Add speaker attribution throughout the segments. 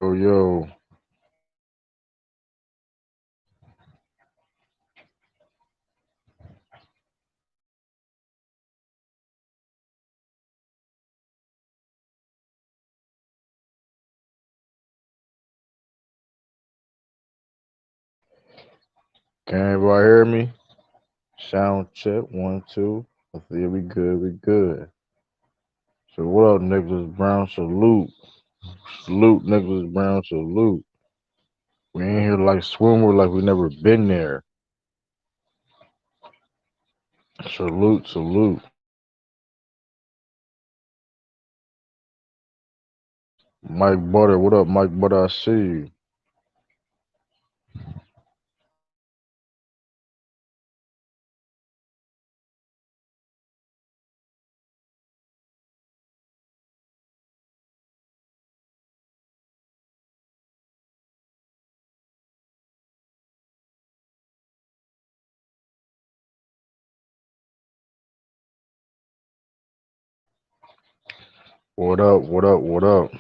Speaker 1: Yo, yo, can everybody hear me? Sound check, 1, 2. Hopefully we good, we good. So what up, Nicholas Brown? Salute. Salute, Nicholas Brown, salute. We ain't here like swimmer like we never been there. Salute, salute. Mike Butter, what up, Mike Butter? I see you. What up, what up, what up?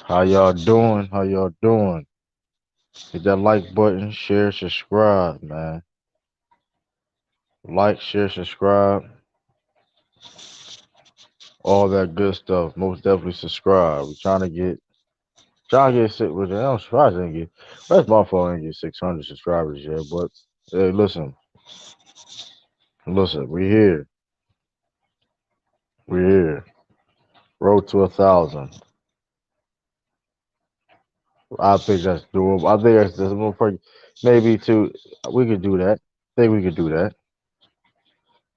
Speaker 1: How y'all doing? How y'all doing? Hit that like button, share, subscribe, man. Like, share, subscribe, all that good stuff. Most definitely subscribe. We're trying to get sick with it. I'm surprised I didn't get. That's my fault. I didn't get 600 subscribers yet. But hey, listen, listen. We here. We here. Road to 1,000. I think that's doable. I think that's more for maybe two. We could do that. I think we could do that.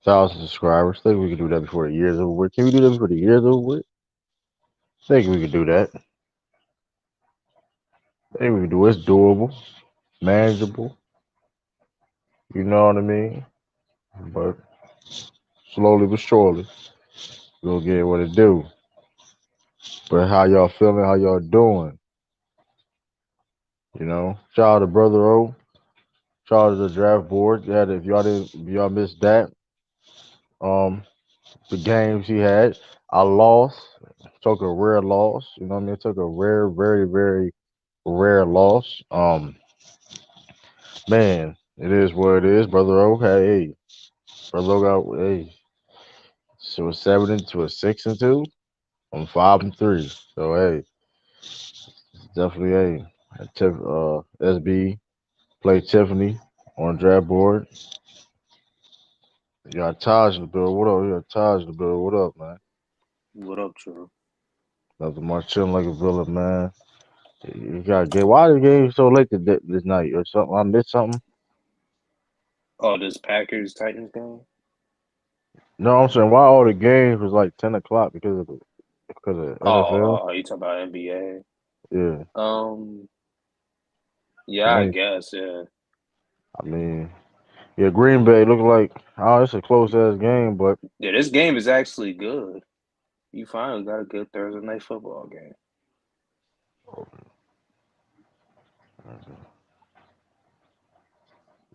Speaker 1: 1,000 subscribers. I think we could do that before the year's over with. Can we do that before the year's over with? I think we could do that. I think we could do it. It's doable, manageable. You know what I mean? But slowly but surely, we'll get what it do. But how y'all feeling? How y'all doing? Shout out to Brother O. Shout out to the draft board. Yeah, if y'all missed that, um, the games he had, I lost. Took a rare loss. You know what I mean? Took a rare, very, very rare loss. Man, it is what it is. Brother O, hey, Brother O got so a 7 into a 6 and 2. I'm 5 and 3. So hey, definitely SB play Tiffany on draft board. You got Taj in the build. What up? You got Taj in the build. What up, man?
Speaker 2: What up, True?
Speaker 1: Nothing much. Chilling like a villain, man. You got to get. Why the game so late this night or something? I missed something.
Speaker 2: Oh, this Packers Titans game?
Speaker 1: No, I'm saying why all the games was like 10 o'clock because of NFL.
Speaker 2: You talking about NBA?
Speaker 1: Yeah,
Speaker 2: Um, yeah, I
Speaker 1: man.
Speaker 2: guess, yeah.
Speaker 1: I mean, yeah. Green Bay look like it's a close ass game, but
Speaker 2: Yeah, this game is actually good. You finally got a good Thursday night football game.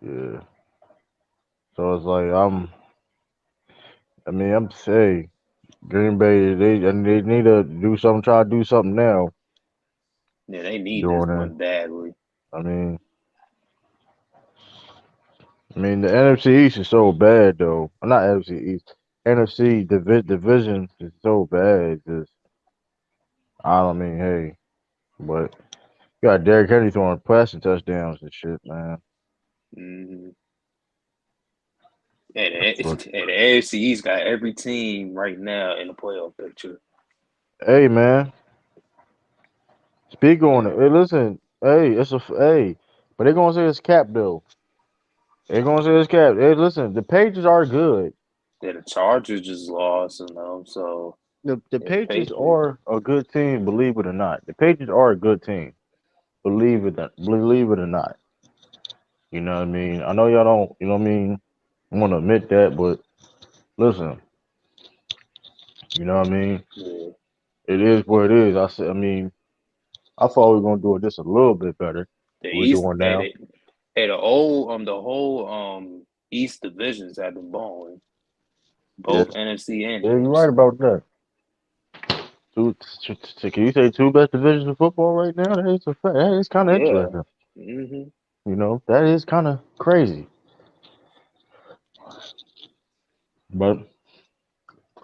Speaker 1: yeah. So it's like I mean, I'm saying Green Bay they need to do something. Try to do something now.
Speaker 2: Yeah, they need this
Speaker 1: Doing it.
Speaker 2: one badly.
Speaker 1: I mean, the NFC East is so bad though. Not NFC East. NFC division is so bad. Just I don't mean, hey, but you got Derrick Henry throwing passing touchdowns and shit, man.
Speaker 2: Mm-hmm. And the,
Speaker 1: But
Speaker 2: and the AFC East got every team right now in the playoff picture.
Speaker 1: hey, man, speak on
Speaker 2: Yeah,
Speaker 1: it. Hey, listen, hey, hey, but they're gonna say it's cap though. They're gonna say it's cap. Hey, listen, the Patriots are good.
Speaker 2: yeah, the Chargers just lost, so
Speaker 1: The
Speaker 2: yeah, the
Speaker 1: Patriots
Speaker 2: Patriots.
Speaker 1: are a good team, believe it or not. The Patriots are a good team, believe it or not. You know what I mean? I know y'all don't, you know what I mean, want to admit that, but listen, you know what I mean?
Speaker 2: Yeah.
Speaker 1: It is what it is. I thought we were gonna do it just a little bit better
Speaker 2: The
Speaker 1: than we're
Speaker 2: East,
Speaker 1: doing now.
Speaker 2: the whole East divisions have been balling,
Speaker 1: Yeah,
Speaker 2: both NFC and
Speaker 1: yeah, you're right
Speaker 2: AFC.
Speaker 1: about that. Two, can you say two best divisions of football right now? That is a fact. That is kind of
Speaker 2: Yeah.
Speaker 1: interesting.
Speaker 2: Hmm.
Speaker 1: You know, that is kind of crazy. But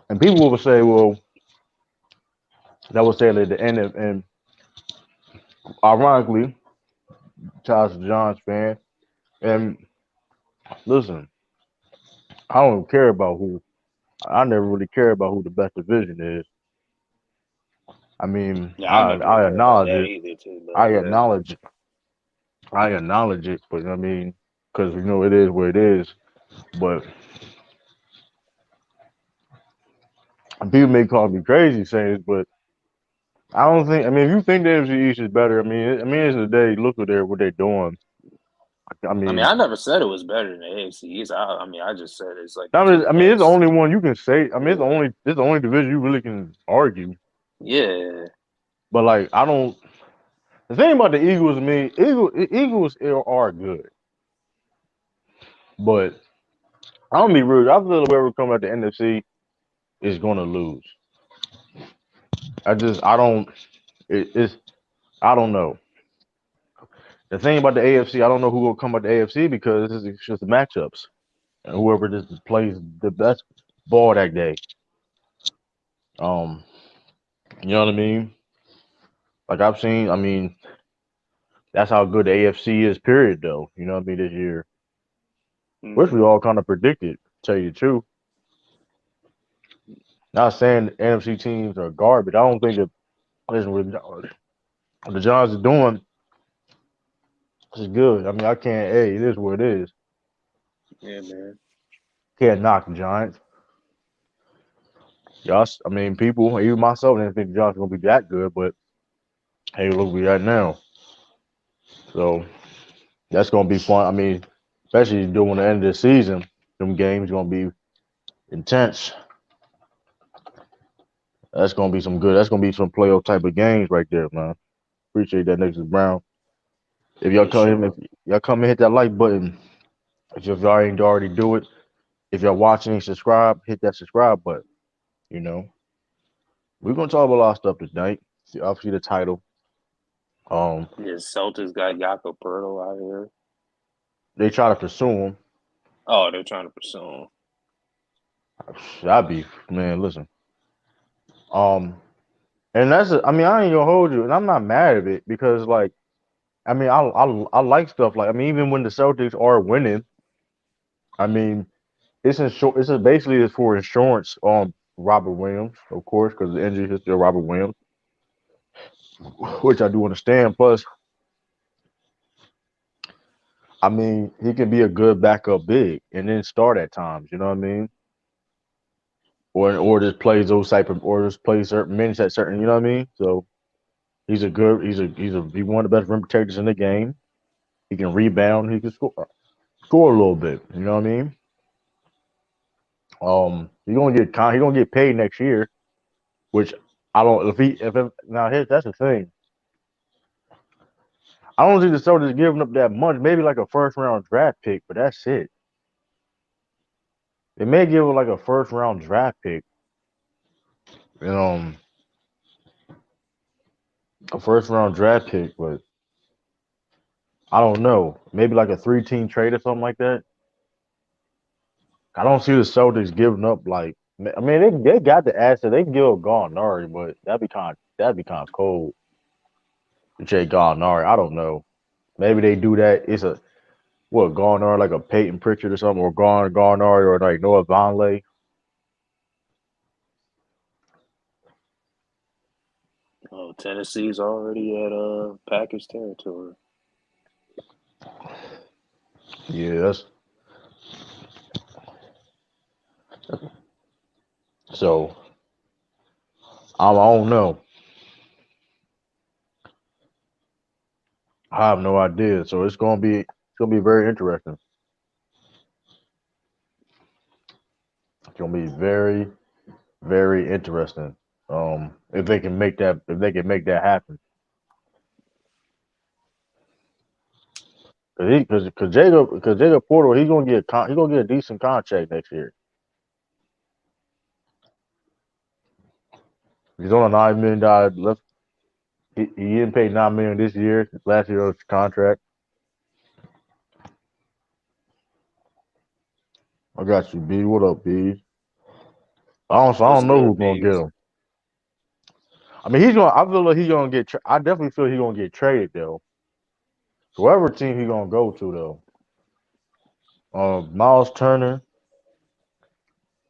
Speaker 1: and people will say, well, that was saying at the end, and ironically, Charles John's fan. And listen, I don't care about who. I never really care about who the best division is. I mean,
Speaker 2: Yeah, I never
Speaker 1: I
Speaker 2: care about
Speaker 1: acknowledge
Speaker 2: that
Speaker 1: it.
Speaker 2: either, too. But
Speaker 1: I
Speaker 2: yeah,
Speaker 1: acknowledge I acknowledge it, but I mean, because you know it is what it is. But people may call me crazy saying this, but I don't think. I mean, if you think the NFC East is better, I mean, it's the day. Look what they're doing. I
Speaker 2: I mean,
Speaker 1: mean,
Speaker 2: I never said it was better than the AFC East. I mean, I just said it's like the two
Speaker 1: I mean, it's the
Speaker 2: best.
Speaker 1: only one you can say. I mean,
Speaker 2: Yeah,
Speaker 1: it's the only division you really can argue.
Speaker 2: yeah.
Speaker 1: But like, I don't. The thing about the Eagles, to me, Eagles are good, but I'm gonna be rude. I feel whoever come out the NFC is gonna lose. I don't. It's I don't know. The thing about the AFC, I don't know who will come out the AFC because it's just the matchups. And whoever just plays the best ball that day. Um, you know what I mean? Like I've seen. I mean, that's how good the AFC is. Period. Though, you know what I mean? This year, which we
Speaker 2: Hmm.
Speaker 1: all kind of predicted. To tell you the truth. Not saying the NFC teams are garbage. I don't think that. Listen, what the Giants are doing is good. I mean, I can't. Hey, it is what it is.
Speaker 2: Yeah, man.
Speaker 1: Can't knock the Giants. Yes, I mean, people, even myself, didn't think the Giants were gonna be that good, but hey, look where we at now. So that's gonna be fun. I mean, especially during the end of the season, them games gonna be intense. That's gonna be some good. That's gonna be some playoff type of games right there, man. Appreciate that, Nixon Brown.
Speaker 2: For
Speaker 1: If
Speaker 2: sure.
Speaker 1: y'all come and hit that like button, if y'all ain't already do it, if y'all watching and subscribe, hit that subscribe button. You know, we're gonna talk about a lot of stuff tonight. See, obviously the title. Um,
Speaker 2: Yeah, Celtics got Jakob Poeltl out here.
Speaker 1: they try to pursue him.
Speaker 2: Oh, they're trying to pursue him.
Speaker 1: I'd be man. Listen. Um, and I mean, I ain't gonna hold you, and I'm not mad at it because like I mean, I like stuff like I mean, even when the Celtics are winning, I mean, basically it's for insurance on Robert Williams, of course, because the injury history of Robert Williams, which I do understand. Plus, I mean, he can be a good backup big and then start at times. You know what I mean? Or just plays those type of or just plays certain minutes at certain. You know what I mean? So he's one of the best rim protectors in the game. He can rebound. He can score a little bit. You know what I mean? He gonna get paid next year, which I don't now here that's the thing. I don't think the Celtics giving up that much. Maybe like a first round draft pick, but that's it. They may give him like a first round draft pick, and a first round draft pick, but I don't know. Maybe like a 3-team trade or something like that. I don't see the Celtics giving up like. I mean, they got the asset. They can give up Gallinari, but that'd be kind of cold to trade Gallinari. I don't know. Maybe they do that. It's a what Garner like a Peyton Pritchard or something, or Garner or like Noah Vonleh.
Speaker 2: Oh, Tennessee's already at Packers territory.
Speaker 1: Yeah, that's so. I don't know. I have no idea. So it's gonna be very interesting. It's gonna be very interesting. If they can make that happen, because Jacob Porter he's gonna get a decent contract next year. He's on a $9 million left. He didn't pay $9 million this year. Last year was contract. I got you, B. What up, B? I
Speaker 2: What's
Speaker 1: don't know
Speaker 2: good,
Speaker 1: who's gonna get
Speaker 2: Bees?
Speaker 1: him. I mean, he's gonna. I feel like he's gonna get. I definitely feel he's gonna get traded though. Whoever team he gonna go to though. Miles Turner.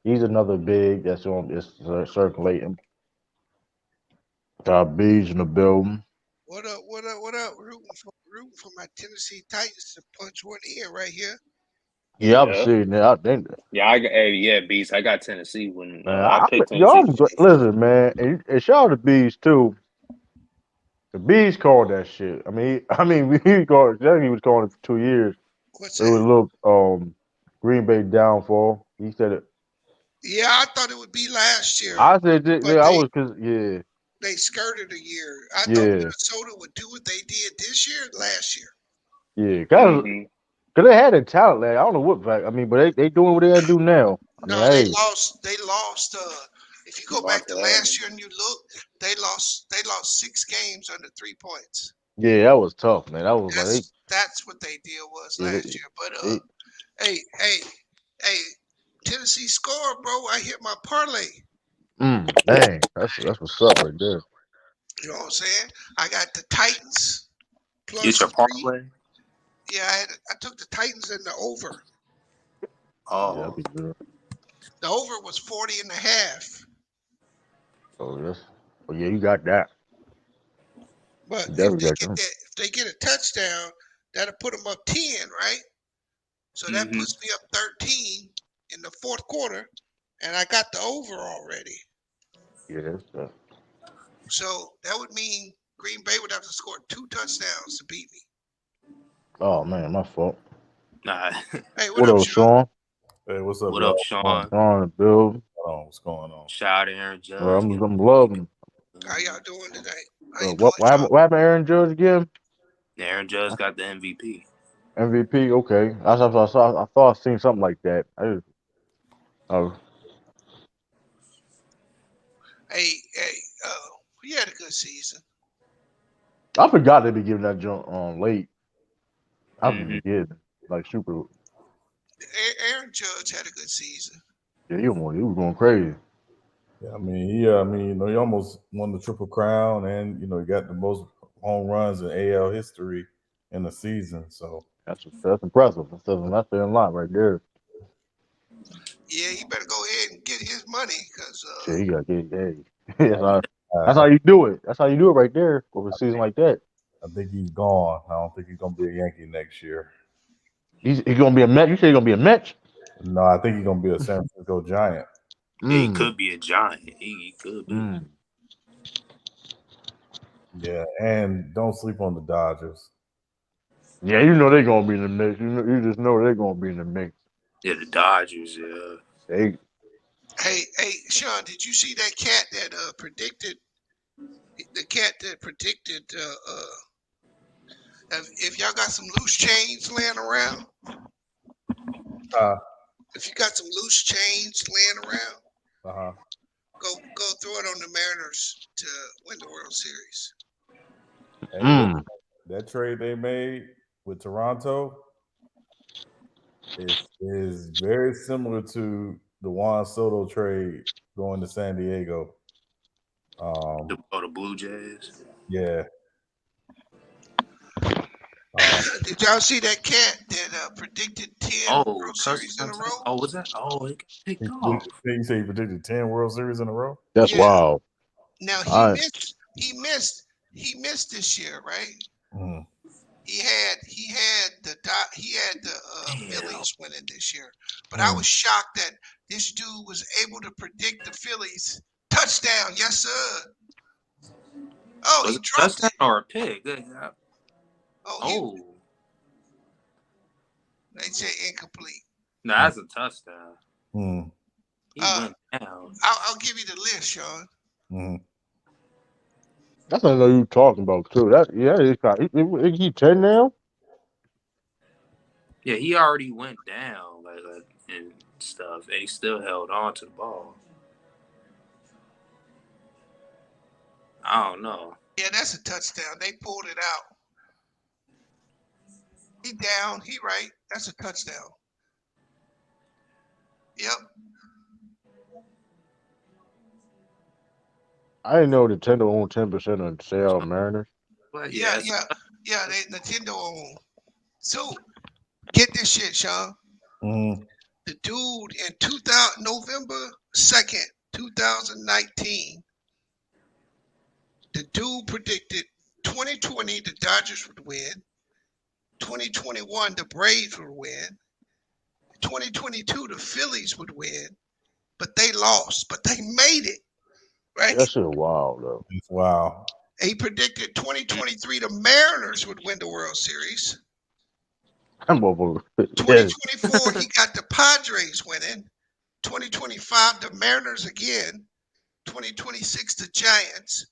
Speaker 1: He's another big that's on is circulating. Got Bees in the building.
Speaker 3: What up? What up? What up? Rooting for my Tennessee Titans to punch one in right here.
Speaker 1: Yeah, I'm
Speaker 2: Yeah,
Speaker 1: seeing that. I think,
Speaker 2: yeah, hey, Bees. I got Tennessee when
Speaker 1: man.
Speaker 2: I picked
Speaker 1: Y'all,
Speaker 2: Tennessee to win.
Speaker 1: listen, man. And shout out to Bees too. The Bees called that shit. I mean, he called. I think he was calling it for 2 years.
Speaker 3: What's
Speaker 1: It was
Speaker 3: that?
Speaker 1: a little Green Bay downfall. He said it.
Speaker 3: Yeah, I thought it would be last year,
Speaker 1: I said,
Speaker 3: but
Speaker 1: yeah, I was, cause yeah,
Speaker 3: they skirted a year. I thought
Speaker 1: yeah,
Speaker 3: Minnesota would do what they did this year, last year.
Speaker 1: yeah.
Speaker 2: Mm-hmm.
Speaker 1: Cause they had a talent lad. I don't know what fact. I mean, but they doing what they gotta do now. I mean,
Speaker 3: No, they
Speaker 1: hey,
Speaker 3: lost. They lost. If you go back to
Speaker 2: Devontae
Speaker 3: last
Speaker 2: Adams.
Speaker 3: year and you look, they lost. They lost 6 games under 3 points.
Speaker 1: yeah, that was tough, man. That was like
Speaker 3: That's what they deal was
Speaker 1: yeah,
Speaker 3: last year. But
Speaker 1: they
Speaker 3: hey, hey, hey, Tennessee scored, bro. I hit my parlay.
Speaker 1: dang, that's what's up right there.
Speaker 3: You know what I'm saying? I got the Titans
Speaker 2: Get
Speaker 3: plus
Speaker 2: your
Speaker 3: 3.
Speaker 2: parlay.
Speaker 3: Yeah, I took the Titans and the over.
Speaker 1: Yeah, that'd
Speaker 2: Oh,
Speaker 1: be good.
Speaker 3: The over was 40 and a half.
Speaker 1: So yes, but yeah, you got that.
Speaker 3: But
Speaker 1: You
Speaker 3: if
Speaker 1: definitely
Speaker 3: they
Speaker 1: got
Speaker 3: get
Speaker 1: them.
Speaker 3: that, if they get a touchdown, that'll put them up 10, right? So that
Speaker 2: mm-hmm.
Speaker 3: puts me up 13 in the fourth quarter, and I got the over already.
Speaker 1: Yeah,
Speaker 3: So that would mean Green Bay would have to score 2 touchdowns to beat me.
Speaker 1: oh man, my fault.
Speaker 2: Nah.
Speaker 3: Hey, what
Speaker 1: What
Speaker 3: up,
Speaker 1: else,
Speaker 3: Sean?
Speaker 1: Sean?
Speaker 4: Hey, what's up,
Speaker 2: What up,
Speaker 4: y'all?
Speaker 2: Sean?
Speaker 1: Sean in the building.
Speaker 4: What's going on?
Speaker 2: Shout out to Aaron
Speaker 1: Well,
Speaker 2: Judge. Get
Speaker 1: I'm loving.
Speaker 3: How y'all doing tonight? How you
Speaker 1: What
Speaker 3: doing,
Speaker 1: what
Speaker 3: Sean?
Speaker 1: happened? What happened? Aaron Judge again?
Speaker 2: Aaron Judge got the MVP.
Speaker 1: MVP. Okay, I thought I seen something like that. Oh,
Speaker 3: Hey, he had a good season.
Speaker 1: I forgot they be giving that junk late. I be
Speaker 2: Mm-hmm.
Speaker 1: forgetting. Like super.
Speaker 3: Aaron Judge had a good season.
Speaker 1: Yeah, he was going crazy.
Speaker 4: Yeah, he almost won the Triple Crown, and he got the most home runs in AL history in the season. So
Speaker 1: That's impressive. That's a lot right there.
Speaker 3: Yeah, he better go ahead and get his money because
Speaker 1: Shit, he got to get hey. That's
Speaker 4: I,
Speaker 1: how you do it. That's how you do it right there over a season like that.
Speaker 4: I think he's gone. I don't think he's gonna be a Yankee next year.
Speaker 1: He's gonna be a Met. You say he's gonna be a Met?
Speaker 4: No, I think he's gonna be a San Francisco Giant.
Speaker 2: Yeah, he
Speaker 1: Mm.
Speaker 2: could be a giant. He could be.
Speaker 1: Mm.
Speaker 4: Yeah, and don't sleep on the Dodgers.
Speaker 1: Yeah, you know they're gonna be in the mix. You just know they're gonna be in the mix.
Speaker 2: Yeah, the Dodgers. Yeah.
Speaker 1: They
Speaker 3: hey, Sean, did you see that cat that predicted the cat that predicted if y'all got some loose chains laying around,
Speaker 4: Uh,
Speaker 3: if you got some loose chains laying around,
Speaker 4: uh-huh.
Speaker 3: go throw it on the Mariners to win the World Series.
Speaker 4: Hey,
Speaker 1: mm.
Speaker 4: that trade they made with Toronto is very similar to the Juan Soto trade going to San Diego. Um,
Speaker 2: The Blue Jays.
Speaker 4: yeah. Um,
Speaker 3: Did y'all see that cat that predicted 10
Speaker 2: Oh,
Speaker 3: World Series in
Speaker 2: touchdown.
Speaker 3: a row?
Speaker 2: Oh, was that? Oh, he got picked off.
Speaker 4: you say he predicted 10 World Series in a row?
Speaker 1: That's
Speaker 3: Yeah.
Speaker 1: wild.
Speaker 3: Now he
Speaker 1: I
Speaker 3: missed. He missed this year, right?
Speaker 4: Mm.
Speaker 3: He had the
Speaker 2: Damn.
Speaker 3: Phillies winning this year, but I
Speaker 4: Mm.
Speaker 3: was shocked that this dude was able to predict the Phillies touchdown. Yes, sir. Oh,
Speaker 2: Was
Speaker 3: he
Speaker 2: it a
Speaker 3: dropped
Speaker 2: touchdown
Speaker 3: it.
Speaker 2: or a pick? Yeah.
Speaker 3: Oh,
Speaker 2: Oh,
Speaker 3: they say incomplete.
Speaker 2: no, that's a touchdown.
Speaker 4: Mm.
Speaker 2: He
Speaker 3: Uh,
Speaker 2: went down.
Speaker 3: I'll give you the list, Sean.
Speaker 4: Mm.
Speaker 1: that's what I know you talking about too. That yeah, he 10 now.
Speaker 2: Yeah, he already went down and stuff, and he still held on to the ball. I don't know.
Speaker 3: Yeah, that's a touchdown. They pulled it out. He down. He right. That's a touchdown. Yep.
Speaker 1: I didn't know Nintendo owned 10% of Seattle Mariners.
Speaker 2: But
Speaker 3: Yeah,
Speaker 2: yes,
Speaker 3: yeah. Nintendo own. So get this shit, Sean.
Speaker 4: Mhm.
Speaker 3: The dude in 2000 November 2nd, 2019, the dude predicted 2020 the Dodgers would win, 2021 the Braves would win, 2022 the Phillies would win, but they lost, but they made it, right?
Speaker 1: That shit wild though.
Speaker 4: Wow.
Speaker 3: He predicted 2023 the Mariners would win the World Series.
Speaker 1: I'm over. Yeah,
Speaker 3: 2024 he got the Padres winning. 2025 the Mariners again. 2026 the Giants.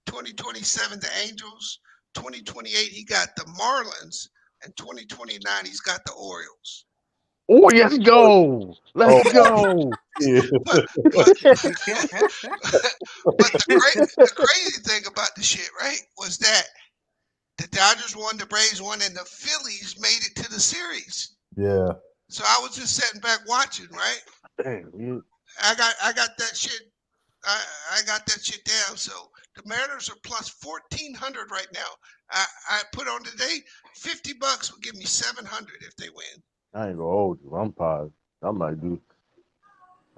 Speaker 3: 2027 the Angels. 2028 he got the Marlins. And 2029 he's got the Orioles.
Speaker 1: oh, let's go.
Speaker 4: Oh,
Speaker 1: Let's go.
Speaker 4: yeah.
Speaker 3: But but but the crazy thing about the shit, right, was that the Dodgers won, the Braves won, and the Phillies made it to the series.
Speaker 4: Yeah.
Speaker 3: So I was just sitting back watching, right?
Speaker 1: Damn, you.
Speaker 3: I got that shit. I got that shit down. So the Mariners are plus 1,400 right now. I put on today $50 will give me 700 if they win.
Speaker 1: I ain't gonna hold you. I'm positive. I might do.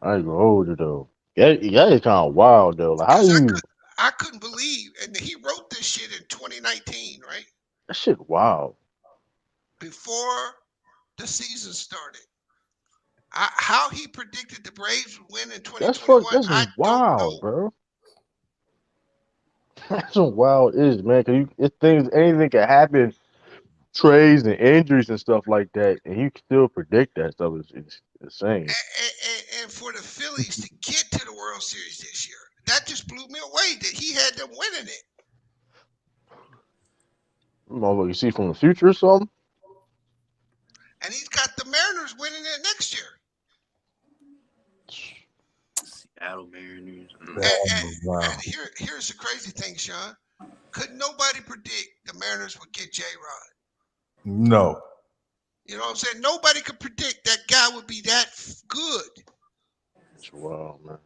Speaker 1: I ain't gonna hold you though. Yeah, that is kind of wild though. Like how
Speaker 3: Cause
Speaker 1: you?
Speaker 3: I couldn't believe, and he wrote this shit in 2019, right
Speaker 1: That shit wild.
Speaker 3: before the season started. How he predicted the Braves would win in
Speaker 1: That's
Speaker 3: 2021,
Speaker 1: That's
Speaker 3: I don't
Speaker 1: wild,
Speaker 3: know.
Speaker 1: bro. That's some wild is, man. Cause anything can happen, trades and injuries and stuff like that, and you can still predict that stuff. It's insane.
Speaker 3: And for the Phillies to get to the World Series this year, that just blew me away that he had them winning it.
Speaker 1: Motherfucker, you see from the future or something?
Speaker 3: And he's got the Mariners winning it next year.
Speaker 2: Seattle Mariners.
Speaker 4: Wow.
Speaker 3: And here's the crazy thing, Sean. Could nobody predict the Mariners would get J-Rod?
Speaker 4: No.
Speaker 3: You know what I'm saying? Nobody could predict that guy would be that good.
Speaker 1: It's wild, man.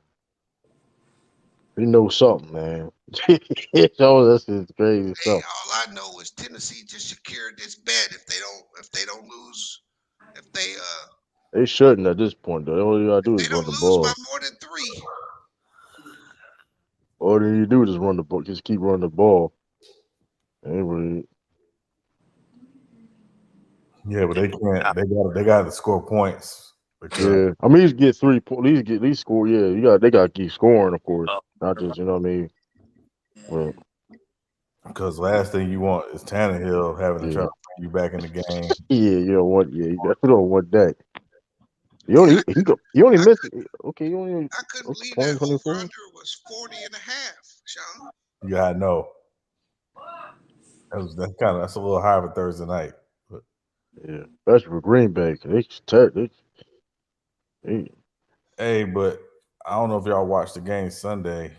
Speaker 1: We know something, man. That's just crazy
Speaker 3: Hey,
Speaker 1: stuff.
Speaker 3: all I know is Tennessee just secured this bet if they don't lose, if
Speaker 1: They shouldn't at this point though. All you gotta do
Speaker 3: they
Speaker 1: is run
Speaker 3: don't
Speaker 1: the
Speaker 3: lose by
Speaker 1: ball.
Speaker 3: more than 3.
Speaker 1: All you do is run the ball. Just keep running the ball. Anyway,
Speaker 4: Yeah, but they can't. They got to score points.
Speaker 1: yeah. I mean, he's get 3 points. At least score. Yeah, they got to keep scoring, of course. Not just you know what I mean. Well,
Speaker 4: Because last thing you want is Tannehill having to try
Speaker 1: yeah,
Speaker 4: to bring you back in the game.
Speaker 1: yeah. You don't want. Yeah, you don't want that. He only
Speaker 3: I
Speaker 1: missed. Okay, you only
Speaker 3: I couldn't believe that
Speaker 1: 2024.
Speaker 3: over-under was 40 and a half, Sean.
Speaker 4: You gotta know. That's a little high for Thursday night. But
Speaker 1: Yeah, especially for Green Bay.
Speaker 4: hey, but I don't know if y'all watched the game Sunday.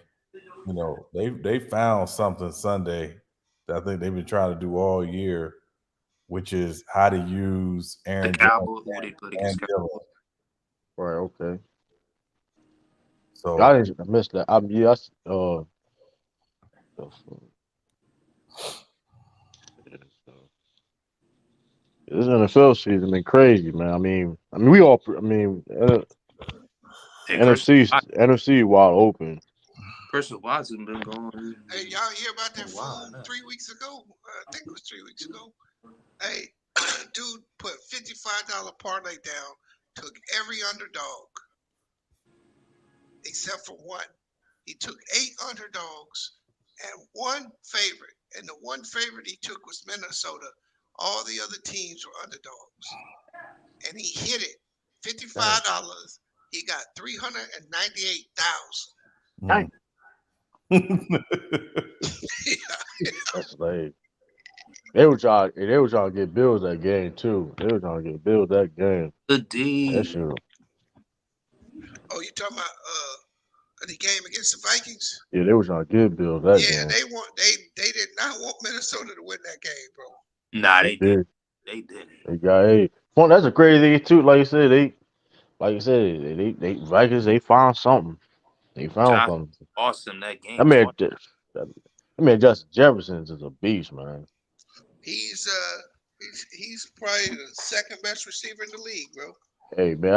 Speaker 4: You know, they found something Sunday that I think they've been trying to do all year, which is how to use Aaron
Speaker 2: The
Speaker 4: Jones
Speaker 2: Cowboys, who they put
Speaker 4: and
Speaker 2: against
Speaker 4: Dillon.
Speaker 1: Right. Okay.
Speaker 4: So
Speaker 1: I didn't I missed that. This NFL season been crazy, man. I mean, we all. I mean, NFC wide open.
Speaker 2: Christian Watson been going.
Speaker 3: Hey, y'all hear about that
Speaker 2: Wow,
Speaker 3: fool
Speaker 2: no.
Speaker 3: 3 weeks ago? I think it was 3 weeks ago. Hey, dude put $55 parlay down, took every underdog except for one. He took 8 underdogs and one favorite. And the one favorite he took was Minnesota. All the other teams were underdogs. And he hit it. $55. He got 398,000.
Speaker 1: That's like they were trying to get Bills that game too. They were trying to get Bills that game.
Speaker 2: The D.
Speaker 1: That shit.
Speaker 3: Oh, you talking about the game against the Vikings?
Speaker 1: Yeah, they was trying to get Bill that
Speaker 3: Yeah,
Speaker 1: game.
Speaker 3: they did not want Minnesota to win that game, bro.
Speaker 2: Nah,
Speaker 1: They
Speaker 2: they did.
Speaker 1: did.
Speaker 2: They did.
Speaker 1: They got that's a crazy thing too. Like you said, they Vikings they found something. They found
Speaker 2: Josh
Speaker 1: something.
Speaker 2: lost him that
Speaker 1: I
Speaker 2: game
Speaker 1: mean,
Speaker 2: twice.
Speaker 1: Justin Jefferson is a beast, man.
Speaker 3: He's probably the second best receiver in the league, bro.
Speaker 1: Hey man,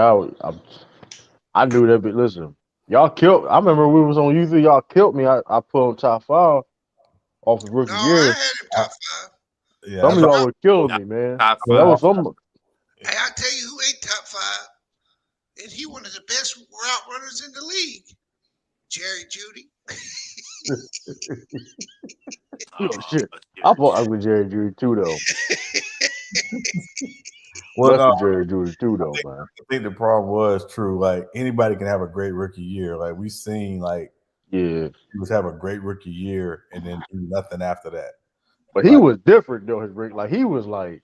Speaker 1: I knew that. But listen, y'all killed. I remember we was on YouTube. Y'all killed me. I put on top 5 off of
Speaker 3: No,
Speaker 1: rookie
Speaker 3: I
Speaker 1: year.
Speaker 3: had him
Speaker 4: I,
Speaker 3: top 5.
Speaker 4: yeah,
Speaker 1: Some
Speaker 4: I
Speaker 1: of
Speaker 3: You
Speaker 4: thought.
Speaker 1: y'all
Speaker 3: know,
Speaker 1: were killing
Speaker 2: Top,
Speaker 1: me, man.
Speaker 2: top
Speaker 4: I mean,
Speaker 1: That
Speaker 2: five.
Speaker 1: was some.
Speaker 3: hey, I tell you who ain't top 5, and he one of the best route runners in the league. Jerry Judy.
Speaker 1: Oh
Speaker 2: Oh,
Speaker 1: shit. I
Speaker 2: Jerry
Speaker 1: fought
Speaker 2: Judy.
Speaker 1: Uncle Jerry Judy too though.
Speaker 4: well,
Speaker 1: Mess
Speaker 4: no,
Speaker 1: with Jerry Judy too though, man.
Speaker 4: I think the problem was true. Like anybody can have a great rookie year. Like we seen, like
Speaker 1: Yeah,
Speaker 4: he was have a great rookie year and then do nothing after that.
Speaker 1: but he
Speaker 4: Like
Speaker 1: was different though. His break, he was like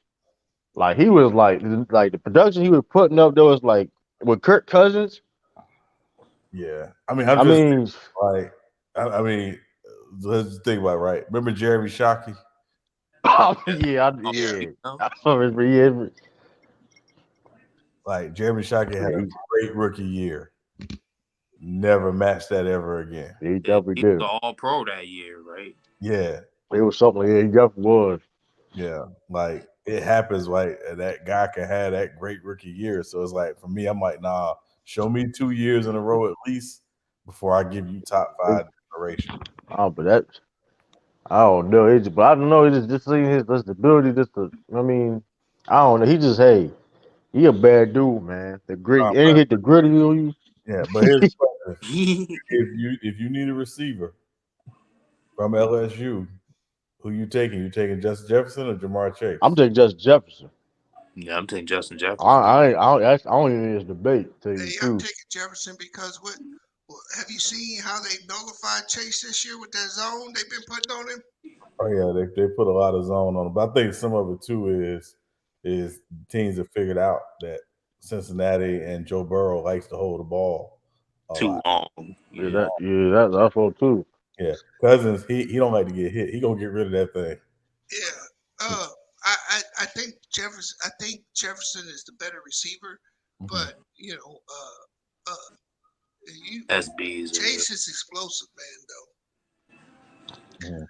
Speaker 1: the production he was putting up. There was like with Kirk Cousins.
Speaker 4: yeah, I mean, I'm
Speaker 1: I
Speaker 4: just
Speaker 1: mean,
Speaker 4: like, I mean, let's think about it, right. Remember Jeremy Shockey?
Speaker 2: Oh,
Speaker 1: yeah.
Speaker 2: you know?
Speaker 1: I remember, yeah,
Speaker 4: Like Jeremy Shockey had a
Speaker 1: he,
Speaker 4: great rookie year. Never matched that ever again.
Speaker 1: he
Speaker 2: Yeah,
Speaker 1: definitely
Speaker 2: he was
Speaker 1: did.
Speaker 2: all pro that year, right?
Speaker 4: Yeah,
Speaker 1: It was something. Yeah, he definitely was.
Speaker 4: yeah. Like it happens. Like that guy can have that great rookie year. So it's like for me, I'm like, nah. Show me 2 years in a row at least before I give you top 5 generation.
Speaker 1: But that I don't know. But I don't know. It's just seeing his ability. I mean, I don't know. He a bad dude, man. The grit, and he hit the gritty on you.
Speaker 4: Yeah, but here's the question: if you need a receiver from LSU, who you taking? You taking Justin Jefferson or Jamar Chase?
Speaker 1: I'm taking Justin Jefferson.
Speaker 2: Yeah, I'm taking Justin Jefferson.
Speaker 1: I don't even need this debate. To tell you the
Speaker 3: Hey, I'm
Speaker 1: truth.
Speaker 3: taking Jefferson because what? Have you seen how they nullified Chase this year with that zone they've been putting on him?
Speaker 4: Oh yeah, they put a lot of zone on him, but I think some of it too is teams have figured out that Cincinnati and Joe Burrow likes to hold the ball a
Speaker 2: Too
Speaker 4: lot.
Speaker 2: long.
Speaker 1: Yeah,
Speaker 2: Yeah.
Speaker 1: that's all too.
Speaker 4: Yeah, Cousins he don't like to get hit. He gonna get rid of that thing.
Speaker 3: Yeah. I think Jefferson. I think Jefferson is the better receiver, but you know,
Speaker 2: SBs.
Speaker 3: Chase is explosive, man. Though
Speaker 4: Yeah.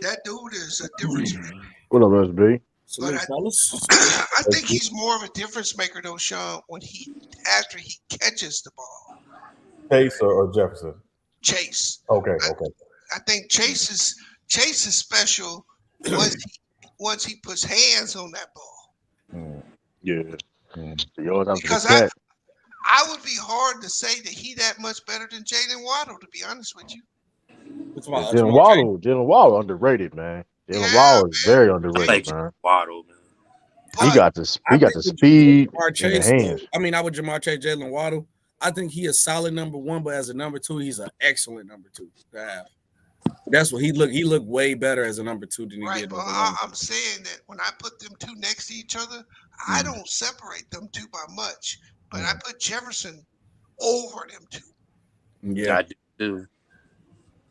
Speaker 3: that dude is a difference maker.
Speaker 1: What up, SB?
Speaker 3: But
Speaker 5: Salute, fellas.
Speaker 3: I think he's more of a difference maker though, Sean, when after he catches the ball.
Speaker 4: Chase or Jefferson?
Speaker 3: Chase.
Speaker 4: Okay.
Speaker 3: I think Chase is special once he puts hands on that ball.
Speaker 1: Yeah. You always have to
Speaker 3: Because
Speaker 1: catch.
Speaker 3: I would be hard to say that he that much better than Jalen Waddle, to be honest with you.
Speaker 5: What's my
Speaker 1: Jalen Waddle underrated, man. Jalen
Speaker 3: Yeah,
Speaker 1: Waddle is very underrated,
Speaker 2: Like
Speaker 1: man.
Speaker 2: Waddle, man.
Speaker 1: He
Speaker 3: but
Speaker 1: got the
Speaker 5: I think
Speaker 1: speed
Speaker 5: Jamar
Speaker 1: and the
Speaker 5: Chase,
Speaker 1: hands.
Speaker 5: I mean, I would Jamar Chase, Jalen Waddle. I think he is solid number 1, but as a number 2, he's an excellent number 2 to have. That's what he looked. He looked way better as a number 2 than he
Speaker 3: right,
Speaker 5: did
Speaker 3: but
Speaker 5: as a 1.
Speaker 3: I'm saying that when I put them two next to each other, I don't separate them two by much. But I put Jefferson over them two.
Speaker 5: Yeah,
Speaker 2: I do too.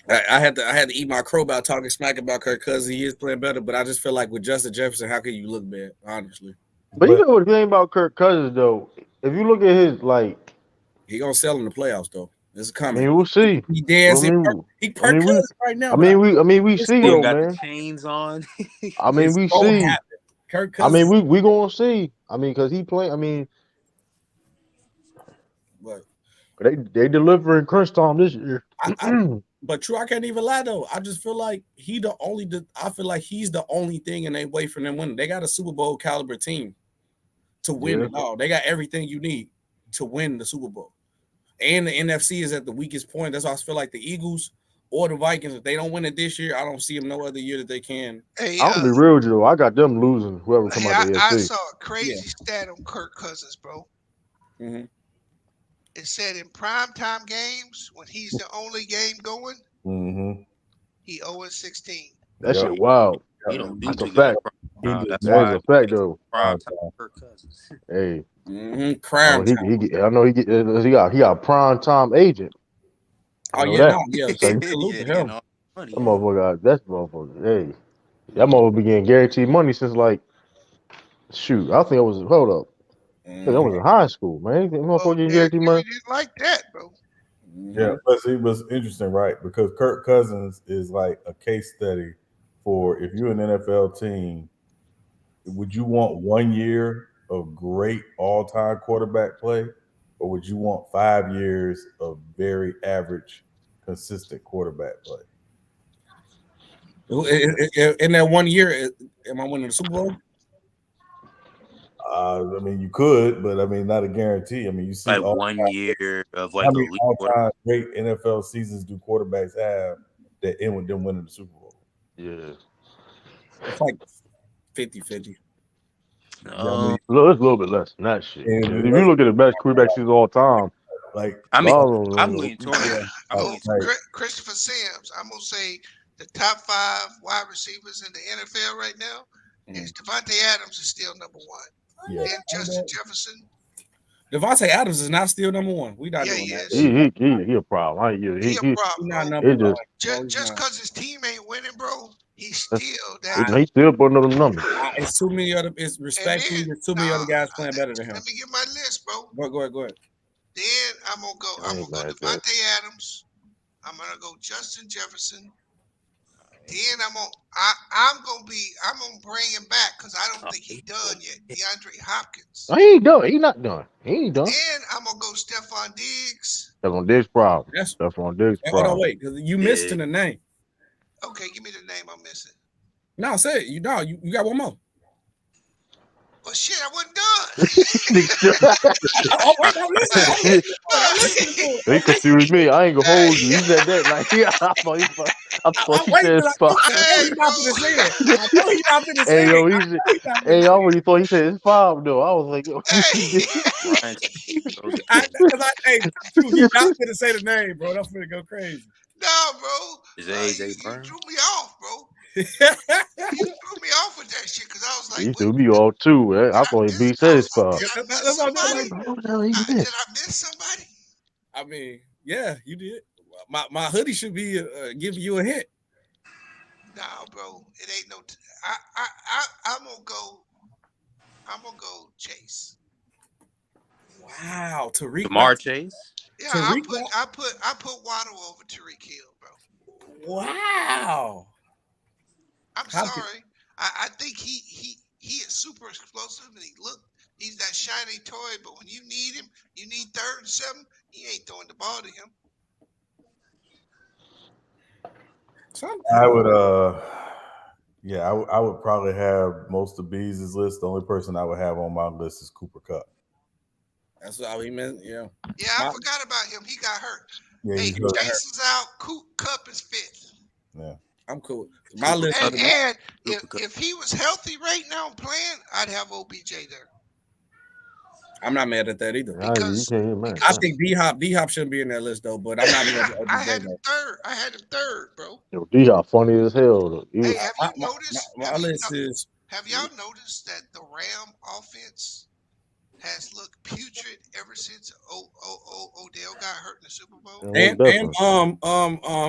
Speaker 5: I had to eat my crow about talking smack about Kirk Cousins. He is playing better, but I just feel like with Justin Jefferson, how can you look bad? Honestly,
Speaker 1: But you know what the thing about Kirk Cousins though? If you look at his
Speaker 5: he gonna sell in the playoffs though. It's
Speaker 1: I
Speaker 5: coming.
Speaker 1: mean, we'll see.
Speaker 5: He dancing. He
Speaker 1: I mean,
Speaker 5: Cousins right now.
Speaker 1: we see
Speaker 2: Still
Speaker 1: though,
Speaker 2: got the
Speaker 1: man.
Speaker 2: chains on.
Speaker 1: I mean,
Speaker 5: It's
Speaker 1: we
Speaker 5: gonna
Speaker 1: see.
Speaker 5: happen. Kirk
Speaker 1: I
Speaker 5: Cousins.
Speaker 1: mean, we gonna see. I mean, cause he play. I mean,
Speaker 5: But
Speaker 1: they delivering crunch time this year.
Speaker 5: but true, I can't even lie though. I just feel like I feel like he's the only thing in their way for them winning. They got a Super Bowl caliber team to win it all. They got everything you need to win the Super Bowl. And the NFC is at the weakest point. That's why I feel like the Eagles or the Vikings, if they don't win it this year, I don't see them no other year that they can.
Speaker 3: Hey,
Speaker 1: I'm gonna be real with you though. I got them losing. Whoever come out the
Speaker 3: I
Speaker 1: AFC.
Speaker 3: saw a crazy stat on Kirk Cousins, bro.
Speaker 5: Mm-hmm.
Speaker 3: It said in primetime games, when he's the only game going, he 0-16.
Speaker 1: That shit wild.
Speaker 2: You don't do
Speaker 1: That's a
Speaker 2: too good.
Speaker 1: fact.
Speaker 2: That's
Speaker 1: That is
Speaker 2: why
Speaker 1: a fact though.
Speaker 2: prime time Kirk Cousins.
Speaker 1: Hey,
Speaker 5: Crime time.
Speaker 1: I know he got a prime time agent.
Speaker 5: Oh
Speaker 1: know
Speaker 5: yeah,
Speaker 1: that.
Speaker 5: no, yeah.
Speaker 1: It's like,
Speaker 5: Salute
Speaker 2: Yeah,
Speaker 5: to
Speaker 2: he getting
Speaker 5: him.
Speaker 2: all the money.
Speaker 1: that motherfucker, that's motherfucker. Hey, that motherfucker been getting guaranteed money since like, shoot, I think I was, hold up. I think I was in high school, man. That
Speaker 3: Well,
Speaker 1: motherfucker getting
Speaker 3: Derek
Speaker 1: guaranteed
Speaker 3: Henry
Speaker 1: money.
Speaker 3: didn't like that, bro.
Speaker 4: Yeah, but see, what's interesting, right? Because Kirk Cousins is like a case study for if you're an NFL team, would you want 1 year of great all-time quarterback play, or would you want 5 years of very average, consistent quarterback play?
Speaker 5: In that 1 year, am I winning the Super Bowl?
Speaker 4: I mean, you could, but I mean, not a guarantee. I mean, you see
Speaker 2: Like
Speaker 4: all
Speaker 2: 1 year of
Speaker 4: how
Speaker 2: like
Speaker 4: many
Speaker 2: elite quarterback.
Speaker 4: all-time great NFL seasons do quarterbacks have that end with them winning the Super Bowl?
Speaker 1: Yeah.
Speaker 5: It's like 50-50.
Speaker 4: Yeah, I mean,
Speaker 1: Look, it's a little bit less than that shit.
Speaker 4: and
Speaker 1: If
Speaker 4: it
Speaker 1: you
Speaker 4: doesn't
Speaker 1: look at the best quarterback seasons of all time,
Speaker 4: like
Speaker 1: a
Speaker 2: I mean,
Speaker 1: lot of them
Speaker 2: I'm
Speaker 1: don't
Speaker 2: leaning
Speaker 1: know.
Speaker 2: towards. I'm
Speaker 3: Oh,
Speaker 2: leaning towards.
Speaker 3: Christopher Sims. I'm gonna say the top 5 wide receivers in the NFL right now is Devontae Adams is still number 1.
Speaker 4: yeah.
Speaker 3: Then Justin Jefferson.
Speaker 5: Devontae Adams is not still number one. We not
Speaker 3: Yeah,
Speaker 5: doing
Speaker 3: he
Speaker 5: that.
Speaker 3: is.
Speaker 1: He a problem. I, yeah,
Speaker 3: He a
Speaker 1: he
Speaker 3: problem,
Speaker 5: He's not
Speaker 3: bro.
Speaker 5: number
Speaker 1: it
Speaker 5: one.
Speaker 1: just
Speaker 5: No, he's
Speaker 3: Just
Speaker 5: not.
Speaker 3: because his team ain't winning, bro, he's
Speaker 1: that's
Speaker 3: still that.
Speaker 1: he still putting up them numbers.
Speaker 5: It's too many other. It's
Speaker 3: And
Speaker 5: respectfully,
Speaker 3: then,
Speaker 5: there's too many other guys playing better than him.
Speaker 3: let me get my list, bro.
Speaker 5: Go ahead.
Speaker 3: Then I'm gonna go.
Speaker 1: I
Speaker 3: I'm
Speaker 1: ain't
Speaker 3: gonna
Speaker 1: mad
Speaker 3: go
Speaker 1: at that.
Speaker 3: Devontae Adams. I'm gonna go Justin Jefferson. Then I'm gonna bring him back because I don't think he done yet. DeAndre Hopkins.
Speaker 1: He ain't done. He not done. He ain't done.
Speaker 3: Then I'm gonna go Stephon Diggs.
Speaker 1: That's on Diggs' problem.
Speaker 5: That's
Speaker 1: That's on Diggs'
Speaker 5: hold on,
Speaker 1: problem.
Speaker 5: wait, because you missed in the name.
Speaker 3: Okay, give me the name I'm missing.
Speaker 5: No, say it. You got one more.
Speaker 3: Well, shit, I wasn't done.
Speaker 5: Wait, I'm listening. I'm listening to it.
Speaker 1: He confused me. I ain't gonna hold you. He said that like I thought
Speaker 5: I'm
Speaker 1: he
Speaker 5: waiting
Speaker 1: said
Speaker 5: because
Speaker 1: five.
Speaker 5: I know
Speaker 3: Hey,
Speaker 5: he's not going to say it.
Speaker 3: bro.
Speaker 5: I know he's not going to say
Speaker 1: Hey
Speaker 5: it.
Speaker 1: yo,
Speaker 5: I
Speaker 1: he
Speaker 5: know
Speaker 1: said,
Speaker 5: he's not going
Speaker 1: hey,
Speaker 5: to
Speaker 1: I
Speaker 5: say
Speaker 1: already thought he said it's 5 though. I was like, yo,
Speaker 3: Hey.
Speaker 5: it. True, he's not going to say the name, bro. That's going to go crazy.
Speaker 3: No, bro.
Speaker 2: Is it AJ
Speaker 3: You
Speaker 2: Brown?
Speaker 3: threw me off, bro. You threw me off with that shit because I was like,
Speaker 1: he
Speaker 3: wait,
Speaker 1: threw me all too.
Speaker 3: did
Speaker 1: I
Speaker 3: I
Speaker 1: thought he
Speaker 3: miss?
Speaker 1: B
Speaker 3: I
Speaker 1: said
Speaker 3: was
Speaker 1: it's
Speaker 3: like,
Speaker 1: 5.
Speaker 3: did I miss
Speaker 5: That's what I'm
Speaker 3: somebody?
Speaker 5: like.
Speaker 1: What the hell he
Speaker 3: Did
Speaker 1: missed?
Speaker 3: I miss somebody?
Speaker 5: I mean, yeah, you did. My hoodie should be giving you a hint.
Speaker 3: Nah, bro. It ain't no. I'm gonna go. I'm gonna go Chase.
Speaker 5: Wow, Tariq.
Speaker 2: Jamar Chase.
Speaker 3: Yeah,
Speaker 5: Tariq.
Speaker 3: I put Waddle over Tariq Hill, bro.
Speaker 5: Wow.
Speaker 3: I'm sorry. I think he is super explosive and he's that shiny toy, but when you need him, you need 3rd and 7, he ain't throwing the ball to him.
Speaker 4: I would I would probably have most of Bees' list. The only person I would have on my list is Cooper Kupp.
Speaker 5: That's what he meant. Yeah.
Speaker 3: Yeah, I forgot about him. He got hurt.
Speaker 4: Yeah,
Speaker 3: Hey,
Speaker 4: he's hurt.
Speaker 3: Chase is out. Cup is 5th.
Speaker 4: Yeah.
Speaker 5: I'm cool. My list.
Speaker 3: And if he was healthy right now playing, I'd have OBJ there.
Speaker 5: I'm not mad at that either.
Speaker 3: Because
Speaker 5: I think D-Hop shouldn't be in that list though, but I'm not mad at OBJ.
Speaker 3: I had him third, bro.
Speaker 1: Yo, D-Hop funny as hell though.
Speaker 3: Hey, have you noticed?
Speaker 5: My list is.
Speaker 3: Have y'all noticed that the Ram offense has looked putrid ever since Odell got hurt in the Super Bowl?
Speaker 5: And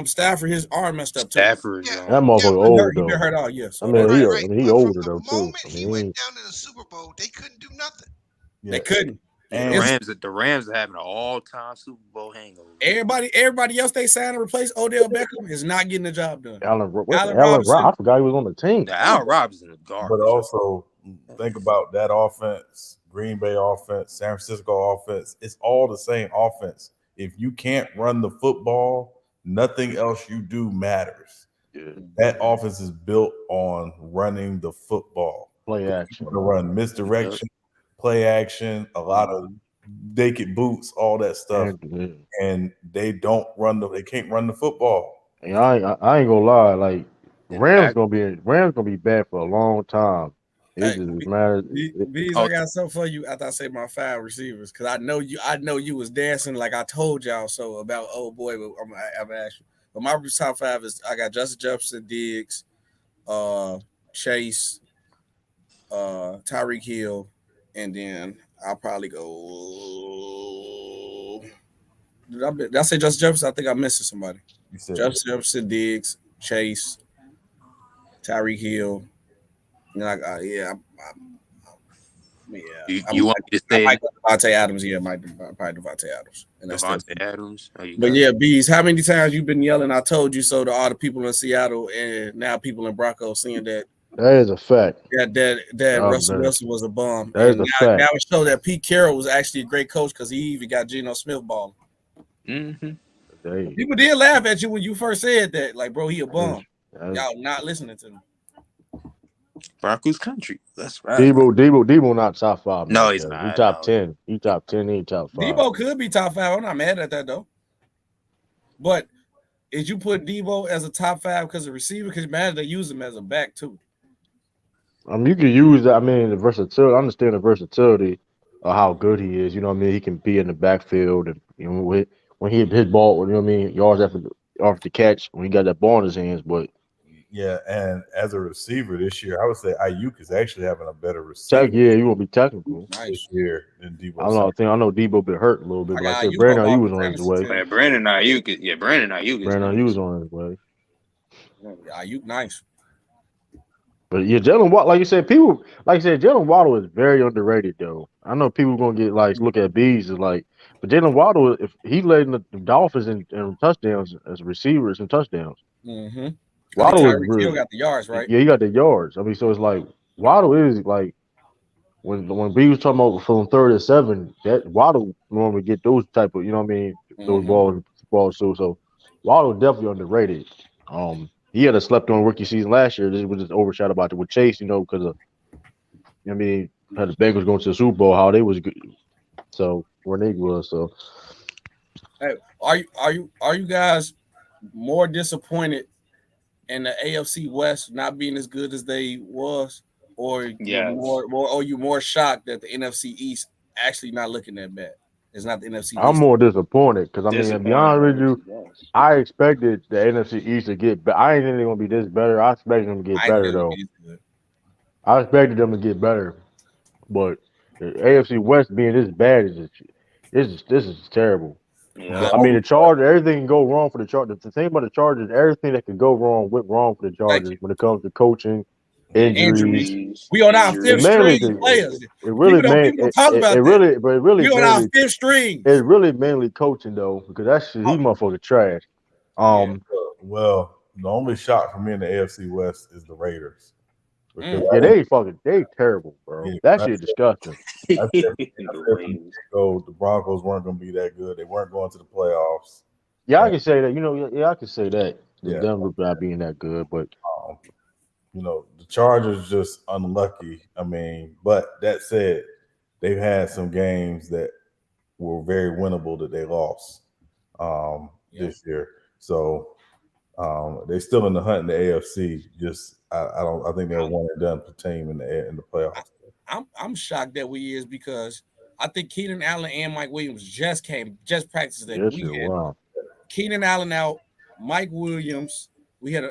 Speaker 5: Stafford, his arm messed up too.
Speaker 2: Stafford,
Speaker 1: that motherfucker old
Speaker 5: He
Speaker 1: though.
Speaker 5: been hurt all year. So
Speaker 1: I mean,
Speaker 3: right.
Speaker 1: he
Speaker 3: But
Speaker 1: older
Speaker 3: from
Speaker 1: though
Speaker 3: the
Speaker 1: too.
Speaker 3: moment he went down in the Super Bowl, they couldn't do nothing.
Speaker 4: Yeah.
Speaker 5: They couldn't.
Speaker 2: Yeah, the Rams are having an all-time Super Bowl hangover.
Speaker 5: Everybody else they signed to replace Odell Beckham is not getting the job done.
Speaker 1: Allen
Speaker 5: Robinson.
Speaker 1: I forgot he was on the team.
Speaker 2: Now, Allen Robinson is garbage.
Speaker 4: But also think about that offense, Green Bay offense, San Francisco offense. It's all the same offense. If you can't run the football, nothing else you do matters.
Speaker 1: Yeah.
Speaker 4: That offense is built on running the football.
Speaker 1: Play action.
Speaker 4: To run misdirection, play action, a lot of naked boots, all that stuff. And they can't run the football.
Speaker 1: And I ain't gonna lie, like Rams gonna be bad for a long time. It just matters.
Speaker 5: Bees, I got something for you after I say my 5 receivers because I know you was dancing like I told y'all so about old boy, but I'm asking. But my top 5 is I got Justin Jefferson, Diggs, Chase, Tyreek Hill, and then I'll probably go Did I say Justin Jefferson? I think I'm missing somebody.
Speaker 4: You said
Speaker 5: Justin Jefferson, Diggs, Chase, Tyreek Hill. And yeah,
Speaker 6: You want me to
Speaker 5: I
Speaker 6: say
Speaker 5: might go Devontae Adams. Yeah, probably Devontae Adams, and that's still.
Speaker 6: Devontae Adams? Oh, you
Speaker 5: But
Speaker 6: got
Speaker 5: yeah, Bees, how many times you been yelling? I told you so to all the people in Seattle, and now people in Broncos seeing that
Speaker 1: That is a fact.
Speaker 5: Russell Wilson was a bum,
Speaker 1: That is
Speaker 5: and
Speaker 1: a
Speaker 5: now
Speaker 1: fact.
Speaker 5: it showed that Pete Carroll was actually a great coach because he even got Geno Smith balling.
Speaker 6: Mm-hmm.
Speaker 5: People did laugh at you when you first said that, like, bro, he a bum.
Speaker 1: That is-
Speaker 5: Y'all not listening to me.
Speaker 6: Broncos country. That's right.
Speaker 1: Debo not top 5.
Speaker 6: No,
Speaker 1: man,
Speaker 6: he's
Speaker 1: He
Speaker 6: not.
Speaker 1: top
Speaker 6: No.
Speaker 1: 10. He top 10. He top 5.
Speaker 5: Debo could be top 5. I'm not mad at that though. But is you put Debo as a top 5 because of receiver? Because imagine they use him as a back too.
Speaker 1: I mean, you can use that. I mean, the versatility. I understand the versatility of how good he is. You know what I mean? He can be in the backfield, and you know when he his ball. You know what I mean? Yards after the catch when he got that ball in his hands. But
Speaker 4: yeah, and as a receiver this year, I would say Ayuk is actually having a better receiver
Speaker 1: you won't be technical.
Speaker 4: this year than Debo.
Speaker 1: I know Debo been hurt a little bit,
Speaker 5: I
Speaker 1: but like I
Speaker 5: got
Speaker 1: said,
Speaker 5: Ayuk
Speaker 1: Brandon
Speaker 5: on
Speaker 1: he
Speaker 5: my
Speaker 1: was on his
Speaker 5: fantasy
Speaker 1: way.
Speaker 5: team.
Speaker 6: Man, Brandon Ayuk is
Speaker 1: He was
Speaker 6: nice.
Speaker 1: on his way.
Speaker 5: Yeah, Ayuk nice.
Speaker 1: But yeah, Jalen Waddle, like you said, people like I said, Jalen Waddle is very underrated though. I know people gonna get like look at Bees as like, but Jalen Waddle, if he led the Dolphins in touchdowns as receivers and touchdowns,
Speaker 5: Mm-hmm. I think
Speaker 1: Waddle is
Speaker 5: Tyreek Hill
Speaker 1: really
Speaker 5: got the yards, right?
Speaker 1: yeah, he got the yards. I mean, so it's like Waddle is like when B was talking about from 3rd and 7, that Waddle normally get those type of you know what I mean those
Speaker 5: Mm-hmm.
Speaker 1: balls too. So Waddle definitely underrated. He had a slept on rookie season last year. This was just overshadowed about it with Chase, you know, because of you know what I mean had the Bengals going to the Super Bowl, how they was good. So where they was so
Speaker 5: Hey, are you guys more disappointed in the AFC West not being as good as they was, or
Speaker 2: Yes.
Speaker 5: you more shocked that the NFC East actually not looking that bad? It's not the NFC
Speaker 1: I'm
Speaker 5: East.
Speaker 1: more disappointed because I mean to be honest with you,
Speaker 2: Yes.
Speaker 1: I expected the NFC East to get better. I ain't think they're gonna be this better. I expected them to get
Speaker 5: I ain't
Speaker 1: better
Speaker 5: think
Speaker 1: though.
Speaker 5: it's good.
Speaker 1: I expected them to get better. But the AFC West being this bad is just, this is terrible.
Speaker 2: Yeah.
Speaker 1: I mean the Chargers, everything can go wrong for the Chargers. The thing about the Chargers, everything that could go wrong went wrong for the
Speaker 5: Thank
Speaker 1: Chargers
Speaker 5: you.
Speaker 1: when it comes to coaching, injuries.
Speaker 2: Injuries.
Speaker 5: We on our
Speaker 1: It
Speaker 5: fifth
Speaker 1: mainly
Speaker 5: string
Speaker 1: it
Speaker 5: players.
Speaker 1: really
Speaker 5: People don't talk about that.
Speaker 1: it really
Speaker 5: We on our
Speaker 1: mainly
Speaker 5: fifth string.
Speaker 1: it's really mainly coaching though because that shit he motherfucker trash.
Speaker 5: Yeah.
Speaker 4: Well, the only shot for me in the AFC West is the Raiders. Because
Speaker 1: Yeah, they terrible, bro.
Speaker 4: Yeah,
Speaker 1: That shit disgusting.
Speaker 4: I said
Speaker 2: The
Speaker 4: from
Speaker 2: Raiders.
Speaker 4: go, the Broncos weren't going to be that good. They weren't going to the playoffs.
Speaker 1: Yeah, I
Speaker 4: And,
Speaker 1: can say that. You know, yeah, I can say that. The
Speaker 4: Yeah.
Speaker 1: Denver not being that good, but
Speaker 4: the Chargers just unlucky. I mean, but that said, they've had some games that were very winnable that they lost this year. So they're still in the hunt in the AFC. Just I think they're one and done team in the playoffs.
Speaker 5: I'm shocked that we is because I think Keenan Allen and Mike Williams just practiced that.
Speaker 1: this
Speaker 5: We
Speaker 1: shit
Speaker 5: had
Speaker 1: wow.
Speaker 5: Keenan Allen out, Mike Williams. We had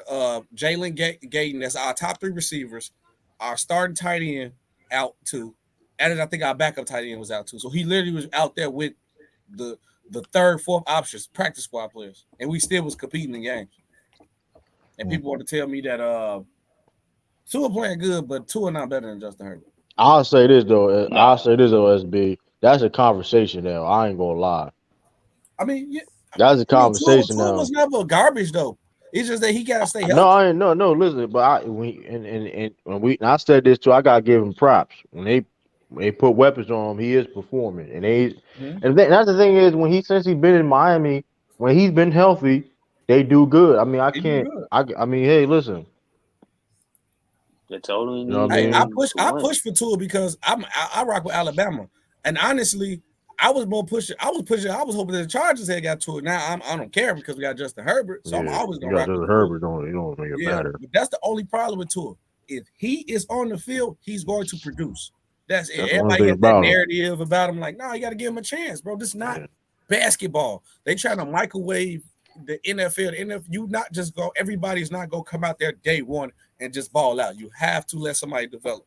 Speaker 5: Jalen Gayton. That's our top 3 receivers. Our starting tight end out too, and then I think our backup tight end was out too. So he literally was out there with the 3rd, 4th options, practice squad players, and we still was competing in games. And people want to tell me that Tua playing good, but Tua not better than Justin Herbert.
Speaker 1: I'll say this though.
Speaker 2: Nah.
Speaker 1: I'll say this though, SB. That's a conversation now. I ain't gonna lie.
Speaker 5: I mean, yeah,
Speaker 1: That's a conversation
Speaker 5: Tua
Speaker 1: now.
Speaker 5: was never garbage though. It's just that he gotta stay healthy.
Speaker 1: No, I ain't no. Listen, but I said this too. I gotta give him props when they put weapons on him. He is performing, and that's the thing is since he's been in Miami, when he's been healthy, they do good. I mean, I can't. I mean, hey, listen.
Speaker 2: They totally
Speaker 1: You know what I
Speaker 2: need
Speaker 1: mean?
Speaker 5: I push for Tua because I rock with Alabama, and honestly, I was pushing. I was hoping that the Chargers had got Tua. Now I don't care because we got Justin Herbert, so I'm always gonna rock with
Speaker 1: Herbert. Don't make it matter.
Speaker 5: But that's the only problem with Tua. If he is on the field, he's going to produce. That's it. Everybody has that narrative about him. Like, no, you got to give him a chance, bro. This is not basketball. They trying to microwave the NFL. The NFL, you not just go. Everybody's not gonna come out there day one and just ball out. You have to let somebody develop.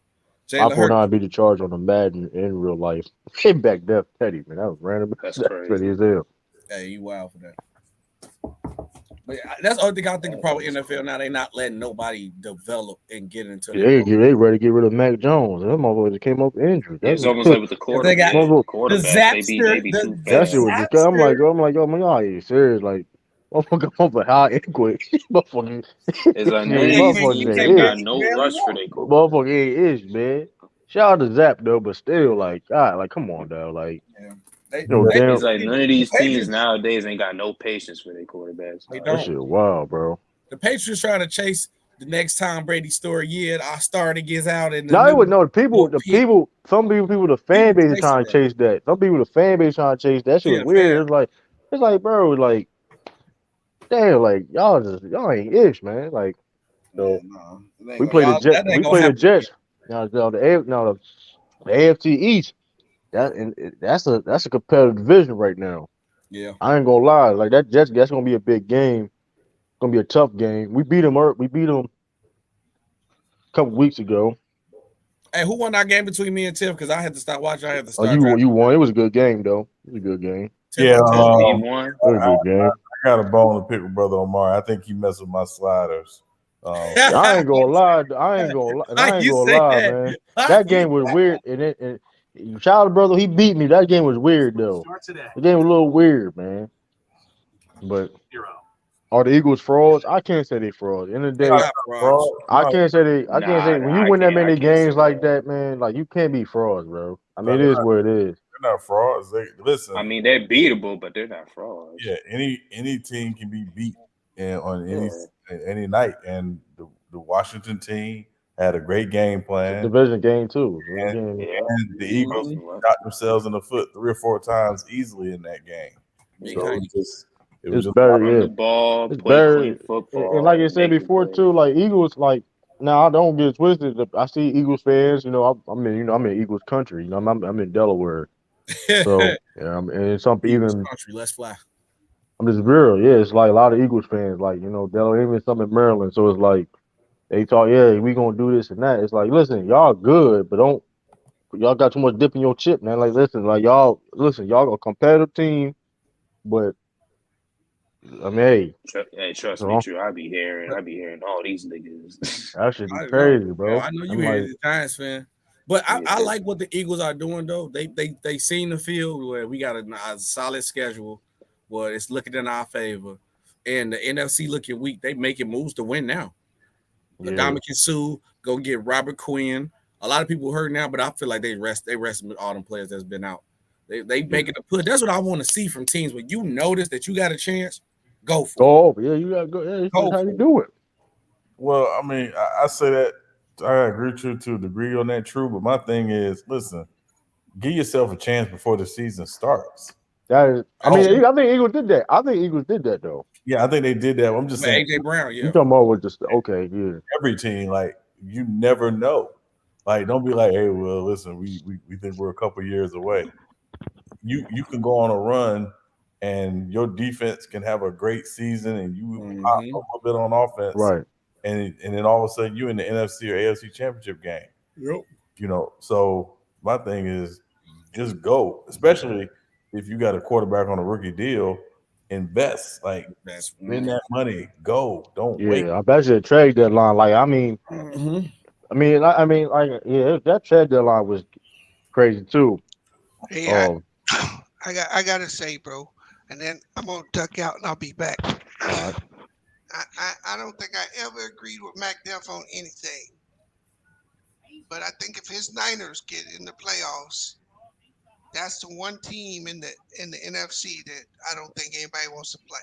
Speaker 1: I put not be the charge on the Madden in real life. Came back Death Petty, man. That was random.
Speaker 2: That's
Speaker 1: Petty
Speaker 2: crazy.
Speaker 1: as hell.
Speaker 5: Hey, you wild for that. But that's the only thing I think the problem with NFL now. They not letting nobody develop and get into their role.
Speaker 1: They ready to get rid of Mac Jones. Them motherfuckers came up injured.
Speaker 2: Yeah,
Speaker 1: That's
Speaker 2: it's almost like with the
Speaker 5: They got the
Speaker 2: quarterbacks. They
Speaker 5: Zapster,
Speaker 2: be
Speaker 5: the
Speaker 2: too
Speaker 1: that
Speaker 2: fast.
Speaker 1: shit was just. I'm like, yo, man, y'all ain't serious. Like, motherfucker, come for high and quick. Motherfucker,
Speaker 2: It's like none of these
Speaker 1: motherfucker
Speaker 5: you
Speaker 2: teams
Speaker 5: can't
Speaker 2: ain't
Speaker 1: ain't
Speaker 2: got
Speaker 1: it.
Speaker 5: barely,
Speaker 2: no
Speaker 5: barely
Speaker 2: rush for
Speaker 5: walk.
Speaker 2: their quarterback.
Speaker 1: Motherfucker ain't it, man. Shout out to Zap though, but still, like, God, like, come on, dog. Like,
Speaker 5: Yeah. They,
Speaker 4: Yeah.
Speaker 2: It's like none of
Speaker 5: the
Speaker 2: these teams
Speaker 5: Patriots,
Speaker 2: nowadays ain't got no patience for their quarterbacks.
Speaker 5: they
Speaker 1: that
Speaker 2: Dog.
Speaker 5: don't.
Speaker 1: shit wild, bro.
Speaker 5: The Patriots trying to chase the next Tom Brady story. Yeah, our starter gets out in the
Speaker 1: Now they would
Speaker 5: new
Speaker 1: know
Speaker 5: pick.
Speaker 1: some people, the fan
Speaker 5: People
Speaker 1: base are
Speaker 5: chasing
Speaker 1: trying to
Speaker 5: that.
Speaker 1: chase that. Some people, the fan base trying to chase that. Shit
Speaker 5: Yeah,
Speaker 1: was
Speaker 5: the
Speaker 1: weird.
Speaker 5: fan.
Speaker 1: It's like, bro, like, damn, like, y'all ain't ish, man. Like,
Speaker 5: Yeah,
Speaker 1: so
Speaker 5: no, it ain't
Speaker 1: we
Speaker 5: gonna,
Speaker 1: play the
Speaker 5: y'all,
Speaker 1: Jet,
Speaker 5: that ain't
Speaker 1: we
Speaker 5: gonna
Speaker 1: play the
Speaker 5: happen again.
Speaker 1: Jets. The AFC East. That's a competitive division right now.
Speaker 5: Yeah.
Speaker 1: I ain't gonna lie, like that Jets, that's gonna be a big game. Gonna be a tough game. We beat them. We beat them a couple weeks ago.
Speaker 5: Hey, who won that game between me and Tiff? Because I had to start watching. I had to
Speaker 1: Oh,
Speaker 5: start drafting.
Speaker 1: you won. It was a good game though. It was a good game.
Speaker 5: Tiff,
Speaker 4: Yeah,
Speaker 5: I told you.
Speaker 2: He won.
Speaker 1: It was a good game.
Speaker 4: I got a bone to pick with Brother Omar. I think he messed with my sliders.
Speaker 1: I ain't gonna lie. I ain't gonna lie. And
Speaker 5: How
Speaker 1: I ain't
Speaker 5: you
Speaker 1: gonna
Speaker 5: say
Speaker 1: lie,
Speaker 5: that?
Speaker 1: man. That game was weird. And Child brother, he beat me. That game was weird though. The game was a little weird, man. But are the Eagles frauds? I can't say they frauds. In the
Speaker 5: They
Speaker 1: day,
Speaker 5: not frauds.
Speaker 1: I can't say when you win that
Speaker 2: I
Speaker 1: many
Speaker 2: can't say
Speaker 1: games like
Speaker 2: that.
Speaker 1: that, man. Like you can't be frauds, bro. I
Speaker 4: No,
Speaker 1: mean, it is what it is.
Speaker 4: they're not frauds. They
Speaker 2: I
Speaker 4: listen.
Speaker 2: mean, they're beatable, but they're not frauds.
Speaker 4: Yeah, any team can be beat on
Speaker 2: Yeah.
Speaker 4: any night, and the Washington team had a great game
Speaker 1: It's a
Speaker 4: plan,
Speaker 1: division game too. Division
Speaker 4: and,
Speaker 1: game.
Speaker 2: Yeah.
Speaker 4: and the Eagles
Speaker 2: Mhm.
Speaker 4: shot themselves in the foot 3 or 4 times easily in that game.
Speaker 5: Big
Speaker 4: So
Speaker 5: Hank.
Speaker 4: it was
Speaker 1: It's
Speaker 4: just
Speaker 1: better,
Speaker 2: Run
Speaker 1: yeah.
Speaker 2: the ball,
Speaker 1: It's
Speaker 2: play
Speaker 1: better.
Speaker 2: clean
Speaker 1: And like
Speaker 2: football,
Speaker 1: I
Speaker 2: and
Speaker 1: said
Speaker 2: making
Speaker 1: before
Speaker 2: plays.
Speaker 1: too, like Eagles, like now I don't get it twisted. I see Eagles fans. I'm in Eagles country. I'm in Delaware. So yeah, and some
Speaker 5: Eagles
Speaker 1: even
Speaker 5: country, let's fly.
Speaker 1: I'm just real. Yeah, it's like a lot of Eagles fans. Like Delaware, even some in Maryland. So it's like they talk. Yeah, we gonna do this and that. It's like listen, y'all good, but don't y'all got too much dip in your chip, man. Like listen, y'all a competitive team, but I mean, hey,
Speaker 2: Hey, trust me,
Speaker 1: so
Speaker 2: true. I be hearing all these niggas.
Speaker 1: that should be
Speaker 5: I know.
Speaker 1: crazy,
Speaker 5: Yeah,
Speaker 1: bro.
Speaker 5: I know you
Speaker 1: I'm
Speaker 5: hear
Speaker 1: like,
Speaker 5: the Giants fan. But I
Speaker 2: Yeah.
Speaker 5: like what the Eagles are doing though. They seem to feel where we got a solid schedule, where it's looking in our favor, and the NFC looking weak. They making moves to win now.
Speaker 1: yeah.
Speaker 5: Ndamukong Suh go get Robert Quinn. A lot of people hurt now, but I feel like they resting all them players that's been out. They making a push. That's what I want to see from teams. When you notice that you got a chance, go for it.
Speaker 1: Oh, yeah, you gotta go. Yeah, that's
Speaker 5: Go
Speaker 1: how
Speaker 5: for
Speaker 1: you
Speaker 5: it.
Speaker 1: do it.
Speaker 4: well. I mean, I say that I agree with you to a degree on that, true. But my thing is, listen, give yourself a chance before the season starts.
Speaker 1: That is, I
Speaker 5: Oh,
Speaker 1: mean, I think Eagles did that. I think Eagles did that though.
Speaker 4: Yeah, I think they did that. I'm just
Speaker 5: with
Speaker 4: saying,
Speaker 5: AJ Brown,
Speaker 1: You
Speaker 5: yeah.
Speaker 1: talking about with just okay, yeah.
Speaker 4: every team, like you never know. Like, don't be like, hey, well, listen, we think we're a couple years away. You can go on a run, and your defense can have a great season, and you pop a
Speaker 5: Mm-hmm.
Speaker 4: little bit on offense,
Speaker 1: Right.
Speaker 4: and then all of a sudden you in the NFC or AFC championship game.
Speaker 5: Yep.
Speaker 4: So my thing is just go, especially if you got a quarterback on a rookie deal. Invest, like
Speaker 5: That's
Speaker 4: spend that money. Go, don't wait.
Speaker 1: Yeah, I bet you the trade deadline. Like,
Speaker 5: mm-hmm.
Speaker 1: like, yeah, that trade deadline was crazy too.
Speaker 3: Hey,
Speaker 1: Um,
Speaker 3: I gotta say, bro, and then I'm gonna duck out and I'll be back.
Speaker 1: all right.
Speaker 3: I don't think I ever agreed with Mac Def on anything, but I think if his Niners get in the playoffs, that's the one team in the NFC that I don't think anybody wants to play.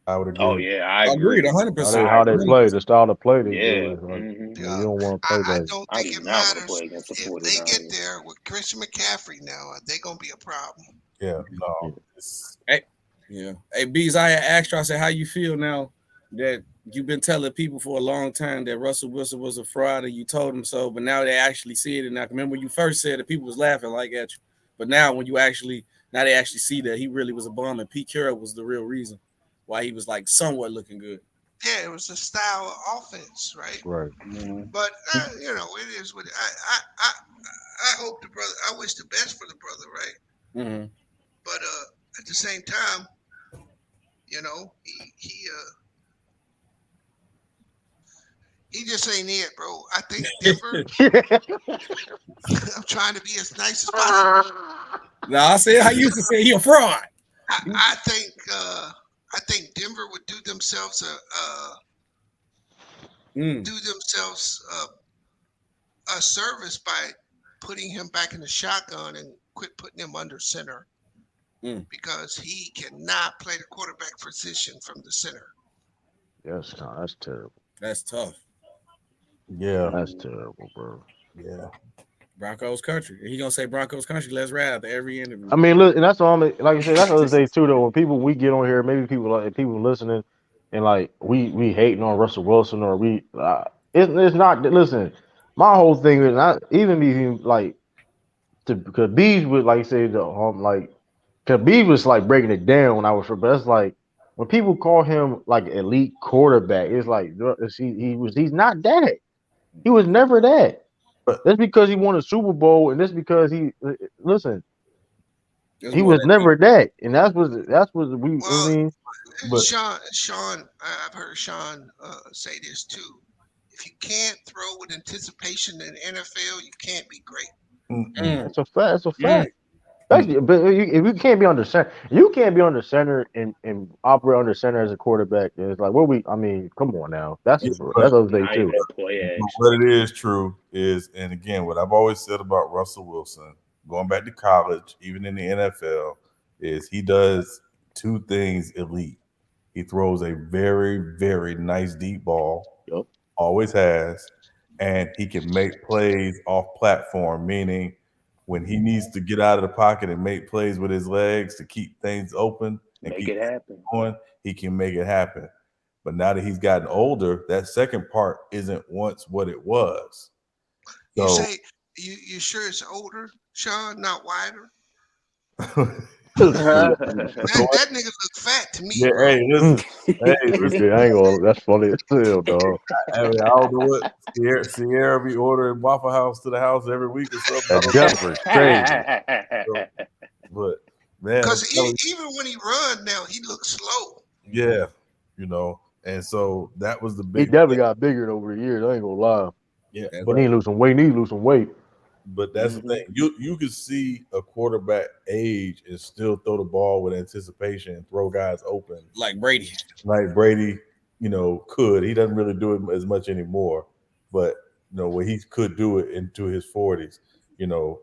Speaker 4: I would
Speaker 2: Oh
Speaker 4: agree.
Speaker 2: yeah, I
Speaker 5: Agreed,
Speaker 2: agree.
Speaker 5: 100%.
Speaker 1: How they play, the style of play they do
Speaker 2: Yeah.
Speaker 1: is like, you
Speaker 3: Yeah,
Speaker 1: don't want to play
Speaker 3: I
Speaker 1: that.
Speaker 3: don't
Speaker 2: I
Speaker 3: think
Speaker 2: do
Speaker 3: it
Speaker 2: not want to
Speaker 3: matters
Speaker 2: play against the
Speaker 3: if they get
Speaker 2: 49ers.
Speaker 3: there with Christian McCaffrey now. They're gonna be a problem.
Speaker 4: Yeah, no,
Speaker 1: Yeah.
Speaker 5: Hey, yeah. Hey, Bees, I had asked you, I said, how you feel now that you've been telling people for a long time that Russell Wilson was a fraud and you told them so, but now they actually see it. And I remember when you first said it, people was laughing like at you. But now when now they actually see that he really was a bum and Pete Carroll was the real reason why he was like somewhat looking good.
Speaker 3: Yeah, it was a style of offense, right?
Speaker 1: Right.
Speaker 3: But it is what I hope the brother. I wish the best for the brother, right?
Speaker 5: Mm-hmm.
Speaker 3: But at the same time, You know, he just ain't it, bro. I think Denver. I'm trying to be as nice as possible.
Speaker 5: No, I said I used to say he a fraud.
Speaker 3: I think Denver would do themselves a service by putting him back in the shotgun and quit putting him under center because he cannot play the quarterback position from the center.
Speaker 1: Yes, that's terrible.
Speaker 5: That's tough.
Speaker 4: Yeah,
Speaker 1: That's terrible, bro.
Speaker 4: yeah.
Speaker 5: Broncos country. He gonna say Broncos country. Let's ride after every interview.
Speaker 1: I mean, look, and that's all. Like I said, that's the other thing too. Though, when we get on here, maybe people listening, and like we hating on Russell Wilson or it's not. Listen, my whole thing is not even like because Bees would like say the like because Bees was like breaking it down when I was, but it's like when people call him like elite quarterback, it's like he's not that. He was never that. That's because he won a Super Bowl, and that's because he listen. He was never that, and that's what we.
Speaker 3: Well,
Speaker 1: I mean,
Speaker 4: but
Speaker 3: Sean, I've heard Sean say this too. If you can't throw with anticipation in the NFL, you can't be great.
Speaker 1: That's a fact. That's a fact. Especially, but if you can't be under center, you can't be under center and operate under center as a quarterback. It's like I mean, come on now. That's other thing too.
Speaker 4: What it is true is, and again, what I've always said about Russell Wilson, going back to college, even in the NFL, is he does two things elite. He throws a very, very nice deep ball.
Speaker 1: Yep.
Speaker 4: Always has, and he can make plays off platform, meaning when he needs to get out of the pocket and make plays with his legs to keep things open and
Speaker 2: Make
Speaker 4: keep
Speaker 2: it happen.
Speaker 4: going, he can make it happen. But now that he's gotten older, that second part isn't once what it was. So,
Speaker 3: you say you sure it's older, Sean, not wider? that nigga look fat to me.
Speaker 4: Yeah,
Speaker 3: bro.
Speaker 4: hey, listen. Hey, listen.
Speaker 1: I ain't gonna. That's funny as hell, dog.
Speaker 4: I don't know what Sierra be ordering Waffle House to the house every week or something.
Speaker 1: That Denver's crazy.
Speaker 4: But man,
Speaker 3: Because even when he run now, he looks slow.
Speaker 4: Yeah, and so that was the
Speaker 1: He
Speaker 4: big.
Speaker 1: definitely got bigger over the years. I ain't gonna lie.
Speaker 4: Yeah,
Speaker 1: but he need to lose some weight.
Speaker 4: But that's the thing. You could see a quarterback age and still throw the ball with anticipation and throw guys open.
Speaker 5: Like Brady.
Speaker 4: Could. He doesn't really do it as much anymore. But when he could do it into his 40s,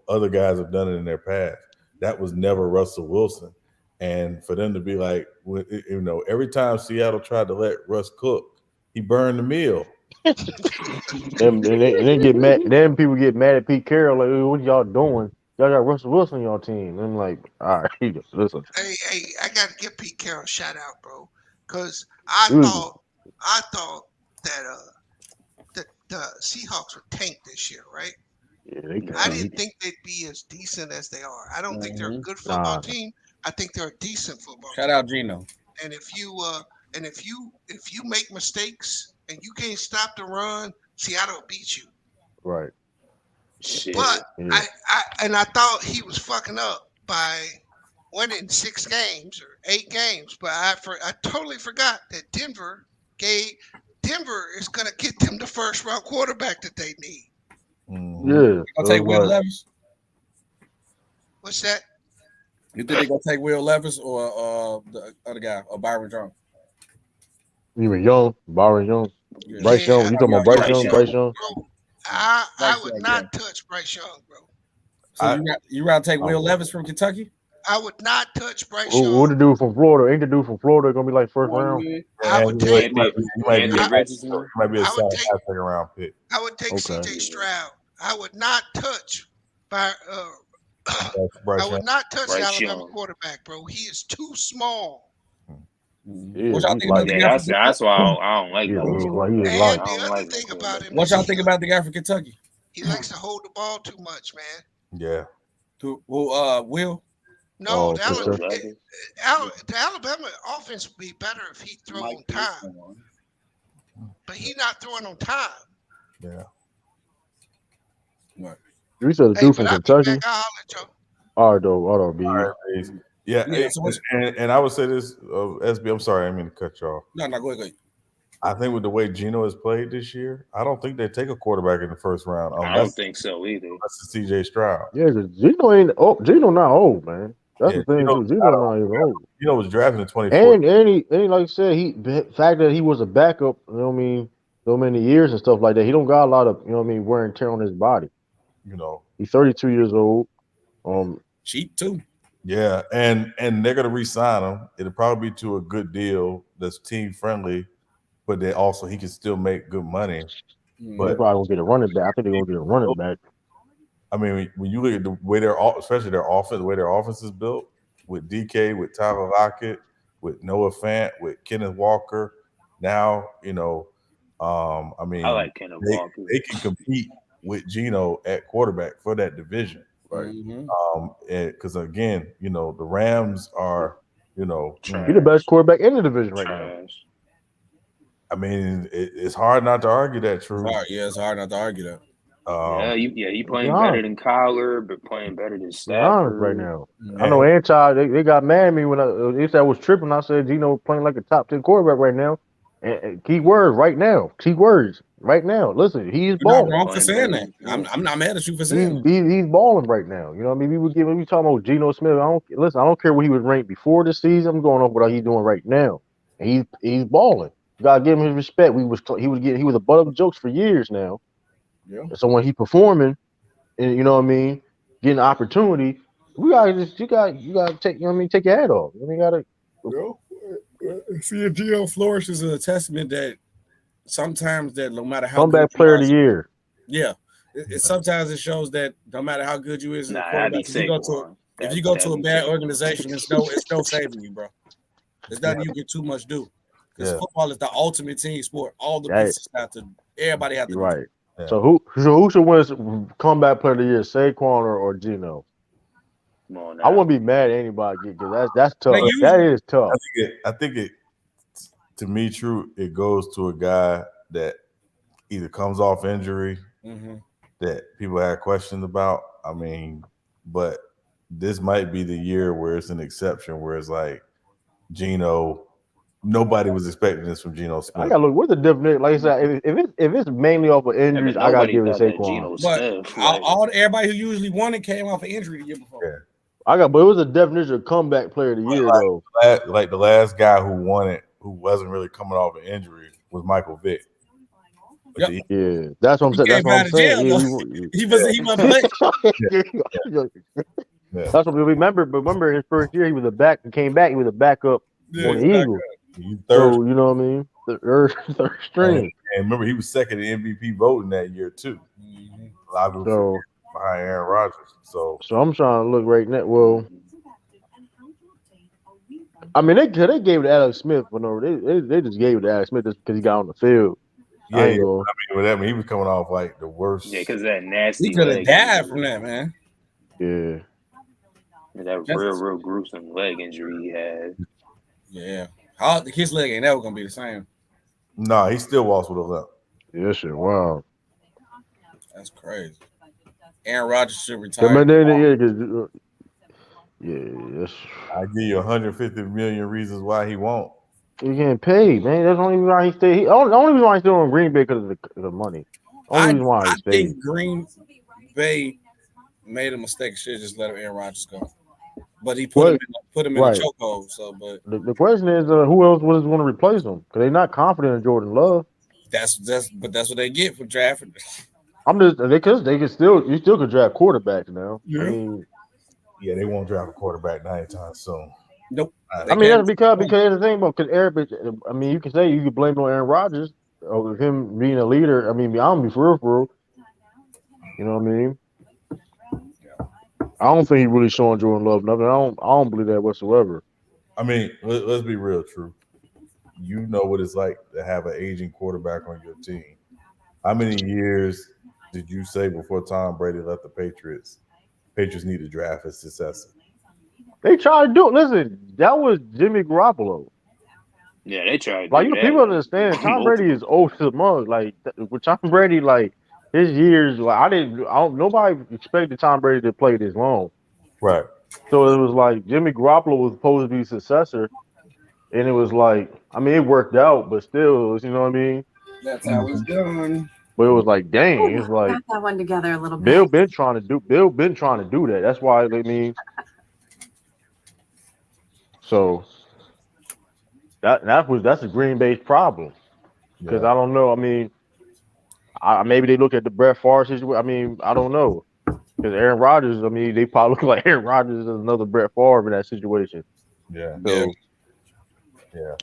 Speaker 4: other guys have done it in their past. That was never Russell Wilson. And for them to be like, every time Seattle tried to let Russ cook, he burned the meal.
Speaker 1: and then get mad. Then people get mad at Pete Carroll. Like, what y'all doing? Y'all got Russell Wilson on your team. And I'm like, all right, listen.
Speaker 3: Hey, I gotta give Pete Carroll a shout out, bro, because I thought that the Seahawks were tanked this year, right?
Speaker 1: Yeah,
Speaker 3: I didn't think they'd be as decent as they are. I don't think they're a good football team. I think they're a decent football team.
Speaker 5: Shout out Gino.
Speaker 3: And if you make mistakes and you can't stop the run, Seattle will beat you.
Speaker 1: Right.
Speaker 2: Shit.
Speaker 3: But I thought he was fucking up by winning 6 games or 8 games, but I totally forgot that Denver is gonna get them the first round quarterback that they need.
Speaker 1: Yeah.
Speaker 5: I'll take Will Levis.
Speaker 3: What's that?
Speaker 5: You think they're gonna take Will Levis or the other guy or Byron Jones?
Speaker 1: Even Young, Byron Young,
Speaker 5: Yeah.
Speaker 1: Bryce Young. You talking about Bryce Young? Bryce Young.
Speaker 3: Bro, I would not touch Bryce Young, bro.
Speaker 5: So you rather take Will Levis from Kentucky?
Speaker 3: I would not touch Bryce Young.
Speaker 1: What the dude from Florida? Ain't the dude from Florida gonna be like first round?
Speaker 3: I would take.
Speaker 4: Might be a second round pick.
Speaker 3: I would take C.J. Stroud. I would not touch I would not touch the Alabama quarterback, bro. He is too small.
Speaker 1: Yeah,
Speaker 5: what y'all think about the guy?
Speaker 2: That's why I don't like him.
Speaker 3: And the other thing about him,
Speaker 5: what y'all think about the guy from Kentucky?
Speaker 3: He likes to hold the ball too much, man.
Speaker 4: Yeah.
Speaker 5: Will?
Speaker 3: No, the Alabama offense would be better if he threw on time. But he's not throwing on time.
Speaker 4: Yeah.
Speaker 1: What? You said the dude from Kentucky. All right, though, B.
Speaker 4: All right, Yeah,
Speaker 5: Yeah. So what's
Speaker 4: and I would say this, SB. I'm sorry, I didn't mean to cut you off.
Speaker 5: no, go ahead.
Speaker 4: I think with the way Geno has played this year, I don't think they take a quarterback in the first round
Speaker 2: I
Speaker 4: unless
Speaker 2: don't think so either.
Speaker 4: it's CJ Stroud.
Speaker 1: Yeah, because Gino ain't Gino not old, man. That's
Speaker 4: Yeah,
Speaker 1: the thing too. Gino not even old.
Speaker 4: Geno was drafted in 2014.
Speaker 1: And he like I said, the fact that he was a backup, you know what I mean, so many years and stuff like that, he don't got a lot of, you know what I mean, wear and tear on his body.
Speaker 4: You know,
Speaker 1: He's 32 years old.
Speaker 5: Cheap too.
Speaker 4: yeah, and they're gonna re-sign him. It'll probably be to a good deal that's team friendly, but then also he can still make good money.
Speaker 1: They
Speaker 4: But
Speaker 1: probably gonna get a running back. I think they're gonna get a running back.
Speaker 4: I mean, when you look at the way especially their offense, the way their offense is built with DK, with Tyler Lockett, with Noah Fant, with Kenneth Walker. Now, I mean,
Speaker 2: I like Kenneth Walker.
Speaker 4: They can compete with Geno at quarterback for that division.
Speaker 1: Right.
Speaker 4: Because again, the Rams are,
Speaker 2: Trash.
Speaker 1: He's the best quarterback in the division right now.
Speaker 2: Trash.
Speaker 4: I mean, it's hard not to argue that. True.
Speaker 5: It's hard not to argue that.
Speaker 2: You playing better than Kyler, but playing better than
Speaker 1: Be honest
Speaker 2: Stafford
Speaker 1: right now. I know they got mad at me when they said I was tripping. I said Gino playing like a top 10 quarterback right now. And key words right now. Key words right now. Listen, he's
Speaker 5: You're not
Speaker 1: balling.
Speaker 5: wrong for saying that. I'm not mad at you for saying that.
Speaker 1: He's balling right now. You know what I mean? We talking about Geno Smith. I don't care what he was ranked before the season. I'm going off what he's doing right now. And he's balling. You gotta give him his respect. He was a butt of jokes for years now.
Speaker 5: Yeah.
Speaker 1: So when he performing, and you know what I mean, getting opportunity, you gotta take take your hat off. You gotta.
Speaker 5: See, if Gio flourishes is a testament that sometimes that no matter how
Speaker 1: comeback
Speaker 5: good
Speaker 1: player of the year.
Speaker 5: Yeah. Sometimes it shows that no matter how good you is as a
Speaker 2: that'd be
Speaker 5: quarterback, if you go to a bad organization, it's no saving you, bro. There's nothing you can too much do. Because football is the ultimate team sport. All the pieces everybody have to do.
Speaker 1: Right. Yeah. So who should win comeback player of the year, Saquon or Geno? I wouldn't be mad at anybody because that's tough. That is tough.
Speaker 4: I think it to me, true, it goes to a guy that either comes off injury that people had questions about. I mean, but this might be the year where it's an exception, where it's like Geno. Nobody was expecting this from Geno Smith.
Speaker 1: I gotta look. What's the difference? Like I said, if it's mainly off of injuries, I gotta give it to Saquon.
Speaker 5: But everybody who usually won it came off an injury the year before.
Speaker 4: Yeah.
Speaker 1: But it was a definition of comeback player of the year, though.
Speaker 4: Like the last guy who won it, who wasn't really coming off an injury, was Michael Vick.
Speaker 1: Yep. Yeah, that's what I'm saying. That's what I'm saying.
Speaker 5: He wasn't
Speaker 1: playing. That's what we remember. But remember, his first year, he was a back and came back. He was a backup on the Eagles. So you know what I mean? The third string.
Speaker 4: And remember, he was second in MVP voting that year too. A lot of people behind Aaron Rodgers. So
Speaker 1: I'm trying to look right now. Well, I mean, they gave it to Alex Smith, but no, they just gave it to Alex Smith just because he got on the field.
Speaker 4: Yeah. I mean, he was coming off like the worst.
Speaker 2: Yeah, because that nasty.
Speaker 5: He could have died from that, man.
Speaker 1: Yeah.
Speaker 2: That real gruesome leg injury he had.
Speaker 5: Yeah. His leg ain't never gonna be the same.
Speaker 4: Nah, he still walks with a limp.
Speaker 1: Yeah, shit. Wow.
Speaker 5: That's crazy. Aaron Rodgers should retire.
Speaker 1: Yes.
Speaker 4: I give you 150 million reasons why he won't.
Speaker 1: He getting paid, man. That's the only reason why he stayed. The only reason why he's still in Green Bay because of the money. Only reason why he stayed.
Speaker 5: I think Green Bay made a mistake. Should just let Aaron Rodgers go. But he put him in a chokehold. So, but
Speaker 1: the question is, who else was going to replace him? Because they're not confident in Jordan Love.
Speaker 5: That's what they get for drafting.
Speaker 1: I'm just you still could draft quarterbacks now.
Speaker 5: Yeah.
Speaker 1: I mean,
Speaker 4: they won't draft a quarterback anytime soon.
Speaker 5: Nope.
Speaker 1: I mean, that's because the thing about I mean, you can blame it on Aaron Rodgers of him being a leader. I mean, I'm be for real. You know what I mean? I don't think he really showing Jordan Love nothing. I don't believe that whatsoever.
Speaker 4: I mean, let's be real, true. You know what it's like to have an aging quarterback on your team. How many years did you say before Tom Brady left the Patriots? Patriots need to draft a successor.
Speaker 1: They tried to do it. Listen, that was Jimmy Garoppolo.
Speaker 2: Yeah, they tried.
Speaker 1: Like people understand, Tom Brady is old to the mug. Like with Tom Brady, like his years, like nobody expected Tom Brady to play this long.
Speaker 4: Right.
Speaker 1: So it was like Jimmy Garoppolo was supposed to be successor, and it was like, I mean, it worked out, but still, it was, you know what I mean?
Speaker 5: That's how it's done.
Speaker 1: But it was like, dang, it's like
Speaker 7: Got that one together a little
Speaker 1: Bill
Speaker 7: bit.
Speaker 1: been trying to do that. That's why I mean, so that's a Green Bay's problem because
Speaker 4: Yeah.
Speaker 1: I don't know. I mean, maybe they look at the Brett Favre situation. I mean, I don't know because Aaron Rodgers. I mean, they probably look like Aaron Rodgers is another Brett Favre in that situation.
Speaker 4: Yeah.
Speaker 5: Yeah.
Speaker 1: So
Speaker 4: Yeah.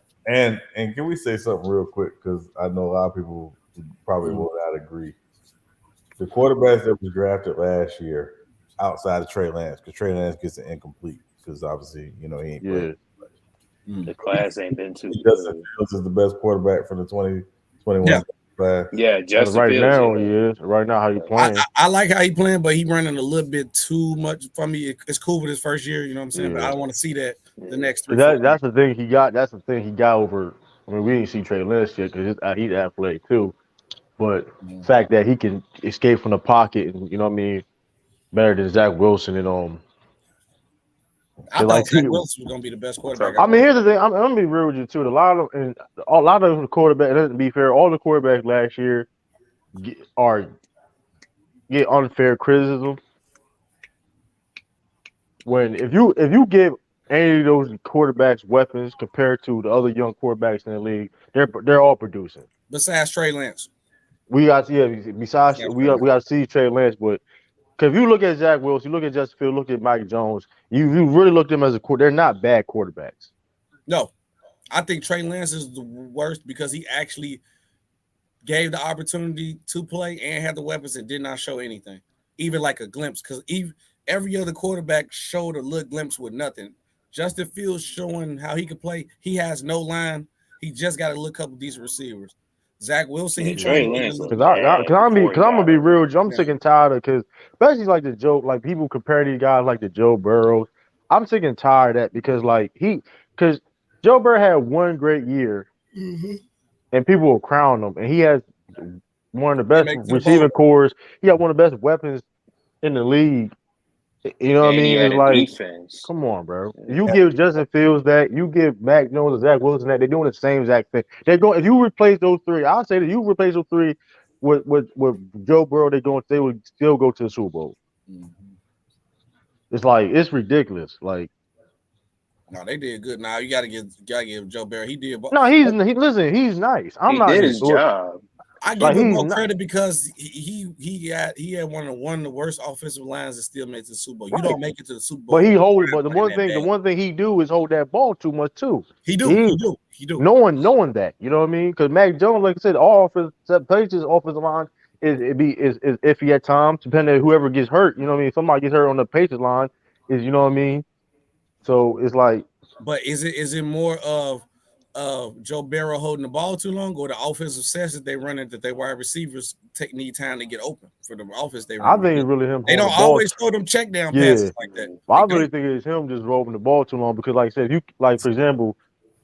Speaker 4: And can we say something real quick? Because I know a lot of people probably will not agree. The quarterbacks that was drafted last year outside of Trey Lance, because Trey Lance gets an incomplete because obviously, he ain't
Speaker 1: yeah,
Speaker 4: playing.
Speaker 2: The class ain't been too
Speaker 4: Justin
Speaker 2: good.
Speaker 4: Fields is the best quarterback for the 2021
Speaker 5: Yeah.
Speaker 4: class.
Speaker 2: Yeah,
Speaker 1: and
Speaker 2: Justin
Speaker 1: right
Speaker 2: Fields.
Speaker 1: now
Speaker 2: Yeah.
Speaker 1: he is. Right now, how you
Speaker 2: Yeah.
Speaker 1: playing?
Speaker 5: I like how he playing, but he running a little bit too much for me. It's cool with his first year, you know what I'm saying? But I
Speaker 1: Yeah.
Speaker 5: don't want to see that the next 3-4
Speaker 1: That's the thing he got. That's the thing he got over. I mean, we didn't see Trey Lance yet because he's athletic too. But the fact that he can escape from the pocket and you know what I mean, better than Zach Wilson and
Speaker 5: I
Speaker 1: they
Speaker 5: thought
Speaker 1: like
Speaker 5: Zach
Speaker 1: he.
Speaker 5: Wilson was gonna be the best quarterback.
Speaker 1: I mean, here's the thing. I'm gonna be real with you too. A lot of the quarterbacks. To be fair, all the quarterbacks last year get unfair criticism. When if you give any of those quarterbacks weapons compared to the other young quarterbacks in the league, they're all producing.
Speaker 5: Besides Trey Lance.
Speaker 1: We got besides we got to see Trey Lance, but because if you look at Zach Wilson, you look at Justin Field, look at Mike Jones, you really look at them as they're not bad quarterbacks.
Speaker 5: No, I think Trey Lance is the worst because he actually gave the opportunity to play and had the weapons and did not show anything, even like a glimpse. Because every other quarterback showed a little glimpse with nothing. Justin Fields showing how he could play. He has no line. He just got to look up decent receivers. Zach Wilson,
Speaker 2: Yeah,
Speaker 5: he
Speaker 2: Trey
Speaker 5: trying to get
Speaker 2: Lance
Speaker 5: a
Speaker 2: was
Speaker 5: little.
Speaker 2: bad before
Speaker 1: Cause
Speaker 2: he
Speaker 1: I'm gonna
Speaker 2: got
Speaker 1: be
Speaker 2: over
Speaker 1: real.
Speaker 2: there.
Speaker 1: I'm sick and tired of because especially like the Joe, like people compare these guys like the Joe Burrows. I'm sick and tired of that because because Joe Burrow had one great year and people will crown him, and he has one of the
Speaker 5: They
Speaker 1: best
Speaker 5: make it to the bowl.
Speaker 1: receiving cores. He got one of the best weapons in the league. You know what I
Speaker 2: And he
Speaker 1: mean?
Speaker 2: had
Speaker 1: It's
Speaker 2: a
Speaker 1: like,
Speaker 2: defense.
Speaker 1: come on, bro. If you give Justin Fields that, you give Mac Jones and Zach Wilson that, they're doing the same exact thing. They're going. If you replace those three, I'll say that you replace those three with Joe Burrow, they would still go to the Super Bowl. It's like it's ridiculous. Like,
Speaker 5: No, they did good. Now you gotta give Joe Barry. He did.
Speaker 1: no, listen, he's nice. I'm
Speaker 2: He
Speaker 1: not
Speaker 2: did
Speaker 1: just
Speaker 2: his job.
Speaker 5: I give
Speaker 1: like
Speaker 5: him
Speaker 1: he's
Speaker 5: more
Speaker 1: not
Speaker 5: credit because he had one of the worst offensive lines that still made it to the Super Bowl. You
Speaker 1: right.
Speaker 5: don't make it to the Super Bowl.
Speaker 1: But the
Speaker 5: Playing that
Speaker 1: one thing he do is hold that ball too much too.
Speaker 5: He do.
Speaker 1: Knowing that, you know what I mean? Because Mac Jones, like I said, all offensive places, offensive line is iffy at times, depending on whoever gets hurt. You know what I mean? Somebody gets hurt on the Patriots line, is you know what I mean? So it's like,
Speaker 5: But is it more of Joe Barrow holding the ball too long, or the offensive sets that they run it that they wide receivers need time to get open for the offense they
Speaker 1: I
Speaker 5: run?
Speaker 1: think it's really him
Speaker 5: They
Speaker 1: holding
Speaker 5: don't
Speaker 1: the ball.
Speaker 5: always throw them check down
Speaker 1: Yeah,
Speaker 5: passes like that.
Speaker 1: I really think it's him just rolling the ball too long because, like I said, if you like for example,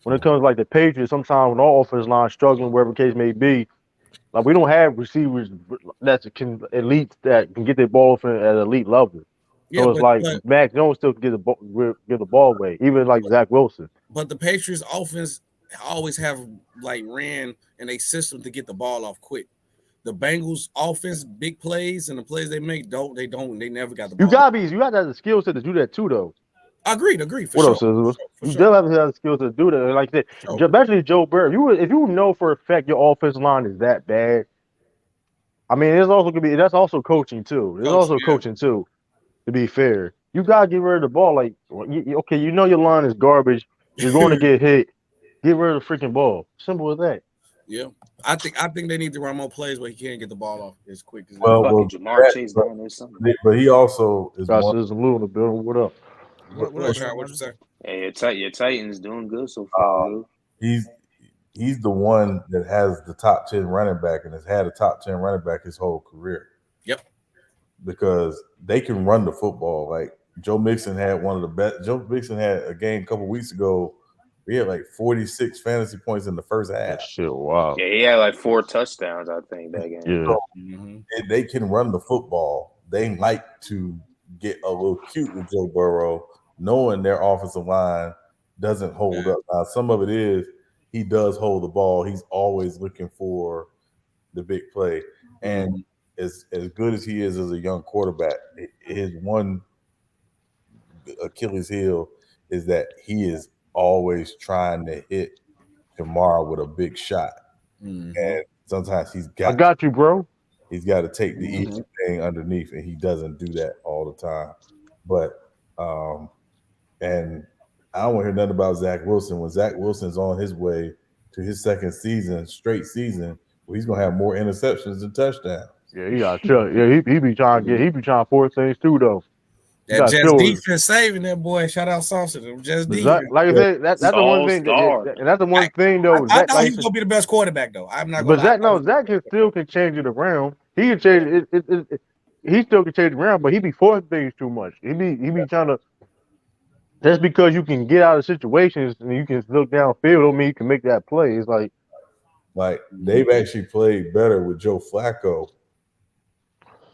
Speaker 1: when it comes to, like the Patriots, sometimes when our offensive line struggling, wherever the case may be, like we don't have receivers that can get their ball off at an elite level.
Speaker 5: Yeah,
Speaker 1: So it's like Mac Jones still can give the ball away, even like Zach Wilson.
Speaker 5: But the Patriots offense always have like ran in a system to get the ball off quick. The Bengals offense, big plays and the plays they make they never got the ball.
Speaker 1: You got to have the skill set to do that too, though.
Speaker 5: Agreed. For
Speaker 1: what
Speaker 5: sure.
Speaker 1: else, Sizzles? You
Speaker 5: sure.
Speaker 1: still have to have the skills to do that. Like I said, especially Joe Burrow. If you know for a fact your offensive line is that bad, I mean, that's also coaching too. There's also coaching too. To be fair, you gotta get rid of the ball. Like, okay, you know your line is garbage. You're going to get hit. Get rid of the freaking ball. Simple as that.
Speaker 5: Yeah, I think they need to run more plays where he can't get the ball off as quick as
Speaker 2: Jamar Chase doing this something.
Speaker 4: But he also is
Speaker 1: got Sizzle Lou in the building. What up?
Speaker 5: What you say?
Speaker 2: Hey, your Titans doing good so far.
Speaker 4: He's the one that has the top 10 running back and has had a top 10 running back his whole career.
Speaker 5: Yep.
Speaker 4: Because they can run the football. Like Joe Mixon had one of the best. Joe Mixon had a game a couple weeks ago. He had like 46 fantasy points in the first half.
Speaker 1: That shit, wow.
Speaker 2: Yeah, he had like 4 touchdowns, I think, that game.
Speaker 1: Yeah.
Speaker 4: So they can run the football. They like to get a little cute with Joe Burrow knowing their offensive line doesn't hold up. Now, some of it is he does hold the ball. He's always looking for the big play. And as good as he is as a young quarterback, his one Achilles heel is that he is always trying to hit Jamar with a big shot. And sometimes
Speaker 1: I got you, bro.
Speaker 4: He's got to take the easy thing underneath, and he doesn't do that all the time. But and I don't want to hear nothing about Zach Wilson. When Zach Wilson's on his way to his second straight season, where he's gonna have more interceptions than touchdowns.
Speaker 1: Yeah, he got chill. Yeah, he be trying to force things too, though.
Speaker 5: That just defense saving that boy. Shout out Saucer. Just defense.
Speaker 1: Like I said, that's the one thing. And that's the one thing though.
Speaker 5: I thought he was gonna be the best quarterback though. I'm not gonna.
Speaker 1: But Zach can change it around. He can change it. He still can change it around, but he be forcing things too much. He be trying to. Just because you can get out of situations and you can look downfield, don't mean you can make that play. It's like
Speaker 4: they've actually played better with Joe Flacco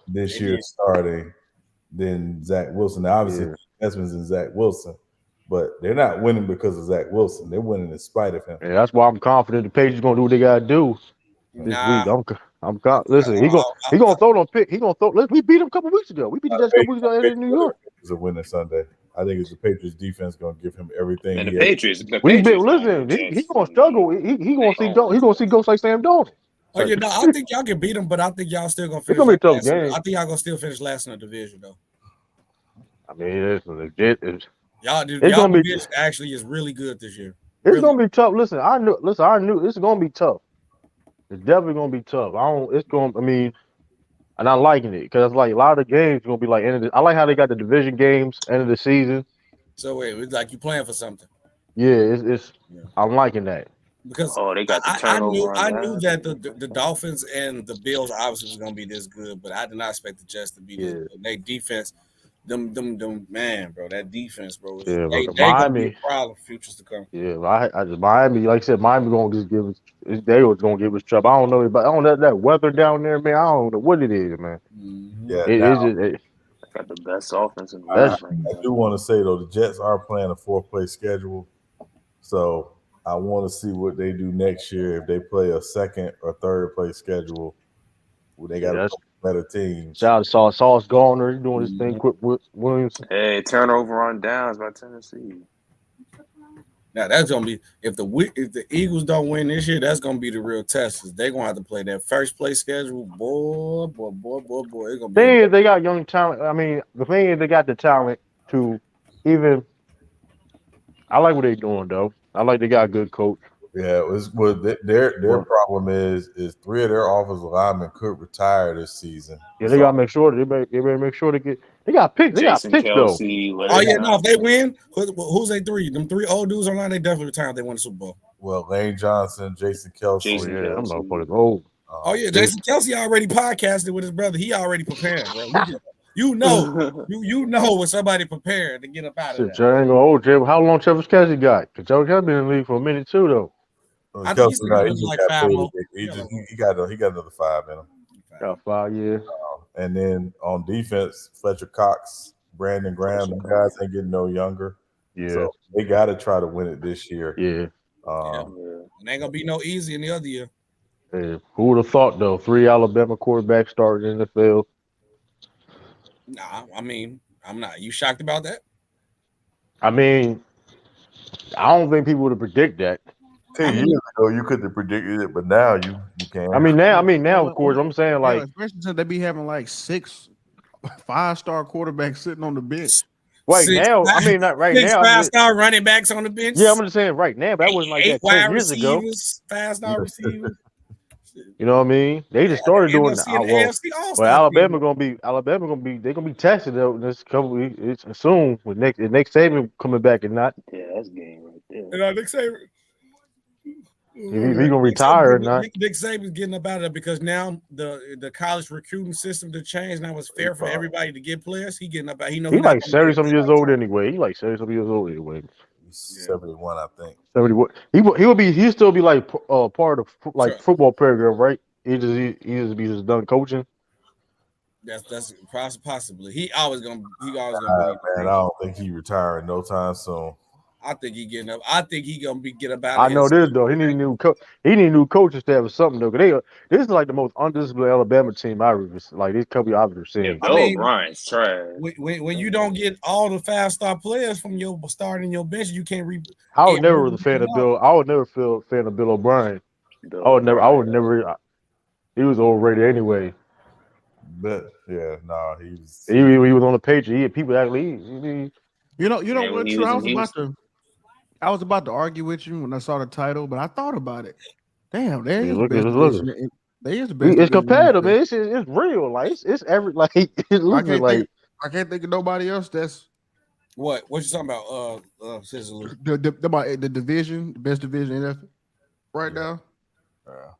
Speaker 4: this year starting than Zach Wilson. Now, obviously, investments in Zach Wilson, but they're not winning because of Zach Wilson. They're winning in spite of him.
Speaker 1: Yeah, that's why I'm confident the Patriots gonna do what they gotta do this week. I'm listen. He gonna throw them pick. He gonna throw. We beat him a couple weeks ago. We beat the Jets a couple weeks ago in New York.
Speaker 4: It's a winning Sunday. I think it's the Patriots defense gonna give him everything.
Speaker 6: And the Patriots.
Speaker 1: Listen, he gonna struggle. He gonna see ghosts like Sam Darnold.
Speaker 5: Oh, you know, I think y'all can beat them, but I think y'all still gonna finish.
Speaker 1: It's gonna be a tough game.
Speaker 5: I think y'all gonna still finish last in the division, though.
Speaker 1: I mean, it's legit.
Speaker 5: Y'all division actually is really good this year.
Speaker 1: It's gonna be tough. Listen, I knew this is gonna be tough. It's definitely gonna be tough. And I'm liking it because like a lot of the games gonna be like I like how they got the division games end of the season.
Speaker 5: So wait, it's like you playing for something.
Speaker 1: Yeah, I'm liking that.
Speaker 5: Because
Speaker 2: they got the turnover.
Speaker 5: I knew that the Dolphins and the Bills obviously was gonna be this good, but I did not expect the Jets to be this good. Their defense, them man, bro, that defense, bro.
Speaker 1: Yeah,
Speaker 5: they gonna be a problem futures to come.
Speaker 1: Yeah, Miami, like I said, Miami gonna just give us. They was gonna give us trouble. I don't know, but I don't know that weather down there, man. I don't know what it is, man.
Speaker 4: Yeah,
Speaker 2: got the best offense in the league.
Speaker 4: I do want to say though, the Jets are playing a 4-play schedule, so I want to see what they do next year if they play a second or third place schedule. Where they got a better team.
Speaker 1: Shout out to Sauce Gardner. He's doing his thing quick with Williams.
Speaker 2: Hey, turnover on downs by Tennessee.
Speaker 5: Now that's gonna be if the Eagles don't win this year, that's gonna be the real test. They're gonna have to play that first place schedule. Boy. It's gonna be
Speaker 1: thing is they got young talent. I mean, the thing is they got the talent to even. I like what they're doing though. I like they got a good coach.
Speaker 4: Yeah, their problem is 3 of their offensive linemen could retire this season.
Speaker 1: Yeah, they gotta make sure they better make sure they got picks. They
Speaker 2: Jason
Speaker 1: got picks
Speaker 2: Kelsey,
Speaker 1: though.
Speaker 5: Oh yeah, no, if they win, who's they 3? Them 3 old dudes online, they definitely retire if they win the Super Bowl.
Speaker 4: Well, Lane Johnson, Jason Kelsey.
Speaker 1: I'm motherfuckers old.
Speaker 5: Oh yeah, Jason Kelsey already podcasted with his brother. He already prepared, bro. You know when somebody prepared to get up out of
Speaker 1: there. I ain't gonna hold Trevor. How long Travis Kelsey got? Because Travis Kelsey been in the league for a minute too, though.
Speaker 5: I think he's like 5 more.
Speaker 4: He got another 5 in him.
Speaker 1: Got 5 years.
Speaker 4: And then on defense, Fletcher Cox, Brandon Graham, the guys ain't getting no younger.
Speaker 1: Yeah,
Speaker 4: so they got to try to win it this year.
Speaker 1: Yeah.
Speaker 5: And ain't gonna be no easy in the other year.
Speaker 1: Yeah. Who would have thought though? 3 Alabama quarterbacks starting in the field.
Speaker 5: Nah, I mean, I'm not. You shocked about that?
Speaker 1: I mean, I don't think people would have predicted that.
Speaker 4: 10 years ago, you couldn't have predicted it, but now you can.
Speaker 1: I mean, now, of course, I'm saying like,
Speaker 7: especially since they be having like 6 5-star quarterbacks sitting on the bench.
Speaker 1: Right now, I mean, not right
Speaker 5: 6
Speaker 1: now.
Speaker 5: 5-star running backs on the bench.
Speaker 1: Yeah, I'm just saying right now, but that wasn't like that 10 years ago.
Speaker 5: 5-star receivers.
Speaker 1: You know what I mean? They just started doing that. Well, Alabama gonna be they're gonna be tested though in this couple weeks. It's assumed with Nick Saban coming back and not.
Speaker 2: Yeah, that's game right there.
Speaker 5: You know, Nick Saban.
Speaker 1: If he gonna retire or not?
Speaker 5: Nick Saban's getting up out of there because now the college recruiting system to change. Now it's fair for everybody to get players. He getting up out. He like
Speaker 1: 70-some years old anyway. He like 70-some years old anyway.
Speaker 4: 71, I think.
Speaker 1: 71. He'll still be like part of like football program, right? He just be done coaching.
Speaker 5: That's possibly. He always gonna be.
Speaker 4: Man, I don't think he retired no time soon.
Speaker 5: I think he getting up. I think he gonna get up out
Speaker 1: I
Speaker 5: of
Speaker 1: know
Speaker 5: his.
Speaker 1: this though. He need a new coach. He need a new coaching staff or something though. 'Cause this is like the most undisciplined Alabama team I've ever like. This couple I've ever
Speaker 6: Yeah,
Speaker 1: seen.
Speaker 5: I
Speaker 6: Bill
Speaker 5: mean,
Speaker 6: O'Brien's trash.
Speaker 5: when you don't get all the 5-star players from your starting your bench, you can't
Speaker 1: I would
Speaker 5: can't
Speaker 1: never was a
Speaker 5: rebuild
Speaker 1: fan
Speaker 5: them
Speaker 1: of
Speaker 5: all.
Speaker 1: Bill. I would never feel a fan of Bill O'Brien.
Speaker 6: Bill
Speaker 1: I would never. I would
Speaker 6: O'Brien.
Speaker 1: never. He was overrated anyway.
Speaker 4: But yeah, no, he's
Speaker 1: He was on the page. He had people actually.
Speaker 7: You know
Speaker 6: Yeah, when
Speaker 7: what?
Speaker 6: he
Speaker 7: True.
Speaker 6: was in Houston.
Speaker 7: I was about to argue with you when I saw the title, but I thought about it. Damn, there is the
Speaker 1: Look at
Speaker 7: best
Speaker 1: his
Speaker 7: division.
Speaker 1: look.
Speaker 7: There is the best
Speaker 1: It's
Speaker 7: division. in the
Speaker 1: competitive, man.
Speaker 7: state.
Speaker 1: It's real. Like it's every like it looks like.
Speaker 7: I can't think of nobody else that's
Speaker 5: What you talking about? Sister Lou?
Speaker 7: the division, the best division in that right now.
Speaker 4: yeah.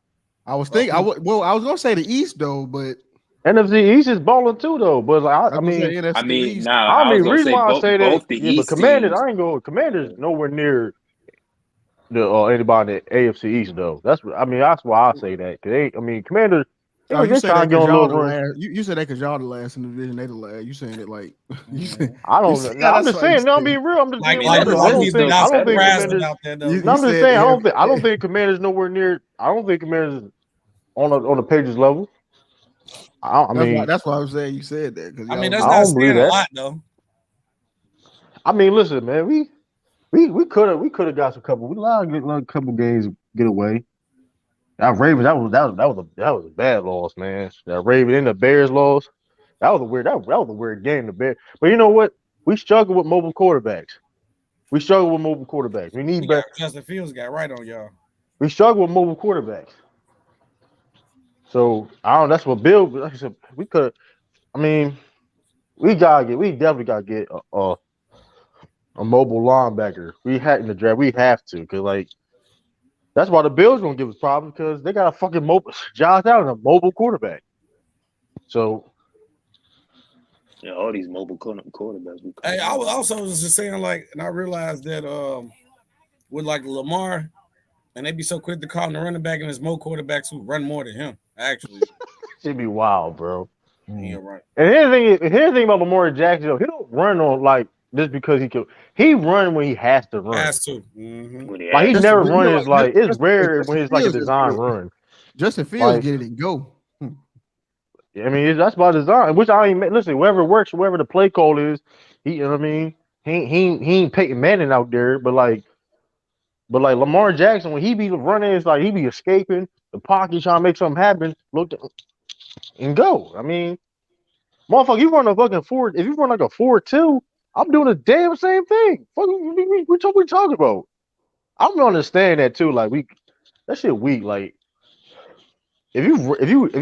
Speaker 7: I was thinking. I was gonna say the East though, but
Speaker 1: NFC East is balling too, though. But like, I
Speaker 7: I'm gonna say
Speaker 1: mean,
Speaker 7: NFC
Speaker 6: I mean,
Speaker 7: East.
Speaker 6: now
Speaker 1: I
Speaker 6: I was
Speaker 1: mean,
Speaker 6: gonna
Speaker 1: reason
Speaker 6: say
Speaker 1: why I say that,
Speaker 6: both the
Speaker 1: yeah, but
Speaker 6: East
Speaker 1: Commanders,
Speaker 6: teams.
Speaker 1: I ain't going. Commanders nowhere near the anybody in the AFC East though. That's why I say that. Cause I mean, Commanders,
Speaker 7: Oh, you
Speaker 1: they
Speaker 7: say
Speaker 1: trying
Speaker 7: that
Speaker 1: to get
Speaker 7: because
Speaker 1: on a
Speaker 7: y'all
Speaker 1: little
Speaker 7: the
Speaker 1: run.
Speaker 7: last. You said that because y'all the last in the division. They the last. You saying it like you say.
Speaker 1: I
Speaker 7: You
Speaker 1: don't
Speaker 7: see
Speaker 1: know.
Speaker 7: how
Speaker 1: No, I'm
Speaker 7: that's
Speaker 1: just
Speaker 7: why you
Speaker 1: saying. No, I'm
Speaker 7: said.
Speaker 1: being real. I'm just
Speaker 5: Like
Speaker 1: being
Speaker 6: I
Speaker 5: like
Speaker 6: mean,
Speaker 1: real.
Speaker 6: they're
Speaker 5: he's
Speaker 6: still
Speaker 5: not
Speaker 1: I don't think
Speaker 5: surprising
Speaker 6: competitive.
Speaker 1: Commanders.
Speaker 5: out there though.
Speaker 7: You
Speaker 1: No, I'm just
Speaker 7: said
Speaker 1: saying.
Speaker 7: they have.
Speaker 1: I don't think Commanders nowhere near. I don't think Commanders is on the Pages level. I mean,
Speaker 7: That's why I was saying you said that because
Speaker 5: I mean,
Speaker 7: y'all.
Speaker 5: that's
Speaker 1: I
Speaker 7: The,
Speaker 5: not
Speaker 1: don't believe
Speaker 5: saying a
Speaker 1: that.
Speaker 5: lot though.
Speaker 1: I mean, listen, man. We could have got some couple. We allowed to get like, a couple games get away. That Ravens, that was a bad loss, man. That Raven and the Bears loss. That was a weird game. The Bears, but you know what? We struggle with mobile quarterbacks. We struggle with mobile quarterbacks. We need
Speaker 5: We got
Speaker 1: better.
Speaker 5: Justin Fields got right on y'all.
Speaker 1: We struggle with mobile quarterbacks. So I don't. That's what Bill. Like I said, we could. I mean, we definitely gotta get a mobile linebacker. We had in the draft. We have to because like that's why the Bills gonna give us problems because they got a fucking mobile. Josh Allen, a mobile quarterback. So
Speaker 6: Yeah, all these mobile quarterbacks.
Speaker 5: Hey, I was also just saying like, and I realized that with like Lamar, and they be so quick to call him the running back, and there's more quarterbacks who run more than him. Actually,
Speaker 1: it'd be wild, bro.
Speaker 5: yeah, right.
Speaker 1: And here's the thing about Lamar Jackson, though, he don't run on like just because he can. He run when he has to run.
Speaker 5: Has to. Mm-hmm.
Speaker 6: When he
Speaker 1: Like he
Speaker 6: has
Speaker 7: Justin,
Speaker 1: never
Speaker 6: to.
Speaker 7: you
Speaker 1: run
Speaker 7: know
Speaker 1: his
Speaker 7: what?
Speaker 1: like it's rare when it's like a design run.
Speaker 7: Justin Fields
Speaker 1: Like
Speaker 7: get it and go.
Speaker 1: I mean that's by design. Which I ain't listen. Whoever works, whoever the play call is, you know what I mean. He ain't Peyton Manning out there, but like Lamar Jackson when he be running, it's like he be escaping the pocket trying to make something happen. Look and go. I mean. Motherfucker, you run a fucking 4. If you run like a 4-2, I'm doing the damn same thing. Fuck, we talking about. I'm gonna understand that too. Like that shit weak. Like if you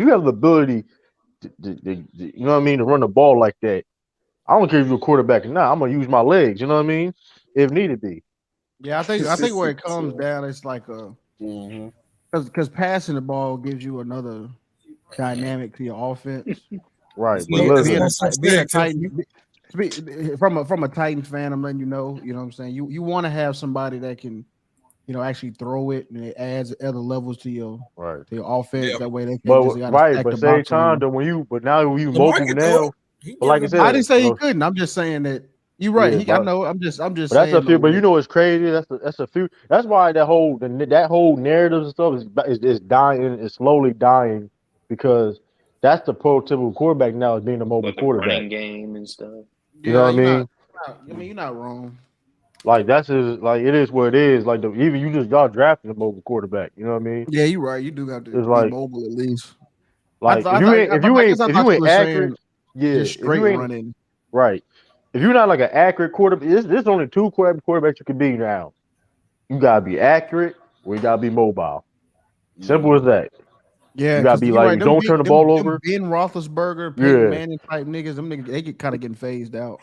Speaker 1: have the ability you know what I mean, to run the ball like that, I don't care if you're a quarterback or not. I'm gonna use my legs. You know what I mean, if needed be.
Speaker 7: Yeah, I think where it comes down, it's like because passing the ball gives you another dynamic to your offense.
Speaker 1: Right, but
Speaker 5: Being
Speaker 1: listen,
Speaker 7: from a Titans fan, I'm letting you know. You know what I'm saying. You want to have somebody that can, actually throw it, and it adds other levels to your offense.
Speaker 5: Yeah.
Speaker 7: That way they can
Speaker 1: but
Speaker 7: just
Speaker 1: right,
Speaker 7: stack
Speaker 1: but
Speaker 7: the
Speaker 1: same
Speaker 7: box on
Speaker 1: time
Speaker 7: you.
Speaker 1: though when you
Speaker 5: Lamar
Speaker 1: mobile
Speaker 5: can
Speaker 1: now, but like I said,
Speaker 7: I didn't say he couldn't. I'm just saying that you're right.
Speaker 1: yeah,
Speaker 7: I
Speaker 1: but
Speaker 7: know. I'm just
Speaker 1: But that's
Speaker 7: saying
Speaker 1: a few.
Speaker 7: though.
Speaker 1: But you know what's crazy? That's a few. That's why that whole narrative and stuff is dying. Is slowly dying because that's the prototypical quarterback now is being a mobile
Speaker 6: But the
Speaker 1: quarterback.
Speaker 6: running game and stuff.
Speaker 1: You know what I mean?
Speaker 7: You're not wrong.
Speaker 1: Like that's like it is what it is. Like even you just got drafted a mobile quarterback. You know what I mean?
Speaker 7: Yeah, you're right. You do have to
Speaker 1: It's
Speaker 7: be
Speaker 1: like
Speaker 7: mobile at least.
Speaker 1: if you ain't
Speaker 7: I
Speaker 1: if
Speaker 7: thought
Speaker 1: you
Speaker 7: you
Speaker 1: ain't
Speaker 7: were
Speaker 1: accurate,
Speaker 7: saying
Speaker 1: yeah.
Speaker 7: just
Speaker 1: If you
Speaker 7: straight
Speaker 1: ain't
Speaker 7: running.
Speaker 1: right, if you're not like an accurate quarterback, there's only two quarterbacks you can be now. You gotta be accurate or you gotta be mobile. Simple as that.
Speaker 7: Yeah,
Speaker 1: You gotta
Speaker 7: because
Speaker 1: be
Speaker 7: you're
Speaker 1: like,
Speaker 7: right.
Speaker 1: don't turn the ball
Speaker 7: Them
Speaker 1: over.
Speaker 7: Ben Roethlisberger, Peyton
Speaker 1: Yeah,
Speaker 7: Manning type niggas, them niggas, they get kind of getting phased out.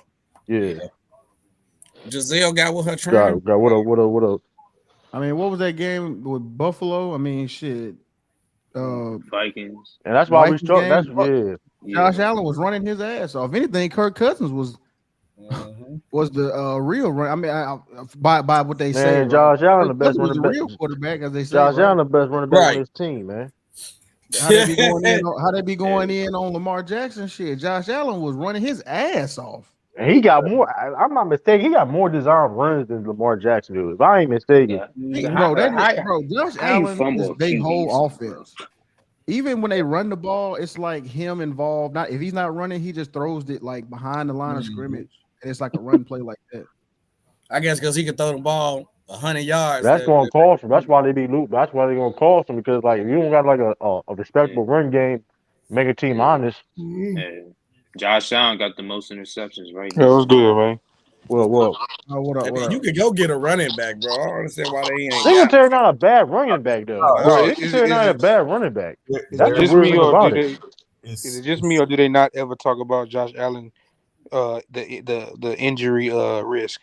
Speaker 1: yeah.
Speaker 5: Giselle got with her trying.
Speaker 1: God, what a.
Speaker 7: I mean, what was that game with Buffalo? I mean, shit.
Speaker 6: Vikings.
Speaker 1: And that's why we
Speaker 7: Vikings
Speaker 1: struck. That's
Speaker 7: game. Josh
Speaker 6: Yeah.
Speaker 7: Allen was running his ass off. If anything, Kirk Cousins was the real run. I mean, by what they say,
Speaker 1: man.
Speaker 7: right?
Speaker 1: Josh Allen,
Speaker 7: Kirk
Speaker 1: the best
Speaker 7: Cousins was
Speaker 1: running
Speaker 7: the
Speaker 1: back.
Speaker 7: real quarterback, as they say,
Speaker 1: Josh
Speaker 7: right?
Speaker 1: Allen, the best running back on
Speaker 5: Right.
Speaker 1: his team, man.
Speaker 7: How they be going in? How they be going in on Lamar Jackson shit? Josh Allen was running his ass off.
Speaker 1: And he got more. I'm not mistaken. He got more designed runs than Lamar Jackson do. If I ain't mistaken,
Speaker 7: Bro, Josh
Speaker 6: how you
Speaker 7: Allen is
Speaker 6: fumble
Speaker 7: their
Speaker 6: QBs
Speaker 7: whole
Speaker 6: so
Speaker 7: offense. Even when they run the ball, it's like him involved. Not if he's not running, he just throws it like behind the line of scrimmage, and it's like a run play like that.
Speaker 5: I guess because he can throw the ball 100 yards.
Speaker 1: that's gonna cost him. That's why they be loot. That's why they gonna cost him because like if you don't got like a respectable run game, make a team honest.
Speaker 6: Yeah. Josh Allen got the most interceptions, right?
Speaker 2: Yeah, what's good, man?
Speaker 1: Well,
Speaker 7: What up?
Speaker 5: I
Speaker 7: What
Speaker 5: mean,
Speaker 7: up?
Speaker 5: you could go get a running back, bro. I don't understand why they ain't got.
Speaker 1: Singletary not a bad running back though.
Speaker 2: Bro,
Speaker 1: Singletary not a bad running back.
Speaker 2: Is
Speaker 1: That's
Speaker 2: it
Speaker 1: the
Speaker 2: just
Speaker 1: weird
Speaker 2: me
Speaker 1: thing
Speaker 2: or
Speaker 1: about
Speaker 2: do
Speaker 1: it.
Speaker 2: they? Is it just me or do they not ever talk about Josh Allen, the injury risk?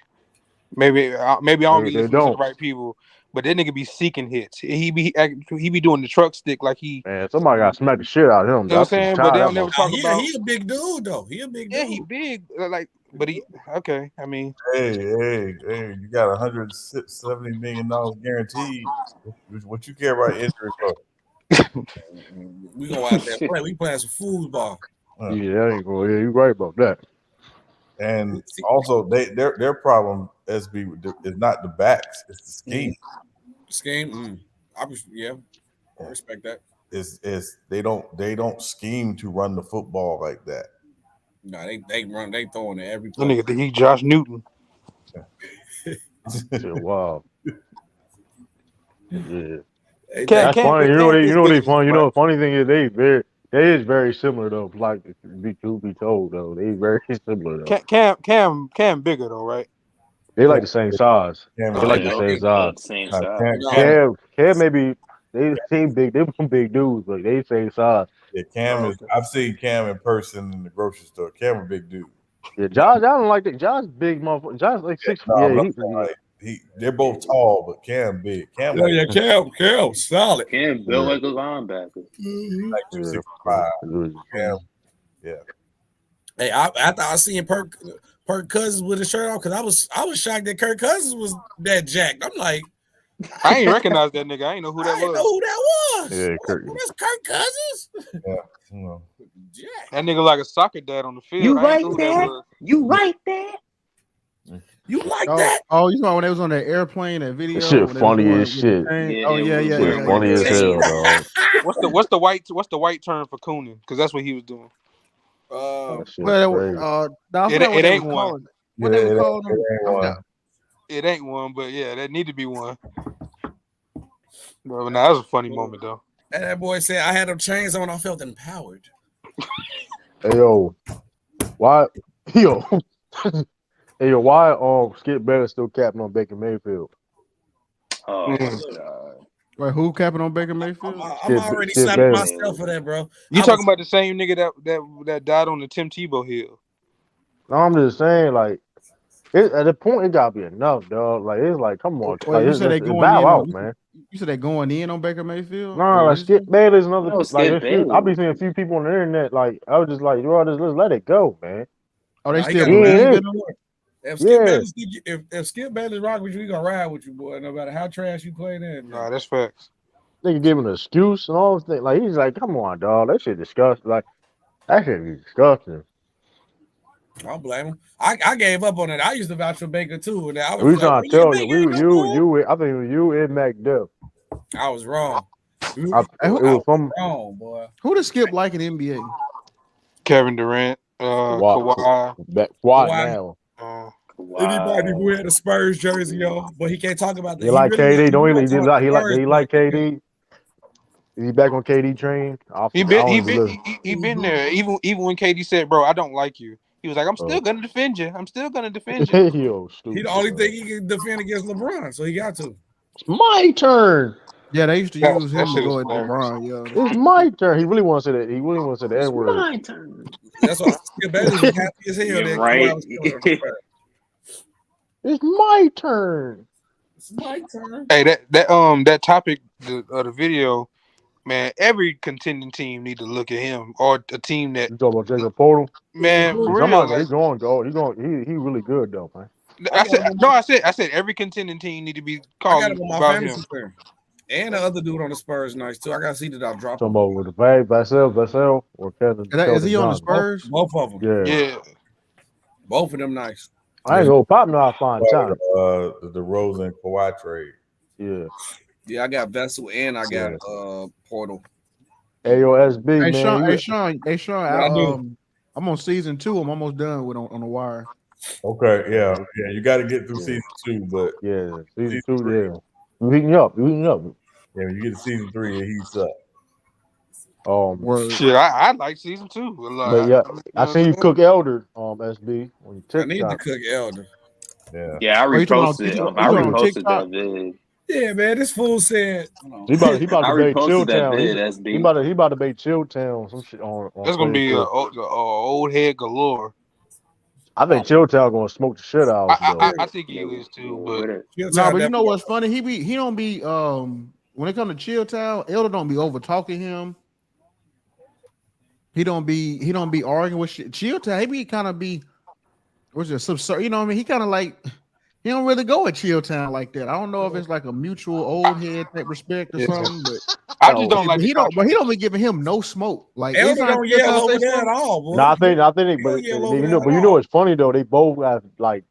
Speaker 2: Maybe I don't be
Speaker 1: They
Speaker 2: listening to the
Speaker 1: don't.
Speaker 2: right people, but that nigga be seeking hits. He be doing the truck stick like he.
Speaker 1: Man, somebody got to smack the shit out of him.
Speaker 2: You know what I'm
Speaker 1: I'm
Speaker 2: saying? But
Speaker 1: tired
Speaker 2: they
Speaker 1: of
Speaker 2: don't
Speaker 1: that
Speaker 2: never
Speaker 1: motherfucker.
Speaker 2: talk about.
Speaker 5: He a big dude though. He a big dude.
Speaker 2: Yeah, he big. Like, but he okay. I mean,
Speaker 4: Hey, you got $170 million guaranteed. What you care about injury for?
Speaker 5: We go out there play. We playing some foosball.
Speaker 1: Yeah, that ain't going. Yeah, you right about that.
Speaker 4: And also, their problem SB is not the backs; it's the scheme.
Speaker 5: Scheme. I respect that.
Speaker 4: It's they don't scheme to run the football like that.
Speaker 5: No, they throwing it every
Speaker 2: that
Speaker 5: play.
Speaker 2: nigga think he Josh Newton.
Speaker 1: Shit, wow. Yeah,
Speaker 2: Cam,
Speaker 1: that's funny. You know
Speaker 2: Cam is
Speaker 1: what
Speaker 2: good
Speaker 1: they
Speaker 2: at
Speaker 1: funny.
Speaker 2: him,
Speaker 1: You know
Speaker 2: right?
Speaker 1: the funny thing is they is very similar though. Like to be told though, they very similar though.
Speaker 2: Cam bigger though, right?
Speaker 1: They like the same size.
Speaker 4: Cam
Speaker 1: They
Speaker 4: is
Speaker 1: like
Speaker 4: big.
Speaker 1: the
Speaker 6: I
Speaker 1: same
Speaker 6: think
Speaker 1: size.
Speaker 6: the same
Speaker 4: Now,
Speaker 6: size.
Speaker 1: Cam maybe they seem big. They some big dudes, but they same size.
Speaker 4: Cam is. I've seen Cam in person in the grocery store. Cam a big dude.
Speaker 1: Yeah, Josh, I don't like that. Josh big motherfucker. Josh like 6 feet.
Speaker 4: No,
Speaker 1: Yeah,
Speaker 4: but I'm saying, like, they're both tall, but Cam big. Cam like
Speaker 5: Cam, solid.
Speaker 6: Cam built like a linebacker.
Speaker 4: like 265. Cam, yeah.
Speaker 5: Hey, after I seen Kirk Cousins with his shirt off, because I was shocked that Kirk Cousins was that jacked. I'm like,
Speaker 2: I ain't recognize that nigga. I ain't know who that
Speaker 5: I didn't
Speaker 2: was.
Speaker 5: know who that was.
Speaker 1: Yeah, Kirk.
Speaker 5: That's Kirk Cousins.
Speaker 4: Yeah. You know.
Speaker 5: Jack.
Speaker 2: That nigga like a soccer dad on the field.
Speaker 6: You
Speaker 2: I ain't
Speaker 6: like
Speaker 2: know who
Speaker 6: that?
Speaker 2: that was.
Speaker 6: You like that?
Speaker 5: You like that?
Speaker 7: Oh, you know when they was on that airplane, that video.
Speaker 1: That shit
Speaker 7: when they was
Speaker 1: funny
Speaker 7: doing
Speaker 1: as
Speaker 7: it with the
Speaker 1: shit.
Speaker 7: chain?
Speaker 6: Yeah,
Speaker 7: Oh
Speaker 6: it
Speaker 7: yeah,
Speaker 6: was
Speaker 7: yeah,
Speaker 1: Shit
Speaker 7: yeah,
Speaker 1: funny
Speaker 7: yeah.
Speaker 1: as hell, dog.
Speaker 2: What's the white term for cooning? Because that's what he was doing.
Speaker 1: That shit
Speaker 7: Well,
Speaker 1: crazy.
Speaker 7: I
Speaker 2: It
Speaker 7: forgot what they
Speaker 2: ain't
Speaker 7: was
Speaker 2: one.
Speaker 7: calling it. What they was calling them?
Speaker 4: It ain't one.
Speaker 2: It ain't one, but yeah, that need to be one. But that was a funny moment though.
Speaker 5: And that boy said, I had them chains on. I felt empowered.
Speaker 1: Hey yo, why? Yo, hey yo, why? Skip Bayless still capping on Baker Mayfield?
Speaker 6: Oh my
Speaker 2: Mm.
Speaker 6: god.
Speaker 7: Wait, who capping on Baker Mayfield?
Speaker 5: I'm already
Speaker 1: Skip
Speaker 5: slapping
Speaker 1: Bayless.
Speaker 5: myself for that, bro.
Speaker 2: You talking about the same nigga that died on the Tim Tebow hill?
Speaker 1: No, I'm just saying, like, at the point it gotta be enough, dog. Like, it's like, come on,
Speaker 7: Well, you
Speaker 1: it's
Speaker 7: said they
Speaker 1: it's
Speaker 7: going
Speaker 1: bow
Speaker 7: in
Speaker 1: out,
Speaker 7: on.
Speaker 1: man.
Speaker 7: You said they going in on Baker Mayfield.
Speaker 1: No, like Skip Bayless and other
Speaker 6: No,
Speaker 1: people. Like,
Speaker 6: Skip
Speaker 1: I'll be
Speaker 6: Bayless.
Speaker 1: seeing a few people on the internet. Like, I was just like, yo, just let's let it go, man.
Speaker 7: Oh, they
Speaker 5: Nah, he
Speaker 7: still
Speaker 5: got
Speaker 7: believe
Speaker 1: Yeah,
Speaker 7: in him.
Speaker 5: If Skip Bayless, if Skip Bayless rock with you, he gonna ride with you, boy. No matter how trash you play in.
Speaker 2: Nah, that's facts.
Speaker 1: They can give him an excuse and all this thing. Like, he's like, come on, dog. That shit disgusting. Like, that shit be disgusting.
Speaker 5: I don't blame him. I gave up on it. I used to vouch for Baker too, and I was
Speaker 1: We
Speaker 5: like,
Speaker 1: trying to tell you,
Speaker 5: Baker,
Speaker 1: I think it was you and Mac Duff.
Speaker 5: I was wrong.
Speaker 1: It was from
Speaker 5: wrong, boy.
Speaker 7: Who does Skip like in NBA?
Speaker 2: Kevin Durant, Kawhi.
Speaker 1: Kawhi now.
Speaker 5: Anybody who had a Spurs jersey on, but he can't talk about that.
Speaker 1: You like KD? Don't he like KD? Is he back on KD train?
Speaker 2: He been there. Even when KD said, "Bro, I don't like you," he was like, "I'm still gonna defend you. I'm still gonna defend you."
Speaker 1: Yo, stupid,
Speaker 5: he the only thing he can defend against LeBron, so he got to.
Speaker 1: It's my turn.
Speaker 7: Yeah, they used to use him to go at LeBron. Yeah,
Speaker 1: it's my turn. He really wants to say that. He really wants to say the N word.
Speaker 6: My turn.
Speaker 5: That's why Skip Bayless was happy as hell.
Speaker 6: Yeah, right.
Speaker 1: It's my turn.
Speaker 5: It's my turn.
Speaker 2: Hey, that topic of the video, man. Every contending team need to look at him or a team that.
Speaker 1: You talking about Jakob Poeltl?
Speaker 2: Man, for real,
Speaker 1: he's going gold. He really good though, man.
Speaker 2: I said every contending team need to be called
Speaker 5: I got him on my
Speaker 2: about
Speaker 5: fantasy
Speaker 2: him.
Speaker 5: team. And the other dude on the Spurs nice too. I gotta see that I drop
Speaker 1: Talking
Speaker 5: him.
Speaker 1: about with the Vassell, or Kevin.
Speaker 7: Is he on the
Speaker 1: Johnson.
Speaker 7: Spurs?
Speaker 5: Both of them.
Speaker 1: Yeah.
Speaker 2: Yeah.
Speaker 5: Both of them nice.
Speaker 1: I ain't gonna pop no. I find time.
Speaker 4: The Rose and Kawhi trade.
Speaker 1: Yeah.
Speaker 5: Yeah, I got Vessel and I got Portal.
Speaker 1: AOSB,
Speaker 7: Hey
Speaker 1: man.
Speaker 7: Sean, I'm on season 2. I'm almost done with on the wire.
Speaker 4: Okay, yeah. You got to get through season 2, but
Speaker 1: season 2, 3. Yeah. You heating up.
Speaker 4: Yeah, when you get to season 3, it heats up.
Speaker 2: Shit, I like season 2.
Speaker 1: But yeah, I seen you cook Elder, SB on your TikTok.
Speaker 5: I need to cook Elder.
Speaker 6: Yeah, I reposted. I reposted that vid.
Speaker 5: Yeah, man, this fool said
Speaker 1: he about to bait Chilltown.
Speaker 6: He
Speaker 1: about to bait Chilltown. Some shit on.
Speaker 2: That's gonna be old head galore.
Speaker 1: I think Chilltown gonna smoke the shit out.
Speaker 2: I think he is too. But
Speaker 7: but you know what's funny? He don't be when it comes to Chilltown, Elder don't be over talking him. He don't be arguing with shit. Chilltown, he be kind of be what's it subservient? You know what I mean? He kind of like. He don't really go at Chilltown like that. I don't know if it's like a mutual old head type respect or something, but
Speaker 2: I just don't like.
Speaker 7: He don't be giving him no smoke. Like
Speaker 5: Elder don't yell over there at all. Boy.
Speaker 1: No, I think, but you know what's funny though? They both have like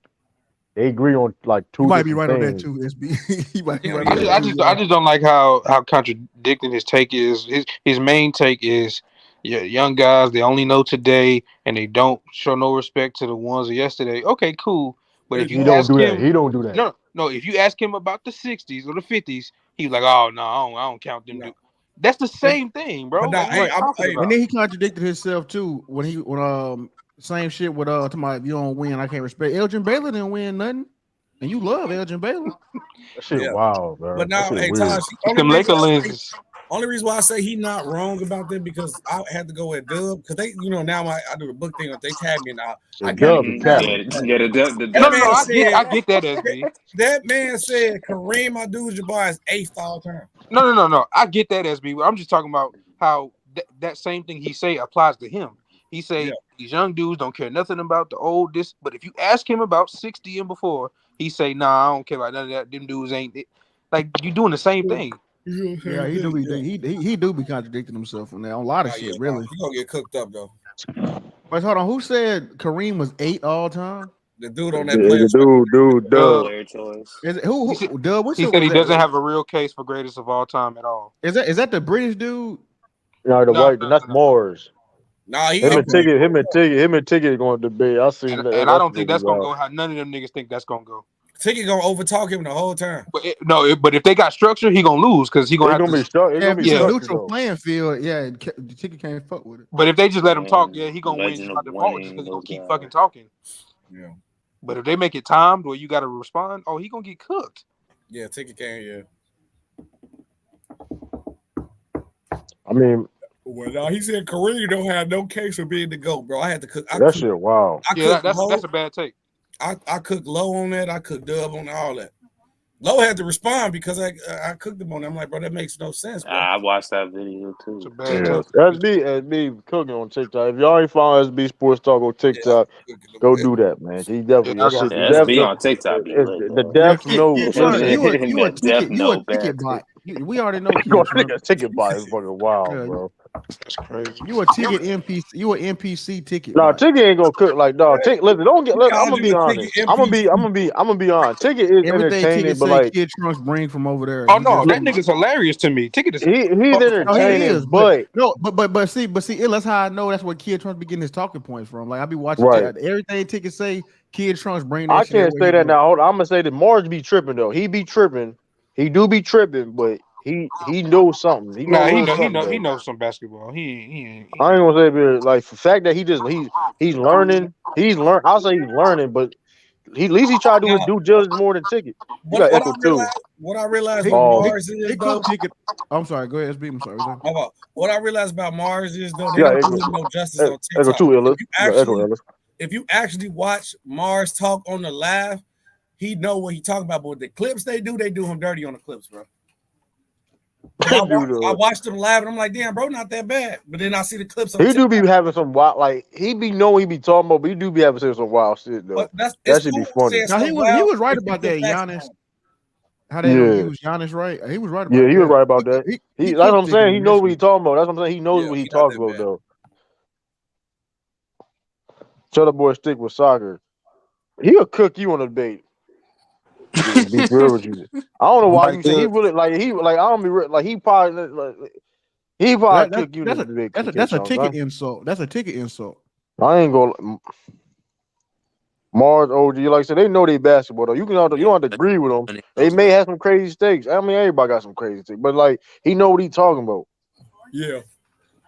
Speaker 1: they agree on like two.
Speaker 7: You might be right
Speaker 1: things.
Speaker 7: on that too, SB. He might be right
Speaker 2: I just don't like how contradicting his take is. His main take is. Yeah, young guys, they only know today, and they don't show no respect to the ones of yesterday. Okay, cool. But if you ask him,
Speaker 1: he don't do that.
Speaker 2: No. If you ask him about the 60s or the 50s, he's like, "Oh no, I don't count them." No. That's the same thing, bro.
Speaker 7: But and then he contradicted himself too when same shit with talking about if you don't win, I can't respect. Elgin Baylor didn't win nothing, and you love Elgin Baylor.
Speaker 1: That shit wild, bro.
Speaker 5: But now, hey, Tosh, only reason why I say he's not wrong about that because I had to go with Dub because they, now I do the book thing. If they tag me now, I got
Speaker 2: I get that, SB.
Speaker 5: That man said Kareem Abdul-Jabbar is 8th all time.
Speaker 2: No. I get that, SB. I'm just talking about how that same thing he say applies to him. He say these young dudes don't care nothing about the old this, but if you ask him about 60 and before, he say, "Nah, I don't care about none of that. Them dudes ain't it." Like you doing the same thing.
Speaker 7: Yeah, he do be contradicting himself on that on a lot of shit. Really,
Speaker 5: he gonna get cooked up though.
Speaker 7: But hold on, who said Kareem was 8 all time?
Speaker 5: The dude on that player.
Speaker 1: Dude.
Speaker 7: Is it, who Dub?
Speaker 2: He said he doesn't have a real case for greatest of all time at all.
Speaker 7: Is that the British dude?
Speaker 1: No, the white. That's Mars.
Speaker 5: Nah,
Speaker 1: him and Ticket going to debate. I seen that.
Speaker 2: And I don't think that's gonna go how none of them niggas think that's gonna go.
Speaker 5: Ticket gonna overtalk him the whole time.
Speaker 2: But if they got structure, he gonna lose because he gonna
Speaker 1: be stuck.
Speaker 7: It's a neutral playing field. Yeah, the Ticket can't fuck with it.
Speaker 2: But if they just let him talk, he gonna win just by default because he gonna keep fucking talking.
Speaker 5: Yeah.
Speaker 2: But if they make it timed where you gotta respond, he gonna get cooked.
Speaker 5: Yeah, Ticket can't. Yeah.
Speaker 1: I mean.
Speaker 5: Well, no, he said Kareem don't have no case for being the GOAT, bro. I had to cook.
Speaker 1: Shit, wow.
Speaker 2: That's a bad take.
Speaker 5: I cooked Low on that. I cooked Dub on all that. Low had to respond because I cooked him on that. I'm like, bro, that makes no sense, bro.
Speaker 6: I watched that video too.
Speaker 2: It's a bad take.
Speaker 1: SB cooking on TikTok. If y'all ain't follow SB Sports Talk on TikTok, go do that, man. He definitely
Speaker 6: SB on TikTok.
Speaker 1: The death note.
Speaker 7: You a ticket bot. We already know.
Speaker 1: Ticket bot is fucking wild, bro.
Speaker 2: That's crazy.
Speaker 7: You a ticket NPC. You an NPC ticket.
Speaker 1: No, Ticket ain't gonna cook like dog. Listen, don't get. I'm gonna be honest. I'm gonna be honest. Ticket is entertaining, but like
Speaker 7: Kid Trunks bring from over there.
Speaker 2: Oh no, that nigga's hilarious to me. Ticket is
Speaker 1: he's entertaining, but
Speaker 7: see, that's how I know that's where Kid Trunks be getting his talking points from. Like I be watching everything Ticket say. Kid Trunks bring.
Speaker 1: I can't say that now. Hold on. I'm gonna say that Mars be tripping though. He be tripping. He do be tripping, but he knows something. He
Speaker 2: knows some basketball. He ain't.
Speaker 1: I ain't gonna say like the fact that he's learning. I'll say he's learning, but at least he try to do his due diligence more than Ticket. You got Echo too.
Speaker 5: What I realized about Mars is though.
Speaker 7: I'm sorry. Go ahead, SB. I'm sorry.
Speaker 5: What I realized about Mars is though they don't do no justice on TikTok.
Speaker 1: Echo too,
Speaker 5: if you actually watch Mars talk on the live, he know what he talking about. But with the clips they do him dirty on the clips, bro. I watched them live and I'm like, damn, bro, not that bad. But then I see the clips.
Speaker 1: He do be having some wild, like he be knowing he be talking about, but he do be having some wild shit though. That should be funny.
Speaker 7: Now he was right about that, Giannis. how they don't use Giannis right. He was right
Speaker 1: Yeah,
Speaker 7: about
Speaker 1: he was
Speaker 7: that.
Speaker 1: right about that.
Speaker 7: He
Speaker 1: That's what I'm
Speaker 7: cooked Ticket
Speaker 1: saying. He
Speaker 7: in this
Speaker 1: knows what he's
Speaker 7: one.
Speaker 1: talking about. That's what I'm saying. He knows
Speaker 5: Yeah,
Speaker 1: what
Speaker 5: he
Speaker 1: he's
Speaker 5: not
Speaker 1: talking
Speaker 5: that
Speaker 1: about,
Speaker 5: bad.
Speaker 1: though. Tell the boy stick with soccer. He'll cook you on a debate. To be real with you. I don't know why
Speaker 5: Mike
Speaker 1: you say he
Speaker 5: Good.
Speaker 1: really like. I don't be like he probably he probably cook you in the debate.
Speaker 7: That's a ticket insult. That's a ticket insult.
Speaker 1: I ain't gonna. Mars, OG, like I said, they know they basketball though. You don't have to agree with them. They may have some crazy stakes. I mean, everybody got some crazy stakes, but like he know what he talking about.
Speaker 5: Yeah,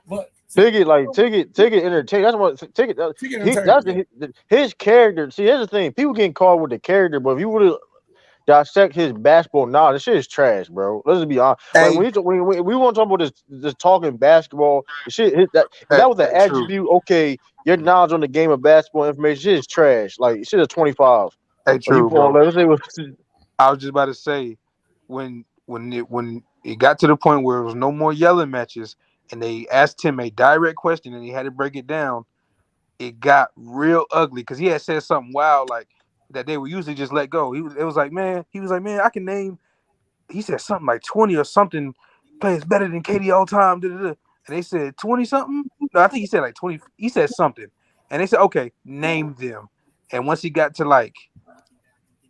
Speaker 5: but
Speaker 1: Ticket entertain. That's what ticket. His character. See, here's the thing. People getting caught with the character, but if you would have dissect his basketball knowledge, this shit is trash, bro. Let's just be honest. Like when we want to talk about this talking basketball, the shit if that was an attribute. Okay, your knowledge on the game of basketball information shit is trash. Like shit is 25.
Speaker 2: Hey,
Speaker 1: Or you
Speaker 2: true,
Speaker 1: put on,
Speaker 2: bro.
Speaker 1: let's say
Speaker 2: I was just about to say when it got to the point where it was no more yelling matches, and they asked him a direct question, and he had to break it down. It got real ugly because he had said something wild like that they would usually just let go. He was like, man, I can name. He said something like 20 or something players better than KD all time. And they said 20 something. No, I think he said like 20. He said something, and they said, okay, name them. And once he got to like,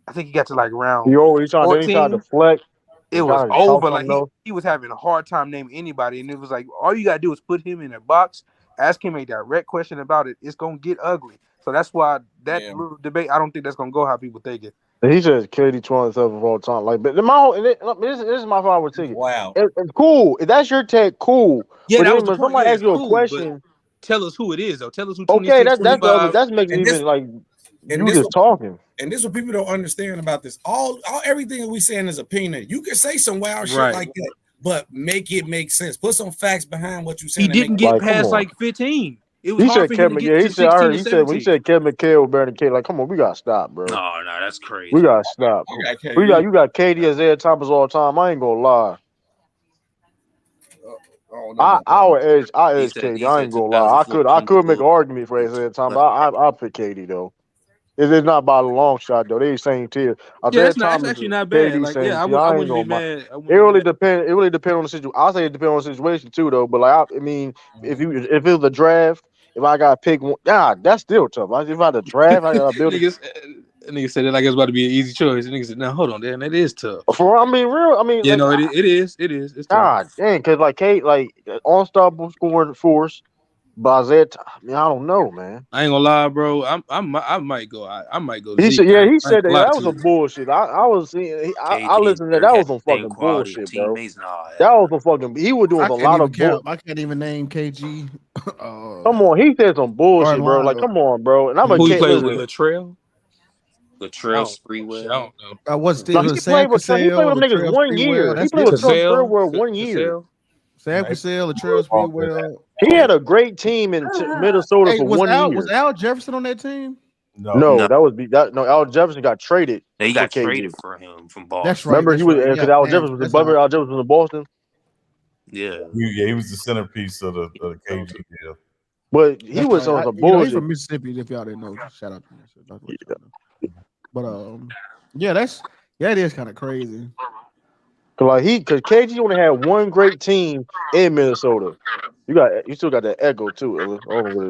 Speaker 2: I think he got to like
Speaker 1: he
Speaker 2: round
Speaker 1: always trying to
Speaker 2: 14.
Speaker 1: deflect
Speaker 2: It
Speaker 1: and
Speaker 2: was
Speaker 1: trying to talk
Speaker 2: over. Like
Speaker 1: something else.
Speaker 2: he was having a hard time naming anybody, and it was like all you gotta do is put him in a box, ask him a direct question about it. It's gonna get ugly. So that's why that little debate, I don't think that's gonna go how people think it.
Speaker 1: And he says KD 27 of all time. Like, but this is my favorite with ticket.
Speaker 5: Wow,
Speaker 1: It's cool. If that's your take, cool.
Speaker 2: Yeah,
Speaker 1: But
Speaker 2: that
Speaker 1: then
Speaker 2: was the
Speaker 1: when
Speaker 2: point. Yeah,
Speaker 1: somebody asks
Speaker 2: it's
Speaker 1: you a
Speaker 2: cool, but
Speaker 1: question,
Speaker 2: tell us who it is though. Tell us who
Speaker 1: okay,
Speaker 2: 26,
Speaker 1: that's the other.
Speaker 2: 25.
Speaker 1: That's making
Speaker 5: and
Speaker 1: even
Speaker 5: this
Speaker 1: like
Speaker 5: and
Speaker 1: you
Speaker 5: this
Speaker 1: just talking.
Speaker 5: and this what people don't understand about this. All everything we saying is opinion. You can say some wild shit like that, but make it make sense. Put some facts behind what you saying.
Speaker 2: He didn't get past like 15. It was
Speaker 1: He
Speaker 2: hard
Speaker 1: said
Speaker 2: for him to
Speaker 1: Kevin.
Speaker 2: get
Speaker 1: Yeah,
Speaker 2: to
Speaker 1: he said. I
Speaker 2: 16
Speaker 1: heard.
Speaker 2: or
Speaker 1: He said.
Speaker 2: 17.
Speaker 1: He said Kevin McHale was better than K. Like, come on, we gotta stop, bro.
Speaker 2: No, that's crazy.
Speaker 1: We gotta stop. You got KD as Isaiah Thomas all the time. I ain't gonna lie. I edge KD. I ain't gonna lie. I could make an argument for Isaiah Thomas. I pick KD though. It's not by a long shot though. They same tier.
Speaker 2: Yeah,
Speaker 1: Isaiah
Speaker 2: it's
Speaker 1: Thomas
Speaker 2: actually
Speaker 1: and
Speaker 2: not bad.
Speaker 1: KD
Speaker 2: Like,
Speaker 1: same
Speaker 2: yeah,
Speaker 1: tier.
Speaker 2: I
Speaker 1: I ain't
Speaker 2: wouldn't be
Speaker 1: gonna.
Speaker 2: mad.
Speaker 1: It really depends. It really depends on the situation. I say it depends on the situation too though. But like I mean, if it was a draft, if I gotta pick one, that's still tough. If I had to draft, I gotta build.
Speaker 2: Niggas said it like it's about to be an easy choice. Niggas said, "No, hold on, Dan, that is tough."
Speaker 1: Yeah,
Speaker 2: no, it is. It's tough.
Speaker 1: God dang, because like Kate, like unstoppable scoring force, but Isaiah, I don't know, man.
Speaker 2: I ain't gonna lie, bro. I might go. I might go.
Speaker 1: He
Speaker 2: Zeke.
Speaker 1: said, yeah, he
Speaker 2: I ain't
Speaker 1: said
Speaker 2: gonna
Speaker 1: that
Speaker 2: lie
Speaker 1: was
Speaker 2: to
Speaker 1: some
Speaker 2: you.
Speaker 1: bullshit. I was seeing, I listened to that. That was some fucking bullshit, bro. That was some fucking. He was doing a lot of bull.
Speaker 7: I can't even name KG.
Speaker 1: Come on, he said some bullshit, bro. Like, come on, bro. And I'm a
Speaker 2: Who he
Speaker 1: kid.
Speaker 2: played with?
Speaker 1: Listen,
Speaker 2: Latrell.
Speaker 6: Sprewell.
Speaker 2: I don't know.
Speaker 7: I was
Speaker 1: no, he played with them
Speaker 7: Cassell,
Speaker 1: niggas
Speaker 7: Latrell
Speaker 1: 1 year.
Speaker 7: Sprewell.
Speaker 1: He
Speaker 7: That's
Speaker 1: played with
Speaker 7: it.
Speaker 1: Trump
Speaker 2: Cassell.
Speaker 1: Sprewell 1 year.
Speaker 7: Sam Cassell, Latrell Sprewell.
Speaker 1: He had a great team in Minnesota for 1 year.
Speaker 7: Was Al Jefferson on that team?
Speaker 1: No, that was Al Jefferson got traded.
Speaker 6: He got
Speaker 1: for KG.
Speaker 6: traded for him from Boston.
Speaker 7: That's right.
Speaker 1: Remember, he was because Al Jefferson was in Butler. Al Jefferson was in Boston.
Speaker 6: Yeah,
Speaker 4: he was the centerpiece of the KG deal.
Speaker 1: But he was on some bullshit.
Speaker 7: He's from Mississippi. If y'all didn't know, shout out to Mississippi. But it is kind of crazy.
Speaker 1: Because KG only had one great team in Minnesota. You still got that echo too.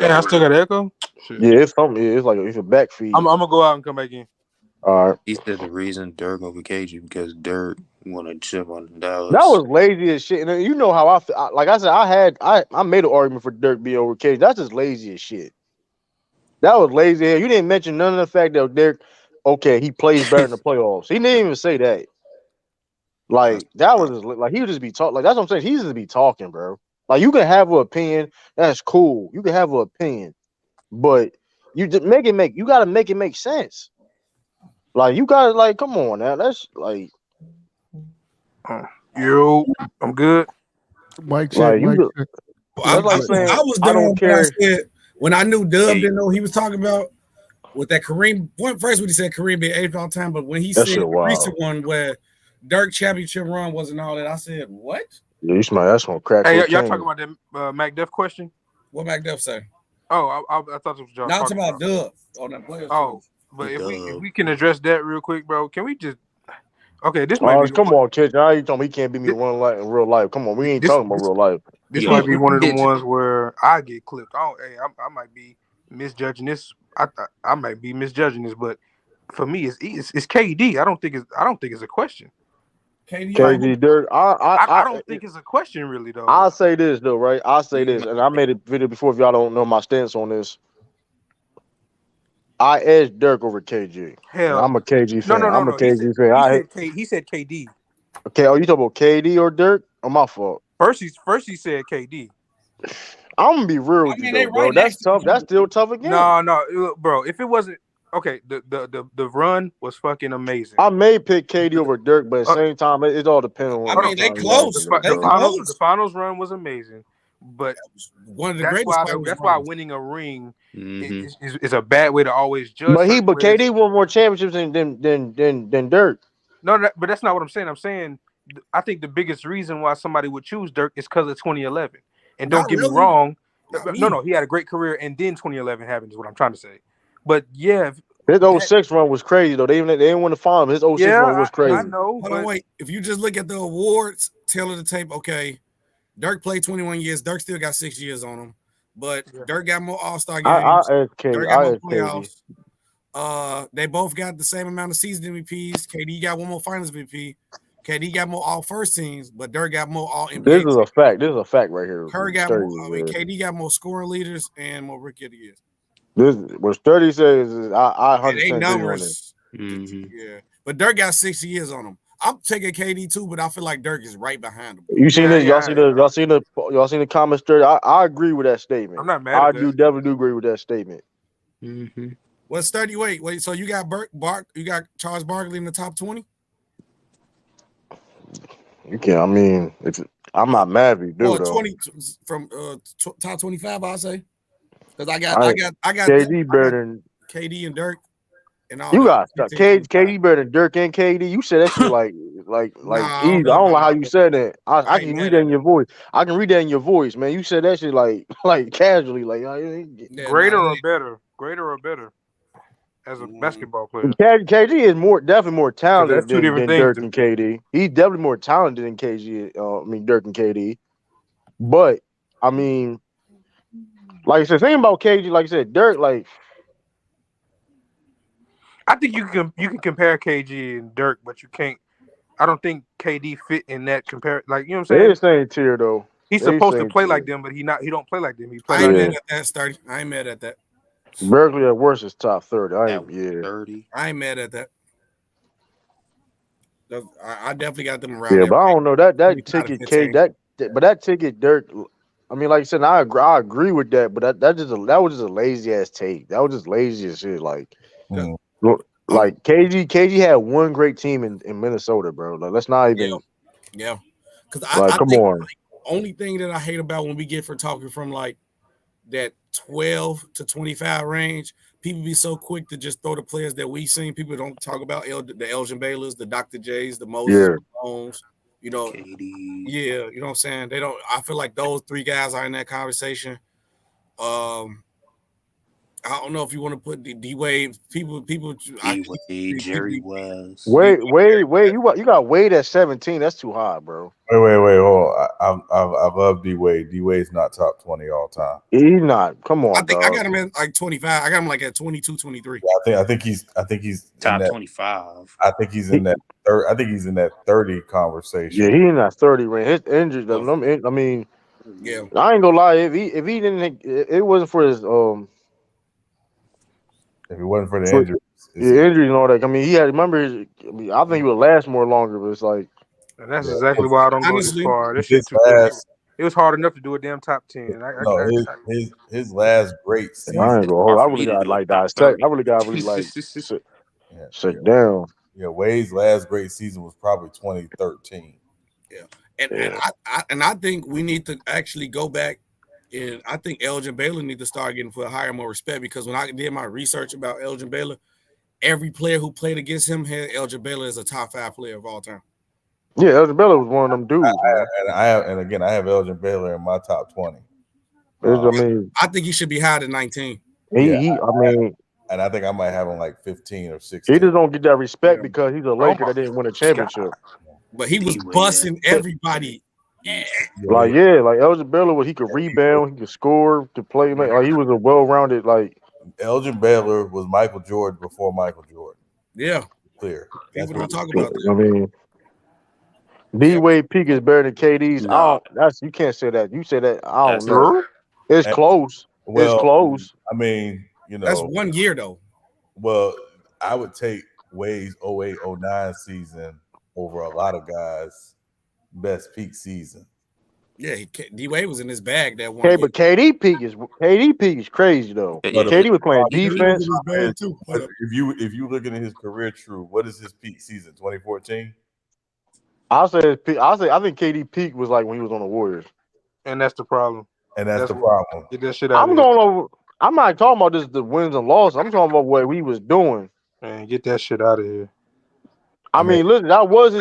Speaker 2: I still got an echo. Shit.
Speaker 1: Yeah, it's something. It's like it's a back feed.
Speaker 2: I'm gonna go out and come back in.
Speaker 1: All right.
Speaker 6: He said the reason Dirk over KG because Dirk wanted to chip on Dallas.
Speaker 1: That was lazy as shit. And you know how I feel. Like I said, I made an argument for Dirk being over KG. That's just lazy as shit. That was lazy. You didn't mention none of the fact that Dirk, okay, he plays better in the playoffs. He didn't even say that. Like that was just, like he would just be talking. Like that's what I'm saying. He just be talking, bro. Like you can have an opinion. That's cool. You can have an opinion, but you just you gotta make it make sense. Like you gotta like, come on now. That's like,
Speaker 2: yo, I'm good.
Speaker 7: Mike check.
Speaker 1: Like,
Speaker 5: I was done when I knew Dub didn't know what he was talking about with that Kareem. First, when he said Kareem being 8th all time, but when he said the recent one where Dirk championship run wasn't all that, I said, "What?"
Speaker 1: Yeah, you smell that's gonna crack.
Speaker 2: Hey, y'all talking about that MacDuff question?
Speaker 5: What MacDuff say?
Speaker 2: Oh, I thought it was y'all.
Speaker 5: Now I'm talking about Dub on that player.
Speaker 2: Oh, but if we can address that real quick, bro, can we just? Okay, this might be the
Speaker 1: Come
Speaker 2: one.
Speaker 1: on, kid. Now you told me he can't beat me in real life. Come on, we ain't
Speaker 2: This
Speaker 1: talking about real life.
Speaker 2: this
Speaker 6: Yeah,
Speaker 2: might be one of the
Speaker 6: digital.
Speaker 2: ones where I get clipped. I might be misjudging this. I might be misjudging this, but for me, it's KD. I don't think it's a question.
Speaker 1: KG Dirk.
Speaker 2: I don't think it's a question really though.
Speaker 1: I'll say this though, right? I'll say this, and I made a video before. If y'all don't know my stance on this, I edge Dirk over KG. And
Speaker 2: Hell,
Speaker 1: I'm a KG fan. I'm a
Speaker 2: no.
Speaker 1: KG fan.
Speaker 2: He said KD.
Speaker 1: Okay, oh, you talking about KD or Dirk? Oh, my fault.
Speaker 2: First he said KD.
Speaker 1: I'm gonna be real with you though, bro. That's tough. That's still tough again.
Speaker 2: No, bro. If it wasn't okay, the run was fucking amazing.
Speaker 1: I may pick KD over Dirk, but at the same time, it all depends on.
Speaker 5: I mean, they close.
Speaker 2: The finals run was amazing, but
Speaker 5: one of the greatest.
Speaker 2: That's why winning a ring is a bad way to always judge.
Speaker 1: But KD won more championships than Dirk.
Speaker 2: No, but that's not what I'm saying. I'm saying I think the biggest reason why somebody would choose Dirk is because of 2011. And don't get me wrong. No, he had a great career, and then 2011 happened. Is what I'm trying to say. But yeah,
Speaker 1: his 06 run was crazy though. They didn't want to find him. His 06 run was crazy.
Speaker 2: I know.
Speaker 5: Hold on, wait. If you just look at the awards, tail of the tape, okay. Dirk played 21 years. Dirk still got 6 years on him, but Dirk got more All-Star games. Dirk got more playoffs. They both got the same amount of season MVPs. KD got one more Finals MVP. KD got more All-First teams, but Dirk got more All-NBA.
Speaker 1: This is a fact. This is a fact right here.
Speaker 5: KD got more scoring leaders and more Rookie of the Year.
Speaker 1: This what Sturdy says is I 100%
Speaker 5: numbers. Yeah, but Dirk got 6 years on him. I'm taking KD too, but I feel like Dirk is right behind him.
Speaker 1: You seen this? Y'all seen the comments? Sturdy. I agree with that statement.
Speaker 2: I'm not mad. I
Speaker 1: definitely do agree with that statement.
Speaker 5: Well, Sturdy, wait. So you got you got Charles Barkley in the top 20?
Speaker 1: You can't. I mean, I'm not mad if you do.
Speaker 5: 20 from top 25, I'll say. Because I got
Speaker 1: KD better than
Speaker 5: KD and Dirk. And all
Speaker 1: you got KD better than Dirk and KD. You said that shit like easy. I don't know how you said that. I can read that in your voice. I can read that in your voice, man. You said that shit like casually, like
Speaker 2: greater or better as a basketball player.
Speaker 1: KD is definitely more talented than Dirk and KD. He's definitely more talented than Dirk and KD. But I mean, like I said, thing about KD, like I said, Dirk, like.
Speaker 2: I think you can compare KG and Dirk, but you can't. I don't think KD fit in that compare. Like, you know what I'm saying?
Speaker 1: They're the same tier though.
Speaker 2: He's supposed to play like them, but he don't play like them. He plays.
Speaker 5: I ain't mad at that, Sturdy. I ain't mad at that.
Speaker 1: Berkeley at worst is top 30.
Speaker 6: 30.
Speaker 5: I ain't mad at that. I definitely got them around.
Speaker 1: Yeah, but I don't know that ticket but that ticket Dirk. I mean, like I said, I agree with that, but that was just a lazy ass take. That was just lazy as shit. Like, like KG had one great team in Minnesota, bro. Like, let's not even.
Speaker 5: Yeah, because
Speaker 1: I come
Speaker 5: think,
Speaker 1: on.
Speaker 5: Like, only thing that I hate about when we get for talking from like that 12 to 25 range, people be so quick to just throw the players that we seen. People don't talk about the Elgin Baylors, the Dr. J's, the Moses Mahomes. You know, you know what I'm saying? They don't. I feel like those three guys are in that conversation. I don't know if you want to put D Wade. People.
Speaker 6: D-Wade, Jerry West.
Speaker 1: Wait. You got Wade at 17. That's too high, bro.
Speaker 4: Wait. Hold on. I love D Wade. D Wade's not top 20 all time.
Speaker 1: He's not. Come on.
Speaker 5: I got him at like 25. I got him like at 22, 23.
Speaker 4: Yeah, I think he's
Speaker 6: top 25.
Speaker 4: I think he's in that. I think he's in that 30 conversation.
Speaker 1: Yeah, he's in that 30 range. His injuries. I mean, I ain't gonna lie. If he didn't, it wasn't for his
Speaker 4: If it wasn't for the injuries.
Speaker 1: Injuries and all that. I mean, he had. Remember, I think he would last more longer, but it's like.
Speaker 2: And that's exactly why I don't go this far. This shit too it was hard enough to do a damn top 10.
Speaker 4: His last great season.
Speaker 1: I ain't gonna hold. I really got like dissect. I really got like sit down.
Speaker 4: Yeah, Wade's last great season was probably 2013.
Speaker 5: Yeah, and I think we need to actually go back. And I think Elgin Baylor need to start getting for higher more respect, because when I did my research about Elgin Baylor, every player who played against him had Elgin Baylor as a top 5 player of all time.
Speaker 1: Yeah, Elgin Baylor was one of them dudes.
Speaker 4: I have Elgin Baylor in my top 20.
Speaker 1: I mean,
Speaker 5: I think he should be higher than 19.
Speaker 1: I mean,
Speaker 4: and I think I might have him like 15 or 16.
Speaker 1: He just don't get that respect because he's a Laker that didn't win a championship.
Speaker 5: But he was
Speaker 6: He win.
Speaker 5: busting everybody.
Speaker 1: Like Elgin Baylor he could rebound, he could score, could play. Like he was a well-rounded like.
Speaker 4: Elgin Baylor was Michael Jordan before Michael Jordan.
Speaker 5: Yeah,
Speaker 4: clear.
Speaker 5: People don't talk about that.
Speaker 1: I mean, D-Wade peak is better than KD's.
Speaker 6: No.
Speaker 1: You can't say that. You say that. I don't
Speaker 6: That's
Speaker 1: know. It's close.
Speaker 4: Well,
Speaker 1: it's close.
Speaker 4: I mean,
Speaker 5: that's 1 year though.
Speaker 4: Well, I would take Wade's 08-09 season over a lot of guys' best peak season.
Speaker 5: Yeah, D-Wade was in his bag that 1
Speaker 1: Okay,
Speaker 5: year.
Speaker 1: but KD peak is crazy though.
Speaker 6: Yeah.
Speaker 1: KD was playing defense.
Speaker 4: If you looking at his career true, what is his peak season? 2014.
Speaker 1: I think KD peak was like when he was on the Warriors.
Speaker 2: And that's the problem.
Speaker 4: And that's the problem.
Speaker 2: Get that shit out.
Speaker 1: I'm not talking about the wins and losses. I'm talking about what he was doing.
Speaker 2: Man, get that shit out of here.
Speaker 1: I mean, listen, that was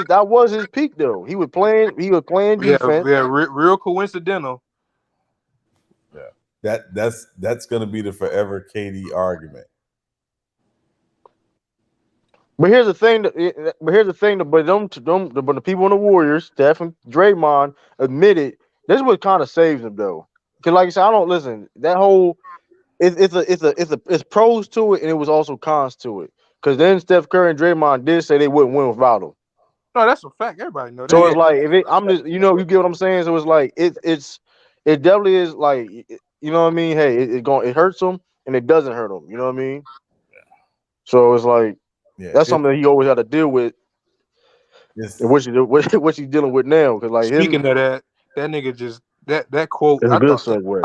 Speaker 1: his peak though. He was playing defense.
Speaker 2: Yeah, real coincidental.
Speaker 4: Yeah. That's gonna be the forever KD argument.
Speaker 1: But here's the thing. But the people in the Warriors, Steph and Draymond, admitted this is what kind of saves them though. Because like I said, I don't listen. That whole it's pros to it, and it was also cons to it. Because then Steph Curry and Draymond did say they wouldn't win without him.
Speaker 2: No, that's a fact. Everybody knows.
Speaker 1: So it's like you get what I'm saying. So it's like it definitely is like you know what I mean. Hey, it hurts them and it doesn't hurt them. You know what I mean? Yeah. So it's like that's something that he always had to deal with. And what he's dealing with now. Because like
Speaker 2: speaking of that nigga just that quote. I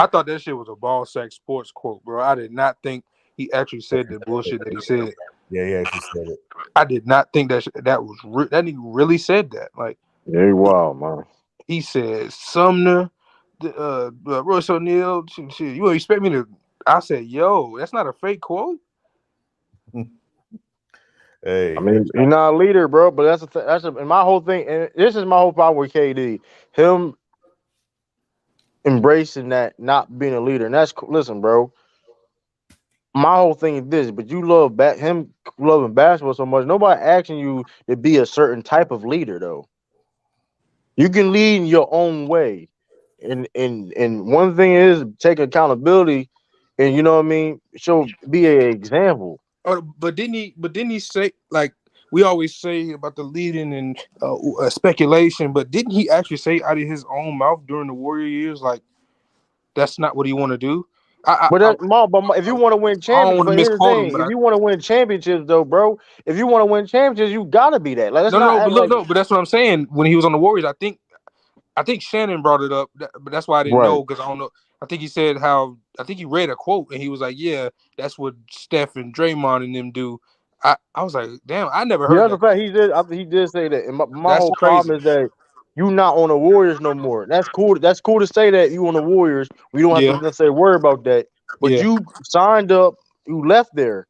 Speaker 2: thought that shit was a ball sack sports quote, bro. I did not think he actually said the bullshit that he said.
Speaker 4: Yeah, he actually said it.
Speaker 2: I did not think that nigga really said that. Like,
Speaker 1: yeah, wow, man.
Speaker 2: He said Sumner, Royce O'Neal. Shit, you would expect me to? I said, yo, that's not a fake quote.
Speaker 4: Hey,
Speaker 1: I mean, he's not a leader, bro. But and my whole thing. And this is my whole problem with KD. Him embracing that not being a leader, and that's listen, bro. My whole thing is this, but you love him loving basketball so much. Nobody asking you to be a certain type of leader, though. You can lead in your own way, and one thing is take accountability, and you know what I mean. Be an example.
Speaker 2: Oh, but didn't he say like we always say about the leading and speculation? But didn't he actually say out of his own mouth during the Warrior years like that's not what he want to do?
Speaker 1: But if you want to win championships, but here's the thing: if you want to win championships, though, bro, if you want to win championships, you gotta be that. Like,
Speaker 2: but that's what I'm saying. When he was on the Warriors, I think Shannon brought it up, but that's why I didn't know because I don't know. I think he said I think he read a quote and he was like, "Yeah, that's what Steph and Draymond and them do." I was like, "Damn, I never heard."
Speaker 1: That's a fact. He did say that. And my whole problem is that you not on the Warriors no more. That's cool. That's cool to say that you on the Warriors. We don't have to necessarily worry about that. But you signed up. You left there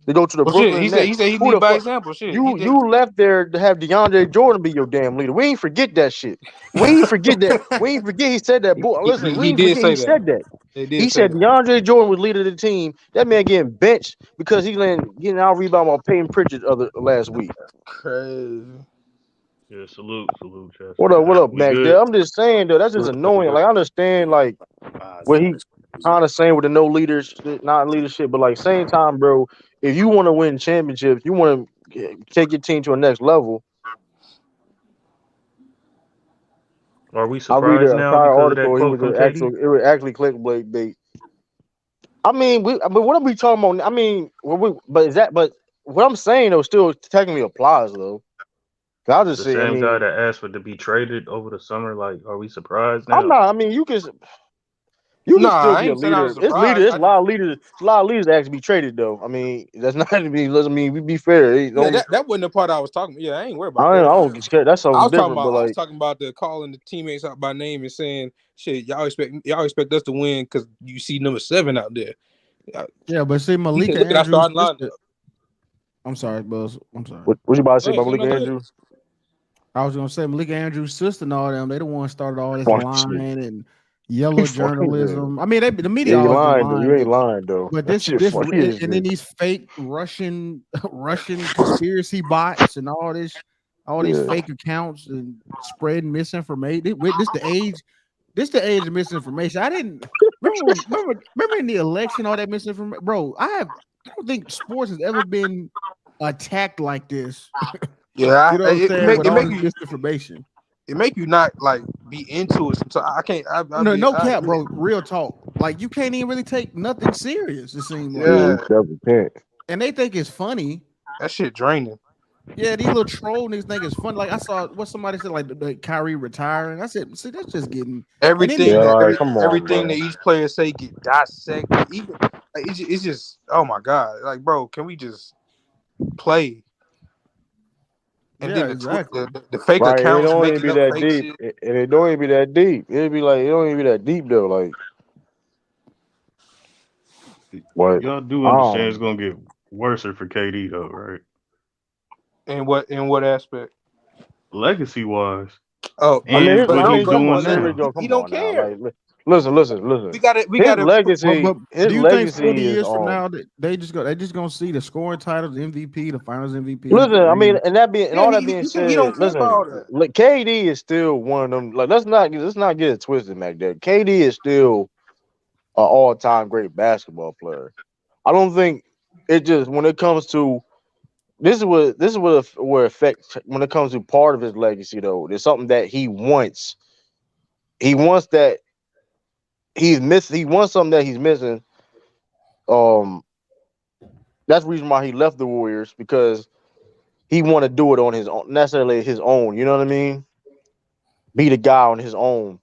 Speaker 1: to go to the Brooklyn
Speaker 2: Nets. He said he lead by example. Shit.
Speaker 1: You left there to have DeAndre Jordan be your damn leader. We ain't forget that shit. We ain't forget that. We ain't forget he said that. Boy, listen, we ain't forget he said that. He said DeAndre Jordan was leader of the team. That man getting benched because he's getting out rebound on Peyton Pritchard last week.
Speaker 2: Crazy.
Speaker 8: Yeah, salute, Chester.
Speaker 1: What up, Max? I'm just saying though, that's just annoying. Like I understand like what he kind of saying with the no leadership, not leadership, but like same time, bro. If you want to win championships, you want to take your team to a next level.
Speaker 8: Are we surprised now because of that quote from KD?
Speaker 1: It was actually clickbait. I mean, what are we talking about? I mean, but what I'm saying though still technically applies though. I'll just say,
Speaker 8: same guy that asked for to be traded over the summer. Like, are we surprised now?
Speaker 1: I'm not. I mean, you can still be a leader. It's a lot of leaders. A lot of leaders that actually be traded though. I mean, that's not. I mean, we be fair.
Speaker 2: That wasn't the part I was talking about. Yeah, I ain't worried about that.
Speaker 1: I don't care. That's something different.
Speaker 2: I was talking about the calling the teammates out by name and saying, "Shit, y'all expect us to win because you see number 7 out there."
Speaker 7: Yeah, but see, Malik Andrews. I'm sorry, Buzz. I'm sorry.
Speaker 1: What you about to say about Malik Andrews?
Speaker 7: I was gonna say Malik Andrews' sister and all them. They the ones started all this lying and yellow
Speaker 1: Funny as hell.
Speaker 7: journalism. I mean, the media
Speaker 1: You ain't
Speaker 7: always been
Speaker 1: lying though.
Speaker 7: lying,
Speaker 1: You ain't lying though.
Speaker 7: but
Speaker 1: That
Speaker 7: this
Speaker 1: shit
Speaker 7: this
Speaker 1: funny as
Speaker 7: and then
Speaker 1: shit.
Speaker 7: these fake Russian conspiracy bots and all these
Speaker 1: Yeah.
Speaker 7: fake accounts and spreading misinformation. This the age. This the age of misinformation. I didn't remember in the election all that misinformation, bro. I don't think sports has ever been attacked like this.
Speaker 2: Yeah,
Speaker 7: You know what I'm
Speaker 2: it
Speaker 7: saying?
Speaker 2: make
Speaker 7: With
Speaker 2: it
Speaker 7: all
Speaker 2: make
Speaker 7: this
Speaker 2: you
Speaker 7: misinformation.
Speaker 2: it make you not like be into it. So I can't.
Speaker 7: No
Speaker 2: I
Speaker 7: cap,
Speaker 2: admit
Speaker 7: bro. Real talk. Like you can't even really take nothing serious. It seems like,
Speaker 1: Yeah,
Speaker 2: yeah,
Speaker 1: you definitely can't.
Speaker 7: and they think it's funny.
Speaker 2: that shit draining.
Speaker 7: Yeah, these little troll niggas think it's funny. Like I saw what somebody said, like the Kyrie retiring. I said, see, that's just getting. And then
Speaker 1: Yeah,
Speaker 2: Everything that
Speaker 1: like come on,
Speaker 2: everything that
Speaker 1: bro.
Speaker 2: each player say get dissected. Even like, it's just oh my god. Like bro, can we just play? And
Speaker 7: Yeah,
Speaker 2: then
Speaker 7: exactly.
Speaker 2: the fake
Speaker 1: Right, it
Speaker 2: accounts
Speaker 1: don't even
Speaker 2: making
Speaker 1: be
Speaker 2: up
Speaker 1: that
Speaker 2: fake
Speaker 1: deep,
Speaker 2: shit.
Speaker 1: and it don't even be that deep. It'd be like it don't even be that deep though. Like, what?
Speaker 8: Y'all do understand it's
Speaker 1: Um,
Speaker 8: gonna get worse for KD though, right?
Speaker 2: In what aspect?
Speaker 8: Legacy wise,
Speaker 2: Oh,
Speaker 1: I mean,
Speaker 8: and
Speaker 2: but
Speaker 8: what
Speaker 1: I
Speaker 2: no,
Speaker 8: he's
Speaker 1: mean,
Speaker 2: but
Speaker 1: come
Speaker 8: doing
Speaker 1: on,
Speaker 2: but
Speaker 1: here
Speaker 2: let
Speaker 1: we
Speaker 8: now.
Speaker 1: go.
Speaker 2: he
Speaker 1: Come
Speaker 2: don't
Speaker 1: on now,
Speaker 2: care.
Speaker 1: like, listen.
Speaker 2: We gotta
Speaker 7: But
Speaker 1: His
Speaker 7: do you think
Speaker 1: legacy
Speaker 7: 40
Speaker 1: is
Speaker 7: years from now that they just gonna see the scoring titles, the MVP, the Finals MVP,
Speaker 1: Listen,
Speaker 7: the
Speaker 1: I mean,
Speaker 7: ring?
Speaker 1: and
Speaker 2: yeah
Speaker 1: all that being
Speaker 2: he don't
Speaker 1: said,
Speaker 2: care about
Speaker 1: listen,
Speaker 2: all that.
Speaker 1: like, KD is still one of them. Like, let's not get it twisted, Mac. There, KD is still an all-time great basketball player. I don't think it just when it comes to where affects when it comes to part of his legacy though. There's something that he wants. He wants that he's missing. He wants something that he's missing. Um, that's the reason why he left the Warriors because he want to do it on his own, necessarily his own. You know what I mean? Be the guy on his own,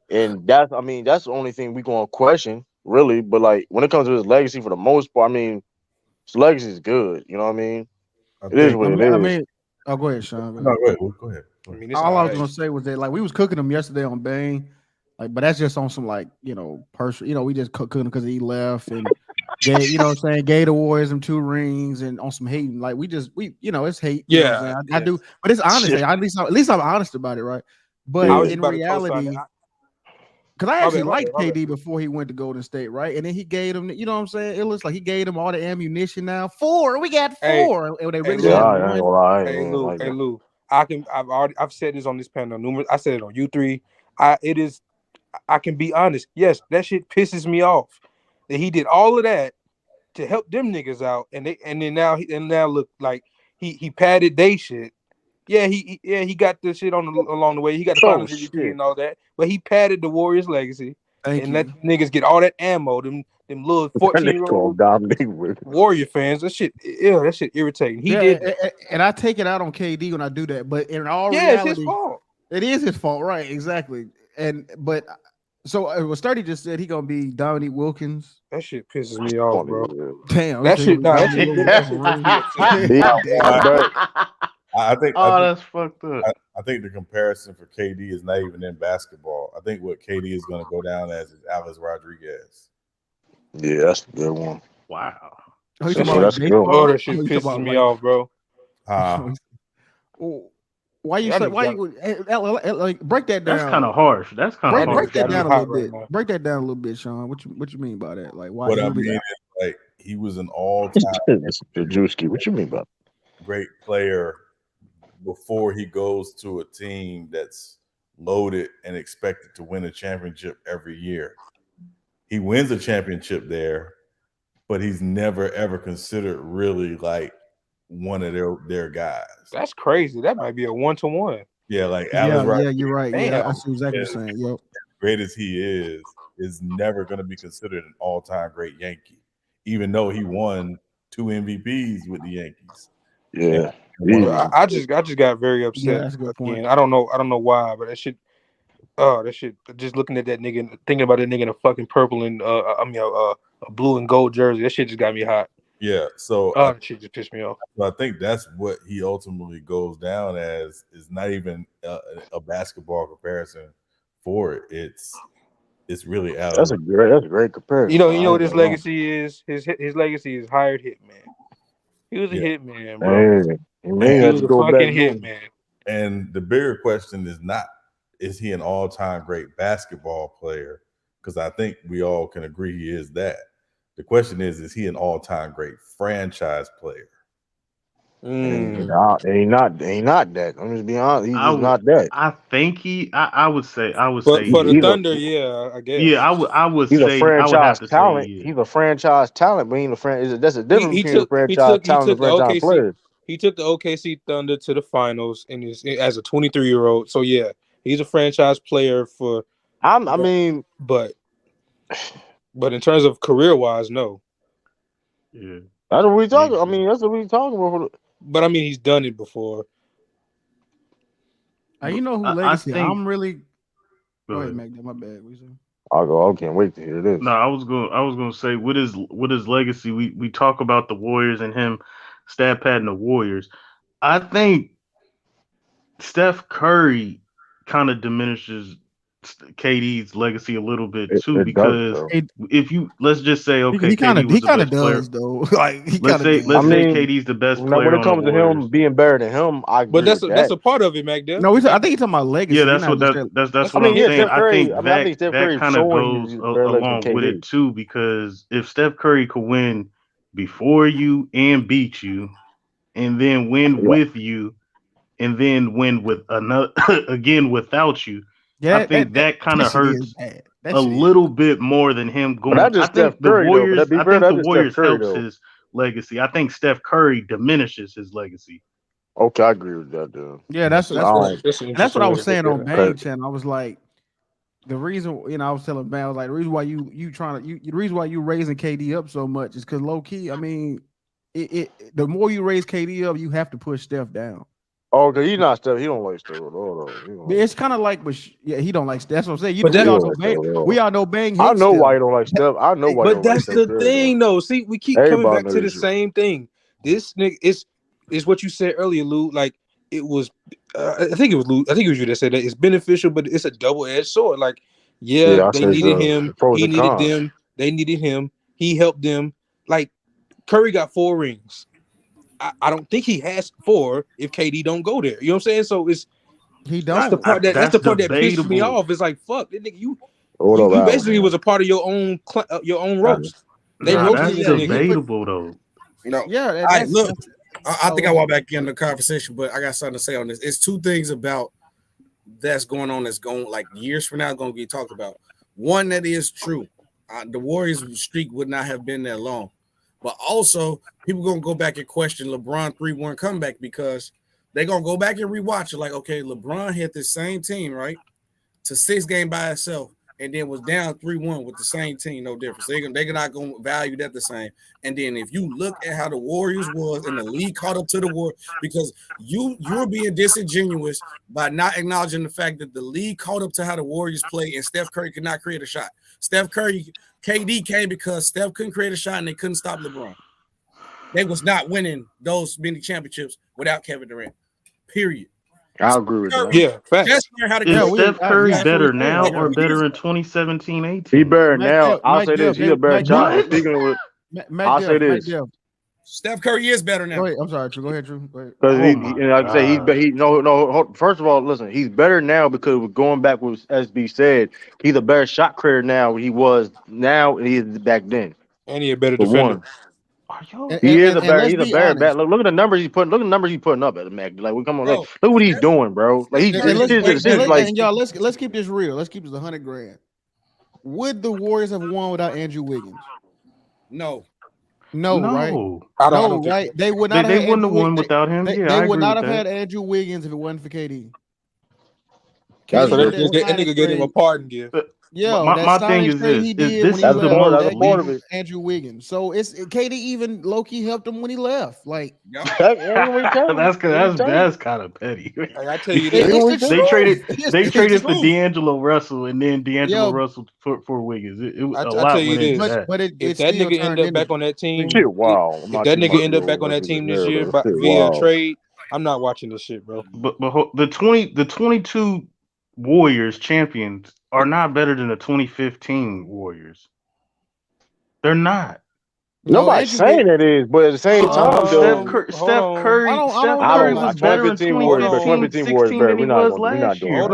Speaker 1: and that's the only thing we gonna question really. But like when it comes to his legacy, for the most part, I mean, his legacy is good. You know what I mean?
Speaker 4: I
Speaker 1: It is
Speaker 4: think.
Speaker 1: what it
Speaker 7: I
Speaker 1: is.
Speaker 7: mean, oh, go ahead, Sean.
Speaker 4: No, go ahead. Go ahead. Go
Speaker 2: I
Speaker 4: ahead.
Speaker 2: mean, it's
Speaker 7: All I
Speaker 2: all
Speaker 7: was
Speaker 2: right.
Speaker 7: gonna say was that like we was cooking them yesterday on Bang, like, but that's just on some like personal. We just cooking him because he left and gave what I'm saying, gave the Warriors them 2 rings and on some hating. Like we it's hate. You know what I'm
Speaker 2: Yeah,
Speaker 7: saying? I
Speaker 2: yeah.
Speaker 7: do, but it's honest.
Speaker 1: Shit.
Speaker 7: At least I'm honest about it, right? But
Speaker 2: I
Speaker 1: Yeah.
Speaker 2: was just
Speaker 7: in
Speaker 2: about to co-sign
Speaker 7: reality,
Speaker 2: that.
Speaker 7: because I
Speaker 2: My
Speaker 7: actually
Speaker 2: bad, my bad,
Speaker 7: liked
Speaker 2: my bad.
Speaker 7: KD before he went to Golden State, right? And then he gave him, you know what I'm saying? It looks like he gave him all the ammunition now. We got
Speaker 2: Hey,
Speaker 7: 4. And they
Speaker 2: hey,
Speaker 7: really should
Speaker 1: Yeah,
Speaker 7: have
Speaker 2: Lou.
Speaker 1: I ain't
Speaker 7: one.
Speaker 1: gonna lie, I ain't
Speaker 2: Hey,
Speaker 1: even
Speaker 2: Lou.
Speaker 1: like
Speaker 2: Hey,
Speaker 1: that.
Speaker 2: Lou. I've said this on this panel numerous. I said it on U3. I can be honest. Yes, that shit pisses me off. That he did all of that to help them niggas out, and then now look like he padded they shit. Yeah, he got the shit along the way. He got the
Speaker 1: Oh
Speaker 2: Finals MVP
Speaker 1: shit!
Speaker 2: and all that, but he padded the Warriors' legacy
Speaker 7: Thank
Speaker 2: and let
Speaker 7: you.
Speaker 2: niggas get all that ammo. Them little
Speaker 1: That nigga gonna
Speaker 2: 14-year-old
Speaker 1: dominate with.
Speaker 2: Warrior fans. That shit irritating. He
Speaker 7: Yeah,
Speaker 2: did that.
Speaker 7: and I take it out on KD when I do that. But in all
Speaker 2: Yeah, it's his
Speaker 7: reality,
Speaker 2: fault.
Speaker 7: it is his fault, right? Exactly. But so what Sturdy just said he gonna be Dominique Wilkins.
Speaker 2: That shit pisses me off,
Speaker 1: Funny
Speaker 2: bro.
Speaker 1: as hell.
Speaker 7: Damn, he
Speaker 2: That
Speaker 7: said he
Speaker 2: shit,
Speaker 7: gonna be
Speaker 2: nah, that
Speaker 7: Dominique
Speaker 2: shit,
Speaker 7: Wilkins
Speaker 2: that
Speaker 7: for
Speaker 2: shit
Speaker 7: real.
Speaker 2: pisses me off too.
Speaker 1: But
Speaker 4: I think.
Speaker 8: Oh, that's fucked up.
Speaker 4: I think the comparison for KD is not even in basketball. I think what KD is going to go down as is Alex Rodriguez.
Speaker 1: yeah, that's a good one.
Speaker 8: Wow.
Speaker 7: Oh, you
Speaker 1: So,
Speaker 7: talking about like
Speaker 1: that's a good one.
Speaker 2: Oh,
Speaker 7: baseball?
Speaker 2: that shit
Speaker 7: Oh, you talking
Speaker 2: pisses
Speaker 7: about
Speaker 2: me
Speaker 7: like
Speaker 2: off, bro.
Speaker 7: oh, why you
Speaker 2: Y'all
Speaker 7: say
Speaker 2: niggas
Speaker 7: why
Speaker 2: got,
Speaker 7: you like break that
Speaker 8: That's kind
Speaker 7: down?
Speaker 8: of harsh. That's kind of
Speaker 2: y'all
Speaker 7: Break
Speaker 2: niggas
Speaker 8: harsh,
Speaker 7: that
Speaker 2: got me
Speaker 8: man.
Speaker 7: down a little
Speaker 2: hot right
Speaker 7: bit.
Speaker 2: now.
Speaker 7: Break that down a little bit, Sean. What you mean by that? Like why
Speaker 4: What I
Speaker 7: he was
Speaker 4: mean is, like, he was an all-time
Speaker 1: Drewski, what you mean about
Speaker 4: great player before he goes to a team that's loaded and expected to win a championship every year. He wins a championship there, but he's never ever considered really like one of their guys.
Speaker 2: That's crazy. That might be a 1-to-1.
Speaker 4: Yeah, like Alex
Speaker 7: Yeah,
Speaker 4: Rodriguez,
Speaker 7: you're right. Yeah, I
Speaker 2: Damn.
Speaker 7: see exactly what you're saying. Yep.
Speaker 4: great as he is never going to be considered an all-time great Yankee, even though he won 2 MVPs with the Yankees.
Speaker 1: Yeah.
Speaker 2: I just got very upset
Speaker 7: Yeah, that's a good point.
Speaker 2: again. I don't know why, but that shit. Oh, that shit. Just looking at that nigga, and thinking about that nigga in a fucking purple and a blue and gold jersey. That shit just got me hot.
Speaker 4: Yeah, so
Speaker 2: Oh, that shit just pissed me off.
Speaker 4: I think that's what he ultimately goes down as, is not even a basketball comparison for it. It's really out
Speaker 1: That's
Speaker 4: of
Speaker 1: a great comparison.
Speaker 2: You know
Speaker 1: I
Speaker 2: what
Speaker 1: ain't
Speaker 2: his
Speaker 1: gonna lie.
Speaker 2: legacy is. His legacy is hired hitman. He was a hitman, bro.
Speaker 1: Hey, he may
Speaker 2: He
Speaker 1: have
Speaker 2: was
Speaker 1: to
Speaker 2: a
Speaker 1: go back
Speaker 2: fucking
Speaker 1: home.
Speaker 2: hitman.
Speaker 4: And the bigger question is not, is he an all-time great basketball player? because I think we all can agree he is that. The question is he an all-time great franchise player?
Speaker 1: He not that. I'm just being honest. He's just not that.
Speaker 8: I think I would say
Speaker 2: But for the
Speaker 1: He's a
Speaker 2: Thunder, yeah, I guess.
Speaker 8: yeah, I would
Speaker 1: he's a
Speaker 8: say I would have
Speaker 1: franchise
Speaker 8: to say
Speaker 1: talent.
Speaker 8: yeah.
Speaker 1: He's a franchise talent, but he ain't a franchise. That's the difference between a franchise talent and a franchise player.
Speaker 2: He took the OKC Thunder to the finals as a 23-year-old. So yeah, he's a franchise player for. But in terms of career wise, no.
Speaker 8: Yeah,
Speaker 1: that's what we talking. I mean, that's what we talking about.
Speaker 2: But I mean, he's done it before.
Speaker 7: You know who legacy? I'm really. Go ahead, Mac. My bad.
Speaker 1: I'll go. I can't wait to hear this.
Speaker 8: No, I was going to say what is legacy. We talk about the Warriors and him stat padding the Warriors. I think Steph Curry kind of diminishes KD's legacy a little bit too, because if you let's just say
Speaker 7: he kind of does though. Like let's say
Speaker 8: KD's the best player.
Speaker 1: When it comes to him being better than him, I agree.
Speaker 2: But that's a part of it, Mac.
Speaker 7: No, I think he's talking about legacy.
Speaker 8: Yeah, that's what I'm saying. I think that kind of goes along with it too, because if Steph Curry could win before you and beat you, and then win with you, and then win with another again without you. Yeah, I think that kind of hurts a little bit more than him going. I think the Warriors helps his legacy. I think Steph Curry diminishes his legacy.
Speaker 1: Okay, I agree with that, dude.
Speaker 7: Yeah, that's what I was saying on Bang Channel. I was like, the reason, I was telling Bang, I was like, the reason why the reason why you raising KD up so much is because low key, I mean, the more you raise KD up, you have to push Steph down.
Speaker 1: Oh, because he's not Steph. He don't like Steph.
Speaker 7: It's kind of like, but he don't like Steph. That's what I'm saying. We all know Bang.
Speaker 1: I know why he don't like Steph. I know why.
Speaker 2: But that's the thing, though. See, we keep coming back to the same thing. This nigga is what you said earlier, Lou. Like it was, I think it was Lou. I think it was you that said that it's beneficial, but it's a double-edged sword. Like, they needed him. He needed them. They needed him. He helped them. Like Curry got 4 rings. I don't think he has 4 if KD don't go there. You know what I'm saying? So
Speaker 7: he don't.
Speaker 2: That's the part that pisses me off. It's like, fuck, that nigga, you basically was a part of your own roast. They roasted
Speaker 8: that's debatable though.
Speaker 5: No, yeah. Look, I think I walk back in the conversation, but I got something to say on this. It's 2 things about that's going on. That's going like years from now going to be talked about. One, that is true. The Warriors streak would not have been that long. But also, people going to go back and question LeBron 3-1 comeback, because they're going to go back and rewatch it. Like, okay, LeBron had the same team, right, to 6 games by itself, and then was down 3-1 with the same team, no difference. They're not going to value that the same. And then if you look at how the Warriors was and the league caught up to the Warriors, because you're being disingenuous by not acknowledging the fact that the league caught up to how the Warriors play, and Steph Curry could not create a shot. KD came because Steph couldn't create a shot and they couldn't stop LeBron. They was not winning those many championships without Kevin Durant. Period.
Speaker 1: I agree with that.
Speaker 2: Yeah,
Speaker 8: is Steph Curry better now or better in 2017-18?
Speaker 1: He better now. I'll say this. He's a better job. I'll say this.
Speaker 5: Steph Curry is better now.
Speaker 7: Go ahead. I'm sorry, Drew. Go ahead, Drew.
Speaker 1: Because first of all, listen, he's better now because going back with SB said, he's a better shot creator now than he was now and he is back then.
Speaker 2: And he's a better defender.
Speaker 1: He's a better. Look at the numbers he's putting. Look at the numbers he's putting up at the Mac. Like, we come on, look what he's doing, bro. Like
Speaker 7: y'all, let's keep this real. Let's keep this $100,000. Would the Warriors have won without Andrew Wiggins?
Speaker 5: No.
Speaker 7: No, right?
Speaker 2: I don't
Speaker 7: right? They would not.
Speaker 8: They wouldn't have won without him.
Speaker 7: They would not have had Andrew Wiggins if it wasn't for KD.
Speaker 2: So that nigga gave him a pardon gift.
Speaker 7: Yeah,
Speaker 8: my thing is this. This is the
Speaker 7: part of it. Andrew Wiggins. So it's KD even low-key helped him when he left. Like
Speaker 8: that's kind of petty.
Speaker 2: Like, I tell you this,
Speaker 8: they traded for D'Angelo Russell and then D'Angelo Russell for Wiggins. It was a lot.
Speaker 2: If that nigga end up back on that team, if that nigga end up back on that team this year via trade, I'm not watching this shit, bro.
Speaker 8: But the 22 Warriors champions are not better than the 2015 Warriors. They're not.
Speaker 1: Nobody's saying it is, but at the same time,
Speaker 8: Steph Curry was better in 2015 than he was last year.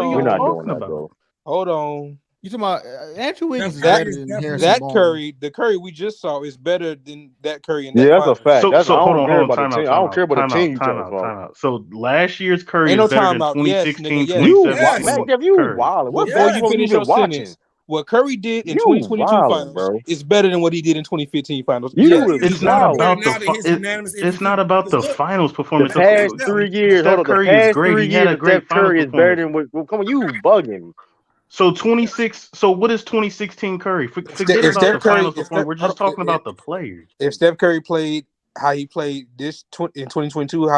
Speaker 2: Hold on.
Speaker 7: You talking about Andrew Wiggins is
Speaker 2: That
Speaker 7: better than Harrison
Speaker 2: that
Speaker 7: Barnes.
Speaker 2: Curry, the Curry we just saw is better than that Curry in that.
Speaker 1: Yeah, that's
Speaker 2: finals.
Speaker 1: a fact.
Speaker 8: So,
Speaker 1: That's
Speaker 8: so
Speaker 1: I
Speaker 8: hold
Speaker 1: don't
Speaker 8: on,
Speaker 1: care
Speaker 8: hold on,
Speaker 1: about the team. I don't care about the team you talking about.
Speaker 8: So last year's Curry
Speaker 2: Ain't
Speaker 8: is
Speaker 2: no
Speaker 8: better than
Speaker 2: timeout. Yes,
Speaker 8: 2016,
Speaker 2: nigga. Yes.
Speaker 1: You,
Speaker 8: 2017
Speaker 1: man, Jeff, you
Speaker 8: Curry.
Speaker 1: wildin'. What
Speaker 2: Before you
Speaker 1: basketball you
Speaker 2: finish
Speaker 1: been
Speaker 2: your
Speaker 1: watching?
Speaker 2: sentence, what Curry did in
Speaker 1: You
Speaker 2: 2022
Speaker 1: wildin',
Speaker 2: finals
Speaker 1: bro.
Speaker 2: is better than what he did in 2015 finals.
Speaker 1: You
Speaker 2: Yes,
Speaker 1: is
Speaker 8: It's not
Speaker 1: wildin'.
Speaker 8: about it's not about the finals
Speaker 1: The
Speaker 8: performance.
Speaker 1: past 3 years, hold
Speaker 8: Steph
Speaker 1: on. The
Speaker 8: Curry is
Speaker 1: past
Speaker 8: great.
Speaker 1: 3
Speaker 8: He had
Speaker 1: years
Speaker 8: a
Speaker 1: of Steph
Speaker 8: great finals
Speaker 1: Curry is better
Speaker 8: performance.
Speaker 1: than what? Come on, you bugging.
Speaker 8: So 26. So what is 2016 Curry? Forget
Speaker 2: if
Speaker 8: about
Speaker 2: Steph
Speaker 8: the
Speaker 2: Curry,
Speaker 8: finals performance. We're just talking about the players.
Speaker 2: if Steph Curry played how he played in 2022,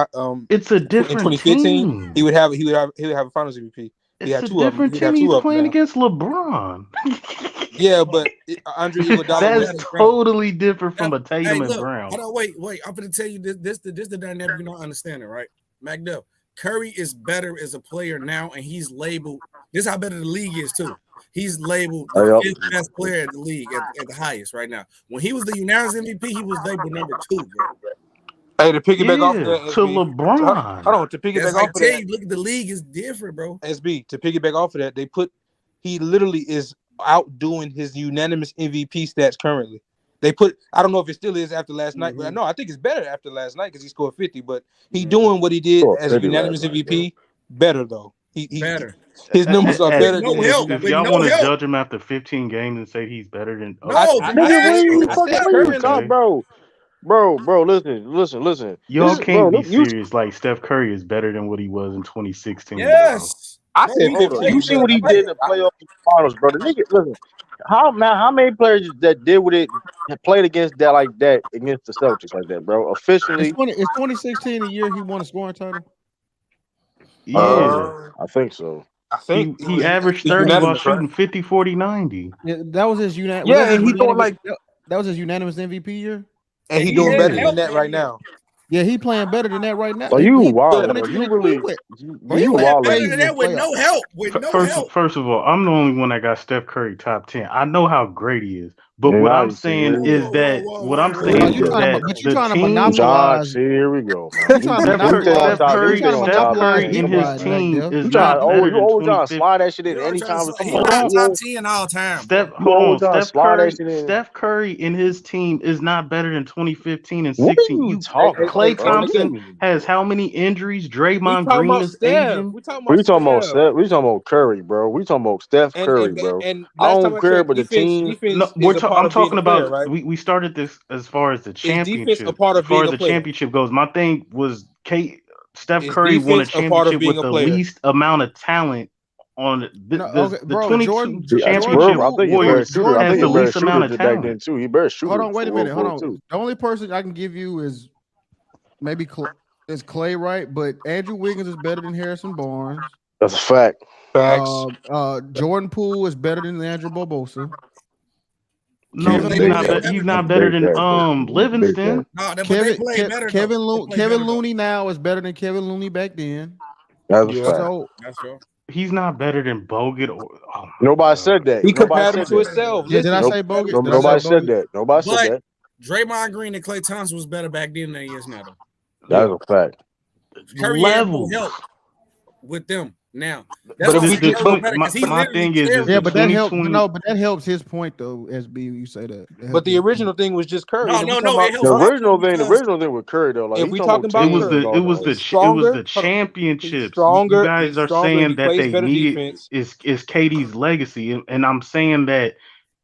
Speaker 8: It's a
Speaker 2: in
Speaker 8: different
Speaker 2: 2015,
Speaker 8: team.
Speaker 2: he would have a Finals MVP.
Speaker 8: It's a
Speaker 2: two of them.
Speaker 8: different
Speaker 2: He'd have
Speaker 8: team. He's
Speaker 2: two of them
Speaker 8: playing
Speaker 2: now.
Speaker 8: against LeBron.
Speaker 2: Yeah, but Andre Iguodala
Speaker 8: That's
Speaker 2: was
Speaker 8: totally different from a
Speaker 5: Hey,
Speaker 8: Tatum and
Speaker 5: look,
Speaker 8: Brown.
Speaker 5: hold on, wait. I'm gonna tell you this the dynamic you're not understanding, right? McDuff. Curry is better as a player now, and he's labeled. This is how better the league is too. He's labeled the fifth best player in the league at the highest right now. When he was the unanimous MVP, he was labeled number 2, bro.
Speaker 2: Hey, to piggyback off of that,
Speaker 8: to
Speaker 2: SB,
Speaker 8: LeBron.
Speaker 2: Hold on, to piggyback
Speaker 5: That's
Speaker 2: off of that.
Speaker 5: You, look, the league is different, bro.
Speaker 2: SB, to piggyback off of that, he literally is outdoing his unanimous MVP stats currently. I don't know if it still is after last night, but no, I think it's better after last night because he scored 50. But he doing what he did as a unanimous MVP better though.
Speaker 5: Better.
Speaker 2: His numbers are better.
Speaker 5: No help.
Speaker 8: If y'all want to judge him after 15 games and say he's better than
Speaker 1: Bro, listen.
Speaker 8: Y'all can't be serious. Like Steph Curry is better than what he was in 2016.
Speaker 5: Yes.
Speaker 2: I said 15.
Speaker 1: You see what he did in the playoff finals, bro. The nigga, listen. How many players that did with it played against that like that against the Celtics like that, bro? Officially,
Speaker 7: Is 2016 the year he won a scoring title?
Speaker 8: Yeah,
Speaker 1: I think so.
Speaker 2: I think
Speaker 8: he averaged 30 while shooting 50, 40, 90.
Speaker 7: Yeah, that was his unanimous.
Speaker 2: Yeah, and he doing
Speaker 7: that was his unanimous MVP year.
Speaker 2: And he doing better than that right now.
Speaker 7: Yeah, he playing better than that right now.
Speaker 1: So you wild,
Speaker 7: bro.
Speaker 1: You really
Speaker 5: you wild better than that with no help.
Speaker 8: First of all, I'm the only one that got Steph Curry top 10. I know how great he is. But what I'm saying is that the team.
Speaker 1: Josh, here we go.
Speaker 8: Steph Curry and his team is not better than 2015.
Speaker 1: Slide that shit in anytime.
Speaker 5: Top 10 all time.
Speaker 8: Steph Curry and his team is not better than 2015 and 16. Klay Thompson has how many injuries? Draymond Green is aging.
Speaker 1: We talking about Curry, bro. We talking about Steph Curry, bro. I don't care about the team.
Speaker 8: I'm talking about we started this as far as the championship. As far as the championship goes, my thing was Steph Curry won a championship with the least amount of talent on the 22 championship Warriors has the least amount of talent.
Speaker 1: He better shoot.
Speaker 7: Hold on, wait a minute. Hold on. The only person I can give you is maybe Clay, right? But Andrew Wiggins is better than Harrison Barnes.
Speaker 1: That's a fact.
Speaker 7: Jordan Poole is better than Andrew Bobosa.
Speaker 8: No, he's not better than Livingston.
Speaker 7: Kevin Looney now is better than Kevin Looney back then.
Speaker 1: That's a fact.
Speaker 5: That's true.
Speaker 8: He's not better than Bogut.
Speaker 1: Nobody said that.
Speaker 2: He compared him to himself.
Speaker 7: Yeah, did I say Bogut?
Speaker 1: Nobody said that. Nobody said that.
Speaker 5: Draymond Green and Klay Thompson was better back then than he is now.
Speaker 1: That's a fact.
Speaker 5: Curry
Speaker 8: Level
Speaker 5: help with them now.
Speaker 8: But my thing is
Speaker 7: but that helps. No, but that helps his point though. SB, you say that.
Speaker 2: But the original thing was just Curry.
Speaker 5: No.
Speaker 1: The original thing with Curry though. Like
Speaker 2: if we talking about
Speaker 8: it was the championships. You guys are saying that they needed is KD's legacy, and I'm saying that.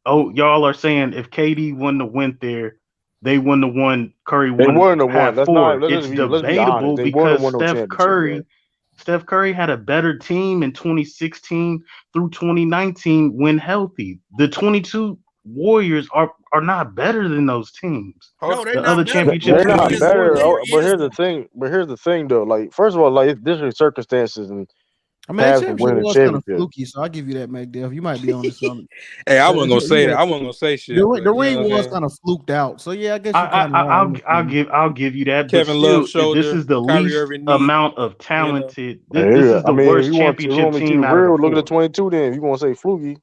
Speaker 8: Oh, y'all are saying if KD wouldn't have went there, they wouldn't have won. Curry wouldn't have had 4. It's debatable because Steph Curry had a better team in 2016 through 2019 when healthy. The 22 Warriors are not better than those teams.
Speaker 5: No,
Speaker 8: the other championships.
Speaker 1: They're not better. But here's the thing though. Like, first of all, like it's different circumstances and
Speaker 7: I mean, that championship was kind of fluky, so I'll give you that, McDuff. You might be on this.
Speaker 2: Hey, I wasn't gonna say that. I wasn't gonna say shit.
Speaker 7: The ring was kind of fluked out, so yeah, I guess
Speaker 8: I'll give you that.
Speaker 2: Kevin Love shoulder.
Speaker 8: This is the least amount of talented. This is the worst championship team.
Speaker 1: Look at the 22. Then you want to say fluky?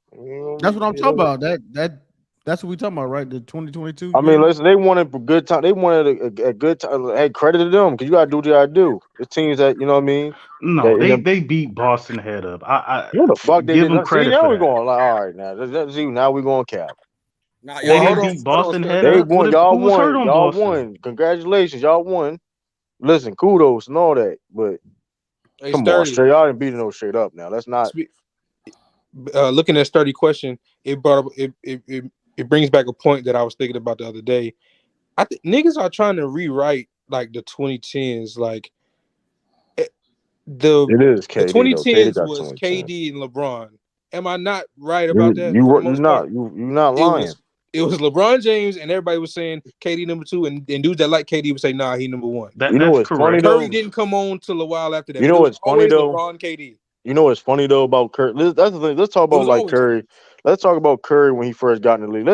Speaker 7: That's what I'm talking about. That That's what we talking about, right? The 2022.
Speaker 1: I mean, listen, they wanted a good time. They wanted a good time. Hey, credit to them because you gotta do what you gotta do. The teams that you know what I mean.
Speaker 8: No, they beat Boston head up. I
Speaker 1: what the fuck they
Speaker 8: give
Speaker 1: did?
Speaker 8: them
Speaker 1: See,
Speaker 8: credit
Speaker 1: now
Speaker 8: for
Speaker 1: we
Speaker 8: that.
Speaker 1: going like, all right, now let's see. Now we going cap.
Speaker 5: Nah,
Speaker 8: They didn't beat Boston head
Speaker 1: They
Speaker 8: up.
Speaker 1: won. Y'all
Speaker 8: Who was hurt
Speaker 1: won.
Speaker 8: on
Speaker 1: Y'all
Speaker 8: Boston?
Speaker 1: won. Congratulations, y'all won. Listen, kudos and all that, but
Speaker 2: Hey,
Speaker 1: come on,
Speaker 2: Sturdy.
Speaker 1: straight. Y'all didn't beat no straight up. Now let's not.
Speaker 2: Looking at Sturdy question, it brought up it brings back a point that I was thinking about the other day. I think niggas are trying to rewrite like the 2010s, like
Speaker 1: It is KD
Speaker 2: the 2010s
Speaker 1: though. KD got
Speaker 2: was
Speaker 1: 2010.
Speaker 2: KD and LeBron. Am I not right about that?
Speaker 1: You
Speaker 2: For the
Speaker 1: you're
Speaker 2: most
Speaker 1: not
Speaker 2: part,
Speaker 1: you're not lying.
Speaker 2: it was LeBron James, and everybody was saying KD number 2, and dudes that like KD would say, nah, he number 1.
Speaker 1: You know what's funny though?
Speaker 2: Curry didn't come on till a while after that.
Speaker 1: You know what's funny though?
Speaker 2: LeBron, KD.
Speaker 1: You know what's funny though about Curry? That's the thing. Let's talk about like Curry. Let's talk about Curry when he first got in the league.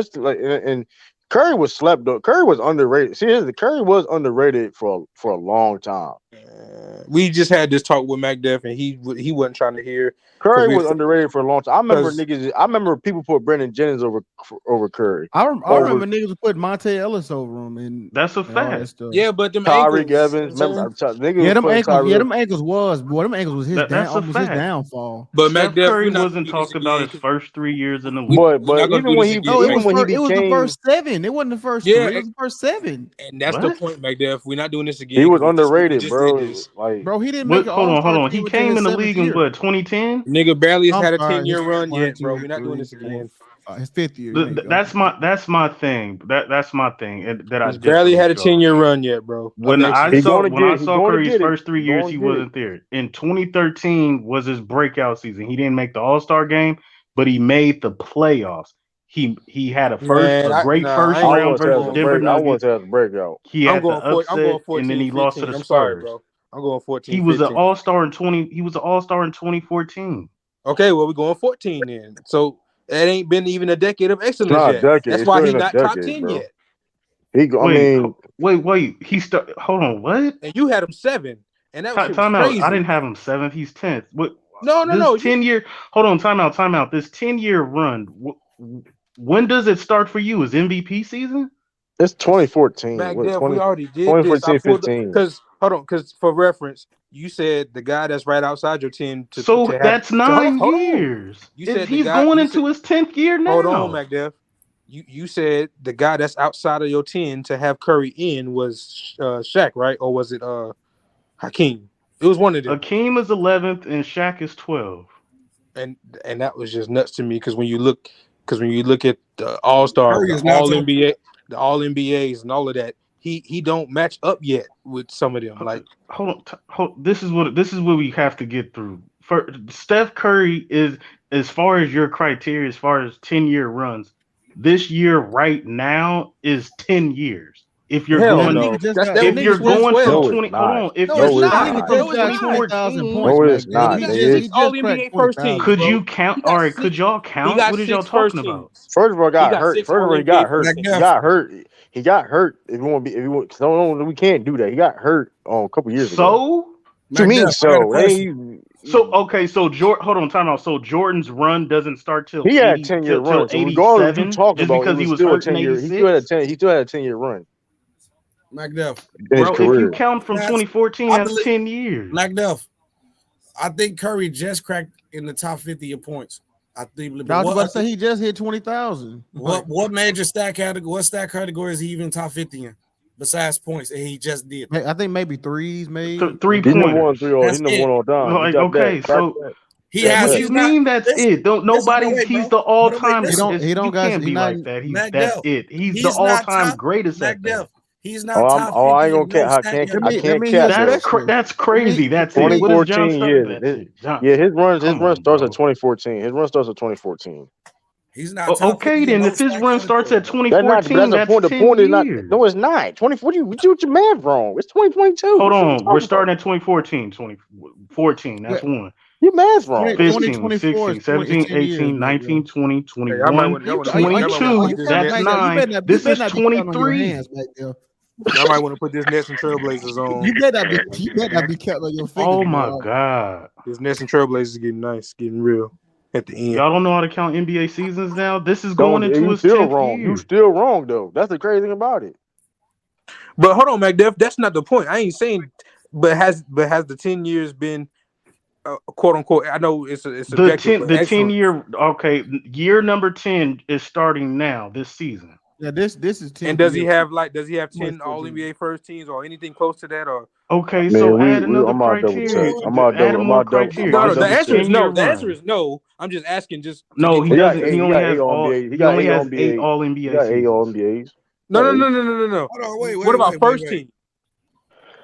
Speaker 1: And Curry was slept though. Curry was underrated. See, Curry was underrated for a long time.
Speaker 2: We just had this talk with MacDuff, and he wasn't trying to hear.
Speaker 1: Curry was underrated for a long time. I remember people put Brandon Jennings over Curry.
Speaker 7: I remember niggas put Monte Ellis over him, and
Speaker 8: that's a fact.
Speaker 2: Yeah, but them
Speaker 1: Tyreek
Speaker 2: ankles,
Speaker 1: Evans, remember?
Speaker 7: Them ankles was his his downfall.
Speaker 2: But
Speaker 8: Steph
Speaker 2: MacDuff,
Speaker 8: Curry wasn't talked about his first 3 years in the league.
Speaker 1: But even when he
Speaker 7: it was the first 7. It wasn't the first 3. It was the first 7.
Speaker 2: And that's the point, MacDuff. We're not doing this again.
Speaker 1: He was underrated, bro.
Speaker 7: Like, bro, he didn't make it.
Speaker 8: Hold on. He came in the league in what, 2010?
Speaker 2: Nigga barely has had a 10-year run yet, bro. We're not doing this again.
Speaker 7: His 5th year.
Speaker 8: That's my thing. That's my thing. And that
Speaker 2: He's barely had a 10-year run yet, bro.
Speaker 8: When I saw Curry's first 3 years, he wasn't there. In 2013 was his breakout season. He didn't make the All-Star game, but he made the playoffs. He had a great first round versus Denver Nuggets.
Speaker 1: I want to have a breakout.
Speaker 8: He had the upset, and then he lost to the Spurs.
Speaker 2: I'm sorry, bro. I'm going 14.
Speaker 8: He was an All-Star in 2014.
Speaker 2: Okay, well, we're going 14 then. So that ain't been even a decade of excellence yet. That's why he's not top 10 yet.
Speaker 8: Wait. Hold on. What?
Speaker 2: And you had him 7, and that was
Speaker 8: crazy. I didn't have him 7th. He's 10th. What?
Speaker 2: No.
Speaker 8: 10-year. Hold on. Time out. This 10-year run. When does it start for you? Is MVP season?
Speaker 1: It's 2014.
Speaker 2: Back there, we already did 2014, this. Because for reference, you said the guy that's right outside your 10.
Speaker 8: That's 9 years. You said he's going into his 10th year now.
Speaker 2: Hold on, MacDuff. You said the guy that's outside of your 10 to have Curry in was Shaq, right? Or was it Hakeem? It was one of them.
Speaker 8: Hakeem is 11th and Shaq is 12.
Speaker 2: And that was just nuts to me because when you look at the All-Star, the All-NBAs and all of that, he don't match up yet with some of them. Like,
Speaker 8: hold on. This is what we have to get through. For Steph Curry is, as far as your criteria, as far as 10-year runs, this year right now is 10 years. If you're going to 20, hold on. If you're starting from 2014,
Speaker 1: no, it's not.
Speaker 2: He's All-NBA first team.
Speaker 8: Could you count? All right, could y'all count? What is y'all talking about?
Speaker 1: First of all, he got hurt. He got hurt. We can't do that. He got hurt a couple years ago. What you mean
Speaker 8: So hold on, time out. So Jordan's run doesn't start till
Speaker 1: he had a 10-year run. So regardless of you talking about,
Speaker 8: because he was hurt in 86.
Speaker 1: He still had a 10-year run.
Speaker 5: MacDuff,
Speaker 8: bro, if you count from 2014, that's 10 years.
Speaker 5: MacDuff, I think Curry just cracked in the top 50 of points. I think.
Speaker 7: I was about to say he just hit 20,000.
Speaker 5: What major stat category? What stat category is he even top 50 in? Besides points, and he just did.
Speaker 7: I think maybe threes, maybe
Speaker 8: 3 pointers.
Speaker 1: He's number 1 on down.
Speaker 8: Like, okay, so
Speaker 5: he has.
Speaker 8: What you mean? That's it? Don't nobody. He's the all-time.
Speaker 7: He don't
Speaker 8: can't be like that. That's it. He's the all-time greatest at that.
Speaker 5: He's not top 50.
Speaker 1: I ain't gonna catch.
Speaker 8: That's crazy. That's
Speaker 1: 2014. Yeah, his run starts at 2014. His run starts at 2014.
Speaker 5: He's not
Speaker 8: okay. Then if his run starts at 2014, that's 10 years.
Speaker 1: No, it's not. 2014. You did your math wrong. It's 2022.
Speaker 8: Hold on. We're starting at 2014. 2014. That's one.
Speaker 1: Your math's wrong.
Speaker 8: 15, 16, 17, 18, 19, 20, 21, 22. That's 9. This is 23.
Speaker 2: I might want to put this Nets and Trailblazers on.
Speaker 7: You better not be counting on your fingers.
Speaker 8: Oh my God.
Speaker 2: This Nets and Trailblazers getting nice, getting real. at the end.
Speaker 8: Y'all don't know how to count NBA seasons now. This is going into
Speaker 1: You
Speaker 8: his
Speaker 1: still
Speaker 8: 10th
Speaker 1: wrong.
Speaker 8: year.
Speaker 1: You still wrong though. That's the crazy thing about it.
Speaker 2: But hold on, McDuff. That's not the point. I ain't saying. But has the 10 years been quote unquote? I know it's subjective.
Speaker 8: The 10-year. Okay, year number 10 is starting now this season.
Speaker 7: Yeah, this is 10.
Speaker 2: And does he have 10 All NBA first teams or anything close to that? Or
Speaker 8: okay, so add another
Speaker 1: I'm about double
Speaker 8: criteria.
Speaker 1: check. I'm about
Speaker 8: more criteria.
Speaker 2: No, the answer is no. The answer is no. I'm just asking.
Speaker 8: No, he doesn't. He only has all.
Speaker 1: He only has 8
Speaker 8: All NBA.
Speaker 1: He got 8 All NBAs.
Speaker 2: No.
Speaker 5: Hold on, wait.
Speaker 2: What about first team?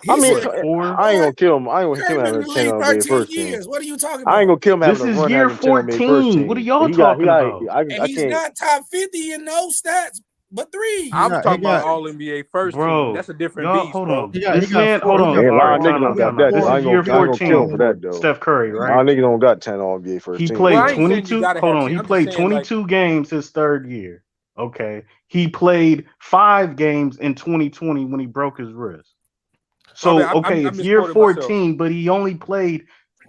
Speaker 1: I ain't gonna kill him. I ain't gonna kill him having a 10 on NBA first team.
Speaker 5: What are you talking about?
Speaker 1: I ain't gonna kill him having
Speaker 8: this
Speaker 1: a run
Speaker 8: is year
Speaker 1: having 10 on NBA first
Speaker 8: 14.
Speaker 1: team.
Speaker 8: What are y'all talking about?
Speaker 5: And he's not top 50 in no stats, but 3.
Speaker 2: I'm talking about All NBA first team. That's a different beast,
Speaker 8: hold
Speaker 2: bro.
Speaker 8: on. This man, hold on.
Speaker 1: A lot of niggas don't got that. I ain't gonna kill him for that though.
Speaker 8: Steph Curry, right?
Speaker 1: A lot of niggas don't got 10 All NBA first team.
Speaker 8: He played 22. Hold on. He played 22 games his third year. Okay. He played 5 games in 2020 when he broke his wrist. So, it's year 14, but he only played.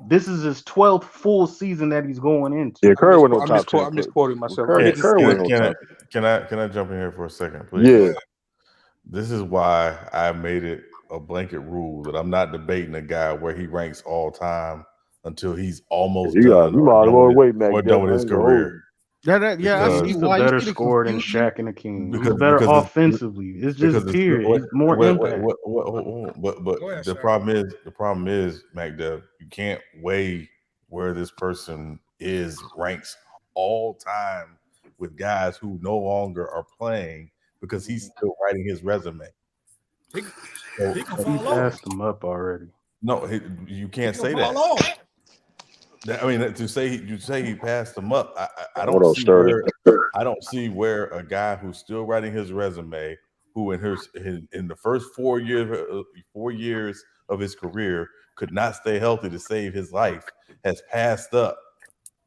Speaker 8: This is his 12th full season that he's going into.
Speaker 1: Yeah, Curry was no top 10.
Speaker 2: I'm misquoting myself.
Speaker 4: Can I jump in here for a second, please?
Speaker 1: Yeah.
Speaker 4: This is why I made it a blanket rule that I'm not debating a guy where he ranks all time until he's almost done.
Speaker 1: You might as well wait, man.
Speaker 4: Or done with his career.
Speaker 8: He's a better scorer than Shaq and Hakeem. He's better offensively. It's just period. He's more impact.
Speaker 4: But the problem is, McDuff, you can't weigh where this person ranks all time with guys who no longer are playing because he's still writing his resume.
Speaker 5: He
Speaker 8: passed him up already.
Speaker 4: No, you can't say that. I mean, to say he passed him up, I don't see where a guy who's still writing his resume, who in the first 4 years of his career could not stay healthy to save his life, has passed up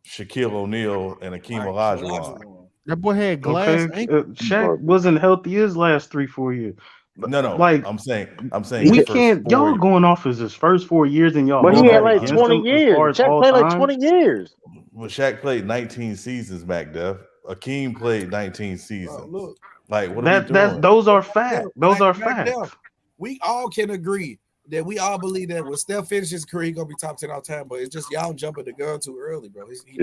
Speaker 4: Shaquille O'Neal and Hakeem Olajuwon.
Speaker 7: That boy had glass.
Speaker 8: Shaq wasn't healthy his last 3-4 years.
Speaker 4: No.
Speaker 8: Like
Speaker 4: I'm saying
Speaker 8: we can't. Y'all going off as his first 4 years, and y'all.
Speaker 1: But he had like 20 years. Shaq played like 20 years.
Speaker 4: Well, Shaq played 19 seasons, McDuff. Akeem played 19 seasons. Like what are we doing?
Speaker 8: Those are facts. Those are facts.
Speaker 5: We all can agree that we all believe that when Steph finishes his career, he's gonna be top 10 all time. But it's just y'all jumping the gun too early, bro.
Speaker 8: He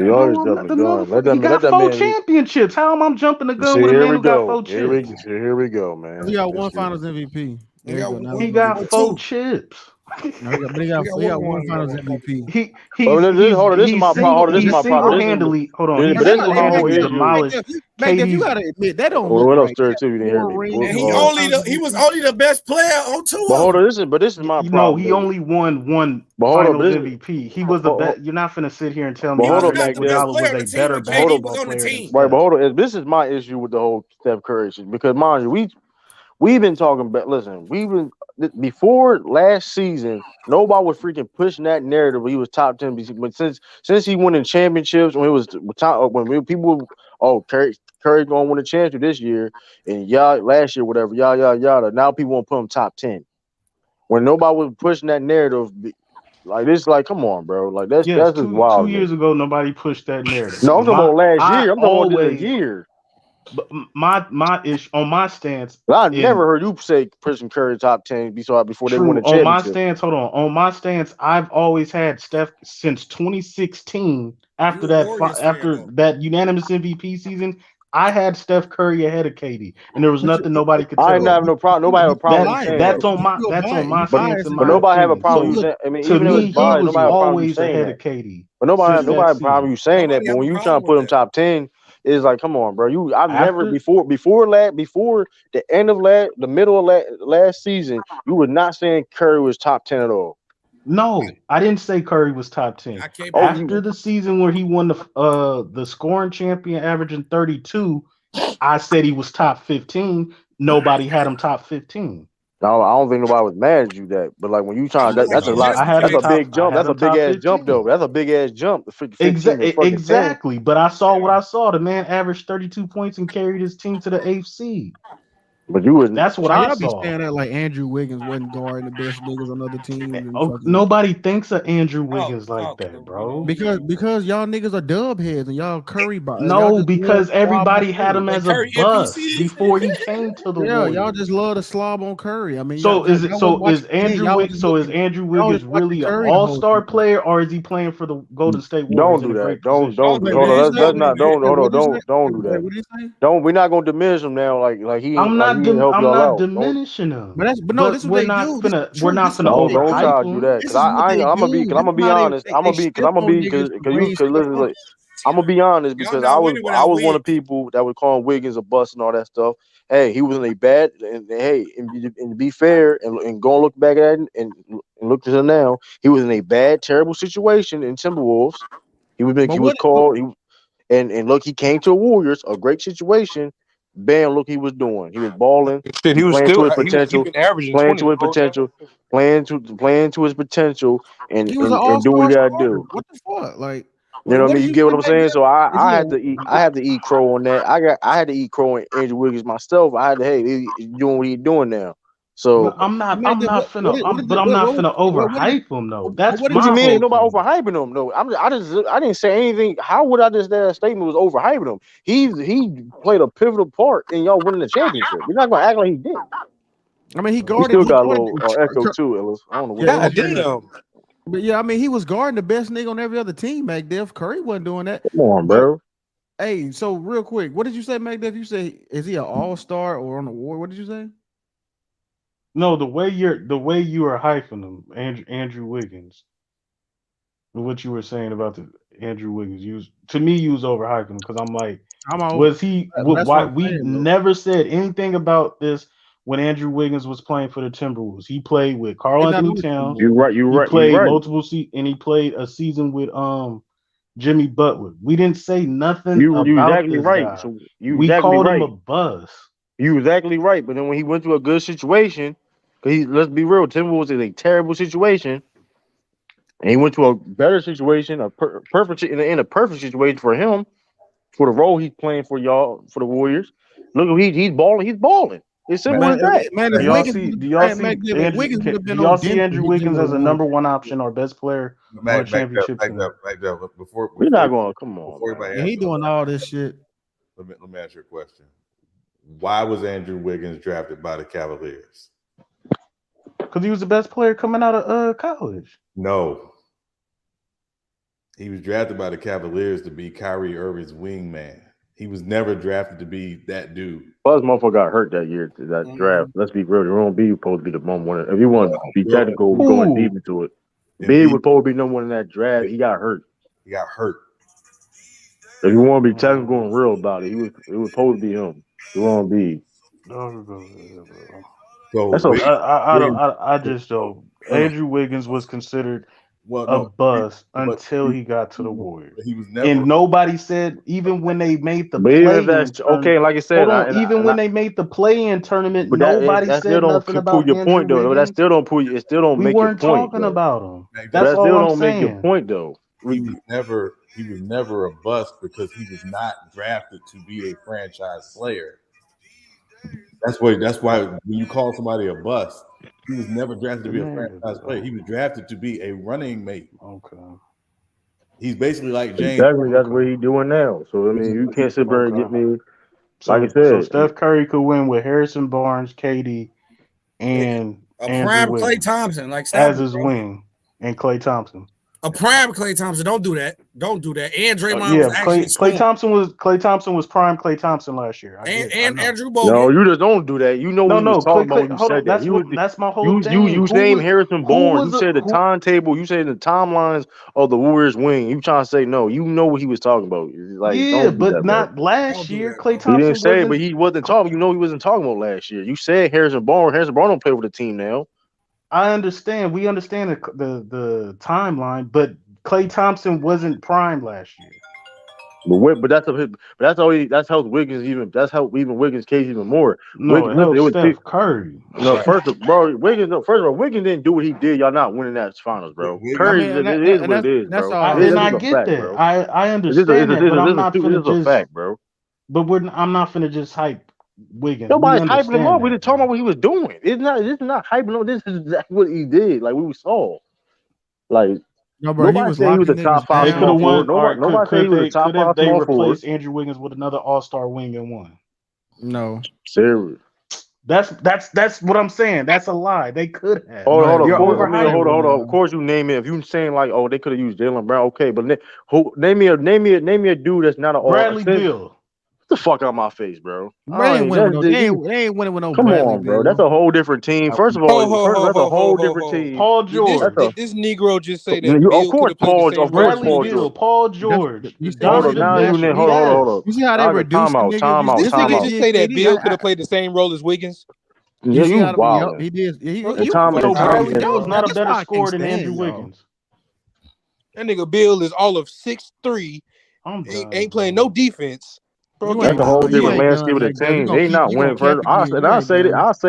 Speaker 8: got 4 championships. How am I jumping the gun with a man who got 4 chips?
Speaker 1: Here we go, man.
Speaker 7: He got 1 Finals MVP.
Speaker 8: He got 4 chips.
Speaker 7: No, he got 1 Finals MVP.
Speaker 8: He
Speaker 1: this is my problem.
Speaker 8: Single-handedly, hold on. He single-handedly demolished
Speaker 7: KD. You gotta admit that don't.
Speaker 1: What else, too? You didn't hear me.
Speaker 5: He was only the best player on tour.
Speaker 1: But hold on, this is my problem.
Speaker 8: No, he only won Finals MVP. He was the best. You're not finna sit here and tell me that Iguodala was a better basketball player.
Speaker 1: Right, but hold on. This is my issue with the whole Steph Curry issue because, mind you, we've been talking about. Listen, before last season, nobody was freaking pushing that narrative. He was top 10, but since he won in championships, Curry gonna win a championship this year, and last year, whatever, yada. Now people want to put him top 10. When nobody was pushing that narrative, like this, like come on, bro, like that's just wild.
Speaker 8: 2 years ago, nobody pushed that narrative.
Speaker 1: No, I'm talking about last year. I'm talking about this year.
Speaker 8: But my issue on my stance,
Speaker 1: I never heard you say pushing Curry top 10 before they won a championship.
Speaker 8: On my stance, on my stance, I've always had Steph since 2016. After that unanimous MVP season, I had Steph Curry ahead of KD, and there was nothing nobody could tell.
Speaker 1: I didn't have no problem. Nobody have a problem.
Speaker 8: That's on my stance.
Speaker 1: But nobody have a problem. I mean, even if it's biased, nobody have a problem you saying that.
Speaker 8: KD.
Speaker 1: But nobody have a problem you saying that. But when you trying to put him top 10. It's like, come on, bro. I've never before the end of the middle of last season, you were not saying Curry was top 10 at all.
Speaker 8: No, I didn't say Curry was top 10. After the season where he won the scoring champion, averaging 32, I said he was top 15. Nobody had him top 15.
Speaker 1: No, I don't think nobody was mad at you that, but like when you trying, that's a lot. That's a big jump. That's a big ass jump, though. That's a big ass jump.
Speaker 8: Exactly. But I saw what I saw. The man averaged 32 points and carried his team to the 8th seed.
Speaker 1: But you was
Speaker 8: That's what
Speaker 7: So
Speaker 8: I
Speaker 7: y'all be
Speaker 8: saw.
Speaker 7: saying that like Andrew Wiggins wasn't guarding the best niggas on other teams and fucking.
Speaker 8: Nobody thinks of Andrew Wiggins like that, bro.
Speaker 7: Because y'all niggas are dub heads and y'all Curry y'all
Speaker 8: No,
Speaker 7: just love
Speaker 8: because
Speaker 7: to slob on
Speaker 8: everybody had
Speaker 7: Curry.
Speaker 8: him as a
Speaker 5: Curry
Speaker 8: bust
Speaker 5: MVP.
Speaker 8: before he came to the
Speaker 7: Yeah, y'all
Speaker 8: Warriors.
Speaker 7: just love to slob on Curry. I mean,
Speaker 8: So
Speaker 7: y'all
Speaker 8: is it?
Speaker 7: wasn't
Speaker 8: So is
Speaker 7: watching the game.
Speaker 8: Andrew
Speaker 7: Y'all was
Speaker 8: Wiggins?
Speaker 7: just
Speaker 8: So is
Speaker 7: looking.
Speaker 8: Andrew
Speaker 7: Y'all was
Speaker 8: Wiggins
Speaker 7: watching
Speaker 8: really an
Speaker 7: Curry the whole
Speaker 8: all-star
Speaker 7: time.
Speaker 8: player, or is he playing for the Golden State Warriors
Speaker 1: don't
Speaker 8: in
Speaker 1: do
Speaker 8: a
Speaker 1: that.
Speaker 8: great
Speaker 1: Don't
Speaker 8: position?
Speaker 1: don't
Speaker 7: Wait,
Speaker 1: hold
Speaker 7: what did
Speaker 1: on.
Speaker 7: you
Speaker 1: Let's
Speaker 7: say?
Speaker 1: not don't hold
Speaker 7: What
Speaker 1: on.
Speaker 7: did you say?
Speaker 1: Don't do
Speaker 7: Wait,
Speaker 1: that.
Speaker 7: what did you say?
Speaker 1: Don't we're not gonna diminish him now like he
Speaker 8: I'm
Speaker 1: like
Speaker 8: not.
Speaker 1: he didn't help
Speaker 8: I'm
Speaker 1: y'all
Speaker 8: not
Speaker 1: out. Don't
Speaker 8: diminishing him.
Speaker 7: But no, this
Speaker 8: But
Speaker 7: is what they do. This is
Speaker 8: we're
Speaker 7: true.
Speaker 8: not
Speaker 7: This is
Speaker 8: finna
Speaker 7: what they
Speaker 1: don't
Speaker 7: do.
Speaker 8: overhype
Speaker 1: try to do
Speaker 8: him.
Speaker 1: that
Speaker 7: This
Speaker 1: because
Speaker 7: is what they
Speaker 1: I'm gonna be
Speaker 7: do.
Speaker 1: because I'm
Speaker 7: This
Speaker 1: gonna
Speaker 7: is
Speaker 1: be
Speaker 7: how
Speaker 1: honest.
Speaker 7: they slip on niggas
Speaker 1: Because
Speaker 7: the way slip on.
Speaker 1: I'm gonna be honest
Speaker 3: Y'all
Speaker 1: because
Speaker 3: not winning
Speaker 1: I
Speaker 3: without
Speaker 1: was one of the
Speaker 3: Wiggs.
Speaker 1: people that would call Wiggins a bust and all that stuff. Hey, he was in a bad and hey, and to be fair and go and look back at it and look to him now, he was in a bad, terrible situation in Timberwolves.
Speaker 7: But
Speaker 1: He was
Speaker 7: what?
Speaker 1: called and look, he came to the Warriors, a great situation. Bam, look, he was doing. He was balling.
Speaker 2: Shit,
Speaker 1: He
Speaker 2: he was
Speaker 1: playing to
Speaker 2: still
Speaker 1: his
Speaker 2: he
Speaker 1: potential,
Speaker 2: been averaging
Speaker 1: playing
Speaker 2: 20
Speaker 1: to
Speaker 2: the
Speaker 1: his
Speaker 2: whole time.
Speaker 1: potential, playing to his potential, and
Speaker 7: He was an
Speaker 1: and, and do what
Speaker 7: all-star
Speaker 1: he gotta
Speaker 7: starter.
Speaker 1: do.
Speaker 7: What the fuck? Like,
Speaker 1: You know what I
Speaker 7: what
Speaker 1: mean?
Speaker 7: did
Speaker 1: You
Speaker 7: you
Speaker 1: get
Speaker 7: say
Speaker 1: what I'm
Speaker 7: back
Speaker 1: saying? So
Speaker 7: then? Is he a
Speaker 1: I had to eat crow on that. I had to eat crow on Andrew Wiggins myself. I had to he's doing what he's doing now.
Speaker 8: But
Speaker 1: So
Speaker 8: I'm not.
Speaker 7: Mike?
Speaker 8: I'm
Speaker 7: Then
Speaker 8: not finna. But I'm not finna
Speaker 7: what did
Speaker 8: overhype him though. That's
Speaker 7: what did
Speaker 1: what
Speaker 7: you
Speaker 1: you
Speaker 8: my
Speaker 1: mean?
Speaker 7: say?
Speaker 8: whole
Speaker 1: Nobody
Speaker 8: thing.
Speaker 1: overhyping him. No, I didn't say anything. How would I just that statement was overhyping him? He played a pivotal part in y'all winning the championship. You're not gonna act like he didn't.
Speaker 7: I mean, he
Speaker 1: You
Speaker 7: guarded.
Speaker 1: still
Speaker 7: He
Speaker 1: got a
Speaker 7: guarded.
Speaker 1: little echo too, Ellis. I don't know what
Speaker 7: Yeah,
Speaker 1: the
Speaker 2: God
Speaker 1: hell.
Speaker 2: damn.
Speaker 7: but yeah, I mean, he was guarding the best nigga on every other team back there. Curry wasn't doing that.
Speaker 1: Come on,
Speaker 7: But
Speaker 1: bro.
Speaker 7: hey, so real quick, what did you say, Magdev? You say is he an all-star or on the war? What did you say?
Speaker 8: No, the way you are hyping him, Andrew Wiggins. What you were saying about the Andrew Wiggins, you was overhyping him because I'm like,
Speaker 7: I'm all.
Speaker 8: was he?
Speaker 7: That's what
Speaker 8: Why
Speaker 7: I'm
Speaker 8: we
Speaker 7: saying, though.
Speaker 8: never said anything about this when Andrew Wiggins was playing for the Timberwolves. He played with Karl
Speaker 7: He's not
Speaker 8: Anthony
Speaker 7: on the team
Speaker 8: Towns.
Speaker 7: no more.
Speaker 8: He
Speaker 1: You
Speaker 8: played
Speaker 1: right.
Speaker 8: multiple and he played a season with Jimmy Butler. We didn't say nothing
Speaker 1: You
Speaker 8: about
Speaker 1: exactly
Speaker 8: this
Speaker 1: right.
Speaker 8: guy.
Speaker 1: So you
Speaker 8: We
Speaker 1: exactly
Speaker 8: called him a
Speaker 1: right.
Speaker 8: bust.
Speaker 1: You exactly right. But then when he went to a good situation, because let's be real, Timberwolves is a terrible situation, and he went to a better situation, perfect in a perfect situation for him for the role he's playing for y'all for the Warriors. Look, he's balling. He's balling. It's simple as that.
Speaker 7: Man, if
Speaker 8: Do y'all
Speaker 7: Wiggins,
Speaker 8: see? Do y'all
Speaker 7: hey,
Speaker 8: see
Speaker 7: Magdev, if
Speaker 8: Andrew?
Speaker 7: Wiggins would have
Speaker 8: Do
Speaker 7: been
Speaker 8: y'all
Speaker 7: on
Speaker 8: see
Speaker 7: Denver,
Speaker 8: Andrew
Speaker 7: he just
Speaker 8: Wiggins
Speaker 7: would
Speaker 8: as
Speaker 7: have
Speaker 8: a
Speaker 7: won.
Speaker 8: number one option or best player on a championship team?
Speaker 4: Before
Speaker 1: We're
Speaker 4: before
Speaker 1: not going. Come on,
Speaker 4: before
Speaker 1: man.
Speaker 4: anybody
Speaker 7: Yeah, he
Speaker 4: asks,
Speaker 7: doing all this shit.
Speaker 4: let me ask you a question. Why was Andrew Wiggins drafted by the Cavaliers?
Speaker 8: Because he was the best player coming out of college.
Speaker 4: No. He was drafted by the Cavaliers to be Kyrie Irving's wingman. He was never drafted to be that dude.
Speaker 1: Buzz motherfucker got hurt that year that draft. Let's be real. Jerome B was supposed to be the number one. If you want to be technical, going deep
Speaker 8: Who?
Speaker 1: into it,
Speaker 4: And
Speaker 1: B
Speaker 4: B,
Speaker 1: was supposed to be number one in that draft. He got hurt.
Speaker 4: he got hurt.
Speaker 1: If you want to be technical and real about it, it was supposed to be him. Jerome B.
Speaker 4: So
Speaker 1: That's a
Speaker 4: Wiggins,
Speaker 8: I just don't.
Speaker 4: no, no.
Speaker 8: Andrew Wiggins was considered
Speaker 4: Well,
Speaker 8: a
Speaker 4: no,
Speaker 8: bust
Speaker 4: but
Speaker 8: until he got to the Warriors.
Speaker 4: he was never.
Speaker 8: And nobody said, even when they made the
Speaker 1: But even if
Speaker 8: play-in
Speaker 1: that's okay,
Speaker 8: tournament,
Speaker 1: like I said,
Speaker 8: hold on, even when they made the play-in tournament,
Speaker 1: but
Speaker 8: nobody
Speaker 1: that still
Speaker 8: said
Speaker 1: don't
Speaker 8: nothing
Speaker 1: prove
Speaker 8: about
Speaker 1: your
Speaker 8: Andrew
Speaker 1: point though. That
Speaker 8: Wiggins.
Speaker 1: still don't prove. It still don't
Speaker 8: We
Speaker 1: make your
Speaker 8: weren't
Speaker 1: point
Speaker 8: talking
Speaker 1: though.
Speaker 8: about him.
Speaker 1: But
Speaker 8: That's
Speaker 1: that
Speaker 8: all
Speaker 1: still
Speaker 8: I'm
Speaker 1: don't make your
Speaker 8: saying.
Speaker 1: point though.
Speaker 4: He was never a bust because he was not drafted to be a franchise player. That's why when you call somebody a bust, he was never drafted to be a franchise player. He was drafted to be a running mate.
Speaker 8: Okay.
Speaker 4: He's basically like James.
Speaker 1: Exactly, that's what he's doing now. So I mean, you can't sit there and get me. Like I
Speaker 8: So
Speaker 1: said,
Speaker 8: Steph Curry could win with Harrison Barnes, KD, and
Speaker 5: A
Speaker 8: Andrew
Speaker 5: prime Klay
Speaker 8: Wiggins
Speaker 5: Thompson, like stop
Speaker 8: as
Speaker 5: it,
Speaker 8: his
Speaker 5: bro.
Speaker 8: wing, and Klay Thompson.
Speaker 5: A prime Klay Thompson. Don't do that. Don't do that. And Draymond
Speaker 8: Yeah,
Speaker 5: was actually
Speaker 8: Klay
Speaker 5: scoring.
Speaker 8: Thompson was prime Klay Thompson last year. I get it. I
Speaker 5: And
Speaker 8: know.
Speaker 5: Andrew
Speaker 1: no,
Speaker 5: Bogut.
Speaker 1: you just don't do that. You know what he was talking about when you
Speaker 8: Hold
Speaker 1: said
Speaker 8: on.
Speaker 1: that. He was
Speaker 8: That's my whole thing.
Speaker 1: you named Harrison
Speaker 8: Who
Speaker 1: Barnes. You
Speaker 8: was a
Speaker 1: said the
Speaker 8: who?
Speaker 1: timetable. You said the timelines of the Warriors wing. You trying to say no? You know what he was talking about. Like,
Speaker 8: Yeah,
Speaker 1: don't do
Speaker 8: but
Speaker 1: that, bro.
Speaker 8: not last
Speaker 5: Don't do
Speaker 8: year.
Speaker 5: that,
Speaker 8: Klay
Speaker 5: bro.
Speaker 1: He didn't
Speaker 8: Thompson
Speaker 1: say, but
Speaker 8: wasn't.
Speaker 1: he wasn't talking. You know, he wasn't talking about last year. You said Harrison Barnes. Harrison Barnes don't play for the team now.
Speaker 8: I understand. We understand the timeline, but Klay Thompson wasn't prime last year.
Speaker 1: But that's how Wiggins even Wiggins case even more.
Speaker 8: No,
Speaker 1: Wiggins,
Speaker 8: it
Speaker 1: listen, it
Speaker 8: helps
Speaker 1: was
Speaker 8: Steph Curry.
Speaker 1: no first of bro Wiggins. No, first of all, Wiggins didn't do what he did. Y'all not winning that finals, bro.
Speaker 7: I
Speaker 1: Curry,
Speaker 7: mean,
Speaker 1: it is what it is,
Speaker 7: that's
Speaker 1: bro.
Speaker 7: all I'm
Speaker 1: This
Speaker 8: And
Speaker 1: is
Speaker 8: I
Speaker 1: a
Speaker 7: saying.
Speaker 8: get
Speaker 1: fact,
Speaker 8: that.
Speaker 1: bro.
Speaker 8: I understand that, but I'm not
Speaker 1: This
Speaker 8: finna
Speaker 1: is a
Speaker 8: just.
Speaker 1: fact, bro.
Speaker 8: But I'm not finna just hype Wiggins.
Speaker 1: Nobody's hyping him up.
Speaker 8: That,
Speaker 1: we didn't talk about what he was doing. This is not hyping him up. This is exactly what he did. Like we saw. Like
Speaker 7: No, bro, he
Speaker 1: nobody
Speaker 7: was
Speaker 1: said he was
Speaker 7: locking
Speaker 1: the top
Speaker 7: niggas
Speaker 1: five
Speaker 8: they could have
Speaker 1: small
Speaker 7: down.
Speaker 1: forward.
Speaker 8: won. All right,
Speaker 1: Nobody said he was the top
Speaker 8: could
Speaker 1: five
Speaker 8: they
Speaker 1: small forward.
Speaker 8: replace Andrew Wiggins with another All-Star wing and won?
Speaker 7: No.
Speaker 1: Serious.
Speaker 8: That's what I'm saying. That's a lie. They could have.
Speaker 1: Hold on.
Speaker 8: You're
Speaker 1: Hold on.
Speaker 8: overhyping.
Speaker 1: Of course, you name it. If you saying like, oh, they could have used Jaylen Brown, okay, but name me a dude that's not an all.
Speaker 8: Bradley Beal.
Speaker 1: Get the fuck out of my face, bro.
Speaker 7: They ain't winning with no
Speaker 1: Come
Speaker 7: Bradley
Speaker 1: on, bro.
Speaker 7: Beal.
Speaker 1: That's a whole different team. First of all, that's a whole different team.
Speaker 8: Paul George.
Speaker 2: Did this Negro just say that
Speaker 1: Of
Speaker 2: Bill
Speaker 1: course,
Speaker 2: could have played the same role as
Speaker 8: Bradley
Speaker 2: Wiggins?
Speaker 8: Beal, Paul George.
Speaker 1: Hold on.
Speaker 7: You see how they reduced the nigga?
Speaker 1: Time out.
Speaker 2: This nigga just say that Bill could have played the same role as Wiggins?
Speaker 1: Yeah, you wild.
Speaker 7: He did.
Speaker 8: So Bradley Beal is not a better scorer than Andrew Wiggins.
Speaker 2: That nigga Bill is all of 6'3". Ain't playing no defense. Bro,
Speaker 1: that's a whole different landscape of the team. They not winning first. I'll say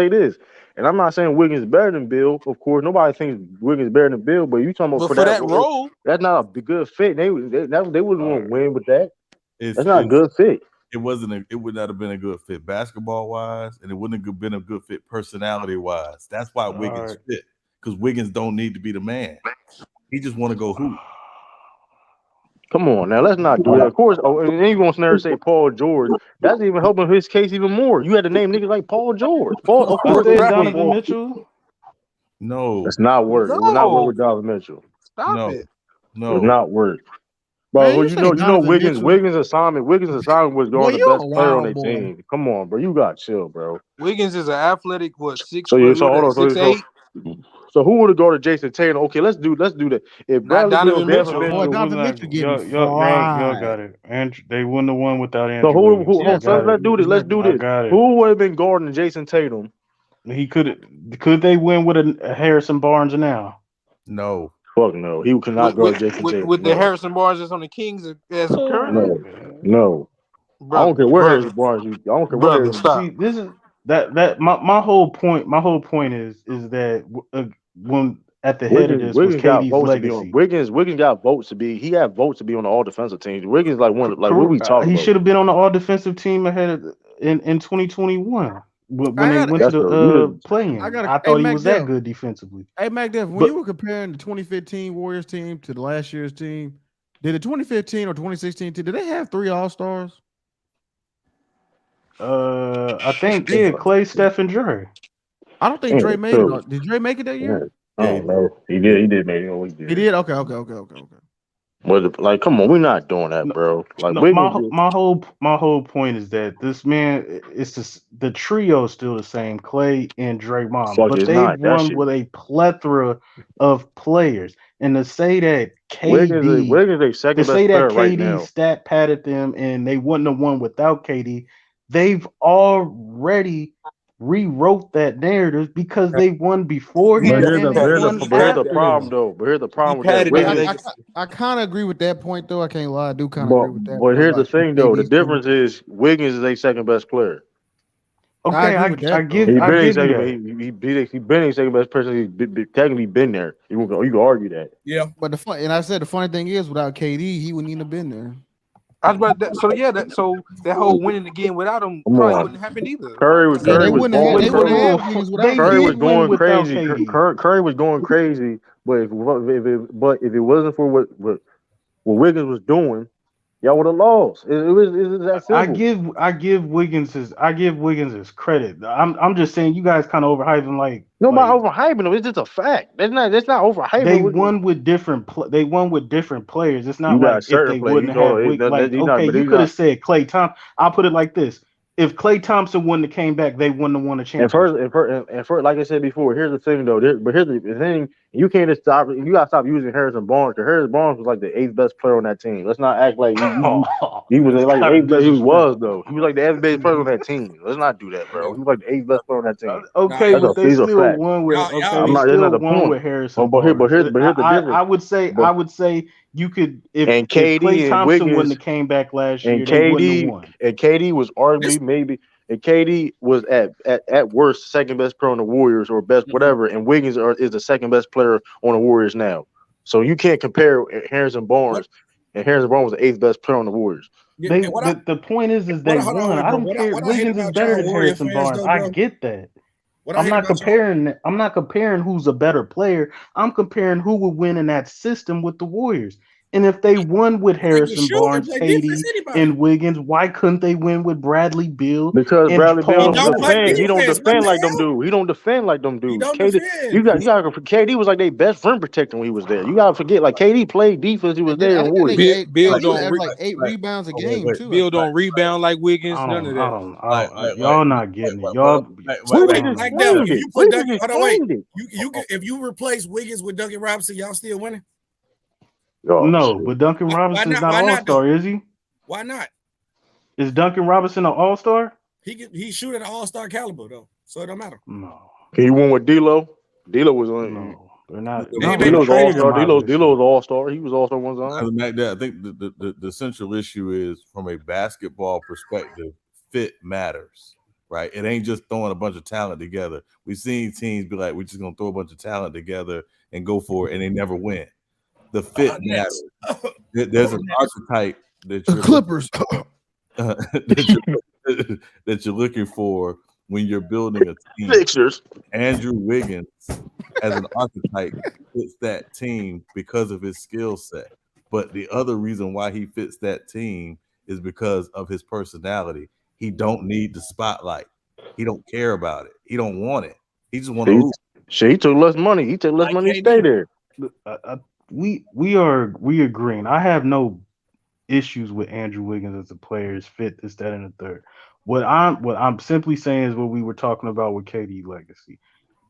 Speaker 1: this. And I'm not saying Wiggins is better than Bill. Of course, nobody thinks Wiggins is better than Bill. But you talking about
Speaker 2: for that role,
Speaker 1: that's not a good fit. They wouldn't want to win with that. That's not a good fit.
Speaker 4: It would not have been a good fit basketball wise, and it wouldn't have been a good fit personality wise. That's why Wiggins fit, because Wiggins don't need to be the man. He just want to go hoop.
Speaker 1: Come on now, let's not do that. Of course, and then you gonna never say Paul George. That's even helping his case even more. You had to name niggas like Paul George. Of course,
Speaker 8: Donovan Mitchell.
Speaker 4: No,
Speaker 1: it's not work. It will not work with Donovan Mitchell.
Speaker 2: Stop it.
Speaker 1: No, it's not work. Bro,
Speaker 7: Man,
Speaker 1: you know Wiggins' assignment was going the best player on their team. Come on, bro, you got chill, bro.
Speaker 2: Wiggins is an athletic 6'8".
Speaker 1: So who would have gone to Jason Tatum? Okay, let's do that. If
Speaker 2: Donovan Mitchell,
Speaker 7: Donovan Mitchell getting
Speaker 8: y'all got it. And they wouldn't have won without Andrew.
Speaker 1: So let's do this. Who would have been guarding Jason Tatum?
Speaker 8: He could they win with a Harrison Barnes now?
Speaker 4: No.
Speaker 1: Fuck no. He could not guard Jason Tatum.
Speaker 2: With the Harrison Barnes that's on the Kings as current?
Speaker 1: No. I don't care where Harrison Barnes I don't care where.
Speaker 8: See, this is that my whole point. My whole point is that when at the head of this was KD's legacy.
Speaker 1: Wiggins got votes to be. He had votes to be on the all defensive teams. Wiggins what we talking about?
Speaker 8: He should have been on the all defensive team ahead in 2021 when they went to the play-in. I thought he was that good defensively.
Speaker 7: Hey, MacDev, when you were comparing the 2015 Warriors team to the last year's team, did the 2015 or 2016 team, did they have 3 All-Stars?
Speaker 8: I think Clay, Steph, and Dre.
Speaker 7: I don't think Dre made it. Did Dre make it that year?
Speaker 1: I don't know. He did make it.
Speaker 7: He did? Okay.
Speaker 1: But like, come on, we're not doing that, bro. Like,
Speaker 8: my whole point is that this man, it's just, the trio is still the same, Clay and Draymond, but they've won with a plethora of players. And to say that KD stat padded them and they wouldn't have won without KD, they've already rewrote that narrative because they won before him.
Speaker 1: But here's the problem, though. But here's the problem with that.
Speaker 7: I kind of agree with that point, though. I can't lie. I do kind of agree with that.
Speaker 1: But here's the thing, though. The difference is Wiggins is their second best player.
Speaker 8: Okay, I give
Speaker 1: He's been a second best person. He's technically been there. You can argue that.
Speaker 5: Yeah.
Speaker 7: But the funny thing is, without KD, he wouldn't even have been there.
Speaker 2: I was about that. So that whole winning again without him probably wouldn't happen either.
Speaker 1: Curry was going crazy. Curry was going crazy, but if it wasn't for what Wiggins was doing, y'all would have lost. It was that simple.
Speaker 8: I give Wiggins his credit. I'm just saying you guys kind of overhyping him. Like
Speaker 1: nobody overhyping him. It's just a fact. That's not overhyping.
Speaker 8: They won with different players. It's not like if they wouldn't have. You could have said Klay Thompson. I'll put it like this: if Klay Thompson wouldn't have came back, they wouldn't have won a championship.
Speaker 1: And first, like I said before, here's the thing though. Here's the thing: you can't just stop. You gotta stop using Harrison Barnes because Harrison Barnes was like the 8th best player on that team. Let's not act like he was like the 8th best. He was though. He was like the 8th best player on that team. Let's not do that, bro. He was like the 8th best player on that team.
Speaker 8: Okay, but they still won with. With Harrison.
Speaker 1: But here's the difference.
Speaker 8: I would say you could if Klay Thompson wouldn't have came back last year, they wouldn't have won.
Speaker 1: And KD was arguably maybe. And KD was at worst second best player on the Warriors or best whatever, and Wiggins is the second best player on the Warriors now. So you can't compare Harrison Barnes, and Harrison Barnes was the 8th best player on the Warriors.
Speaker 8: The point is they won. I don't care. Wiggins is better than Harrison Barnes. I get that. I'm not comparing who's a better player. I'm comparing who would win in that system with the Warriors. And if they won with Harrison Barnes, KD, and Wiggins, why couldn't they win with Bradley Beal?
Speaker 1: Because Bradley Beal
Speaker 8: don't
Speaker 1: defend. He don't defend like them dudes. He don't defend like them dudes. KD, you got KD was like their best rim protector when he was there. You gotta forget, like KD played defense. He was there in Warriors.
Speaker 2: Bill don't
Speaker 7: like 8 rebounds a game too.
Speaker 2: Bill don't rebound like Wiggins. None of
Speaker 8: that. Y'all not getting it. Y'all.
Speaker 5: If you replace Wiggins with Duncan Robinson, y'all still winning?
Speaker 8: No, but Duncan Robinson's not all-star, is he?
Speaker 5: Why not?
Speaker 8: Is Duncan Robinson an all-star?
Speaker 5: He shoot at an all-star caliber though, so it don't matter.
Speaker 8: No.
Speaker 1: He won with D'Lo. D'Lo was on.
Speaker 8: No, they're not.
Speaker 1: D'Lo's all-star. D'Lo was all-star. He was all-star one time.
Speaker 4: I think the central issue is from a basketball perspective, fit matters. Right, it ain't just throwing a bunch of talent together. We've seen teams be like, "We're just gonna throw a bunch of talent together and go for it," and they never win. The fit matters. There's an archetype that
Speaker 7: the Clippers
Speaker 4: that you're looking for when you're building a team.
Speaker 1: Sixers.
Speaker 4: Andrew Wiggins, as an archetype, fits that team because of his skill set. But the other reason why he fits that team is because of his personality. He don't need the spotlight. He don't care about it. He don't want it. He just want to lose.
Speaker 1: He took less money. He took less money to stay there.
Speaker 8: We agreeing. I have no issues with Andrew Wiggins as a player, his fit, this, that, and the third. What I'm simply saying is what we were talking about with KD's legacy.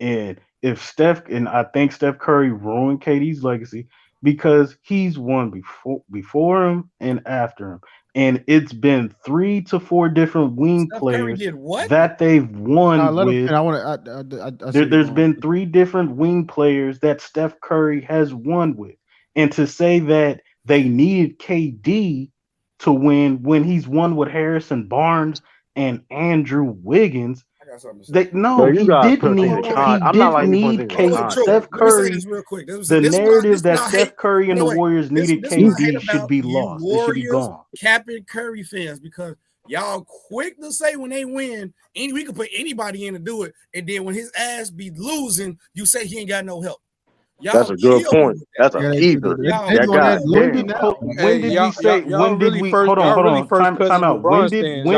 Speaker 8: And I think Steph Curry ruined KD's legacy because he's won before him and after him. And it's been 3 to 4 different wing players that they've won with. There's been 3 different wing players that Steph Curry has won with. And to say that they needed KD to win when he's won with Harrison Barnes and Andrew Wiggins, he didn't need KD. Steph Curry. The narrative that Steph Curry and the Warriors needed KD should be lost. It should be gone.
Speaker 5: Captain Curry fans, because y'all quick to say when they win, we can put anybody in to do it, and then when his ass be losing, you say he ain't got no help. Y'all
Speaker 1: that's a good point. That's a keeper.
Speaker 8: When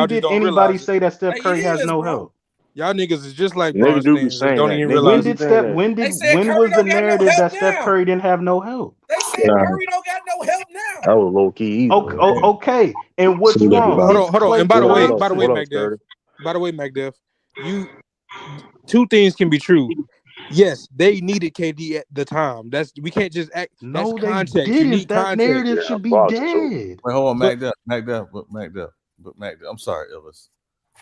Speaker 8: did anybody say that Steph Curry has no help?
Speaker 2: Y'all niggas is just like Bronze fans. Don't even
Speaker 8: realize.
Speaker 2: When
Speaker 8: was the narrative that Steph Curry didn't have no help?
Speaker 5: They said Curry don't got no help now.
Speaker 1: That was low key.
Speaker 8: Okay. And what's wrong?
Speaker 2: Hold on. And by the way, MacDev, two things can be true. Yes, they needed KD at the time. We can't just act.
Speaker 8: No,
Speaker 2: they context.
Speaker 8: didn't. That narrative should be dead.
Speaker 4: Wait, hold on, MacDev. I'm sorry, Ellis.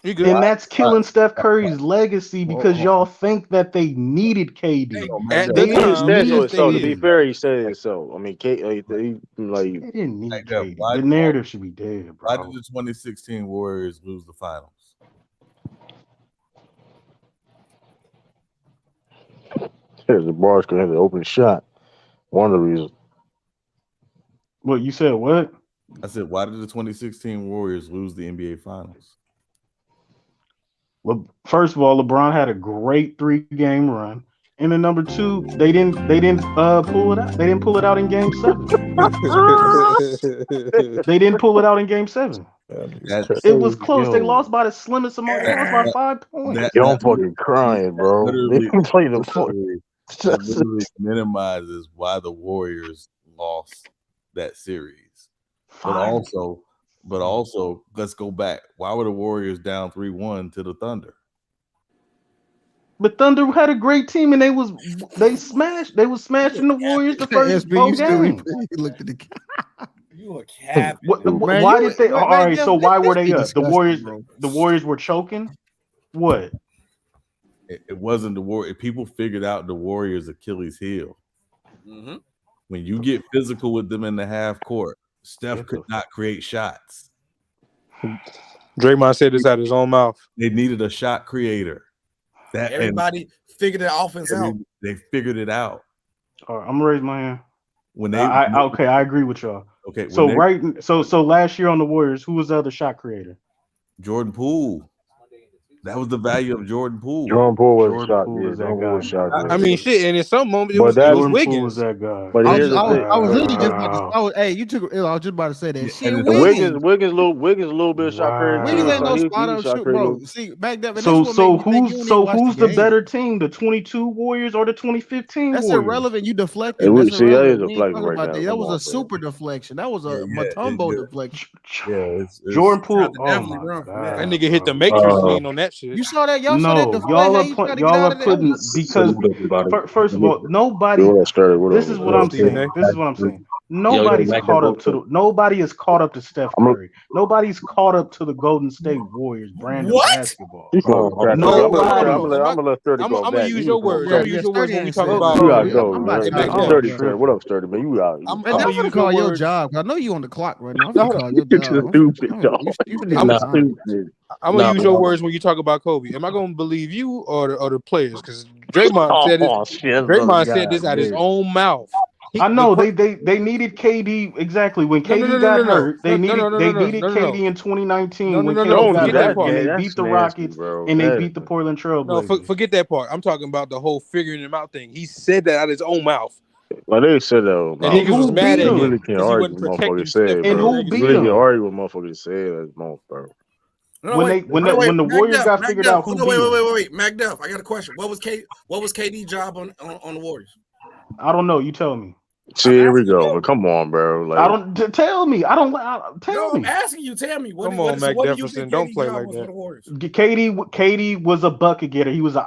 Speaker 8: And that's killing Steph Curry's legacy because y'all think that they needed KD.
Speaker 1: To be fair, he said it so. I mean,
Speaker 8: they didn't need KD. The narrative should be dead, bro.
Speaker 4: Why did the 2016 Warriors lose the finals?
Speaker 1: The bars could have the open shot. One of the reasons.
Speaker 8: What you said? What?
Speaker 4: I said, why did the 2016 Warriors lose the NBA Finals?
Speaker 8: Well, first of all, LeBron had a great 3-game run, and then number 2, they didn't pull it out. They didn't pull it out in Game 7. They didn't pull it out in Game 7. It was close. They lost by the slimmest amount. They lost by 5 points.
Speaker 1: Y'all fucking crying, bro. They play the
Speaker 4: that literally minimizes why the Warriors lost that series. But also, let's go back. Why were the Warriors down 3-1 to the Thunder?
Speaker 8: But Thunder had a great team, and they was smashing the Warriors the first 4 games.
Speaker 5: Looked at the you a cap.
Speaker 8: Why did they? All right, so why were they up? The Warriors were choking. What?
Speaker 4: It wasn't the Warriors. People figured out the Warriors' Achilles heel.
Speaker 5: Mm-hmm.
Speaker 4: When you get physical with them in the half court, Steph could not create shots.
Speaker 2: Draymond said this out of his own mouth.
Speaker 4: They needed a shot creator.
Speaker 5: Everybody figured the offense out.
Speaker 4: They figured it out.
Speaker 8: All right, I'm gonna raise my hand.
Speaker 4: When they
Speaker 8: I agree with y'all.
Speaker 4: Okay,
Speaker 8: so last year on the Warriors, who was the other shot creator?
Speaker 4: Jordan Poole. That was the value of Jordan Poole.
Speaker 1: Jordan Poole was
Speaker 8: Jordan
Speaker 1: shot.
Speaker 8: Poole
Speaker 1: Yeah,
Speaker 8: was that
Speaker 1: Jordan Poole was
Speaker 8: guy.
Speaker 1: shot.
Speaker 2: I mean, shit. And in some moments, it
Speaker 1: But
Speaker 2: was
Speaker 1: that-
Speaker 8: Jordan Poole
Speaker 2: Wiggins.
Speaker 8: was that guy.
Speaker 1: But here's the
Speaker 7: I
Speaker 1: thing.
Speaker 7: was literally just about to. Hey, you took. I was just about to say that. Shit,
Speaker 4: and
Speaker 7: Wiggins.
Speaker 1: Wiggins, a little bit of shot creator.
Speaker 7: Wiggins
Speaker 1: too.
Speaker 7: ain't no
Speaker 1: He
Speaker 7: spot up
Speaker 1: shot
Speaker 7: shoot,
Speaker 1: creator.
Speaker 7: bro. See, back then.
Speaker 8: So who's the better team, the 22 Warriors or the 2015
Speaker 7: That's
Speaker 8: Warriors?
Speaker 7: irrelevant. You
Speaker 1: Hey,
Speaker 7: deflecting. That's
Speaker 1: see, that is
Speaker 7: irrelevant.
Speaker 1: a
Speaker 7: We ain't
Speaker 1: flag
Speaker 7: talking
Speaker 1: right
Speaker 7: about
Speaker 1: now.
Speaker 7: that. That
Speaker 1: Come
Speaker 7: was
Speaker 1: on,
Speaker 7: a super deflection. That was a Matumbo deflection.
Speaker 4: It's
Speaker 8: Jordan Poole.
Speaker 5: Tried to
Speaker 8: Oh
Speaker 5: definitely
Speaker 8: my
Speaker 5: run from
Speaker 8: god,
Speaker 2: That nigga hit the Matrix clean on that shit.
Speaker 7: You saw that? Y'all saw that
Speaker 8: No,
Speaker 7: deflection?
Speaker 8: y'all
Speaker 7: How
Speaker 8: are
Speaker 7: he tried to get
Speaker 8: y'all
Speaker 7: out
Speaker 8: are
Speaker 7: of that?
Speaker 8: putting because first of all, nobody.
Speaker 1: What up, Sturdy? What
Speaker 8: This
Speaker 1: up?
Speaker 8: is
Speaker 1: What
Speaker 8: what
Speaker 1: up?
Speaker 8: I'm saying. This is what I'm saying. Nobody's caught up to nobody is caught up to Steph Curry. Nobody's caught up to the Golden State Warriors brand of basketball.
Speaker 1: You supposed to crack up.
Speaker 8: Nobody.
Speaker 1: I'm gonna let Sturdy
Speaker 2: I'm
Speaker 1: go
Speaker 2: gonna
Speaker 1: back.
Speaker 2: use
Speaker 1: You
Speaker 2: your
Speaker 1: supposed
Speaker 2: words.
Speaker 1: to
Speaker 2: I'm
Speaker 1: crack
Speaker 2: gonna use
Speaker 1: up.
Speaker 2: your words when you talk about.
Speaker 1: You gotta
Speaker 7: I'm
Speaker 1: go.
Speaker 7: about to
Speaker 2: Hey,
Speaker 7: get off.
Speaker 1: Sturdy said, "What up, Sturdy, man? You out."
Speaker 2: I'm
Speaker 7: Man, I'm
Speaker 2: gonna
Speaker 7: gonna
Speaker 2: use
Speaker 7: call
Speaker 2: your
Speaker 7: your
Speaker 2: words.
Speaker 7: job. I know you on the clock right now. I'm
Speaker 2: No,
Speaker 7: gonna call your
Speaker 1: You're
Speaker 7: job.
Speaker 1: stupid, dog.
Speaker 7: You need some time.
Speaker 2: I'm gonna use your words when you talk about Kobe. Am I gonna believe you or the players? Because Draymond said this.
Speaker 1: Oh shit,
Speaker 2: Draymond said this out his own mouth.
Speaker 8: I know they needed KD exactly when KD got hurt. They needed KD in 2019 when KD
Speaker 1: Don't
Speaker 8: got
Speaker 1: do
Speaker 2: Forget that
Speaker 8: hurt,
Speaker 1: that,
Speaker 2: part.
Speaker 8: and
Speaker 1: man.
Speaker 8: they
Speaker 1: That's
Speaker 8: beat the
Speaker 1: nasty,
Speaker 8: Rockets
Speaker 1: bro.
Speaker 8: and they beat the Portland
Speaker 2: No,
Speaker 8: Trailblazers.
Speaker 2: forget that part. I'm talking about the whole figuring him out thing. He said that out his own mouth.
Speaker 1: Like they said that,
Speaker 2: And niggas was mad at
Speaker 1: you
Speaker 2: him
Speaker 1: really can't
Speaker 2: because he
Speaker 1: argue
Speaker 2: wasn't
Speaker 1: with
Speaker 2: protecting
Speaker 1: motherfuckers
Speaker 2: Steph
Speaker 1: say,
Speaker 8: And
Speaker 1: bro.
Speaker 8: who
Speaker 1: You
Speaker 8: beat
Speaker 1: really
Speaker 8: him?
Speaker 1: can't argue with motherfuckers say that, bro.
Speaker 5: No,
Speaker 8: when
Speaker 5: wait,
Speaker 8: when
Speaker 5: wait,
Speaker 8: the
Speaker 5: Mac
Speaker 8: Warriors
Speaker 5: Duff,
Speaker 8: got
Speaker 5: Mac
Speaker 8: figured
Speaker 5: Duff.
Speaker 8: out, who
Speaker 5: Hold on,
Speaker 8: beat him?
Speaker 5: wait. Mac Duff, I got a question. What was KD job on the Warriors?
Speaker 8: I don't know. You tell me.
Speaker 1: See, here we go. But come on, bro. Like,
Speaker 8: I don't tell me. I don't tell
Speaker 5: No, I'm
Speaker 8: me.
Speaker 5: asking you. Tell me.
Speaker 2: Come on, Mac
Speaker 5: What do you
Speaker 2: Jefferson.
Speaker 5: think
Speaker 2: Don't
Speaker 5: KD
Speaker 2: play
Speaker 5: job
Speaker 2: like
Speaker 5: was for
Speaker 2: that.
Speaker 5: the Warriors?
Speaker 8: KD was a bucket getter. He was an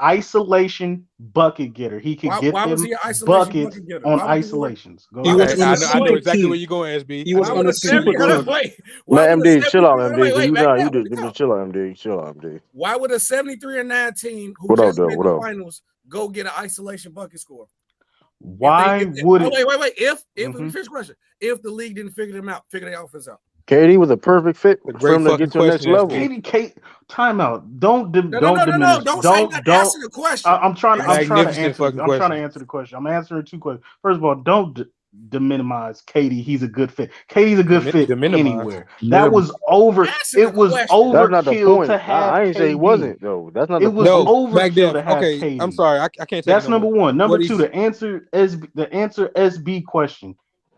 Speaker 8: isolation bucket getter. He could get
Speaker 5: Why was
Speaker 8: them
Speaker 5: he an isolation
Speaker 8: buckets
Speaker 5: bucket getter?
Speaker 8: on
Speaker 5: Why would
Speaker 8: isolations. Go
Speaker 9: He
Speaker 8: ahead.
Speaker 9: was on a
Speaker 2: I know
Speaker 9: super
Speaker 2: exactly
Speaker 9: team.
Speaker 2: where you're going, SB.
Speaker 9: He was
Speaker 2: I know
Speaker 9: on a
Speaker 2: exactly where
Speaker 9: super
Speaker 2: you're going.
Speaker 9: team.
Speaker 5: Wait,
Speaker 1: man, MD, chill out,
Speaker 5: wait,
Speaker 1: MD. Cause
Speaker 5: wait,
Speaker 1: you
Speaker 5: Mac
Speaker 1: not, you
Speaker 5: Duff, let me
Speaker 1: just
Speaker 5: talk.
Speaker 1: chill out, MD. Chill out, MD.
Speaker 5: Why would a 73-9 who
Speaker 1: What up,
Speaker 5: just
Speaker 1: though?
Speaker 5: made
Speaker 1: What
Speaker 5: the
Speaker 1: up?
Speaker 5: finals go get an isolation bucket score?
Speaker 8: Why would it?
Speaker 5: Wait. If finish question. If the league didn't figure their offense out.
Speaker 1: KD was a perfect fit
Speaker 2: A
Speaker 1: for
Speaker 2: great
Speaker 1: him to
Speaker 2: fucking
Speaker 1: get to the next
Speaker 2: question,
Speaker 1: level.
Speaker 2: SB.
Speaker 8: Kate, timeout. Don't diminish.
Speaker 5: Don't say that. Answer the question.
Speaker 8: I'm trying to
Speaker 2: Magnificent
Speaker 8: answer.
Speaker 2: fucking
Speaker 8: I'm trying to
Speaker 2: question.
Speaker 8: answer the question. I'm answering two questions. First of all, don't minimize KD. He's a good fit. KD's a good fit anywhere. That was over. It was
Speaker 1: That's not the
Speaker 8: overkill
Speaker 1: point.
Speaker 8: to have
Speaker 1: I ain't
Speaker 8: KD.
Speaker 1: say he wasn't though. That's not the point.
Speaker 2: No,
Speaker 8: overkill to have
Speaker 2: okay,
Speaker 8: KD.
Speaker 2: I'm sorry. I can't take
Speaker 8: That's
Speaker 2: it no
Speaker 8: number
Speaker 2: more.
Speaker 8: one. Number two, the answer SB question.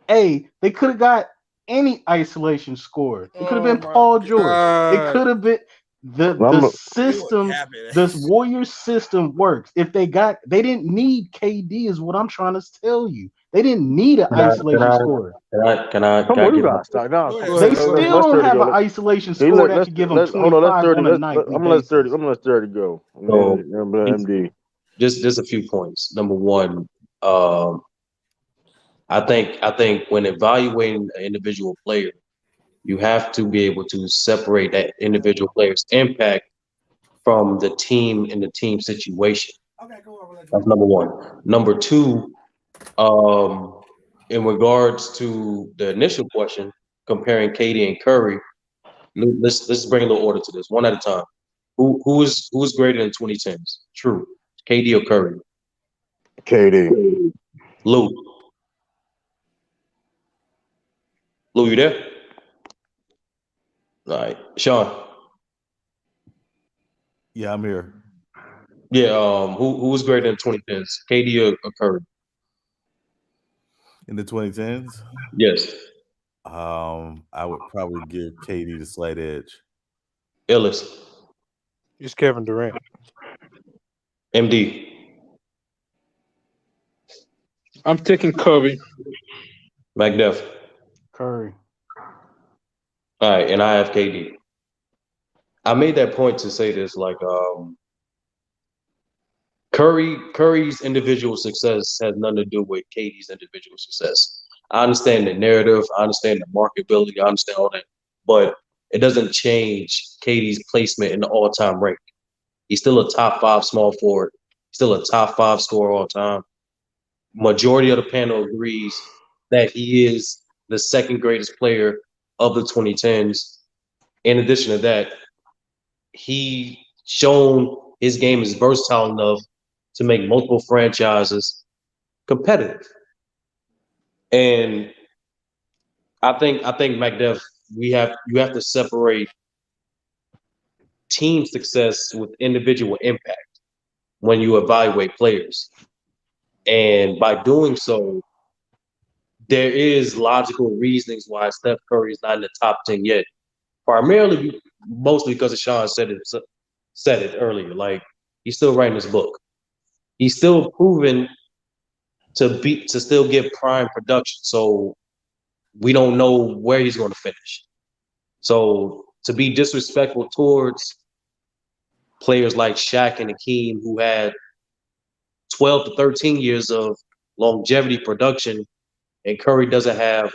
Speaker 8: They could have got any isolation score. It could have been Paul George. It could have been the system. This Warriors system works. If they didn't need KD, is what I'm trying to tell you. They didn't need an isolation score.
Speaker 1: Come on, you gotta stop. No,
Speaker 8: They still don't have an isolation score that could give them 25 on a night.
Speaker 1: I'm gonna let 30 go. MD.
Speaker 10: Just a few points. Number one, I think when evaluating an individual player, you have to be able to separate that individual player's impact from the team and the team situation. That's number one. Number two, in regards to the initial question, comparing KD and Curry, let's bring a little order to this, one at a time. Who's greater than 2010s? True, KD or Curry?
Speaker 1: KD.
Speaker 10: Lou, you there? All right, Sean.
Speaker 4: Yeah, I'm here.
Speaker 10: Yeah, who's greater than 2010s? KD or Curry?
Speaker 4: In the 2010s?
Speaker 10: Yes.
Speaker 4: I would probably give KD the slight edge.
Speaker 10: Ellis.
Speaker 2: It's Kevin Durant.
Speaker 10: MD.
Speaker 9: I'm taking Kobe.
Speaker 10: McDuff.
Speaker 8: Curry.
Speaker 10: All right, and I have KD. I made that point to say this, like Curry's individual success has nothing to do with KD's individual success. I understand the narrative, I understand the marketability, I understand all that, but it doesn't change KD's placement in the all-time rank. He's still a top 5 small forward, still a top 5 scorer all time. Majority of the panel agrees that he is the second greatest player of the 2010s. In addition to that, he shown his game is versatile enough to make multiple franchises competitive. And I think McDuff, you have to separate team success with individual impact when you evaluate players. And by doing so, there is logical reasonings why Steph Curry is not in the top 10 yet. Primarily, mostly because of Sean said it earlier. Like, he's still writing his book. He's still proven to still get prime production. So we don't know where he's going to finish. So to be disrespectful towards players like Shaq and Hakeem, who had 12 to 13 years of longevity production, and Curry doesn't have,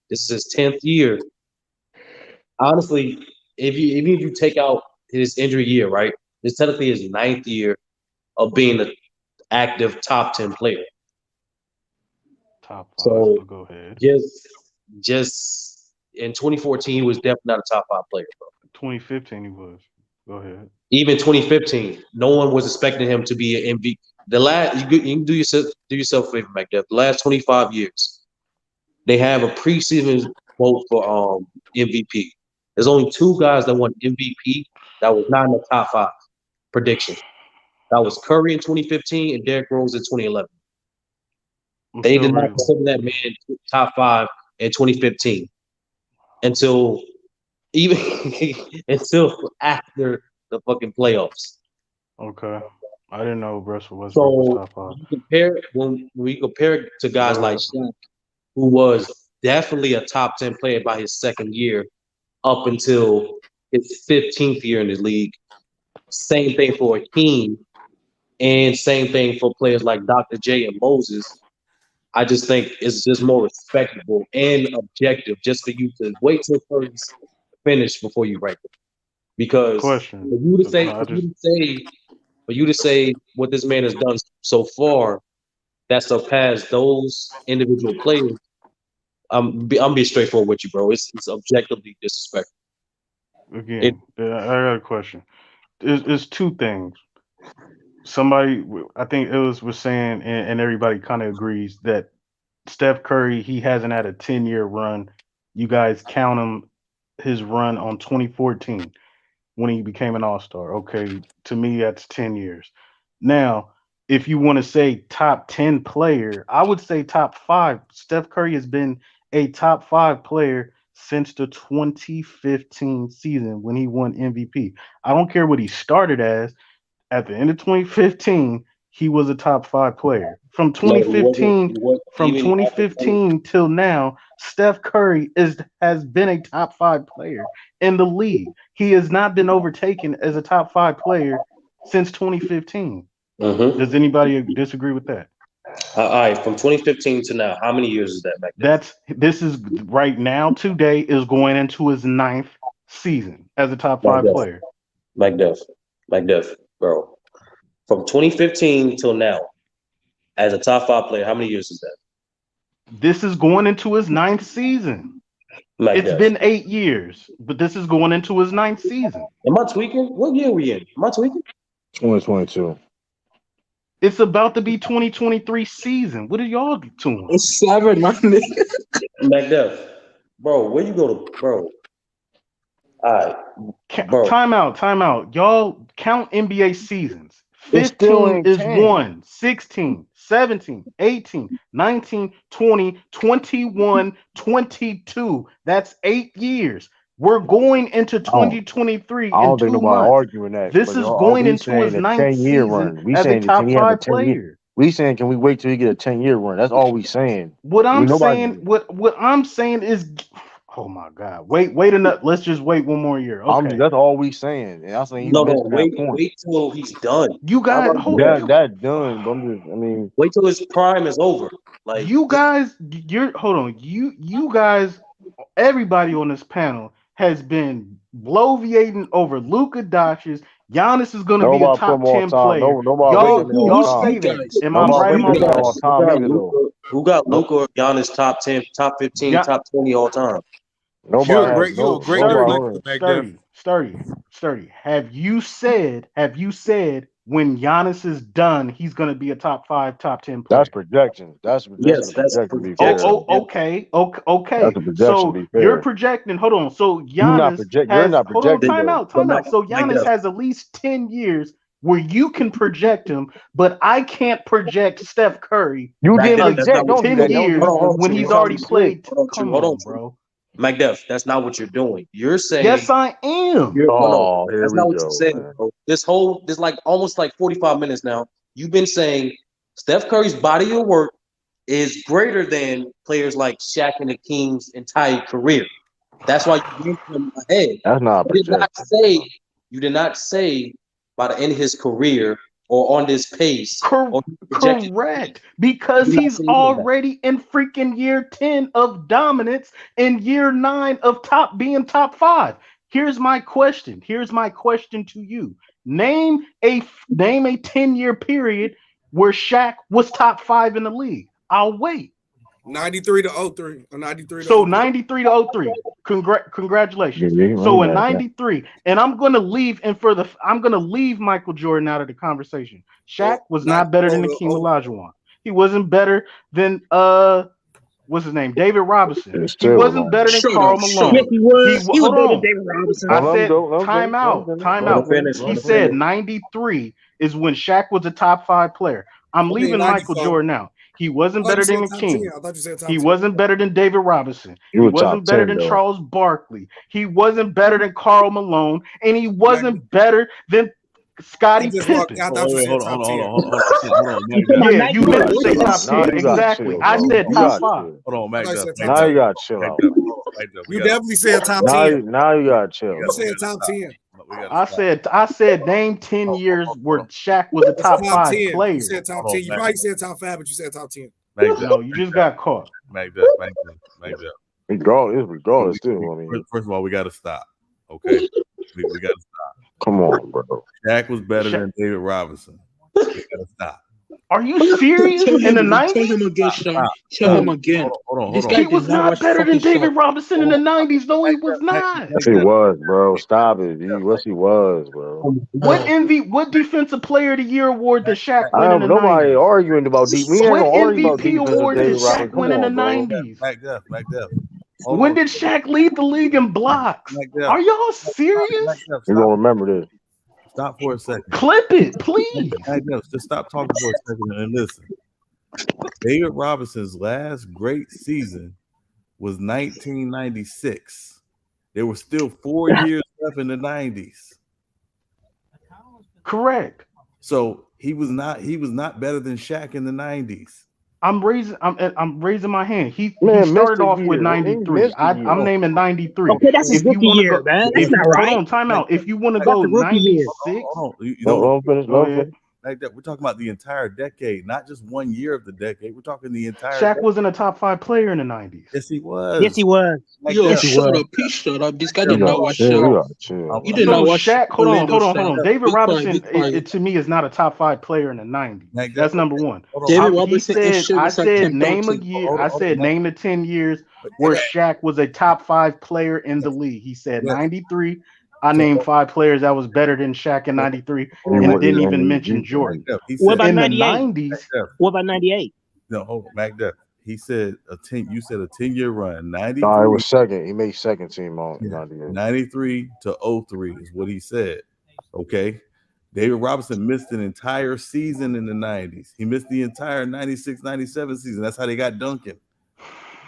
Speaker 10: this is his 10th year. Honestly, even if you take out his injury year, right, it's technically his 9th year of being an active top 10 player.
Speaker 8: Top 5,
Speaker 10: so
Speaker 8: but go ahead.
Speaker 10: Just in 2014, he was definitely not a top 5 player, bro.
Speaker 8: 2015, he was. Go ahead.
Speaker 10: Even 2015, no one was expecting him to be an MVP. The last, you can do yourself a favor, McDuff. The last 25 years, they have a preseason vote for MVP. There's only 2 guys that won MVP that was not in the top 5 prediction. That was Curry in 2015 and Derrick Rose in 2011. They did not consider that man top 5 in 2015 until after the fucking playoffs.
Speaker 8: Okay. I didn't know Russell Westbrook was top 5.
Speaker 10: When we compare it to guys like Shaq, who was definitely a top 10 player by his 2nd year up until his 15th year in the league. Same thing for Hakeem, and same thing for players like Dr. J and Moses. I just think it's just more respectable and objective just for you to wait till Curry's finish before you rank it. Because for you to say what this man has done so far that surpassed those individual players, I'm being straightforward with you, bro. It's objectively disrespectful.
Speaker 8: Again, I got a question. It's 2 things. Somebody, I think it was saying, and everybody kind of agrees that Steph Curry, he hasn't had a 10-year run. You guys count him his run on 2014 when he became an All-Star. Okay, to me that's 10 years. Now, if you want to say top 10 player, I would say top 5. Steph Curry has been a top 5 player since the 2015 season when he won MVP. I don't care what he started as. At the end of 2015, he was a top 5 player. From 2015 till now, Steph Curry has been a top 5 player in the league. He has not been overtaken as a top 5 player since 2015. Mm-hmm. Does anybody disagree with that?
Speaker 10: All right, from 2015 to now, how many years is that, Mac?
Speaker 8: This is right now. Today is going into his 9th season as a top 5 player.
Speaker 10: McDuff, bro. From 2015 till now, as a top 5 player, how many years is that?
Speaker 8: This is going into his 9th season. It's been 8 years, but this is going into his 9th season.
Speaker 10: Am I tweaking? What year are we in? Am I tweaking?
Speaker 1: 2022.
Speaker 8: It's about to be 2023 season. What are y'all doing?
Speaker 9: It's 7, my nigga.
Speaker 10: McDuff, bro, where you go to, bro? All right, bro.
Speaker 8: Time out. Y'all count NBA seasons. 15 is 1, 16, 17, 18, 19, 20, 21, 22. That's 8 years. We're going into 2023
Speaker 1: I don't
Speaker 8: in 2
Speaker 1: think
Speaker 8: months.
Speaker 1: Arguing that.
Speaker 8: This is going into his 9th season as a top 5 player.
Speaker 1: We saying, can we wait till he get a 10-year run? That's all we saying.
Speaker 8: What I'm saying is, oh my God, wait enough. Let's just wait 1 more year. Okay,
Speaker 1: that's all we saying. And I'm saying
Speaker 10: wait till he's done.
Speaker 8: You guys,
Speaker 1: that done. But
Speaker 10: wait till his prime is over. Like
Speaker 8: you guys, you guys, everybody on this panel has been bloviating over Luka Doncic. Giannis is going to be a top 10 player. Y'all say that. Am I right?
Speaker 10: Who got Luka or Giannis top 10, top 15, top 20 all time?
Speaker 2: Nobody. Sturdy.
Speaker 8: Have you said when Giannis is done, he's going to be a top 5, top 10 player.
Speaker 1: That's projections. That's
Speaker 10: Yes,
Speaker 1: a
Speaker 10: that's
Speaker 1: projection. Be
Speaker 10: projection.
Speaker 1: fair.
Speaker 8: Okay.
Speaker 1: That's a projection.
Speaker 8: So
Speaker 1: Be
Speaker 8: you're
Speaker 1: fair.
Speaker 8: projecting. Hold on. So
Speaker 1: You're not
Speaker 8: Giannis has. Hold on.
Speaker 1: projecting.
Speaker 8: Time
Speaker 1: Though.
Speaker 8: out. So Giannis has at least 10 years where you can project him, but I can't project Steph Curry.
Speaker 1: You
Speaker 10: Mac
Speaker 1: didn't
Speaker 10: Def, that's not
Speaker 1: project.
Speaker 10: what
Speaker 1: Don't
Speaker 10: you're
Speaker 1: do
Speaker 8: 10
Speaker 1: that.
Speaker 10: doing.
Speaker 8: years
Speaker 10: Hold on,
Speaker 8: when
Speaker 10: True.
Speaker 8: he's
Speaker 10: Hold on,
Speaker 8: already
Speaker 10: True.
Speaker 8: played.
Speaker 10: Hold on, True.
Speaker 8: Come
Speaker 10: Hold on,
Speaker 8: on,
Speaker 10: True.
Speaker 8: bro.
Speaker 10: Mac Def, that's not what you're doing. You're saying
Speaker 8: Yes, I am.
Speaker 10: no,
Speaker 1: Oh, here
Speaker 10: that's
Speaker 1: we
Speaker 10: not what you're
Speaker 1: go,
Speaker 10: saying,
Speaker 1: man.
Speaker 10: bro. This like almost like 45 minutes now. You've been saying Steph Curry's body of work is greater than players like Shaq and the King's entire career. That's why you went him ahead.
Speaker 1: That's not a projection.
Speaker 10: You did not say by the end of his career or on this pace.
Speaker 8: Correct. Because he's already in freaking year 10 of dominance and year 9 of being top 5. Here's my question. To you. Name a 10-year period where Shaq was top 5 in the league. I'll wait.
Speaker 5: 93 to 03 or 93 to
Speaker 8: So
Speaker 5: 03.
Speaker 8: 93 to 03. Congratulations.
Speaker 1: Yeah,
Speaker 8: So in 93, and I'm gonna leave Michael Jordan out of the conversation. Shaq was not better than Hakeem Olajuwon. He wasn't better than what's his name? David Robinson. He wasn't better than Karl Malone.
Speaker 11: Yes, he was. He was
Speaker 8: Hold
Speaker 11: better than
Speaker 8: on.
Speaker 11: David Robinson.
Speaker 8: I said time out. He said 93 is when Shaq was a top 5 player. I'm leaving Michael Jordan out. He wasn't better than the King. He wasn't better than David Robinson. He wasn't better than Charles Barkley. He wasn't better than Karl Malone, and he wasn't better than Scottie Pippen.
Speaker 7: Hold on.
Speaker 8: Yeah, you meant to say top 10. Exactly. I said top 5.
Speaker 7: Hold on, Mac.
Speaker 1: Now you got to chill out.
Speaker 5: You definitely said top 10.
Speaker 1: Now you got to chill.
Speaker 5: You said top 10.
Speaker 8: I said name 10 years where Shaq was a top 5 player.
Speaker 5: You said top 10. You probably said top 5, but you said top 10.
Speaker 8: No, you just got caught.
Speaker 1: Regardless, still. I mean,
Speaker 4: first of all, we got to stop. Okay, we got to stop.
Speaker 1: Come on, bro.
Speaker 4: Shaq was better than David Robinson. We got to stop.
Speaker 8: Are you serious? In the 90s?
Speaker 11: Tell him again, Sean. Tell him again.
Speaker 4: Hold on.
Speaker 8: He was not better than David Robinson in the 90s. No, he was not.
Speaker 1: Yes, he was, bro. Stop it. Yes, he was, bro.
Speaker 8: What defensive player of the year award did Shaq win in the 90s?
Speaker 1: Nobody arguing about deep.
Speaker 8: What MVP award did Shaq win in the 90s?
Speaker 4: Mac Def.
Speaker 8: When did Shaq lead the league in blocks? Are y'all serious?
Speaker 1: You're gonna remember this.
Speaker 4: Stop for a second.
Speaker 8: Clip it, please.
Speaker 4: Just stop talking for a second and listen. David Robinson's last great season was 1996. There were still 4 years left in the 90s.
Speaker 8: Correct.
Speaker 4: So he was not better than Shaq in the 90s.
Speaker 8: I'm raising my hand. He started off with 93. I'm naming 93.
Speaker 11: Okay, that's his rookie year, man. That's not right.
Speaker 8: Hold on, time out. If you want to go 96,
Speaker 4: we're talking about the entire decade, not just 1 year of the decade. We're talking the entire.
Speaker 8: Shaq
Speaker 4: decade.
Speaker 8: wasn't a top 5 player in the 90s.
Speaker 4: Yes, he was.
Speaker 11: Yes, he was.
Speaker 9: Yo, shut up. He shut up. This guy did not watch Shaq. You did not watch
Speaker 8: Shaq. Hold on. David Robinson, to me, is not a top 5 player in the 90s. That's number one.
Speaker 9: David Robinson.
Speaker 8: I said name a year. I said name the 10 years where Shaq was a top 5 player in the league. He said 93. I named 5 players that was better than Shaq in 93 and didn't even mention Jordan.
Speaker 11: What about
Speaker 8: in
Speaker 11: 98?
Speaker 8: The 90s?
Speaker 11: What about 98?
Speaker 4: No, hold on, Mac Def. He said you said a 10-year run. 93.
Speaker 1: No, it was second. He made second team on
Speaker 4: 93 to 03 is what he said. Okay. David Robinson missed an entire season in the 90s. He missed the entire 96-97 season. That's how they got Duncan.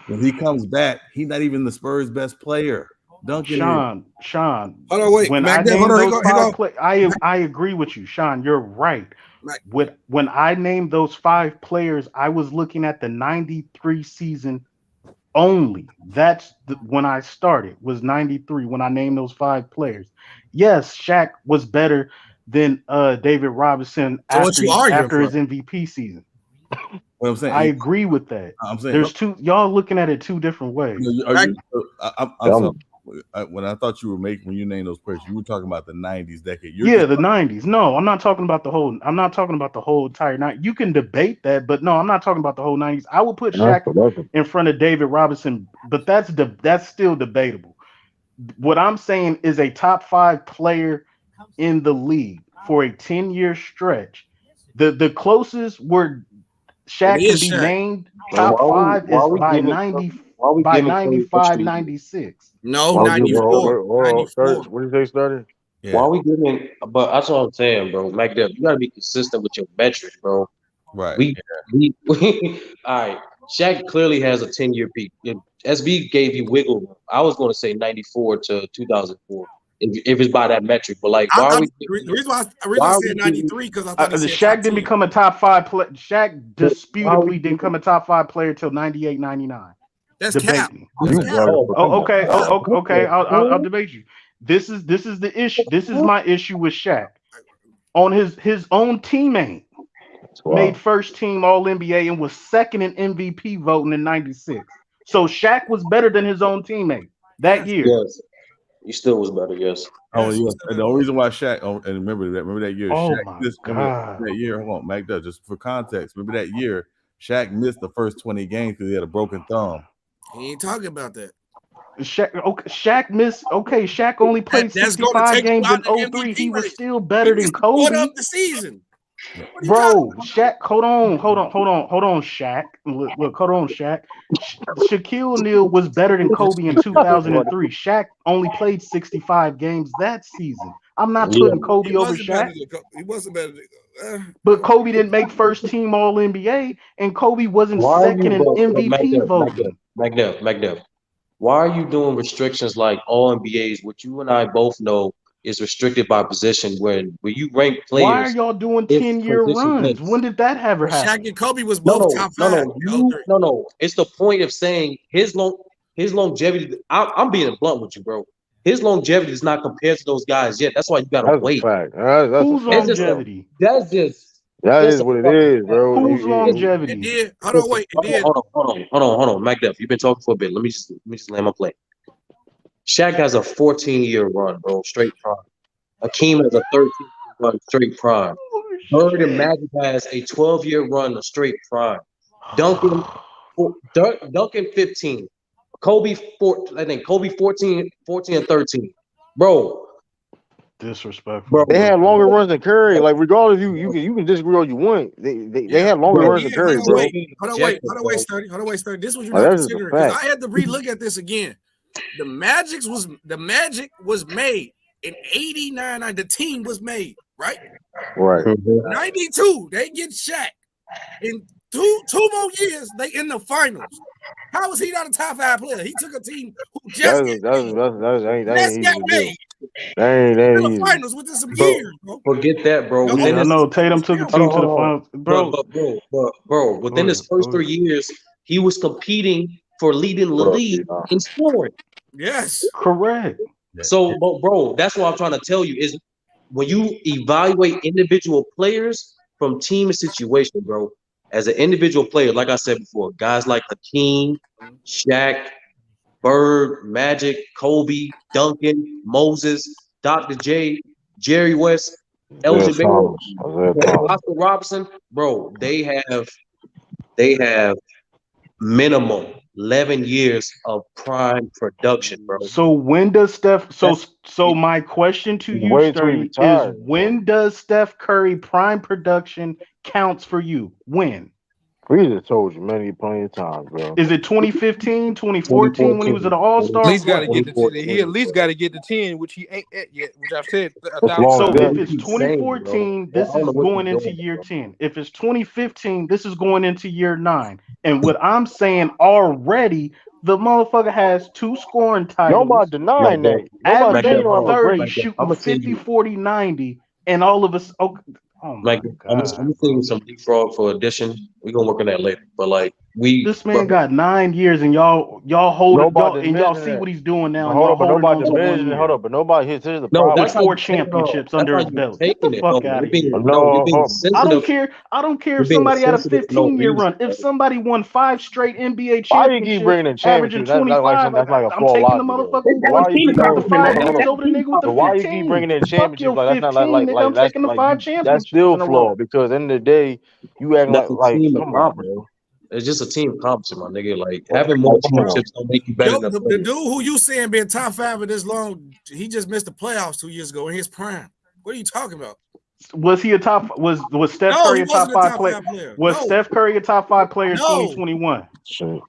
Speaker 4: When he comes back, he's not even the Spurs' best player. Duncan.
Speaker 8: Sean.
Speaker 5: Hold on, wait.
Speaker 8: When I agree with you, Sean. You're right. When I named those 5 players, I was looking at the 93 season only. That's when I started, was 93 when I named those 5 players. Yes, Shaq was better than David Robinson after his MVP season.
Speaker 4: What I'm saying,
Speaker 8: I agree with that.
Speaker 4: I'm saying
Speaker 8: there's y'all looking at it 2 different ways.
Speaker 4: When I thought you were when you named those players, you were talking about the 90s decade.
Speaker 8: The 90s. No, I'm not talking about the whole. I'm not talking about the whole entire night. You can debate that, but no, I'm not talking about the whole 90s. I would put Shaq in front of David Robinson, but that's still debatable. What I'm saying is a top 5 player in the league for a 10-year stretch. The closest where Shaq can be named top 5 is by 95, 96.
Speaker 5: No, 94.
Speaker 1: What did they started?
Speaker 10: Why are we giving? But that's what I'm saying, bro. Mac Dep, you gotta be consistent with your metrics, bro.
Speaker 4: Right.
Speaker 10: We all right. Shaq clearly has a 10-year peak. SB gave you wiggle room. I was going to say 94 to 2004, if it's by that metric. But like, why are we?
Speaker 5: The reason why I said 93 because I thought he said
Speaker 8: Shaq didn't become a top 5 player. Shaq disputably didn't become a top 5 player until 98, 99.
Speaker 5: That's cap.
Speaker 8: Okay. I'll debate you. This is the issue. This is my issue with Shaq. On his own teammate made first team All NBA and was second in MVP voting in 96. So Shaq was better than his own teammate that year.
Speaker 10: Yes, he still was better. Yes.
Speaker 4: Oh yeah. And the only reason why Shaq and remember that year.
Speaker 8: Oh
Speaker 4: Shaq
Speaker 8: my
Speaker 4: missed,
Speaker 8: God.
Speaker 4: that year. Hold on, Mac. Just for context. Remember that year, Shaq missed the first 20 games because he had a broken thumb.
Speaker 5: He ain't talking about that.
Speaker 8: Shaq missed. Okay, Shaq only played 65 games in 03. He was still better than Kobe.
Speaker 5: Of the season.
Speaker 8: Bro, Shaq, hold on, Shaq. Look, hold on, Shaq. Shaquille O'Neal was better than Kobe in 2003. Shaq only played 65 games that season. I'm not putting Kobe over Shaq.
Speaker 5: He wasn't better
Speaker 8: but Kobe didn't make first team All NBA, and Kobe wasn't second in MVP voting.
Speaker 10: Mac Dep. Why are you doing restrictions like All NBAs, which you and I both know is restricted by position when you rank players?
Speaker 8: Why are y'all doing 10-year runs? When did that ever happen?
Speaker 5: Shaq and Kobe was both top 5.
Speaker 10: No. It's the point of saying his longevity. I'm being blunt with you, bro. His longevity is not compared to those guys yet. That's why you gotta wait.
Speaker 8: Whose longevity?
Speaker 10: That is
Speaker 1: what it is, bro.
Speaker 8: Whose longevity?
Speaker 5: It did. Hold
Speaker 10: on. Mac Dep, you've been talking for a bit. Let me just land my plane. Shaq has a 14-year run, bro, straight prime. Akeem has a 13-year run, straight prime. Bird and Magic has a 12-year run, a straight prime. Duncan 15. Kobe 14 and 13. Bro.
Speaker 8: Disrespectful.
Speaker 10: Bro.
Speaker 1: They had longer runs than Curry. Like, regardless, you can disagree all you want. They had longer runs than Curry, bro.
Speaker 5: Hold on, wait, Sturdy. This is what you're not considering. Because I had to relook at this again. The Magic was made in 89. The team was made, right?
Speaker 1: Right.
Speaker 5: 92, they get Shaq. In two more years, they in the finals. How was he not a top 5 player? He took a team who just
Speaker 1: ain't made.
Speaker 5: That ain't in the finals within some years, bro.
Speaker 10: Forget that, bro.
Speaker 8: I know Tatum took a team to the finals,
Speaker 10: bro. Within his first 3 years, he was competing for leading the league in scoring.
Speaker 5: Yes,
Speaker 8: correct.
Speaker 10: So, bro, that's what I'm trying to tell you is when you evaluate individual players from team and situation, bro. As an individual player, like I said before, guys like Hakeem, Shaq, Bird, Magic, Kobe, Duncan, Moses, Dr. J, Jerry West, Elgin Baylor, Oscar Robertson, bro, they have minimum 11 years of prime production, bro.
Speaker 8: So when does Steph? So my question to you, Sturdy, is when does Steph Curry prime production counts for you? When?
Speaker 1: We just told you plenty of times, bro.
Speaker 8: Is it 2015, 2014 when he was at the All-Star?
Speaker 2: He at least got to get the 10, which he ain't at yet, which I've said.
Speaker 8: So if it's 2014, this is going into year 10. If it's 2015, this is going into year 9. And what I'm saying already, the motherfucker has 2 scoring titles.
Speaker 1: Nobody denying that.
Speaker 8: Averaging 30, shooting 50, 40, 90, and all of us. Oh my God.
Speaker 10: I'm thinking some deep frog for addition. We're gonna work on that later. But
Speaker 8: this man got 9 years and y'all hold it, and y'all see what he's doing now.
Speaker 1: But nobody hits the problem.
Speaker 8: With 4 championships under his belt. Fuck out of here. I don't care if somebody had a 15-year run. If somebody won 5 straight NBA championships,
Speaker 1: why you keep bringing in championships? That's like a
Speaker 8: I'm taking the motherfucker. Why
Speaker 1: you keep bringing in championships? Like that's not like
Speaker 8: I'm taking the 5 championships.
Speaker 1: That's still flawed because at the end of the day, you act like come on, bro.
Speaker 10: It's just a team competition, my nigga. Like having more championships don't make you better than
Speaker 5: the dude who you saying been top 5 for this long, he just missed the playoffs 2 years ago in his prime. What are you talking about?
Speaker 8: Was he a top? Was Steph Curry a top five player? Was Steph Curry a top 5 player in 2021?
Speaker 1: Shit.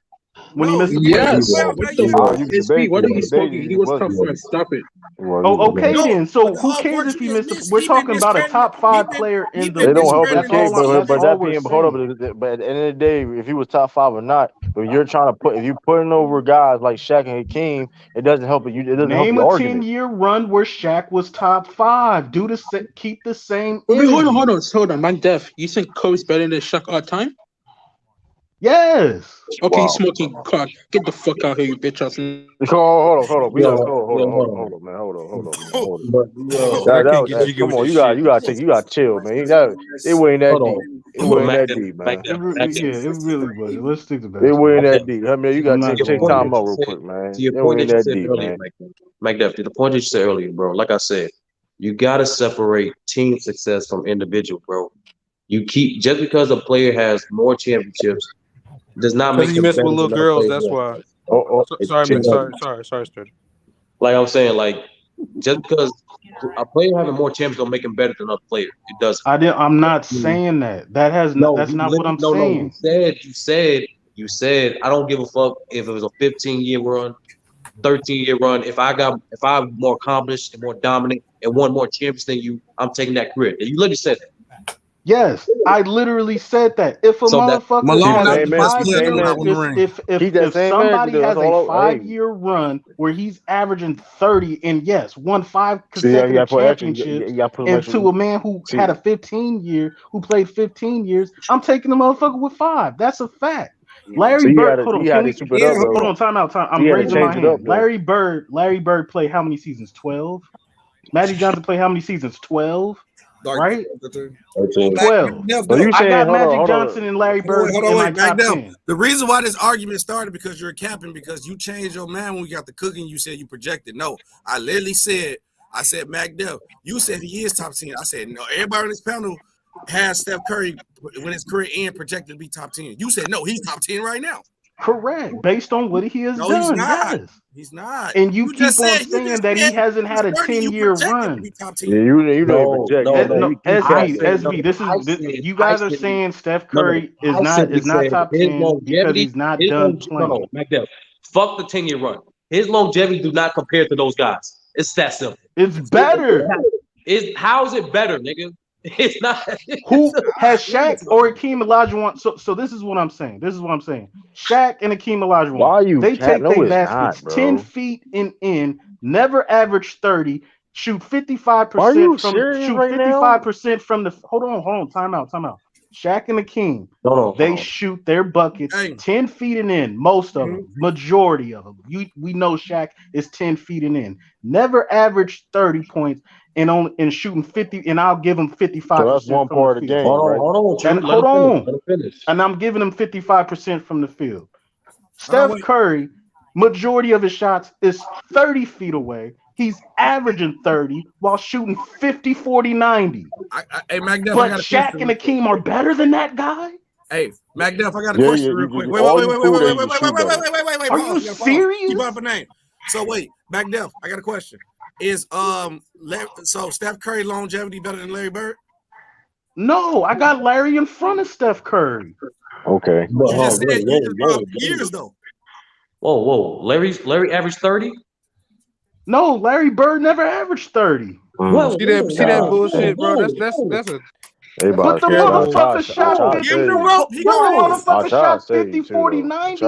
Speaker 8: When he missed the
Speaker 9: Yes.
Speaker 8: playoffs?
Speaker 9: What the fuck? SB, what are you smoking? He was top 5. Stop it.
Speaker 8: Oh, okay then. So who cares if he missed? We're talking about a top 5 player in the
Speaker 1: They don't help
Speaker 8: league.
Speaker 1: the case, but that
Speaker 8: we're
Speaker 1: being hold
Speaker 8: saying.
Speaker 1: up. But at the end of the day, if he was top 5 or not, if you're trying to if you're putting over guys like Shaq and Hakeem, it doesn't help you. It doesn't help
Speaker 8: Name
Speaker 1: your
Speaker 8: a
Speaker 1: argument.
Speaker 8: 10-year run where Shaq was top 5. Keep the same.
Speaker 9: Wait, hold on. Man, Def, you think Curry's better than Shaq all time?
Speaker 8: Yes.
Speaker 9: Okay, he's smoking crack. Get the fuck out here, you bitch ass.
Speaker 1: Hold on. We hold on, man. Come on, you got chill, man. It wasn't that deep. It wasn't that deep, man.
Speaker 8: It really was. Let's stick to
Speaker 1: It
Speaker 8: basketball.
Speaker 1: wasn't that deep. I mean, you got to take time out real quick, man.
Speaker 10: To your
Speaker 1: It
Speaker 10: point
Speaker 1: wasn't
Speaker 10: that you
Speaker 1: that
Speaker 10: said
Speaker 1: deep,
Speaker 10: earlier,
Speaker 1: man.
Speaker 10: Mike, to the point that you said earlier, bro. Like I said, you gotta separate team success from individual, bro. You keep just because a player has more championships does not make
Speaker 2: Because he
Speaker 10: him
Speaker 2: messed
Speaker 10: better
Speaker 2: with
Speaker 10: than
Speaker 2: little
Speaker 10: other
Speaker 2: girls.
Speaker 10: players.
Speaker 2: That's why. Sorry, Sturdy.
Speaker 10: Like I'm saying, like just because a player having more champions don't make him better than other players. It doesn't.
Speaker 8: I'm not saying that. That's not what I'm saying.
Speaker 10: You said I don't give a fuck if it was a 15-year run, 13-year run. If I'm more accomplished and more dominant and won more champions than you, I'm taking that career. You literally said that.
Speaker 8: Yes, I literally said that. If a motherfucker has if somebody has a 5-year run where he's averaging 30 and yes, won 5 consecutive championships, and to a man who had a 15-year, who played 15 years, I'm taking the motherfucker with 5. That's a fact. Larry Bird, hold on, time out. I'm raising my hand. Larry Bird played how many seasons? 12. Magic Johnson played how many seasons? 12. Right? 12. I got Magic Johnson and Larry Bird in my top 10.
Speaker 5: The reason why this argument started because you're capping because you changed your mind when we got the cooking. You said you projected. No, I literally said, Mac Dell. You said he is top 10. I said, no, everybody on this panel has Steph Curry when his career end projected to be top 10. You said, no, he's top 10 right now.
Speaker 8: Correct. Based on what he has done.
Speaker 5: He's not.
Speaker 8: Yes.
Speaker 5: He's not.
Speaker 8: And you keep on saying that he hasn't had a 10-year run.
Speaker 1: You don't project.
Speaker 8: SB, this is you guys are saying Steph Curry is not top 10 because he's not done playing.
Speaker 10: No, McDuff. Fuck the 10-year run. His longevity do not compare to those guys. It's that simple.
Speaker 8: It's better.
Speaker 10: How is it better, nigga? It's not.
Speaker 8: Who has Shaq or Hakeem Olajuwon? So this is what I'm saying. Shaq and Hakeem Olajuwon. They take their baskets 10 feet and in, never average 30, shoot 55% from the. Hold on. Time out. Shaq and Hakeem. They shoot their buckets 10 feet and in. Most of them, majority of them. We know Shaq is 10 feet and in. Never averaged 30 points. And shooting 50, and I'll give him 55%.
Speaker 1: So that's one part of the game.
Speaker 10: Hold
Speaker 8: on. And I'm giving him 55% from the field. Steph Curry, majority of his shots is 30 feet away. He's averaging 30 while shooting 50, 40, 90.
Speaker 5: Hey, McDuff,
Speaker 8: but Shaq and Hakeem are better than that guy?
Speaker 5: Hey, McDuff, I got a question real quick. Wait.
Speaker 8: Are you serious?
Speaker 5: You brought up a name. So wait, McDuff, I got a question. Is so Steph Curry longevity better than Larry Bird?
Speaker 8: No, I got Larry in front of Steph Curry.
Speaker 1: Okay.
Speaker 5: You just said years though.
Speaker 10: Whoa. Larry averaged 30?
Speaker 8: No, Larry Bird never averaged 30.
Speaker 2: See that bullshit, bro? That's a.
Speaker 8: But the motherfucker shot 50.
Speaker 5: Give him the rope.
Speaker 8: The motherfucker shot 50, 40, 90.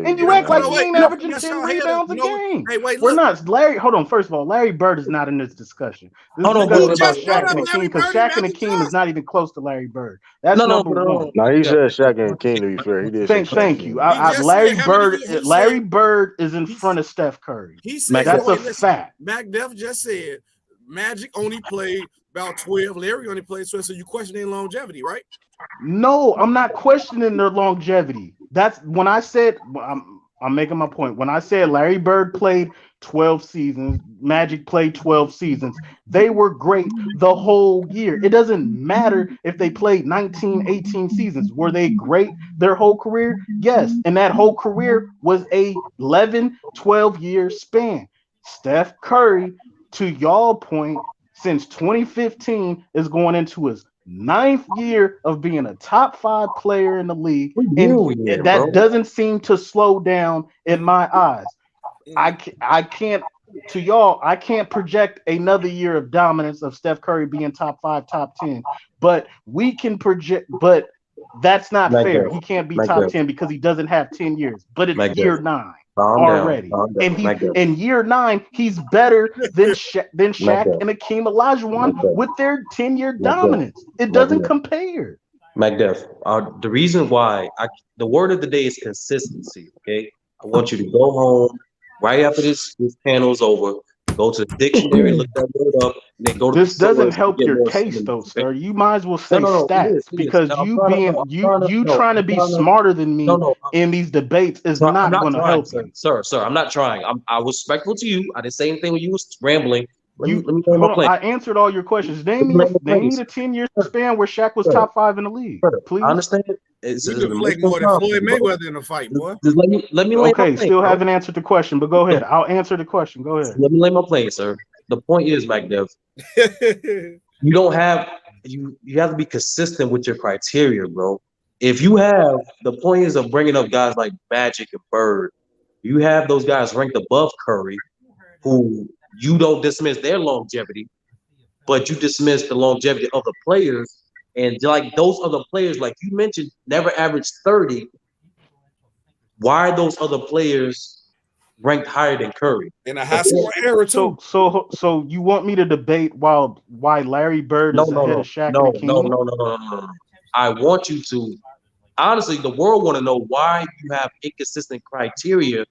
Speaker 8: And you act like he ain't averaging 10 rebounds a game.
Speaker 5: Hey, wait,
Speaker 8: we're not. Larry, hold on. First of all, Larry Bird is not in this discussion. This is about Shaq and Hakeem because Shaq and Hakeem is not even close to Larry Bird. That's number one.
Speaker 1: No, he said Shaq and Hakeem, to be fair. He did.
Speaker 8: Thank you. Larry Bird is in front of Steph Curry. That's a fact.
Speaker 5: McDuff just said Magic only played about 12. Larry only played 12. So you question their longevity, right?
Speaker 8: No, I'm not questioning their longevity. That's when I said I'm making my point. When I said Larry Bird played 12 seasons, Magic played 12 seasons, they were great the whole year. It doesn't matter if they played 19, 18 seasons. Were they great their whole career? Yes. And that whole career was a 11, 12-year span. Steph Curry, to y'all point, since 2015 is going into his 9th year of being a top 5 player in the league, and that doesn't seem to slow down in my eyes. I can't to y'all. I can't project another year of dominance of Steph Curry being top 5, top 10. But we can project. But that's not fair. He can't be top 10 because he doesn't have 10 years. But it's year 9 already, and in year 9 he's better than Shaq and Akeem Olajuwon with their 10-year dominance. It doesn't compare.
Speaker 10: McDuff, the reason why the word of the day is consistency. Okay, I want you to go home right after this panel's over. Go to the dictionary, look that word up, and then go to.
Speaker 8: This doesn't help your case, though, sir. You might as well say stats because you trying to be smarter than me in these debates is not going to help you,
Speaker 10: sir. I'm not trying. I was respectful to you. I didn't say anything when you was rambling.
Speaker 8: I answered all your questions. Name me the 10-year span where Shaq was top 5 in the league, please.
Speaker 10: I understand.
Speaker 5: You can play more than Floyd Mayweather in a fight, boy.
Speaker 10: Just let me.
Speaker 8: Okay, still haven't answered the question, but go ahead. I'll answer the question. Go ahead.
Speaker 10: Let me lay my plane, sir. The point is, McDuff, you don't have you have to be consistent with your criteria, bro. If you have the point is of bringing up guys like Magic and Bird, you have those guys ranked above Curry, who you don't dismiss their longevity, but you dismiss the longevity of the players. And like those other players, like you mentioned, never averaged 30. Why are those other players ranked higher than Curry?
Speaker 5: In a high score era, too.
Speaker 8: So you want me to debate why Larry Bird is ahead of Shaq and Akeem?
Speaker 10: No. I want you to. Honestly, the world want to know why you have inconsistent criteria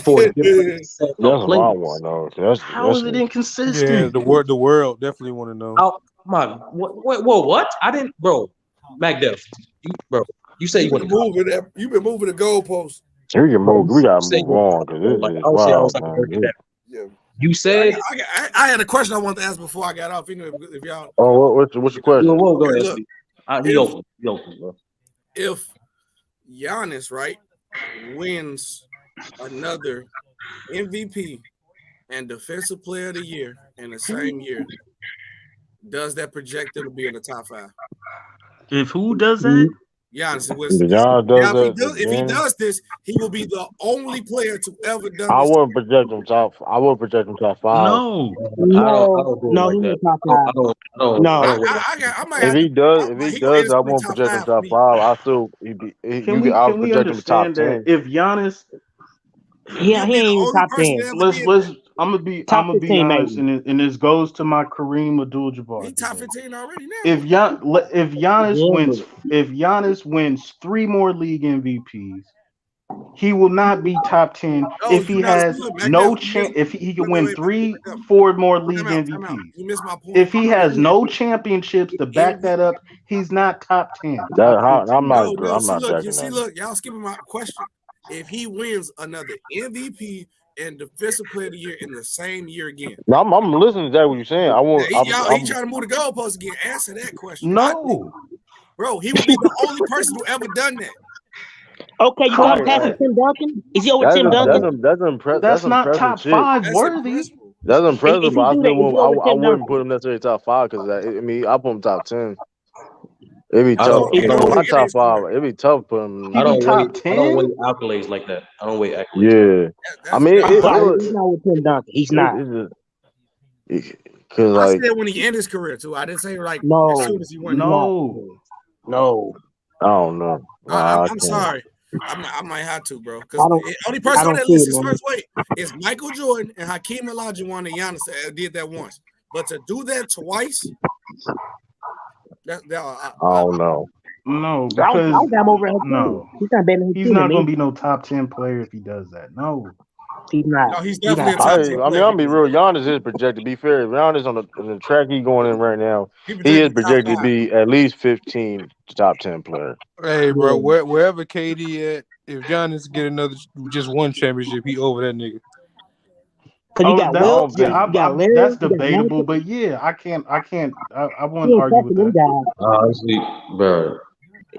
Speaker 10: for different set of players.
Speaker 8: How is it inconsistent?
Speaker 2: Yeah, the world definitely want to know.
Speaker 10: Oh, come on. What? I didn't, bro. McDuff, you say you want to move
Speaker 5: it. You've been moving the goalposts.
Speaker 1: We gotta move on because
Speaker 10: You said
Speaker 5: I had a question I wanted to ask before I got off. If y'all.
Speaker 1: Oh, what's the question?
Speaker 10: Go ahead. He open, bro.
Speaker 5: If Giannis, right, wins another MVP and Defensive Player of the Year in the same year, does that project him to be in the top 5?
Speaker 8: If who does that?
Speaker 5: Giannis. If he does this, he will be the only player to ever done this.
Speaker 1: I wouldn't project him top 5.
Speaker 11: No, he's in top 5.
Speaker 1: If he does, I won't project him top 5. I still I'll project him top 10.
Speaker 8: If Giannis,
Speaker 11: he ain't even top 10.
Speaker 8: I'm gonna be honest, and this goes to my Kareem Abdul-Jabbar.
Speaker 5: He's top 15 already now.
Speaker 8: If Giannis wins 3 more league MVPs, he will not be top 10 if he has no chance. If he can win 4 more league MVPs,
Speaker 5: you missed my point.
Speaker 8: If he has no championships to back that up, he's not top 10.
Speaker 1: I'm not checking
Speaker 5: that. Look, y'all skipping my question. If he wins another MVP and Defensive Player of the Year in the same year again.
Speaker 1: No, I'm listening to that. What you're saying?
Speaker 5: He trying to move the goalposts again. Answer that question.
Speaker 8: No,
Speaker 5: bro, he would be the only person who ever done that.
Speaker 11: Okay, you got past Tim Duncan? Is he over Tim Duncan?
Speaker 1: That's impressive.
Speaker 8: That's not top 5 worthy.
Speaker 1: That's impressive, but I wouldn't put him necessarily top 5 because I put him top 10. It'd be tough. My top 5. It'd be tough to put him.
Speaker 10: I don't
Speaker 8: top 10.
Speaker 10: I don't weight accolades like that. I don't weight accolades.
Speaker 1: Yeah, I mean,
Speaker 11: he's not with Tim Duncan. He's not.
Speaker 1: Because
Speaker 5: I said when he ended his career too. I didn't say like as soon as he went.
Speaker 11: No.
Speaker 1: I don't know.
Speaker 5: I'm sorry. I might have to, bro. Because the only person that lists his first weight is Michael Jordan and Hakeem Olajuwon and Giannis did that once. But to do that twice,
Speaker 1: I don't know.
Speaker 8: No, because
Speaker 11: no, he's
Speaker 8: not going to be no top 10 player if he does that. No.
Speaker 11: He's not.
Speaker 5: No, he's definitely a top 10 player.
Speaker 1: I'm gonna be real. Giannis is projected to be fair. Giannis on the track he's going in right now, he is projected to be at least 15 top 10 player.
Speaker 2: Hey, bro, wherever KD at, if Giannis get another just one championship, he over that nigga.
Speaker 8: That's debatable, but I can't. I won't argue with that.
Speaker 10: Honestly, bro.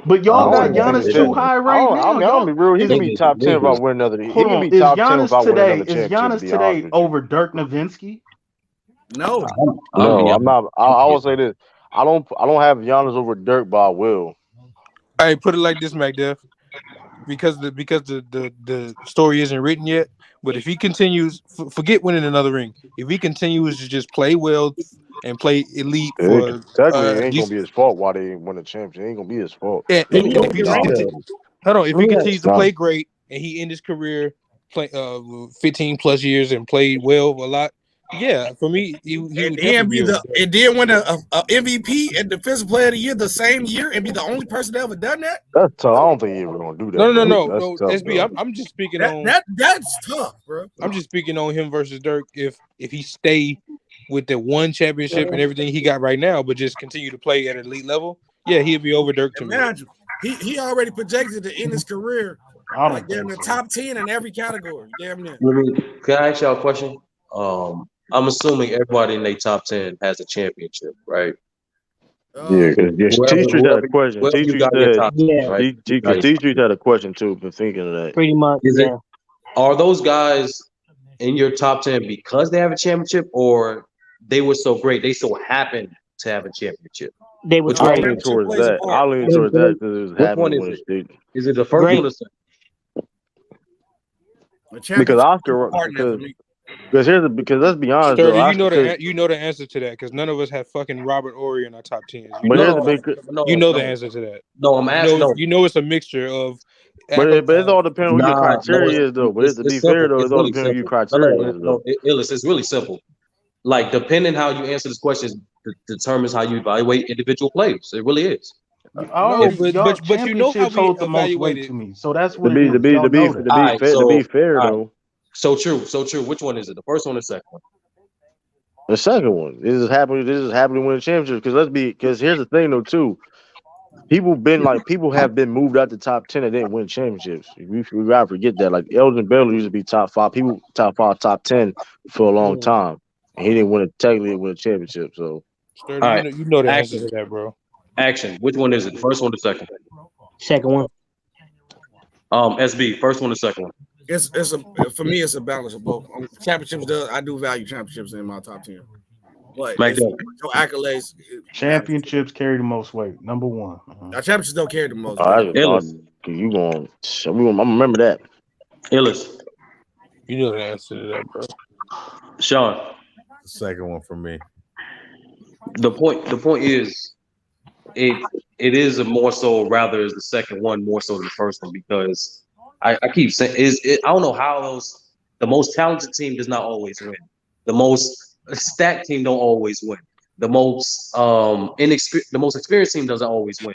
Speaker 8: But y'all got Giannis too high right now.
Speaker 1: I'm gonna be real. He can be top 10 if I win another. He can be top 10 if I win another championship.
Speaker 8: Is Giannis today over Dirk Nowitzki?
Speaker 5: No,
Speaker 1: I'm not. I will say this. I don't have Giannis over Dirk, but I will.
Speaker 2: I put it like this, MacDev, because the story isn't written yet. But if he continues, forget winning another ring. If he continues to just play well and play elite for
Speaker 1: technically, it ain't gonna be his fault why they ain't win the championship. It ain't gonna be his fault.
Speaker 2: And if he just if he continues to play great and he end his career play 15 plus years and played well a lot, yeah, for me he would
Speaker 5: then be and then win a MVP and Defensive Player of the Year the same year and be the only person that ever done that.
Speaker 1: That's tough. I don't think he ever gonna do that.
Speaker 2: No.
Speaker 1: Tough,
Speaker 2: SB, I'm just speaking on
Speaker 5: that's tough, bro.
Speaker 2: I'm just speaking on him versus Dirk. If he stay with the one championship and everything he got right now, but just continue to play at an elite level, yeah, he'll be over Dirk to me.
Speaker 5: He already projected to end his career like they're in the top 10 in every category. Damn near.
Speaker 10: Can I ask y'all a question? I'm assuming everybody in their top 10 has a championship, right?
Speaker 1: Yeah, because T-Street had a question. T-Street said, because T-Street had a question too. Been thinking of that.
Speaker 11: Pretty much.
Speaker 10: Are those guys in your top 10 because they have a championship, or they were so great they so happened to have a championship?
Speaker 11: They were
Speaker 1: I lean towards that. I lean towards that because it was happening when it
Speaker 10: is it the first one or the second?
Speaker 1: Because Oscar, because let's be honest,
Speaker 2: Sturdy,
Speaker 1: though,
Speaker 2: you know the answer to that because none of us have fucking Robert Horry in our top 10.
Speaker 1: You
Speaker 2: know the answer to that.
Speaker 10: No, I'm asking.
Speaker 2: You know it's a mixture of.
Speaker 1: But it all depends on what your criteria is, though. But to be fair, though, it all depends on your criteria is, though.
Speaker 10: It's really simple. Like, depending how you answer this question determines how you evaluate individual players. It really is.
Speaker 2: But you know how we evaluate it
Speaker 8: to me. So that's what
Speaker 1: to be fair, though.
Speaker 10: So true. Which one is it? The first one or the second one?
Speaker 1: The second one. This is happening to win a championship. Because here's the thing, though, too. People have been moved out the top 10 and didn't win championships. We gotta forget that. Like Elgin Baylor used to be top 5, top 5, top 10 for a long time, and he didn't technically win a championship. So,
Speaker 2: Sturdy, right. you know the answer to that, bro.
Speaker 10: Action. Which one is it? The first one or the second?
Speaker 11: Second one.
Speaker 10: SB. First one or second one?
Speaker 5: For me, it's a balance of both. Championships I do value championships in my top 10. But accolades.
Speaker 8: Championships carry the most weight. Number one.
Speaker 5: Our championships don't carry the most
Speaker 10: weight.
Speaker 1: I'm gonna remember that.
Speaker 10: Illis.
Speaker 2: You know the answer to that, bro.
Speaker 10: Sean.
Speaker 4: The second one for me.
Speaker 10: The point is, it is a more so rather is the second one more so than the first one because I keep saying I don't know how the most talented team does not always win. The most stacked team don't always win. The most experienced team doesn't always win.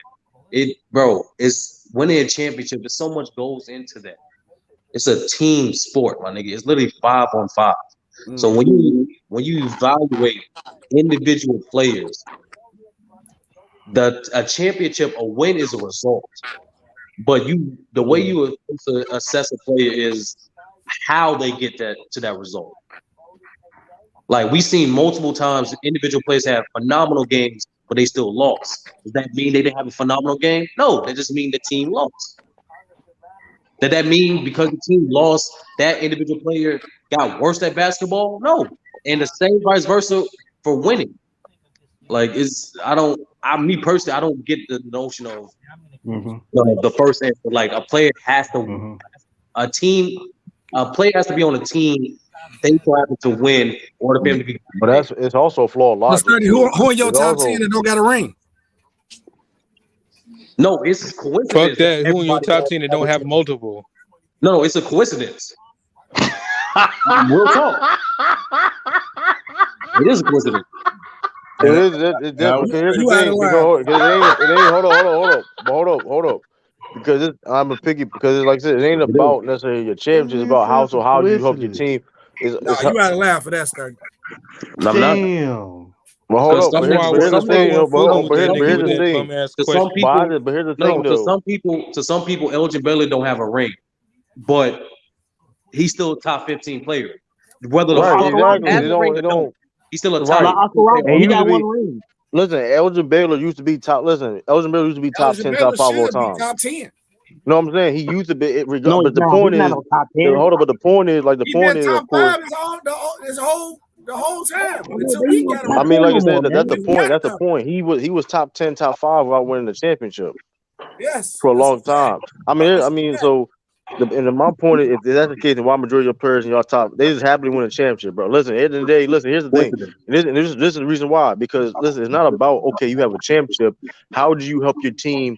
Speaker 10: It's winning a championship. There's so much goes into that. It's a team sport, my nigga. It's literally 5-on-5. Mm-hmm. So when you evaluate individual players, a championship, a win is a result. But the way you assess a player is how they get to that result. Like we've seen multiple times, individual players have phenomenal games, but they still lost. Does that mean they didn't have a phenomenal game? No, that just means the team lost. Did that mean because the team lost, that individual player got worse at basketball? No, and the same vice versa for winning. Like me personally, I don't get the notion of the first answer. Like a player has to, a player has to be on a team. They happen to win or to be able to be.
Speaker 1: But it's also flawed logic.
Speaker 5: Who in your top 10 that don't got a ring?
Speaker 10: No, it's coincidence.
Speaker 2: Fuck that. Who in your top 10 that don't have multiple?
Speaker 10: No, it's a coincidence. Real talk. It is a coincidence.
Speaker 1: It is. It's different. Here's the thing. Hold up. Because I'm a picky. Because it's like I said, it ain't about necessarily your championship. It's about how you help your team.
Speaker 5: You gotta laugh for that, Sturdy.
Speaker 8: Damn.
Speaker 1: Well, hold up. But here's the thing.
Speaker 10: To some people, Elgin Baylor don't have a ring, but he's still a top 15 player. Whether he's still a top.
Speaker 11: He got one ring.
Speaker 1: Listen, Elgin Baylor used to be top. Elgin Baylor used to be top 10, top 5 all time.
Speaker 5: Top 10.
Speaker 1: You know what I'm saying? He used to be. But the point is, hold up. But the point is,
Speaker 5: top 5 is whole The whole time until he got him.
Speaker 1: I mean, like I said, that's the point. That's the point. He was top 10, top 5 without winning the championship.
Speaker 5: Yes,
Speaker 1: for a long time. I mean, so. And my point is, if that's the case, then why majority of players in y'all top, they just happily win a championship, bro. Listen, at the end of the day, listen, here's the thing. And this is the reason why. Because, listen, it's not about, okay, you have a championship. How do you help your team?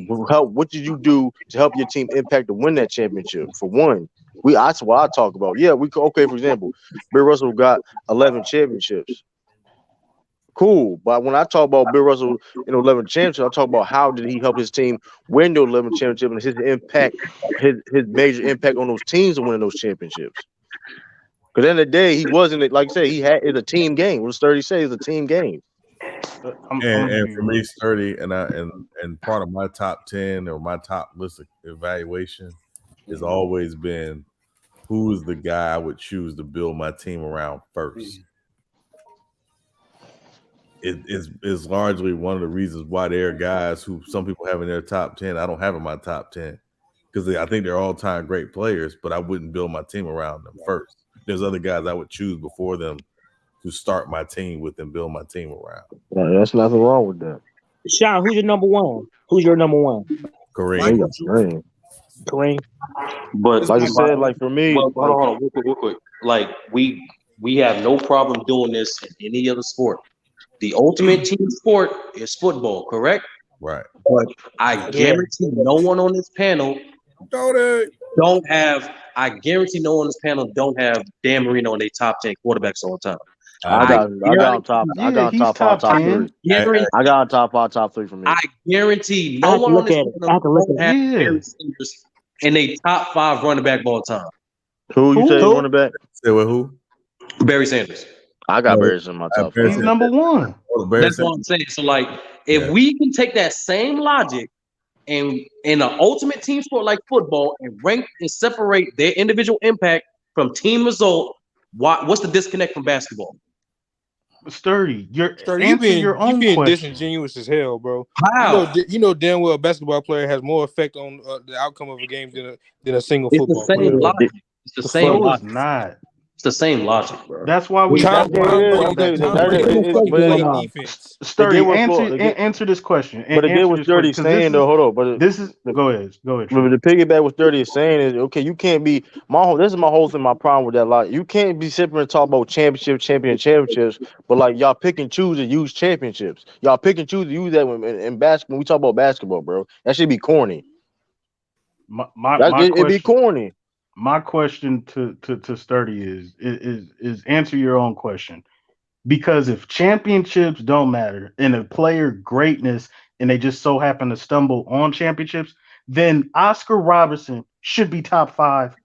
Speaker 1: What did you do to help your team impact to win that championship? For one, that's what I talk about. Yeah, for example, Bill Russell got 11 championships. Cool, but when I talk about Bill Russell in 11 championships, I talk about how did he help his team win those 11 championships and his impact, his major impact on those teams to win those championships. Because at the end of the day, he wasn't, like I said, it's a team game. What Sturdy says, it's a team game.
Speaker 4: And for me, Sturdy, and part of my top 10 or my top list of evaluation has always been who is the guy I would choose to build my team around first. It is largely one of the reasons why there are guys who some people have in their top 10. I don't have in my top 10 because I think they're all-time great players, but I wouldn't build my team around them first. There's other guys I would choose before them to start my team with and build my team around.
Speaker 1: Right, there's nothing wrong with that.
Speaker 11: Sean, who's your number one? Who's your number one?
Speaker 4: Kareem.
Speaker 11: Kareem.
Speaker 10: But
Speaker 1: like you said, like for me,
Speaker 10: hold on, real quick. Like we have no problem doing this in any other sport. The ultimate team sport is football, correct?
Speaker 4: Right.
Speaker 10: But I guarantee no one on this panel don't have Dan Marino in their top 10 quarterbacks all the time.
Speaker 1: I got top 5, top 3. I got top 5, top 3 for me.
Speaker 10: I guarantee no one on this panel don't have Barry Sanders in their top 5 running back all the time.
Speaker 1: Who you say running back?
Speaker 4: Say with who?
Speaker 10: Barry Sanders.
Speaker 1: I got Barry in my top 5.
Speaker 8: He's number one.
Speaker 10: That's what I'm saying. So, like, if we can take that same logic and in an ultimate team sport like football and rank and separate their individual impact from team result, what's the disconnect from basketball?
Speaker 2: Sturdy, you being disingenuous as hell, bro.
Speaker 10: How?
Speaker 2: You know damn well a basketball player has more effect on the outcome of a game than a single football player.
Speaker 10: It's the same logic.
Speaker 8: It's not.
Speaker 10: It's the same logic, bro.
Speaker 8: That's why we
Speaker 2: Sturdy,
Speaker 8: answer this question.
Speaker 1: But again, what Sturdy is saying, though, hold on. But
Speaker 8: this is go ahead.
Speaker 1: But the piggyback what Sturdy is saying is, okay, you can't be this is my whole thing, my problem with that lot. You can't be sitting and talk about championships, but like y'all pick and choose to use championships. Y'all pick and choose to use that in basketball. When we talk about basketball, bro, that should be corny. It'd be corny.
Speaker 8: My question to Sturdy is answer your own question. Because if championships don't matter and a player greatness and they just so happen to stumble on championships, then Oscar Robertson should be top 5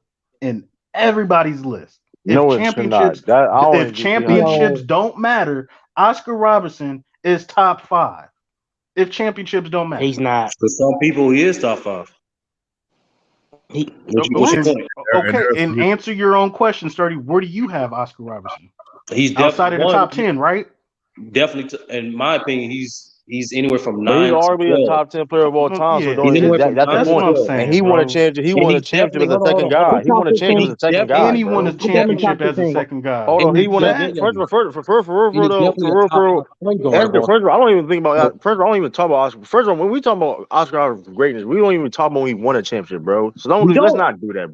Speaker 8: in everybody's list. If championships don't matter, Oscar Robertson is top 5. If championships don't matter.
Speaker 11: He's not.
Speaker 10: For some people, he is top 5.
Speaker 8: Okay, and answer your own question, Sturdy. Where do you have Oscar Robertson?
Speaker 10: He's
Speaker 8: outside of the top 10, right?
Speaker 10: Definitely, in my opinion, he's anywhere from 9.
Speaker 1: He's already a top 10 player of all time. So that's the point. And he won a championship. He won a championship as a second guy. He won a championship as a second guy.
Speaker 8: And he won a championship as a second guy.
Speaker 1: Hold on, he won a first of all, I don't even think about. First of all, I don't even talk about Oscar. First of all, when we talk about Oscar greatness, we don't even talk about when he won a championship, bro. So let's not do that,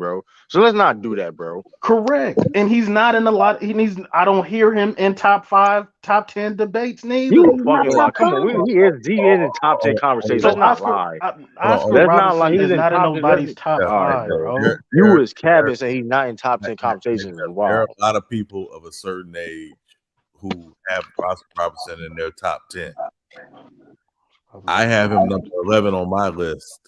Speaker 1: bro.
Speaker 8: Correct. And he's not in a lot. I don't hear him in top 5, top 10 debates neither.
Speaker 1: You fucking lie. Come on, he is in top 10 conversations. Let's not lie.
Speaker 8: Oscar Robertson is not in nobody's top 5, bro.
Speaker 1: You as Cabin saying he's not in top 10 conversations.
Speaker 4: There are a lot of people of a certain age who have Oscar Robertson in their top 10. I have him number 11 on my list.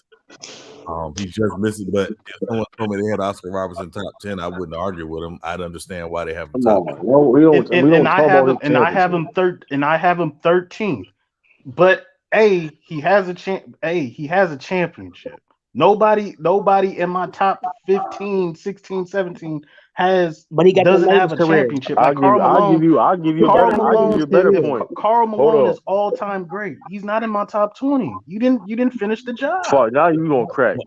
Speaker 4: He's just missing, but if someone told me they had Oscar Robertson top 10, I wouldn't argue with him. I'd understand why they have him top 10.
Speaker 8: I have him 13th. But he has a championship. Nobody in my top 15, 16, 17 doesn't have a championship. Like
Speaker 1: I'll give you a better point.
Speaker 8: Karl Malone is all-time great. He's not in my top 20. You didn't finish the job.
Speaker 1: Fuck, now you gonna crack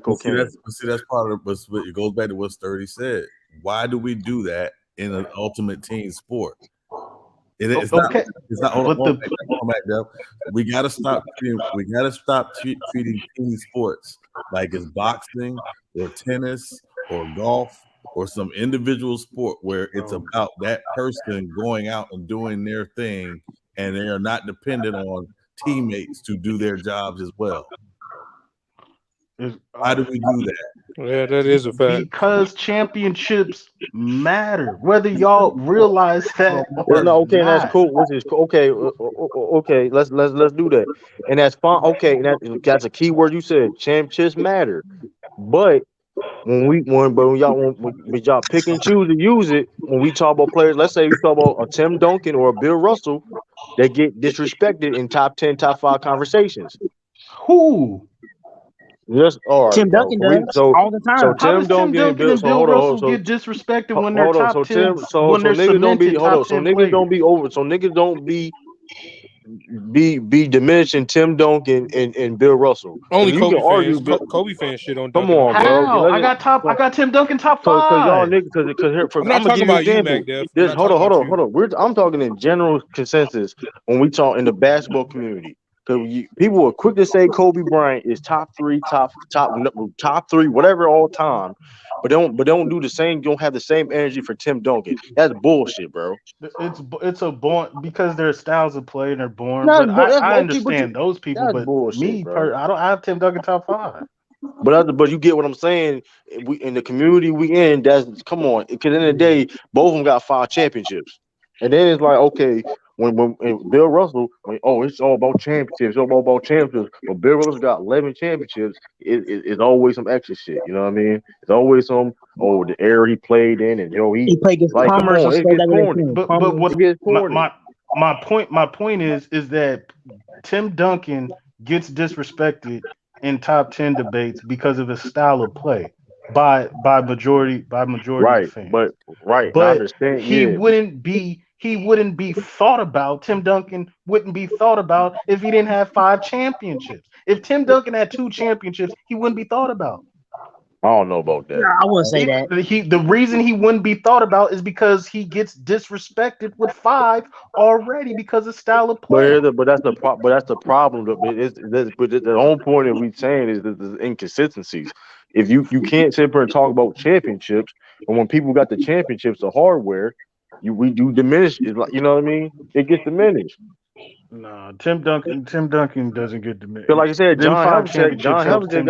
Speaker 1: cocaine.
Speaker 4: See, that's part of it. But it goes back to what Sturdy said. Why do we do that in an ultimate team sport. It's
Speaker 8: okay.
Speaker 4: not. Hold on, Mac, we gotta stop. We gotta stop treating team sports like it's boxing or tennis or golf or some individual sport where it's about that person going out and doing their thing, and they are not dependent on teammates to do their jobs as well. Why do we do that?
Speaker 2: Yeah, that is a fact.
Speaker 8: Because championships matter, whether y'all realize that or
Speaker 12: no, okay, and that's
Speaker 8: not.
Speaker 12: cool. Which is okay. Okay, let's do that, and that's fine. Okay, and that's a key word you said. Championships matter, but when y'all pick and choose to use it, when we talk about players, let's say we talk about a Tim Duncan or a Bill Russell, they get disrespected in top 10, top 5 conversations.
Speaker 8: Who?
Speaker 12: Yes, all right.
Speaker 11: Tim Duncan does all the time.
Speaker 12: So
Speaker 8: How does Tim Duncan and Bill Russell get disrespected when they're top 10? When they're cemented top 10
Speaker 12: niggas
Speaker 8: players?
Speaker 12: don't be over. So niggas don't be diminishing Tim Duncan and Bill Russell.
Speaker 2: Only
Speaker 12: you
Speaker 2: Kobe
Speaker 12: can argue.
Speaker 2: fans. Kobe fans shit on
Speaker 12: Come
Speaker 2: Duncan.
Speaker 12: on,
Speaker 8: How?
Speaker 12: bro.
Speaker 8: I got Tim Duncan top 5.
Speaker 12: Because y'all niggas, because here,
Speaker 2: I'm not talking about you, Mac Def.
Speaker 12: Hold on. I'm talking in general consensus when we talk in the basketball community. Because people are quick to say Kobe Bryant is top 3, top 3, whatever all time, but don't do the same. Don't have the same energy for Tim Duncan. That's bullshit, bro.
Speaker 8: It's a born because their styles of play and they're born. But I understand those people. But bullshit, I have Tim Duncan top 5.
Speaker 12: But you get what I'm saying. We in the community we in. That's come on. Because in the day, both of them got 5 championships, and then it's like okay. When Bill Russell, it's all about championships, it's all about championships. But Bill Russell got 11 championships. It's always some extra shit. You know what I mean? It's always some the era he played in, and he
Speaker 11: played against
Speaker 12: like
Speaker 11: Commerce
Speaker 12: come on, it gets corny.
Speaker 8: But what
Speaker 12: it gets corny.
Speaker 8: my point is that Tim Duncan gets disrespected in top 10 debates because of his style of play by majority of fans.
Speaker 12: But I understand.
Speaker 8: He wouldn't be thought about. Tim Duncan wouldn't be thought about if he didn't have 5 championships. If Tim Duncan had 2 championships, he wouldn't be thought about.
Speaker 12: I don't know about that.
Speaker 11: No, I wouldn't say that.
Speaker 8: The reason he wouldn't be thought about is because he gets disrespected with 5 already because of style of play.
Speaker 12: But that's the problem. But the whole point that we're saying is the inconsistencies. If you can't sit here and talk about championships, and when people got the championships, the hardware, we do diminish. It's like, you know what I mean? It gets diminished.
Speaker 8: No, Tim Duncan doesn't get diminished.
Speaker 12: But like I said, John Havlicek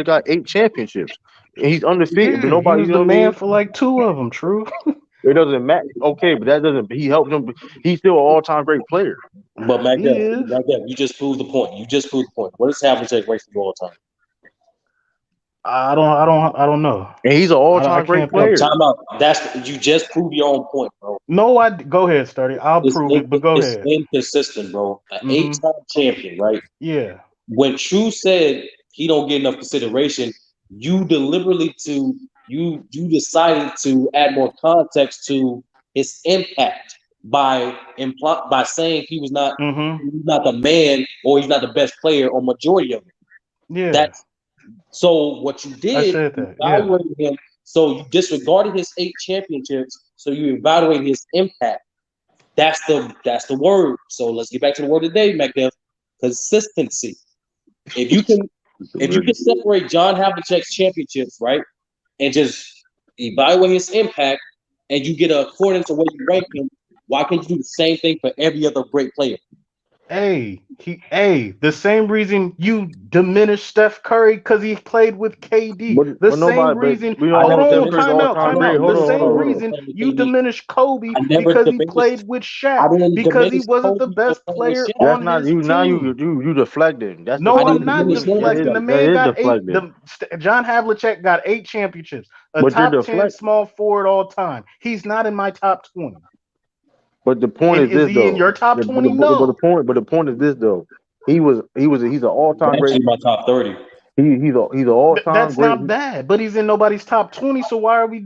Speaker 12: got 8 championships. And he's undefeated,
Speaker 8: yeah,
Speaker 12: but nobody.
Speaker 8: He was the man for like 2 of them. True.
Speaker 12: It doesn't matter. Okay, but that doesn't. He helped him. He's still an all-time great player.
Speaker 10: But Mac Def, you just proved the point. What is Havlicek race for all time?
Speaker 8: I don't know.
Speaker 12: And he's an all-time great player.
Speaker 10: Time out. You just proved your own point, bro.
Speaker 8: No, go ahead, Sturdy. I'll prove it, but go ahead.
Speaker 10: It's inconsistent, bro. An 8-time champion, right?
Speaker 8: Yeah.
Speaker 10: When True said he don't get enough consideration, you deliberately you decided to add more context to his impact by saying he was not he's not the man or he's not the best player or majority of it.
Speaker 8: Yeah.
Speaker 10: So what you did,
Speaker 8: you
Speaker 10: evaluated him. So you disregarded his 8 championships. So you evaluated his impact. That's the word. So let's get back to the word today, MacDev. Consistency. If you can separate John Havlicek's championships, right, and just evaluate his impact, and you get according to what you rank him, why can't you do the same thing for every other great player?
Speaker 8: The same reason you diminish Steph Curry because he played with KD. The same reason you diminish Kobe because he played with Shaq because he wasn't the best player on his team.
Speaker 12: Now you deflecting.
Speaker 8: I'm not deflecting. The man got 8. John Havlicek got 8 championships. Top 10 small forward all time. He's not in my top 20.
Speaker 12: But the point is this,
Speaker 8: he
Speaker 12: though.
Speaker 8: In your top 20?
Speaker 12: No. But the point is this, though. He's an all-time great.
Speaker 10: Actually, my top 30.
Speaker 12: He's an all-time.
Speaker 8: That's
Speaker 12: great.
Speaker 8: Not bad, but he's in nobody's top 20. So why are we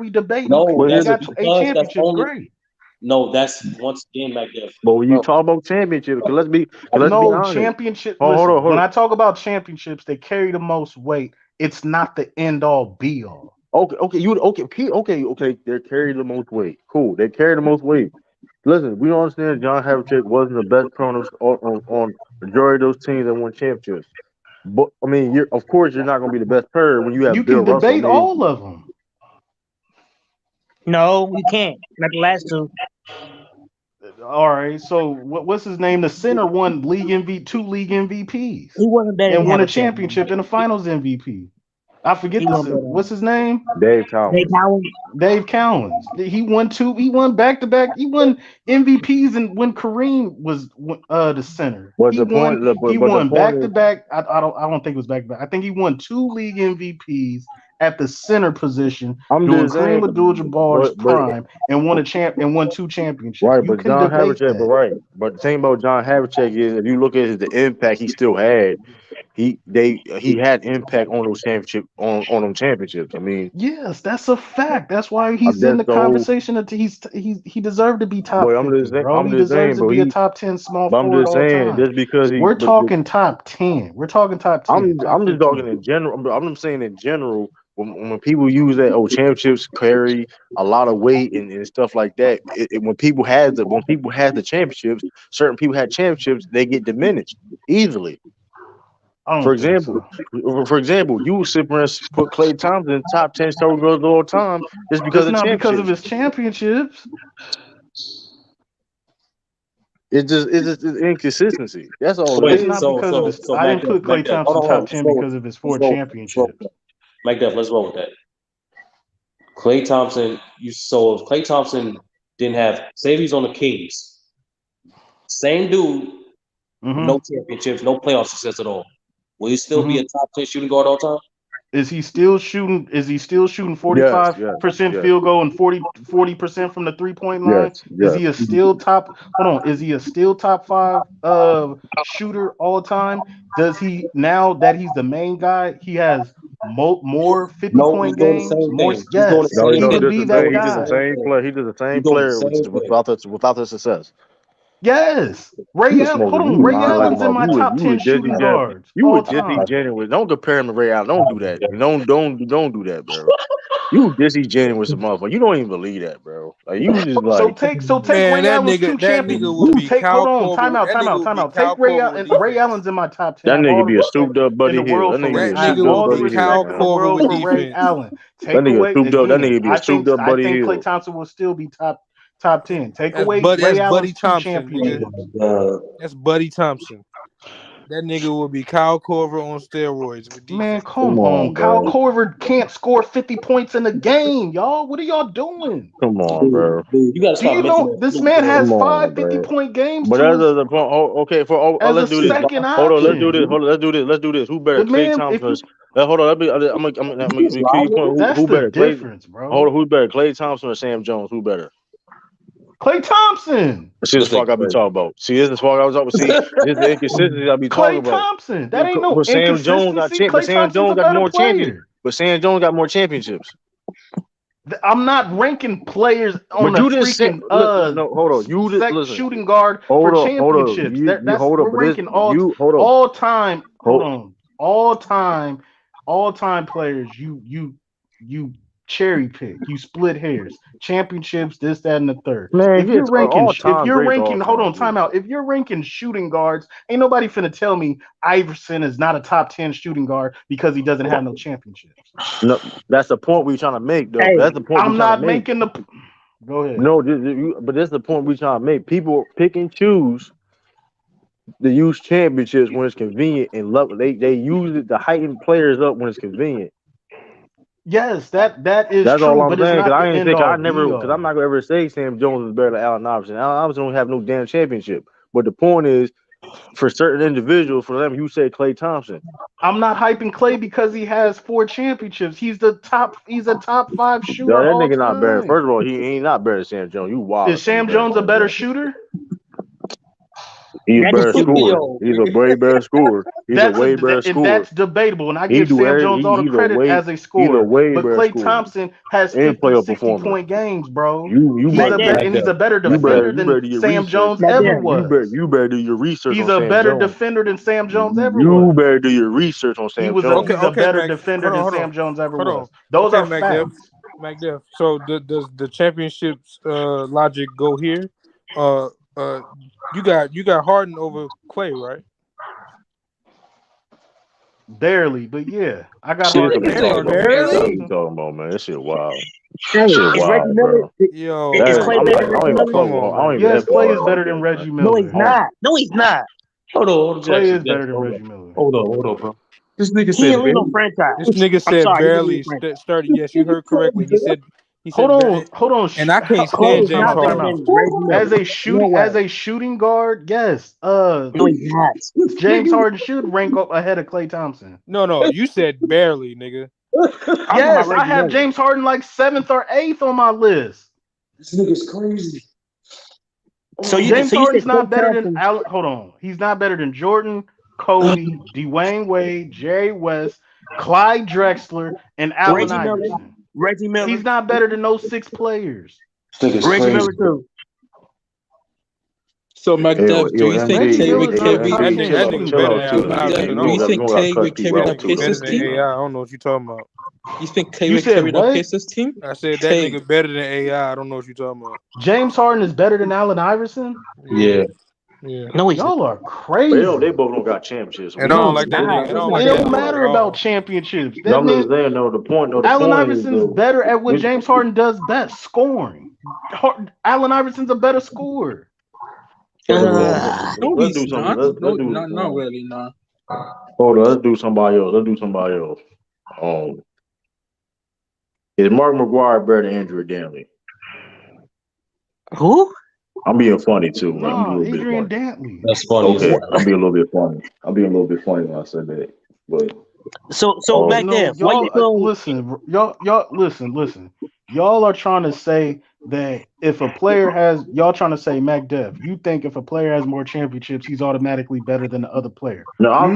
Speaker 8: debating?
Speaker 10: No,
Speaker 8: he got 8 championships. Great.
Speaker 10: No, that's once again back there.
Speaker 12: But when you talk about championships, let's be honest.
Speaker 8: Championship. Hold on. When I talk about championships, they carry the most weight. It's not the end all be all.
Speaker 12: Okay. They carry the most weight. Cool. They carry the most weight. Listen, we don't understand John Havlicek wasn't the best player on majority of those teams that won championships. But I mean, of course you're not going to be the best player when you have
Speaker 8: You
Speaker 12: Bill
Speaker 8: can
Speaker 12: Russell.
Speaker 8: debate all of them.
Speaker 11: No, you can't. Not the last two.
Speaker 8: All right, so what's his name? The center won two league MVPs.
Speaker 11: He wasn't better
Speaker 8: and
Speaker 11: than
Speaker 8: won a
Speaker 11: Havlicek.
Speaker 8: championship and a Finals MVP. I forget what's his name?
Speaker 12: Dave Cowens.
Speaker 8: Dave Cowens. He won two. He won back to back. He won MVPs, and when Kareem was the center, he won back to back. I don't think it was back to back. I think he won two league MVPs at the center position during Kareem Abdul-Jabbar's prime, and won two championships.
Speaker 12: Right,
Speaker 8: you
Speaker 12: but
Speaker 8: can
Speaker 12: John
Speaker 8: debate
Speaker 12: Havlicek,
Speaker 8: that.
Speaker 12: But the thing about John Havlicek is, if you look at the impact he still had, he had impact on those championships. I mean,
Speaker 8: yes, that's a fact. That's why he's in the conversation. That he deserved to be top 50, bro. He deserves to be a top 10 small forward all time.
Speaker 12: Just because
Speaker 8: we're talking top 10. We're talking top 10.
Speaker 12: I'm just talking in general. I'm saying in general. When people use that, championships carry a lot of weight and stuff like that. When people had the championships, certain people had championships, they get diminished easily. For example, you sit there and put Klay Thompson in top 10 total goals of all time just because
Speaker 8: it's not because of his championships.
Speaker 12: It's just inconsistency. That's all it is.
Speaker 8: It's not because of his. I didn't put Klay Thompson top 10 because of his 4 championships.
Speaker 10: Mike Duff, let's roll with that. Klay Thompson, so if Klay Thompson didn't have, say if he's on the Kings, same dude, no championships, no playoff success at all, will he still be a top 10 shooting guard all time?
Speaker 8: Is he still shooting 45% field goal and 40% from the 3-point line? Is he still top? Hold on. Is he a still top 5 shooter all time? Does he, now that he's the main guy, he has more 50-point games? More, yes, he could be that guy.
Speaker 12: He does the same player without the success.
Speaker 8: Yes, Ray Allen. Hold on, Ray Allen's in my top 10 shooting guards.
Speaker 12: You were disingenuous. Don't compare him to Ray Allen. Don't do that. Don't do that, bro. You disingenuous, motherfucker. You don't even believe that, bro. Like you just like
Speaker 8: so take Ray Allen's 2 championships. Hold on, time out. Take Ray Allen. Ray Allen's in my top 10.
Speaker 12: That nigga be a souped up Buddy Hill. That
Speaker 8: nigga be a Cal Korver for Ray Allen. Take away. That nigga be a souped up Buddy Hill. I think Klay Thompson will still be top 10. Take away Ray Allen's 2 championships.
Speaker 2: That's Buddy Thompson. That nigga will be Kyle Korver on steroids.
Speaker 8: Man, come on. Kyle Korver can't score 50 points in a game, y'all. What are y'all doing?
Speaker 12: Come on, bro.
Speaker 10: You gotta stop
Speaker 8: this man has 5 50-point games.
Speaker 12: But as a point, let's do this. Hold on, let's do this. Who better, Klay Thompson? Hold on, I'm gonna give you a point.
Speaker 8: That's the difference, bro.
Speaker 12: Hold on, who's better, Klay Thompson or Sam Jones? Who better?
Speaker 8: Klay Thompson.
Speaker 12: See, this is what I be talking about. See, this is what I was talking about. See, this is the inconsistency I be talking about.
Speaker 8: Klay Thompson. That ain't no inconsistency.
Speaker 12: Sam Jones got more championships. But Sam Jones got more championships.
Speaker 8: I'm not ranking players on the freaking
Speaker 12: hold on. You
Speaker 8: shooting guard for championships. We're ranking all time. Hold on. All time players. You cherry pick, you split hairs, championships, this, that, and the third.
Speaker 12: Man,
Speaker 8: if you're ranking, hold on, time out. If you're ranking shooting guards, ain't nobody finna tell me Iverson is not a top 10 shooting guard because he doesn't have no championships.
Speaker 12: No, that's the point we're trying to make, though.
Speaker 8: Hey,
Speaker 12: that's the point.
Speaker 8: I'm not making the. Go ahead.
Speaker 12: No, but that's the point we're trying to make. People pick and choose to use championships when it's convenient, and love. They use it to heighten players up when it's convenient.
Speaker 8: Yes, that's true.
Speaker 12: That's all I'm
Speaker 8: but
Speaker 12: saying.
Speaker 8: Because
Speaker 12: I'm not gonna ever say Sam Jones is better than Allen Iverson. Allen Iverson don't have no damn championship. But the point is, for certain individuals, for them, you say Klay Thompson.
Speaker 8: I'm not hyping Klay because he has 4 championships. He's a top 5 shooter.
Speaker 12: No, that nigga not better. First of all, he ain't not better than Sam Jones. You wild.
Speaker 8: Is Sam Jones a better shooter?
Speaker 12: He's a
Speaker 11: That
Speaker 12: better
Speaker 11: is
Speaker 12: scorer.
Speaker 11: yo.
Speaker 12: He's a way better scorer. He's a way better
Speaker 8: and
Speaker 12: scorer.
Speaker 8: that's debatable. And I
Speaker 12: He
Speaker 8: give
Speaker 12: do
Speaker 8: Sam
Speaker 12: every.
Speaker 8: Jones all the
Speaker 12: He's a
Speaker 8: credit
Speaker 12: way.
Speaker 8: as a
Speaker 12: He's a
Speaker 8: scorer.
Speaker 12: way
Speaker 8: But
Speaker 12: better
Speaker 8: Klay
Speaker 12: scorer
Speaker 8: Thompson has
Speaker 12: and
Speaker 8: 50,
Speaker 12: playoff
Speaker 8: 60
Speaker 12: performer.
Speaker 8: point games, bro.
Speaker 12: You
Speaker 8: He's
Speaker 12: might
Speaker 8: a
Speaker 12: be.
Speaker 8: better and he's a better
Speaker 12: You
Speaker 8: defender
Speaker 12: better
Speaker 8: than
Speaker 12: do your
Speaker 8: Sam
Speaker 12: research.
Speaker 8: Jones ever was.
Speaker 12: You better do your research
Speaker 8: He's
Speaker 12: on
Speaker 8: a
Speaker 12: Sam
Speaker 8: better
Speaker 12: Jones.
Speaker 8: defender than Sam Jones ever
Speaker 12: You
Speaker 8: was.
Speaker 12: better do your research on Sam Jones.
Speaker 8: He's a better
Speaker 2: Mac.
Speaker 8: defender than Sam Jones ever was. Those
Speaker 2: Okay,
Speaker 8: are facts.
Speaker 2: MacDev. So does the championships logic go here? You got Harden over Clay, right?
Speaker 8: Barely, but yeah, I got
Speaker 12: Shit,
Speaker 8: Harden.
Speaker 12: what you
Speaker 2: Barely?
Speaker 12: talking about, man? That shit wild.
Speaker 11: Hey,
Speaker 12: Shit
Speaker 11: is Reggie
Speaker 12: wild,
Speaker 11: Miller?
Speaker 12: bro.
Speaker 2: Yo,
Speaker 11: Is
Speaker 12: That
Speaker 11: Clay
Speaker 12: is,
Speaker 11: better
Speaker 12: I
Speaker 11: than
Speaker 12: don't
Speaker 11: Reggie
Speaker 12: even
Speaker 11: Miller?
Speaker 12: fuck. I don't even
Speaker 8: Yes,
Speaker 12: F
Speaker 8: Clay
Speaker 12: with
Speaker 8: is
Speaker 12: Harden
Speaker 8: better
Speaker 12: like
Speaker 8: than
Speaker 12: that,
Speaker 8: Reggie
Speaker 11: No,
Speaker 8: Miller.
Speaker 11: he's not. No, he's not.
Speaker 10: Hold on,
Speaker 8: Clay
Speaker 10: Jackson.
Speaker 8: is better than
Speaker 10: Hold
Speaker 8: Reggie
Speaker 10: on.
Speaker 8: Miller.
Speaker 10: Hold on, bro. This nigga
Speaker 11: He
Speaker 10: said
Speaker 11: ain't lead no
Speaker 10: barely.
Speaker 11: franchise.
Speaker 2: this nigga
Speaker 11: I'm
Speaker 2: said
Speaker 11: sorry, he didn't lead
Speaker 2: barely
Speaker 11: no franchise.
Speaker 2: started. Yes, you heard correctly. He said
Speaker 8: Hold on.
Speaker 2: and I can't
Speaker 11: Clay
Speaker 2: stand
Speaker 11: is
Speaker 2: James
Speaker 11: not better
Speaker 2: Harden.
Speaker 11: than Reggie Miller. No way.
Speaker 8: As a shooting guard, yes.
Speaker 11: No, he's not.
Speaker 8: James Harden should rank up ahead of Klay Thompson.
Speaker 2: No, you said barely, nigga.
Speaker 8: Yes, I have James Harden like 7th or 8th on my list.
Speaker 10: This nigga's crazy.
Speaker 8: James Harden's not better than Allen. Hold on. He's not better than Jordan, Kobe, Dwayne Wade, Jerry West, Clyde Drexler, and Allen Iverson.
Speaker 11: Reggie Miller.
Speaker 8: He's not better than those 6 players.
Speaker 11: Reggie Miller too.
Speaker 9: So, MacDev, do you think Clay would carry?
Speaker 2: That nigga better than Allen Iverson.
Speaker 9: Do you think Clay would carry the
Speaker 2: Better
Speaker 9: Pacers
Speaker 2: than
Speaker 9: team?
Speaker 2: AI. I don't know what you're talking about.
Speaker 9: You think Clay would carry the Pacers team?
Speaker 2: I said that nigga better than AI. I don't know what you're talking about.
Speaker 8: James Harden is better than Allen Iverson?
Speaker 10: Yeah.
Speaker 11: No,
Speaker 8: y'all are crazy.
Speaker 12: They both don't got championships.
Speaker 2: And I don't like that.
Speaker 8: It don't matter about championships. That means Allen Iverson's better at what James Harden does best, scoring. Allen Iverson's a better scorer.
Speaker 9: No, he's not. Not really, no.
Speaker 12: Hold on, let's do somebody else. Is Mark McGuire better than Andrew Danley?
Speaker 11: Who?
Speaker 12: I'm being funny too.
Speaker 8: No, Adrian Dantley.
Speaker 10: That's funny.
Speaker 12: Okay, I'm being a little bit funny when I said that. But
Speaker 11: so back there,
Speaker 8: listen. Y'all are trying to say that if a player has, y'all trying to say, MacDev, you think if a player has more championships, he's automatically better than the other player. I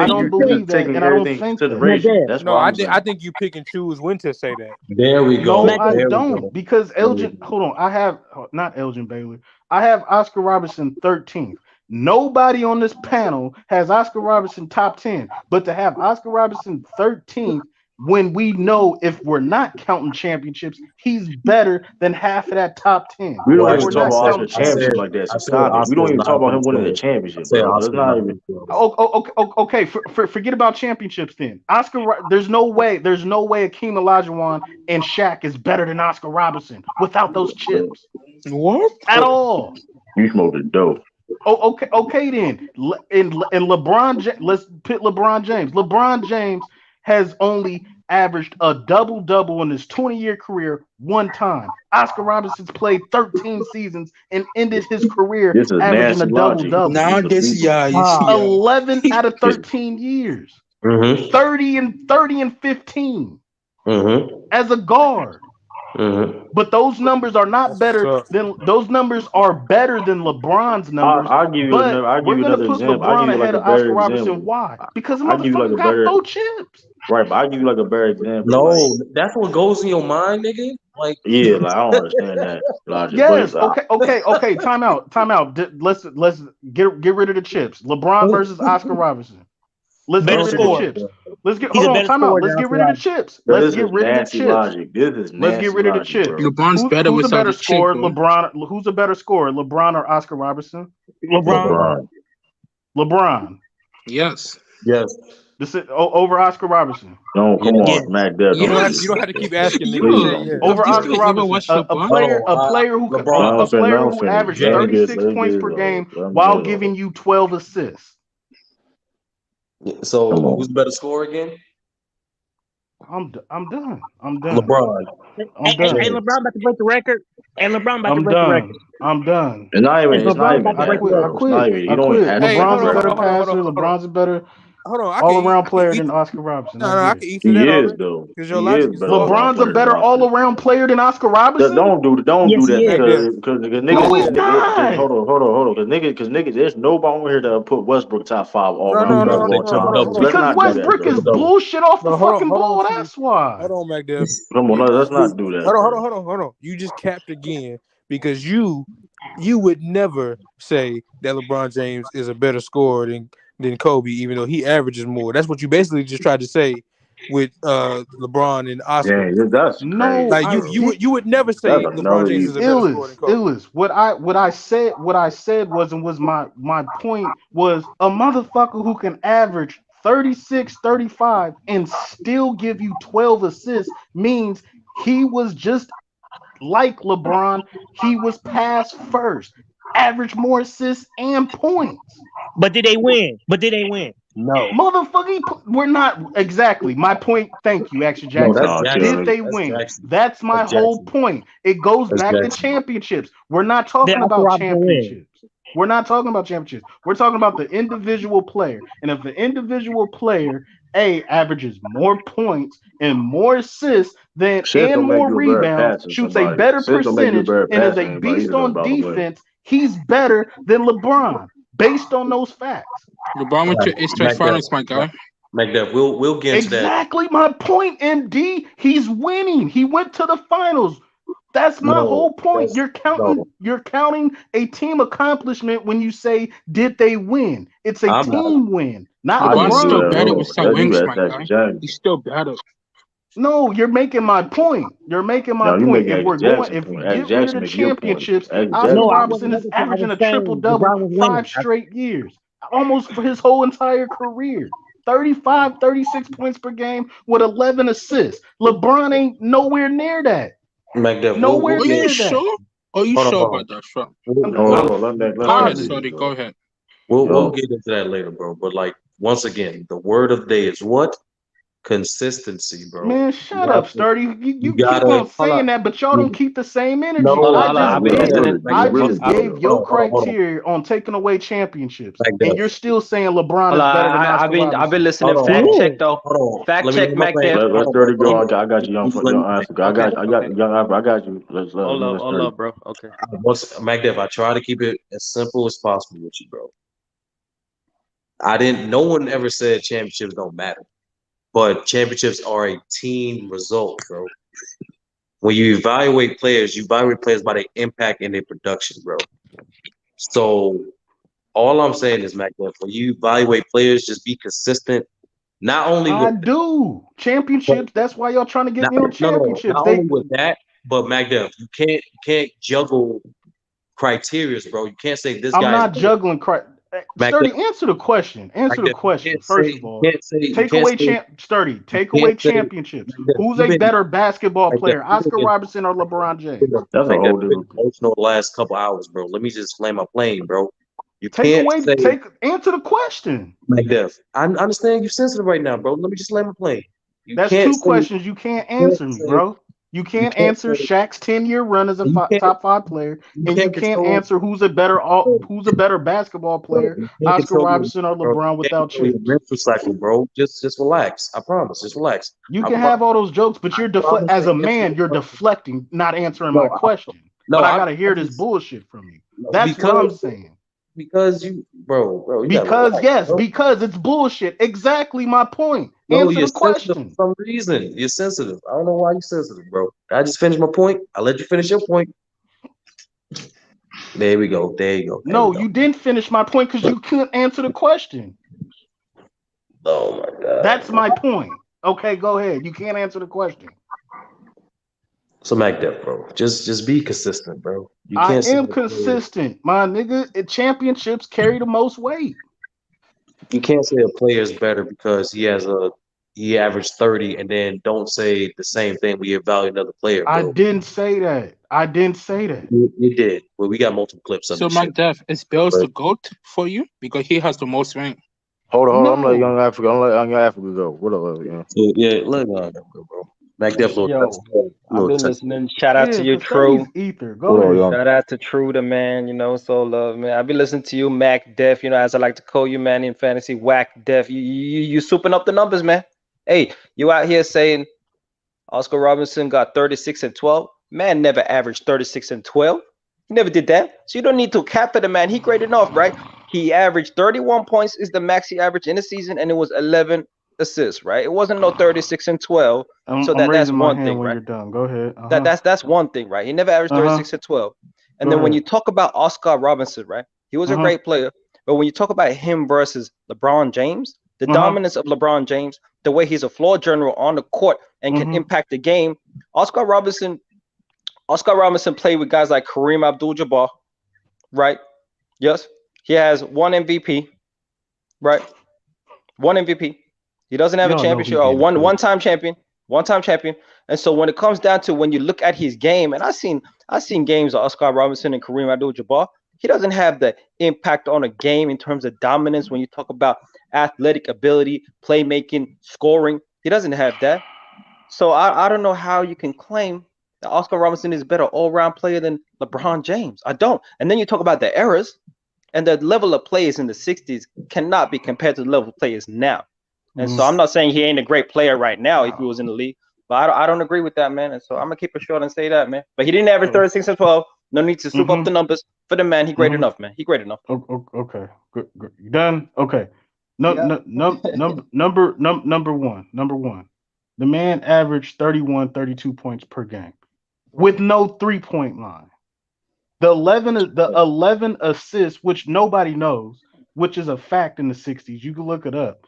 Speaker 8: don't believe that, and I don't think that.
Speaker 12: That's
Speaker 2: no, I think you pick and choose when to say that.
Speaker 10: There we go.
Speaker 8: No, I don't, because hold on, I have not Elgin Baylor. I have Oscar Robertson 13th. Nobody on this panel has Oscar Robertson top 10, but to have Oscar Robertson 13th, when we know if we're not counting championships, he's better than half of that top 10.
Speaker 12: We don't even talk about Oscar championship like that. So stop it. We don't even talk about him winning the championship. It's not even.
Speaker 8: Okay. Forget about championships then. There's no way Akeem Olajuwon and Shaq is better than Oscar Robertson without those chips.
Speaker 2: What?
Speaker 8: At all?
Speaker 12: You smoked a dope.
Speaker 8: Okay then. And LeBron, let's pit LeBron James. LeBron James has only averaged a double-double in his 20-year career one time. Oscar Robertson's played 13 seasons and ended his career averaging a double-double.
Speaker 9: Now this
Speaker 8: 11 out of 13 years. 30 and 15 as a guard. But those numbers are not better than LeBron's numbers.
Speaker 12: I'll give you another example.
Speaker 8: LeBron ahead of Oscar Robertson. Why? Because the motherfucker got 4 chips.
Speaker 12: Right, but I'll give you like a better example.
Speaker 10: No, that's what goes in your mind, nigga. Like,
Speaker 12: yeah, like I don't understand that logic.
Speaker 8: Yes, okay. Time out. Let's get rid of the chips. LeBron versus Oscar Robertson. Let's get rid of the chips. Time out. Let's get rid of the chips. Let's get rid of the chips. Let's get rid of the chips.
Speaker 9: LeBron's better
Speaker 8: who's a better
Speaker 9: without
Speaker 8: scorer? LeBron. Who's a better scorer? LeBron or Oscar Robertson? LeBron.
Speaker 9: Yes.
Speaker 8: This is over Oscar Robertson.
Speaker 12: No, come on, MacDev.
Speaker 2: You don't have to keep asking.
Speaker 8: Over Oscar Robertson, a player who averaged 36 points per game while giving you 12 assists.
Speaker 10: So who's the better scorer again?
Speaker 8: I'm done.
Speaker 10: LeBron.
Speaker 11: Hey, LeBron about to break the record. And LeBron about to break the record.
Speaker 8: I'm done.
Speaker 12: It's not even.
Speaker 8: I quit. LeBron's a better passer. LeBron's a better
Speaker 2: hold on.
Speaker 7: all around player than Oscar Robertson.
Speaker 2: No, I can eat to
Speaker 12: He
Speaker 2: that
Speaker 12: is
Speaker 2: already.
Speaker 12: though.
Speaker 2: Because
Speaker 12: He
Speaker 2: your
Speaker 12: is
Speaker 2: logic is
Speaker 12: better all around
Speaker 7: LeBron's a
Speaker 12: player than
Speaker 7: better
Speaker 12: Oscar.
Speaker 7: all around player than Oscar Robertson.
Speaker 12: Don't do
Speaker 11: Yes,
Speaker 12: that
Speaker 11: he is.
Speaker 12: because
Speaker 7: No, he's not.
Speaker 12: hold on because nigga, there's nobody on here that put Westbrook top 5 all around
Speaker 2: No,
Speaker 12: players of all time.
Speaker 2: hold
Speaker 12: So let's
Speaker 7: Because
Speaker 12: not do that,
Speaker 7: Westbrook
Speaker 12: bro.
Speaker 7: is bullshit off the fucking
Speaker 2: hold on,
Speaker 7: ball.
Speaker 2: T.
Speaker 7: That's why.
Speaker 2: Hold on, MacDev.
Speaker 12: Come on, let's not do that.
Speaker 2: Hold on. You just capped again because you would never say that LeBron James is a better scorer than Kobe, even though he averages more. That's what you basically just tried to say with LeBron and Oscar.
Speaker 12: Yeah, that's
Speaker 7: no,
Speaker 2: like you would never say LeBron James is a better scorer than Kobe.
Speaker 7: What I said was my point was a motherfucker who can average 36, 35 and still give you 12 assists means he was just like LeBron. He was pass first, average more assists and points.
Speaker 11: But did they win?
Speaker 10: No.
Speaker 7: Motherfucker, we're not exactly my point. Thank you, Action Jackson. Did they win? That's my whole point. It goes back to championships. We're not talking about championships. We're not talking about championships. We're talking about the individual player. And if the individual player averages more points and more assists and more rebounds, shoots a better percentage, and is a beast on defense, he's better than LeBron based on those facts.
Speaker 9: LeBron went to straight finals, my guy.
Speaker 10: MacDuff, we'll get into that.
Speaker 7: Exactly my point, MD. He's winning. He went to the finals. That's my whole point. You're counting a team accomplishment when you say did they win. It's a team win, not
Speaker 9: LeBron's
Speaker 7: LeBron.
Speaker 9: still better with some wings, my guy. He's still better.
Speaker 7: No, you're making my point. You're making my point. If we get rid of the championships, Oscar Robertson is averaging a triple-double 5 straight years, almost for his whole entire career. 35, 36 points per game with 11 assists. LeBron ain't nowhere near that. Nowhere near that.
Speaker 9: Sure? Are you sure about that, Trump? Go ahead.
Speaker 10: We'll get into that later, bro. But like once again, the word of the day is what? Consistency, bro.
Speaker 7: Man, shut up, Sturdy. You keep on saying that, but y'all don't keep the same energy. I just gave your criteria on taking away championships, and you're still saying LeBron is better than Oscar Robertson.
Speaker 13: I've been listening. Fact check though. Fact check, MacDev.
Speaker 12: Let Sturdy go. I got you, young answer. I got you.
Speaker 13: Hold up, bro. Okay.
Speaker 10: MacDev, I try to keep it as simple as possible with you, bro. No one ever said championships don't matter. But championships are a team result, bro. When you evaluate players by their impact and their production, bro. So all I'm saying is, MacDuff, when you evaluate players, just be consistent. Not only with
Speaker 7: championships, that's why y'all trying to get me on championships.
Speaker 10: Not only with that, but MacDuff, you can't juggle criteria, bro. You can't say this guy.
Speaker 7: I'm not juggling criteria. Sturdy, answer the question. First of all, take away championships. Who's a better basketball player, Oscar Robertson or LeBron James?
Speaker 12: That's a whole different.
Speaker 10: Emotional the last couple hours, bro. Let me just land my plane, bro.
Speaker 7: Answer the question.
Speaker 10: MacDuff, I understand you're sensitive right now, bro. Let me just land my plane.
Speaker 7: That's 2 questions you can't answer me, bro. You can't answer Shaq's 10-year run as a top 5 player, and you can't answer who's a better basketball player, Oscar Robertson or LeBron without chips.
Speaker 10: Cycle, bro. Just relax. I promise. Just relax.
Speaker 7: You can have all those jokes, but you're as a man, you're deflecting, not answering my question. But I gotta hear this bullshit from you. That's what I'm saying.
Speaker 10: Because you, bro.
Speaker 7: Because it's bullshit. Exactly my point. Answer the question.
Speaker 10: For some reason, you're sensitive. I don't know why you're sensitive, bro. I just finished my point. I let you finish your point. There we go.
Speaker 7: No, you didn't finish my point because you couldn't answer the question.
Speaker 10: Oh my god.
Speaker 7: That's my point. Okay, go ahead. You can't answer the question.
Speaker 10: So MacDuff, bro, just be consistent, bro.
Speaker 7: I am consistent, my nigga. Championships carry the most weight.
Speaker 10: You can't say a player is better because he averaged 30, and then don't say the same thing when you evaluate another player, bro.
Speaker 7: I didn't say that.
Speaker 10: You did. Well, we got multiple clips.
Speaker 9: So MacDuff, is Bills the GOAT for you because he has the most ring?
Speaker 12: Hold on. I'm letting young Africa go. What up,
Speaker 10: yeah, let go, bro. MacDuff,
Speaker 13: I've been listening. Shout out to you, True.
Speaker 7: Ether. Go ahead.
Speaker 13: Shout out to True, the man. So love, man. I've been listening to you, Mac Def. As I like to call you, man, in fantasy, Whack Def. You souping up the numbers, man. Hey, you out here saying Oscar Robinson got 36 and 12. Man never averaged 36 and 12. He never did that. So you don't need to cap it, man. He great enough, right? He averaged 31 points is the max he averaged in the season, and it was 11 assists, right? It wasn't no 36 and 12. So that's one thing, right?
Speaker 7: You're done. Go ahead.
Speaker 13: That's one thing, right? He never averaged 36 and 12. And then when you talk about Oscar Robinson, right? He was a great player, but when you talk about him versus LeBron James, the dominance of LeBron James, the way he's a floor general on the court and can impact the game, Oscar Robinson played with guys like Kareem Abdul-Jabbar, right? Yes, he has one MVP, right? One MVP. He doesn't have a championship or one-time champion. And so when it comes down to when you look at his game, and I seen games of Oscar Robinson and Kareem Abdul-Jabbar, he doesn't have the impact on a game in terms of dominance when you talk about athletic ability, playmaking, scoring. He doesn't have that. So I don't know how you can claim that Oscar Robinson is a better all-around player than LeBron James. I don't. And then you talk about the eras, and the level of players in the 60s cannot be compared to the level of players now. And so I'm not saying he ain't a great player right now if he was in the league, but I don't agree with that, man. And so I'm going to keep it short and say that, man. But he didn't average 36 and 12. No need to soup up the numbers for the man. He great enough, man. He great enough.
Speaker 7: Okay. Good. You done? Okay. Number one. The man averaged 32 points per game with no 3-point line. The 11 assists, which nobody knows, which is a fact in the 60s. You can look it up.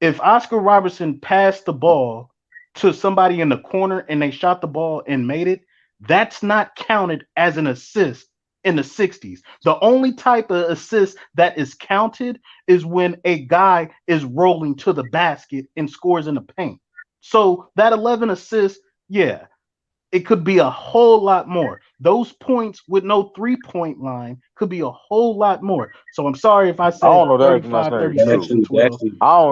Speaker 7: If Oscar Robertson passed the ball to somebody in the corner and they shot the ball and made it, that's not counted as an assist in the 60s. The only type of assist that is counted is when a guy is rolling to the basket and scores in the paint. So that 11 assists, yeah, it could be a whole lot more. Those points with no 3-point line could be a whole lot more. So I'm sorry if I said 35, 36, and 12,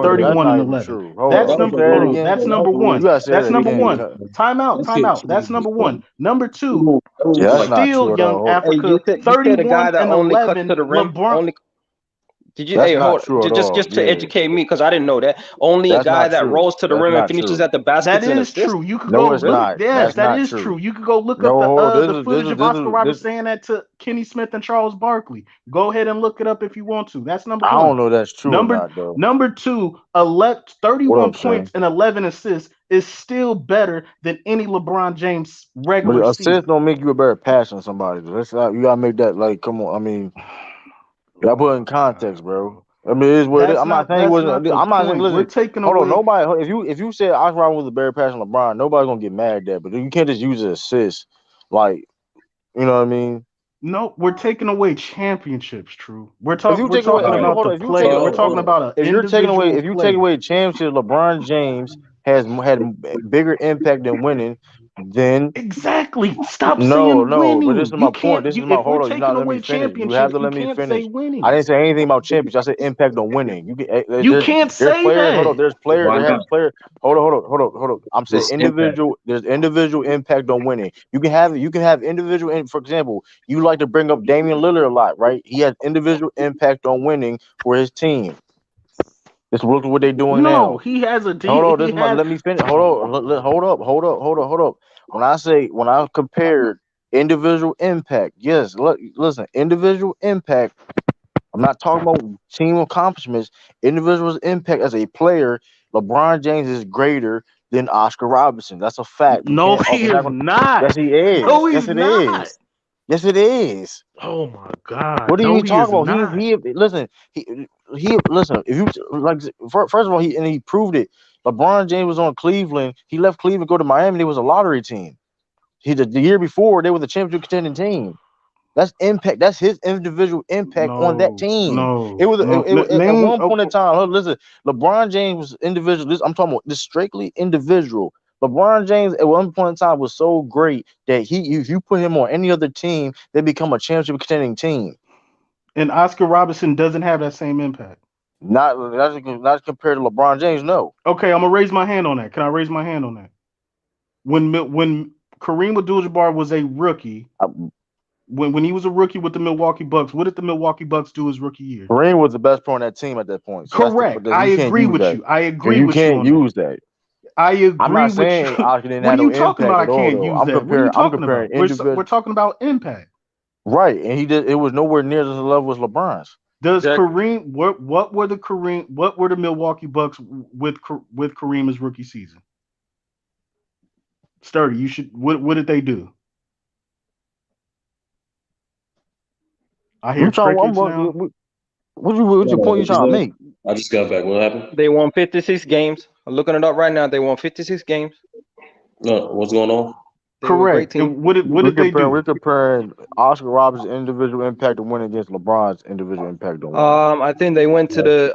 Speaker 7: 31, and 11. That's number one. That's number one. Time out. That's number one. Number two, still young Africa, 31 and 11, LeBron.
Speaker 13: Did you just to educate me, because I didn't know that. Only a guy that rolls to the rim and finishes at the basket.
Speaker 7: That is true. You could go look. Yes, that is true. You could go look up the footage of Oscar Robertson saying that to Kenny Smith and Charles Barkley. Go ahead and look it up if you want to. That's number one.
Speaker 12: I don't know that's true or not, though.
Speaker 7: Number two, 31 points and 11 assists is still better than any LeBron James regular season.
Speaker 12: Assists don't make you a better passer than somebody. That's not, you gotta make that like. Come on, I mean. I put it in context, bro. I mean, it is what it is. I'm not saying it wasn't. I'm not saying. Listen, hold on. Nobody. If you said Oscar Robinson was a better passer than LeBron, nobody's gonna get mad at that. But you can't just use an assist, like, you know what I mean?
Speaker 7: No, we're taking away championships. True. We're talking about the play. We're talking about
Speaker 12: if you're taking away championships, LeBron James has had bigger impact than winning. Then
Speaker 7: exactly. Stop saying winning.
Speaker 12: But this is my point. This is my hold on. You not let me finish. You have to let me finish. I didn't say anything about championships. I said impact on winning.
Speaker 7: You can't say that.
Speaker 12: Hold on. There's players that have players. Hold on. I'm saying individual. There's individual impact on winning. You can have individual. And for example, you like to bring up Damian Lillard a lot, right? He has individual impact on winning for his team. Just look at what they're doing now.
Speaker 7: No, he has a team.
Speaker 12: Hold on, let me finish. Hold up. When I compared individual impact, yes, listen, individual impact. I'm not talking about team accomplishments. Individual impact as a player, LeBron James is greater than Oscar Robinson. That's a fact.
Speaker 7: No, he is not.
Speaker 12: Yes, he is.
Speaker 7: No, he's not.
Speaker 12: Yes, it is.
Speaker 7: Oh my God!
Speaker 12: What are you talking about? He listen. Listen. If you like, first of all, he proved it. LeBron James was on Cleveland. He left Cleveland, go to Miami. It was a lottery team. The year before they were the championship contending team. That's impact. That's his individual impact on that team. It was at one point in time. Listen, LeBron James was individual. I'm talking about this strictly individual. LeBron James at one point in time was so great that if you put him on any other team, they become a championship contending team.
Speaker 7: And Oscar Robinson doesn't have that same impact.
Speaker 12: Not compared to LeBron James, no.
Speaker 7: Okay, I'm gonna raise my hand on that. Can I raise my hand on that? When
Speaker 8: Kareem Abdul-Jabbar was a rookie. When he was a rookie with the Milwaukee Bucks, what did the Milwaukee Bucks do his rookie year?
Speaker 12: Kareem was the best player on that team at that point. So
Speaker 8: Correct. I agree with you. I agree with you.
Speaker 12: You can't use that.
Speaker 8: I agree
Speaker 12: I'm not
Speaker 8: with
Speaker 12: saying
Speaker 8: you.
Speaker 12: Oscar didn't
Speaker 8: What
Speaker 12: have
Speaker 8: are
Speaker 12: no
Speaker 8: you talking about? I
Speaker 12: impact at all,
Speaker 8: can't
Speaker 12: though.
Speaker 8: use that. What are you talking about?
Speaker 12: Individual.
Speaker 8: We're talking about impact.
Speaker 12: Right, and he did. It was nowhere near the level as LeBron's.
Speaker 8: Does Kareem? What were the Milwaukee Bucks with Kareem his rookie season? Sturdy, you should. What did they do? I hear crickets now.
Speaker 12: What's your point you trying to make?
Speaker 10: I just got back. What happened?
Speaker 13: They won 56 games. I'm looking it up right now. They won 56 games.
Speaker 10: No, what's going on?
Speaker 8: Correct. And what did they do?
Speaker 12: We're comparing Oscar Robertson's individual impact to win against LeBron's individual impact on winning.
Speaker 13: I think they went to the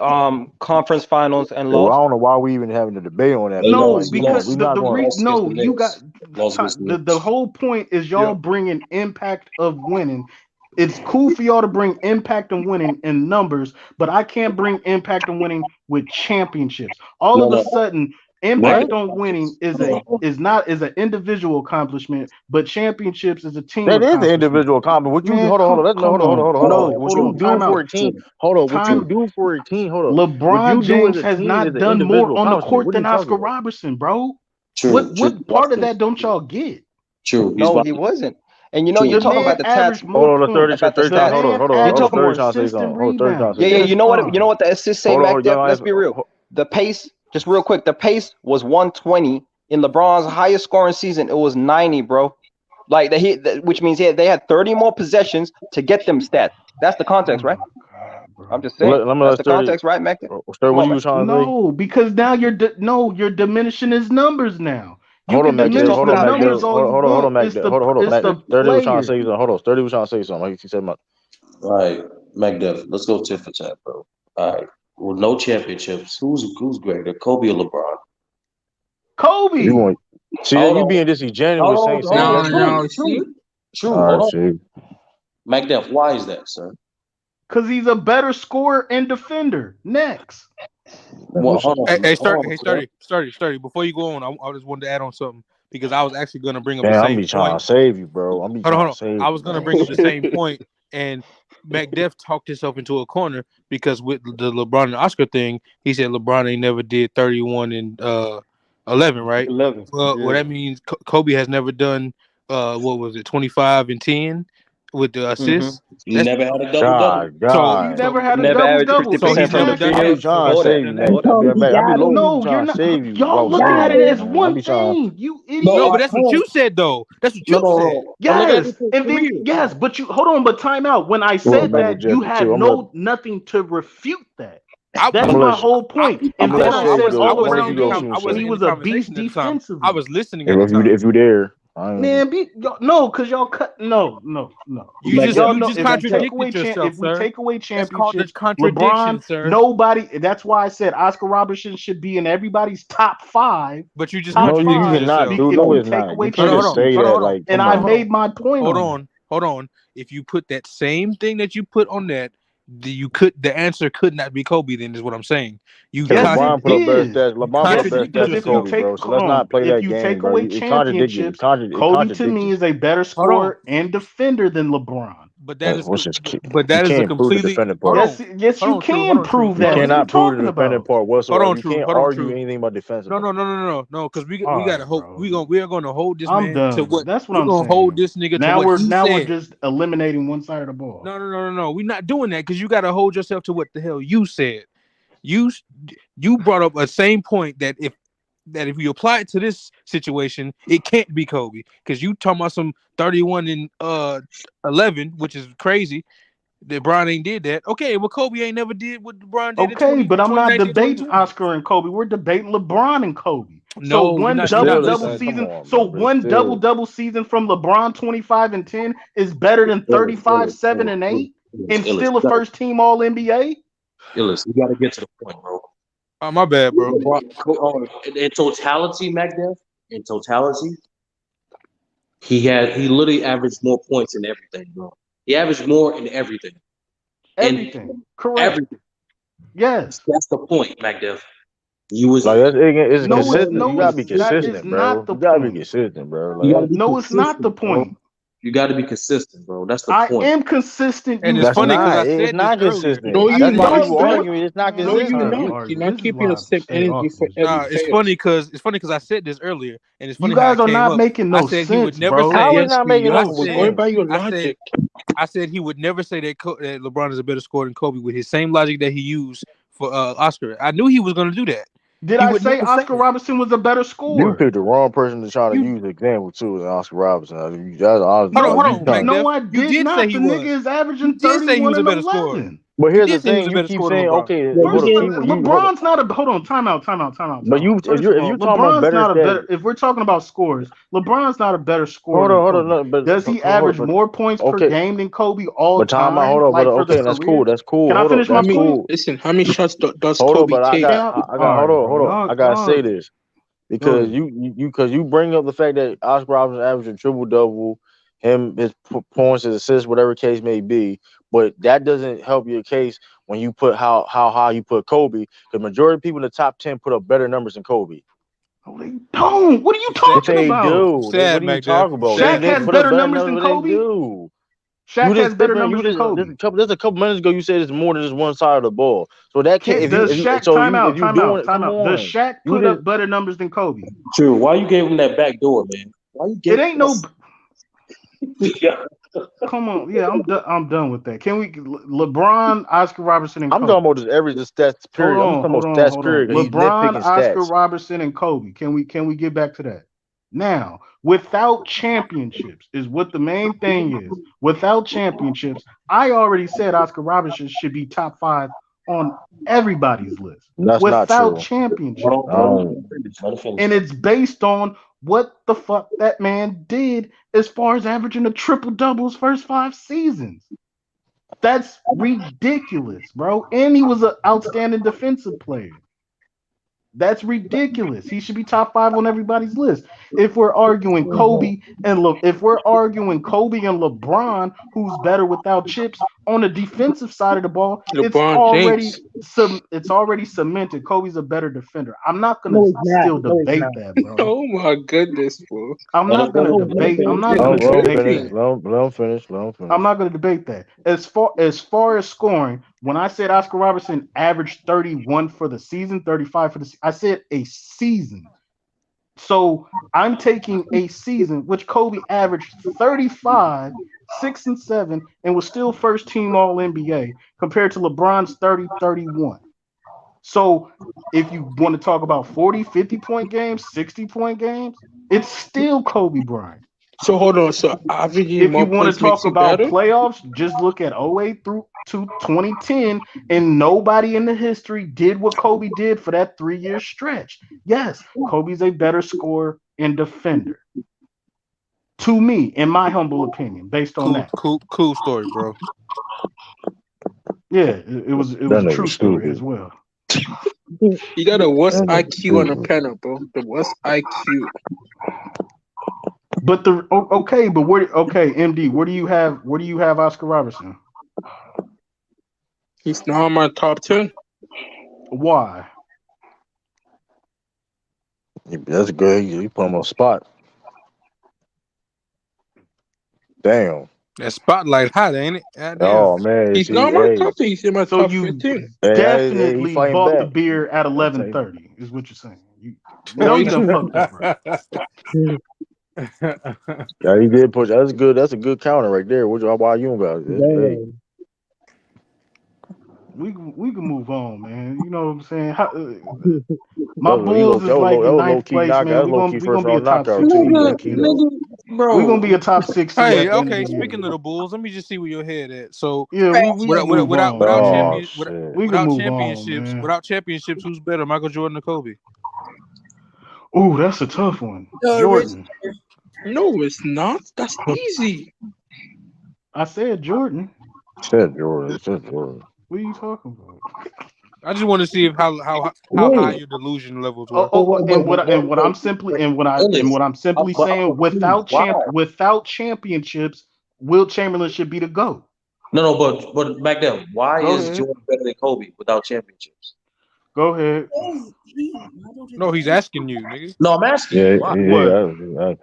Speaker 13: conference finals and
Speaker 12: Well,
Speaker 13: lost.
Speaker 12: I don't know why we even having a debate on that.
Speaker 8: No, because you got the whole point is y'all bringing impact of winning. It's cool for y'all to bring impact and winning in numbers, but I can't bring impact and winning with championships. All of a sudden, impact on winning is an individual accomplishment, but championships is a team.
Speaker 12: That is the individual accomplishment. What you hold on. What you do for a team? Hold on. What you do for a team? Hold on.
Speaker 8: LeBron James has not done more on the court than Oscar Robertson, bro. What part of that don't y'all get?
Speaker 10: True.
Speaker 13: No, he wasn't. And you're talking about the stats.
Speaker 12: Hold on, 30 stats. Hold on.
Speaker 13: You're talking about
Speaker 8: consistent rebounds.
Speaker 13: Yeah. You know what the assists say, Mac? Let's be real. The pace, just real quick, the pace was 120 in LeBron's highest scoring season. It was 90, bro. Like which means they had 30 more possessions to get them stats. That's the context, right? I'm just saying. That's the context, right, Mac?
Speaker 12: What you trying to say?
Speaker 8: No, because now you're diminishing his numbers now.
Speaker 12: Hold on, Mac. Hold on, Mac. Hold on, Mac. 30 was trying to say something. Hold on, 30 was trying to say something. Like he said,
Speaker 10: all right, Mac Def, let's go tit for tat, bro. All right. Well, no championships. Who's greater, Kobe or LeBron?
Speaker 8: Kobe.
Speaker 12: You being disingenuous saying
Speaker 10: True. Hold on. Mac Def, why is that, sir?
Speaker 8: Because he's a better scorer and defender. Next.
Speaker 10: Well,
Speaker 2: Sturdy. Before you go on, I just wanted to add on something because I was actually going to bring up the same point.
Speaker 12: trying to save you, bro.
Speaker 2: Hold on. I was going to bring up the same point, and McDuff talked himself into a corner because with the LeBron and Oscar thing, he said LeBron ain't never did 31 and 11, right?
Speaker 13: 11.
Speaker 2: Well, that means Kobe has never done 25 and 10 with the assists.
Speaker 10: He never had a double-double.
Speaker 8: So he never had a double-double.
Speaker 2: So he's never done
Speaker 12: that.
Speaker 8: No, you're not. Y'all look at it as one thing. You idiot.
Speaker 2: No, but that's what you said, though. That's what you said.
Speaker 8: Yes, and then but you hold on. But time out. When I said that, you had nothing to refute that. That's my whole point. And then I said all around he was a beast defensively.
Speaker 2: I was listening.
Speaker 12: If you dare.
Speaker 8: Man, because y'all cut. No.
Speaker 2: You just contradicted yourself,
Speaker 8: If we take away championships,
Speaker 2: contradiction,
Speaker 8: LeBron, nobody. That's why I said Oscar Robertson should be in everybody's top 5.
Speaker 2: But you just
Speaker 12: no, you cannot. Dude, no, it's not. You can't just say that. Like,
Speaker 8: and I made my point.
Speaker 2: Hold on. If you put that same thing that you put on that, the answer could not be Kobe. Then is what I'm saying.
Speaker 12: LeBron put up better stats. LeBron put up better stats than Kobe, bro. So let's not play that game, bro.
Speaker 8: If you take away championships, Kobe to me is a better scorer and defender than LeBron.
Speaker 2: But that is a completely
Speaker 8: yes, you can prove that.
Speaker 12: You cannot prove the defending part whatsoever. You can't argue anything about defensive.
Speaker 2: No. Because we gotta hope we are going to hold this man to what.
Speaker 8: That's what I'm saying.
Speaker 2: Hold this nigga
Speaker 8: now
Speaker 2: to what he said.
Speaker 8: We're just eliminating one side of the ball.
Speaker 2: No. We're not doing that because you got to hold yourself to what the hell you said. You brought up a same point that if you apply it to this situation, it can't be Kobe because you talking about some 31 and 11, which is crazy. That LeBron ain't did that. Okay, well Kobe ain't never did what LeBron did.
Speaker 8: Okay, but I'm not debating Oscar and Kobe. We're debating LeBron and Kobe.
Speaker 2: No,
Speaker 8: one double season. One double season from LeBron 25 and 10 is better than 35, 7 and 8, and still a first team All NBA.
Speaker 10: Illis, you got to get to the point, bro.
Speaker 2: Oh, my bad, bro.
Speaker 10: In totality, Magdev, he literally averaged more points in everything, bro. He averaged more in everything.
Speaker 8: Correct.
Speaker 10: Everything.
Speaker 8: Yes.
Speaker 10: That's the point, Magdev. You was
Speaker 12: like it's
Speaker 5: No,
Speaker 12: consistent.
Speaker 5: no,
Speaker 12: You gotta be
Speaker 5: that is
Speaker 12: consistent, bro.
Speaker 5: not the
Speaker 12: You gotta be
Speaker 5: point.
Speaker 12: consistent, bro.
Speaker 10: you
Speaker 12: Like
Speaker 10: gotta be
Speaker 5: No, it's not the
Speaker 10: consistent, bro.
Speaker 5: point.
Speaker 10: You gotta be consistent, bro. That's the
Speaker 5: I
Speaker 10: point.
Speaker 5: am consistent.
Speaker 2: And
Speaker 5: You
Speaker 2: it's
Speaker 12: that's
Speaker 2: funny because I
Speaker 12: not. It's
Speaker 2: said this
Speaker 12: not
Speaker 2: earlier.
Speaker 9: No,
Speaker 12: consistent.
Speaker 5: I
Speaker 9: you
Speaker 12: That's
Speaker 5: said
Speaker 12: why
Speaker 9: not,
Speaker 12: people
Speaker 9: bro.
Speaker 5: consistent.
Speaker 12: arguing. It's not
Speaker 9: No,
Speaker 5: I'm
Speaker 9: you
Speaker 5: tired
Speaker 12: consistent.
Speaker 5: of
Speaker 9: not. You're
Speaker 5: arguing.
Speaker 9: not
Speaker 5: This is
Speaker 9: keeping the
Speaker 5: why
Speaker 9: same
Speaker 5: stay
Speaker 9: energy for
Speaker 5: awkward.
Speaker 9: every
Speaker 2: It's
Speaker 9: player.
Speaker 2: funny because I said this earlier, and it's
Speaker 5: You
Speaker 2: funny how
Speaker 5: guys
Speaker 2: it
Speaker 5: are
Speaker 2: came
Speaker 5: not
Speaker 2: up.
Speaker 5: making
Speaker 2: I
Speaker 5: no
Speaker 2: said he would
Speaker 5: sense,
Speaker 2: never
Speaker 5: bro.
Speaker 2: say.
Speaker 12: How is
Speaker 9: Yes,
Speaker 12: not
Speaker 9: we
Speaker 12: making
Speaker 2: I
Speaker 9: are.
Speaker 12: no
Speaker 9: We're going
Speaker 2: said.
Speaker 9: by
Speaker 12: sense?
Speaker 9: your
Speaker 2: I said.
Speaker 9: logic.
Speaker 2: I said he would never say that LeBron is a better scorer than Kobe with his same logic that he used for Oscar. I knew he was going to do that.
Speaker 5: Did
Speaker 2: He
Speaker 5: I
Speaker 2: would
Speaker 5: say
Speaker 2: never say
Speaker 5: Oscar
Speaker 2: that.
Speaker 5: Robertson was a better
Speaker 12: You
Speaker 5: scorer?
Speaker 12: picked the wrong person to try to
Speaker 2: You
Speaker 12: use the example too, than Oscar Robinson.
Speaker 5: No,
Speaker 2: hold
Speaker 12: You
Speaker 2: on,
Speaker 12: trying.
Speaker 5: no,
Speaker 2: McDuff.
Speaker 5: I
Speaker 2: You
Speaker 5: did
Speaker 2: did say
Speaker 5: not.
Speaker 2: he
Speaker 5: The nigga
Speaker 2: was.
Speaker 5: is
Speaker 2: You
Speaker 5: averaging
Speaker 2: did say he
Speaker 5: 31
Speaker 2: was a
Speaker 5: and
Speaker 2: better scorer.
Speaker 5: 11.
Speaker 12: But
Speaker 2: You
Speaker 12: here's the
Speaker 2: did say he was
Speaker 12: thing:
Speaker 2: a
Speaker 12: you
Speaker 2: better
Speaker 12: keep
Speaker 2: scorer than
Speaker 12: saying,
Speaker 2: LeBron.
Speaker 12: okay,
Speaker 5: First,
Speaker 12: what you hold on.
Speaker 5: LeBron's not a hold on. Time out.
Speaker 12: But you,
Speaker 5: First of
Speaker 12: if
Speaker 5: all,
Speaker 12: you talking about
Speaker 5: LeBron's
Speaker 12: better
Speaker 5: not a
Speaker 12: stats,
Speaker 5: better. If we're talking about scores, LeBron's not a better scorer
Speaker 12: hold
Speaker 5: than
Speaker 12: on, hold on,
Speaker 5: Kobe.
Speaker 12: no, but
Speaker 5: Does he
Speaker 12: hold on,
Speaker 5: average
Speaker 12: but
Speaker 5: more points per
Speaker 12: okay,
Speaker 5: game than Kobe all
Speaker 12: but time out, hold
Speaker 5: time,
Speaker 12: on, but
Speaker 5: like for the
Speaker 12: okay, that's cool,
Speaker 5: career? Can I
Speaker 12: hold up,
Speaker 5: finish my
Speaker 12: that's
Speaker 5: point?
Speaker 12: cool.
Speaker 9: Listen, how many shots does
Speaker 12: Hold on,
Speaker 9: Kobe
Speaker 12: but
Speaker 9: take?
Speaker 12: I got,
Speaker 5: All right, bro.
Speaker 12: hold on, I gotta say this
Speaker 5: Go
Speaker 12: because
Speaker 5: ahead.
Speaker 12: because you bring up the fact that Oscar Robertson averaging triple double, his points, his assists, whatever case may be, but that doesn't help your case when you put how high you put Kobe, because majority of people in the top 10 put up better numbers than Kobe.
Speaker 5: No, they don't. What are you
Speaker 12: Yes,
Speaker 5: talking
Speaker 12: they
Speaker 5: about?
Speaker 12: do. What are you talking about?
Speaker 5: Shaq
Speaker 12: They
Speaker 5: has
Speaker 12: put up
Speaker 5: better
Speaker 12: better
Speaker 5: numbers
Speaker 12: numbers
Speaker 5: than
Speaker 12: than they
Speaker 5: Kobe.
Speaker 12: do.
Speaker 5: Shaq
Speaker 12: You
Speaker 5: has
Speaker 12: just
Speaker 5: better
Speaker 12: different.
Speaker 5: numbers than Kobe.
Speaker 12: There's a couple minutes ago you said it's more than just one side of the ball. So that can't.
Speaker 5: Does Shaq
Speaker 12: If you doing it, come
Speaker 5: Does
Speaker 12: on.
Speaker 5: Shaq
Speaker 12: You
Speaker 5: put
Speaker 12: just
Speaker 5: up better numbers than Kobe?
Speaker 10: True. Why you gave him that back door, man? Why you
Speaker 5: It
Speaker 10: gave
Speaker 5: ain't no. Come on, yeah, I'm done with that. Can we LeBron, Oscar Robertson, and
Speaker 12: I'm talking
Speaker 5: Kobe?
Speaker 12: about just every just stats period. I'm just talking about stats period. He's
Speaker 5: LeBron,
Speaker 12: nitpicking
Speaker 5: Oscar
Speaker 12: stats.
Speaker 5: Robertson, and Kobe. Can we get back to that? Now, without championships is what the main thing is. Without championships, I already said Oscar Robertson should be top 5 on everybody's list.
Speaker 12: That's not
Speaker 5: Without
Speaker 12: true.
Speaker 5: championships,
Speaker 10: Let
Speaker 5: bro.
Speaker 10: him finish. Let him finish.
Speaker 5: And it's based on what the fuck that man did as far as averaging a triple doubles first 5 seasons. That's ridiculous, bro. And he was an outstanding defensive player. That's ridiculous. He should be top 5 on everybody's list. If we're arguing Kobe and LeBron, who's better without chips on the defensive side of the ball,
Speaker 9: LeBron James.
Speaker 5: it's already cemented. Kobe's a better defender. I'm not gonna
Speaker 11: No, it's not.
Speaker 5: still
Speaker 11: No, it's
Speaker 5: debate
Speaker 11: not.
Speaker 5: that, bro.
Speaker 9: Oh my goodness, bro.
Speaker 5: I'm not gonna
Speaker 11: No, it's not.
Speaker 5: debate. I'm not
Speaker 9: You're
Speaker 5: gonna
Speaker 12: Let him
Speaker 5: debate
Speaker 12: finish.
Speaker 5: that.
Speaker 9: debating.
Speaker 12: Let him finish.
Speaker 5: I'm not going to debate that. As far as scoring, when I said Oscar Robertson averaged 31 for the season, 35 for the I said a season. So I'm taking a season, which Kobe averaged 35, 6 and 7, and was still first team All NBA compared to LeBron's 30, 31. So if you want to talk about 40, 50-point games, 60-point games, it's still Kobe Bryant.
Speaker 9: So hold on. So averaging
Speaker 5: If you
Speaker 9: more
Speaker 5: want to
Speaker 9: points makes
Speaker 5: talk
Speaker 9: you
Speaker 5: about
Speaker 9: better?
Speaker 5: playoffs, just look at 08 through to 2010, and nobody in the history did what Kobe did for that 3-year stretch. Yes, Kobe's a better scorer and defender. To me, in my humble opinion, based on that.
Speaker 2: Cool story, bro.
Speaker 5: Yeah, it was
Speaker 12: That
Speaker 5: a true
Speaker 12: nigga
Speaker 5: story as
Speaker 12: stupid.
Speaker 5: well.
Speaker 9: You got a worst
Speaker 12: That nigga
Speaker 9: IQ on the
Speaker 12: stupid.
Speaker 9: panel, bro. The worst IQ.
Speaker 5: But MD, where do you have Oscar Robertson?
Speaker 9: He's not on my top 10.
Speaker 5: Why?
Speaker 12: That's good. You put him on spot. Damn.
Speaker 2: That spotlight hot, ain't it? God damn.
Speaker 12: Oh man,
Speaker 9: He's not on my
Speaker 12: hey,
Speaker 9: top 10. He's in my
Speaker 5: So
Speaker 9: top
Speaker 5: you
Speaker 9: 15.
Speaker 12: he
Speaker 5: definitely
Speaker 12: fighting
Speaker 5: bought the
Speaker 12: back.
Speaker 5: beer at
Speaker 12: I'll tell you.
Speaker 5: 11:30, is what you're saying. You
Speaker 9: Boy,
Speaker 5: done fucked up, right?
Speaker 12: Yeah, he did push. That's good. That's a good counter right there. Why you about it? Hey,
Speaker 11: Damn.
Speaker 5: We can move on, man. You know what I'm saying?
Speaker 12: that
Speaker 5: My Bulls is like
Speaker 12: that
Speaker 5: in
Speaker 12: was low
Speaker 5: ninth
Speaker 12: key
Speaker 5: place,
Speaker 12: knockout.
Speaker 5: man.
Speaker 12: That's low key
Speaker 5: We
Speaker 12: first
Speaker 5: gonna be a
Speaker 12: round
Speaker 5: top
Speaker 12: knockout
Speaker 5: 6
Speaker 12: too.
Speaker 5: seed
Speaker 12: Low
Speaker 5: at
Speaker 10: Nigga,
Speaker 5: the
Speaker 12: key
Speaker 5: end.
Speaker 12: though.
Speaker 5: We're gonna
Speaker 10: bro.
Speaker 5: be a top 6 seed
Speaker 2: Hey,
Speaker 5: at the end of
Speaker 2: okay.
Speaker 5: the year.
Speaker 2: Speaking of the Bulls, let me just see where your head at. So,
Speaker 5: Yeah, we can move on, man.
Speaker 12: Oh shit.
Speaker 5: We can move on, man.
Speaker 2: without championships, who's better, Michael Jordan or Kobe?
Speaker 5: Ooh, that's a tough one.
Speaker 9: Rich.
Speaker 5: Jordan.
Speaker 9: No, it's not. That's easy.
Speaker 5: I said Jordan.
Speaker 12: Said Jordan. Said Jordan.
Speaker 5: What are you talking about?
Speaker 2: I just want to see if how high your delusion levels were.
Speaker 5: And what I'm simply saying, without championships, Will Chamberlain should be the GOAT.
Speaker 10: No, but back then, why
Speaker 5: Go
Speaker 10: is
Speaker 5: ahead.
Speaker 10: Jordan better than Kobe without championships?
Speaker 8: Go ahead.
Speaker 2: No, he's asking you, nigga.
Speaker 10: No, I'm asking you. Why?
Speaker 1: Yeah.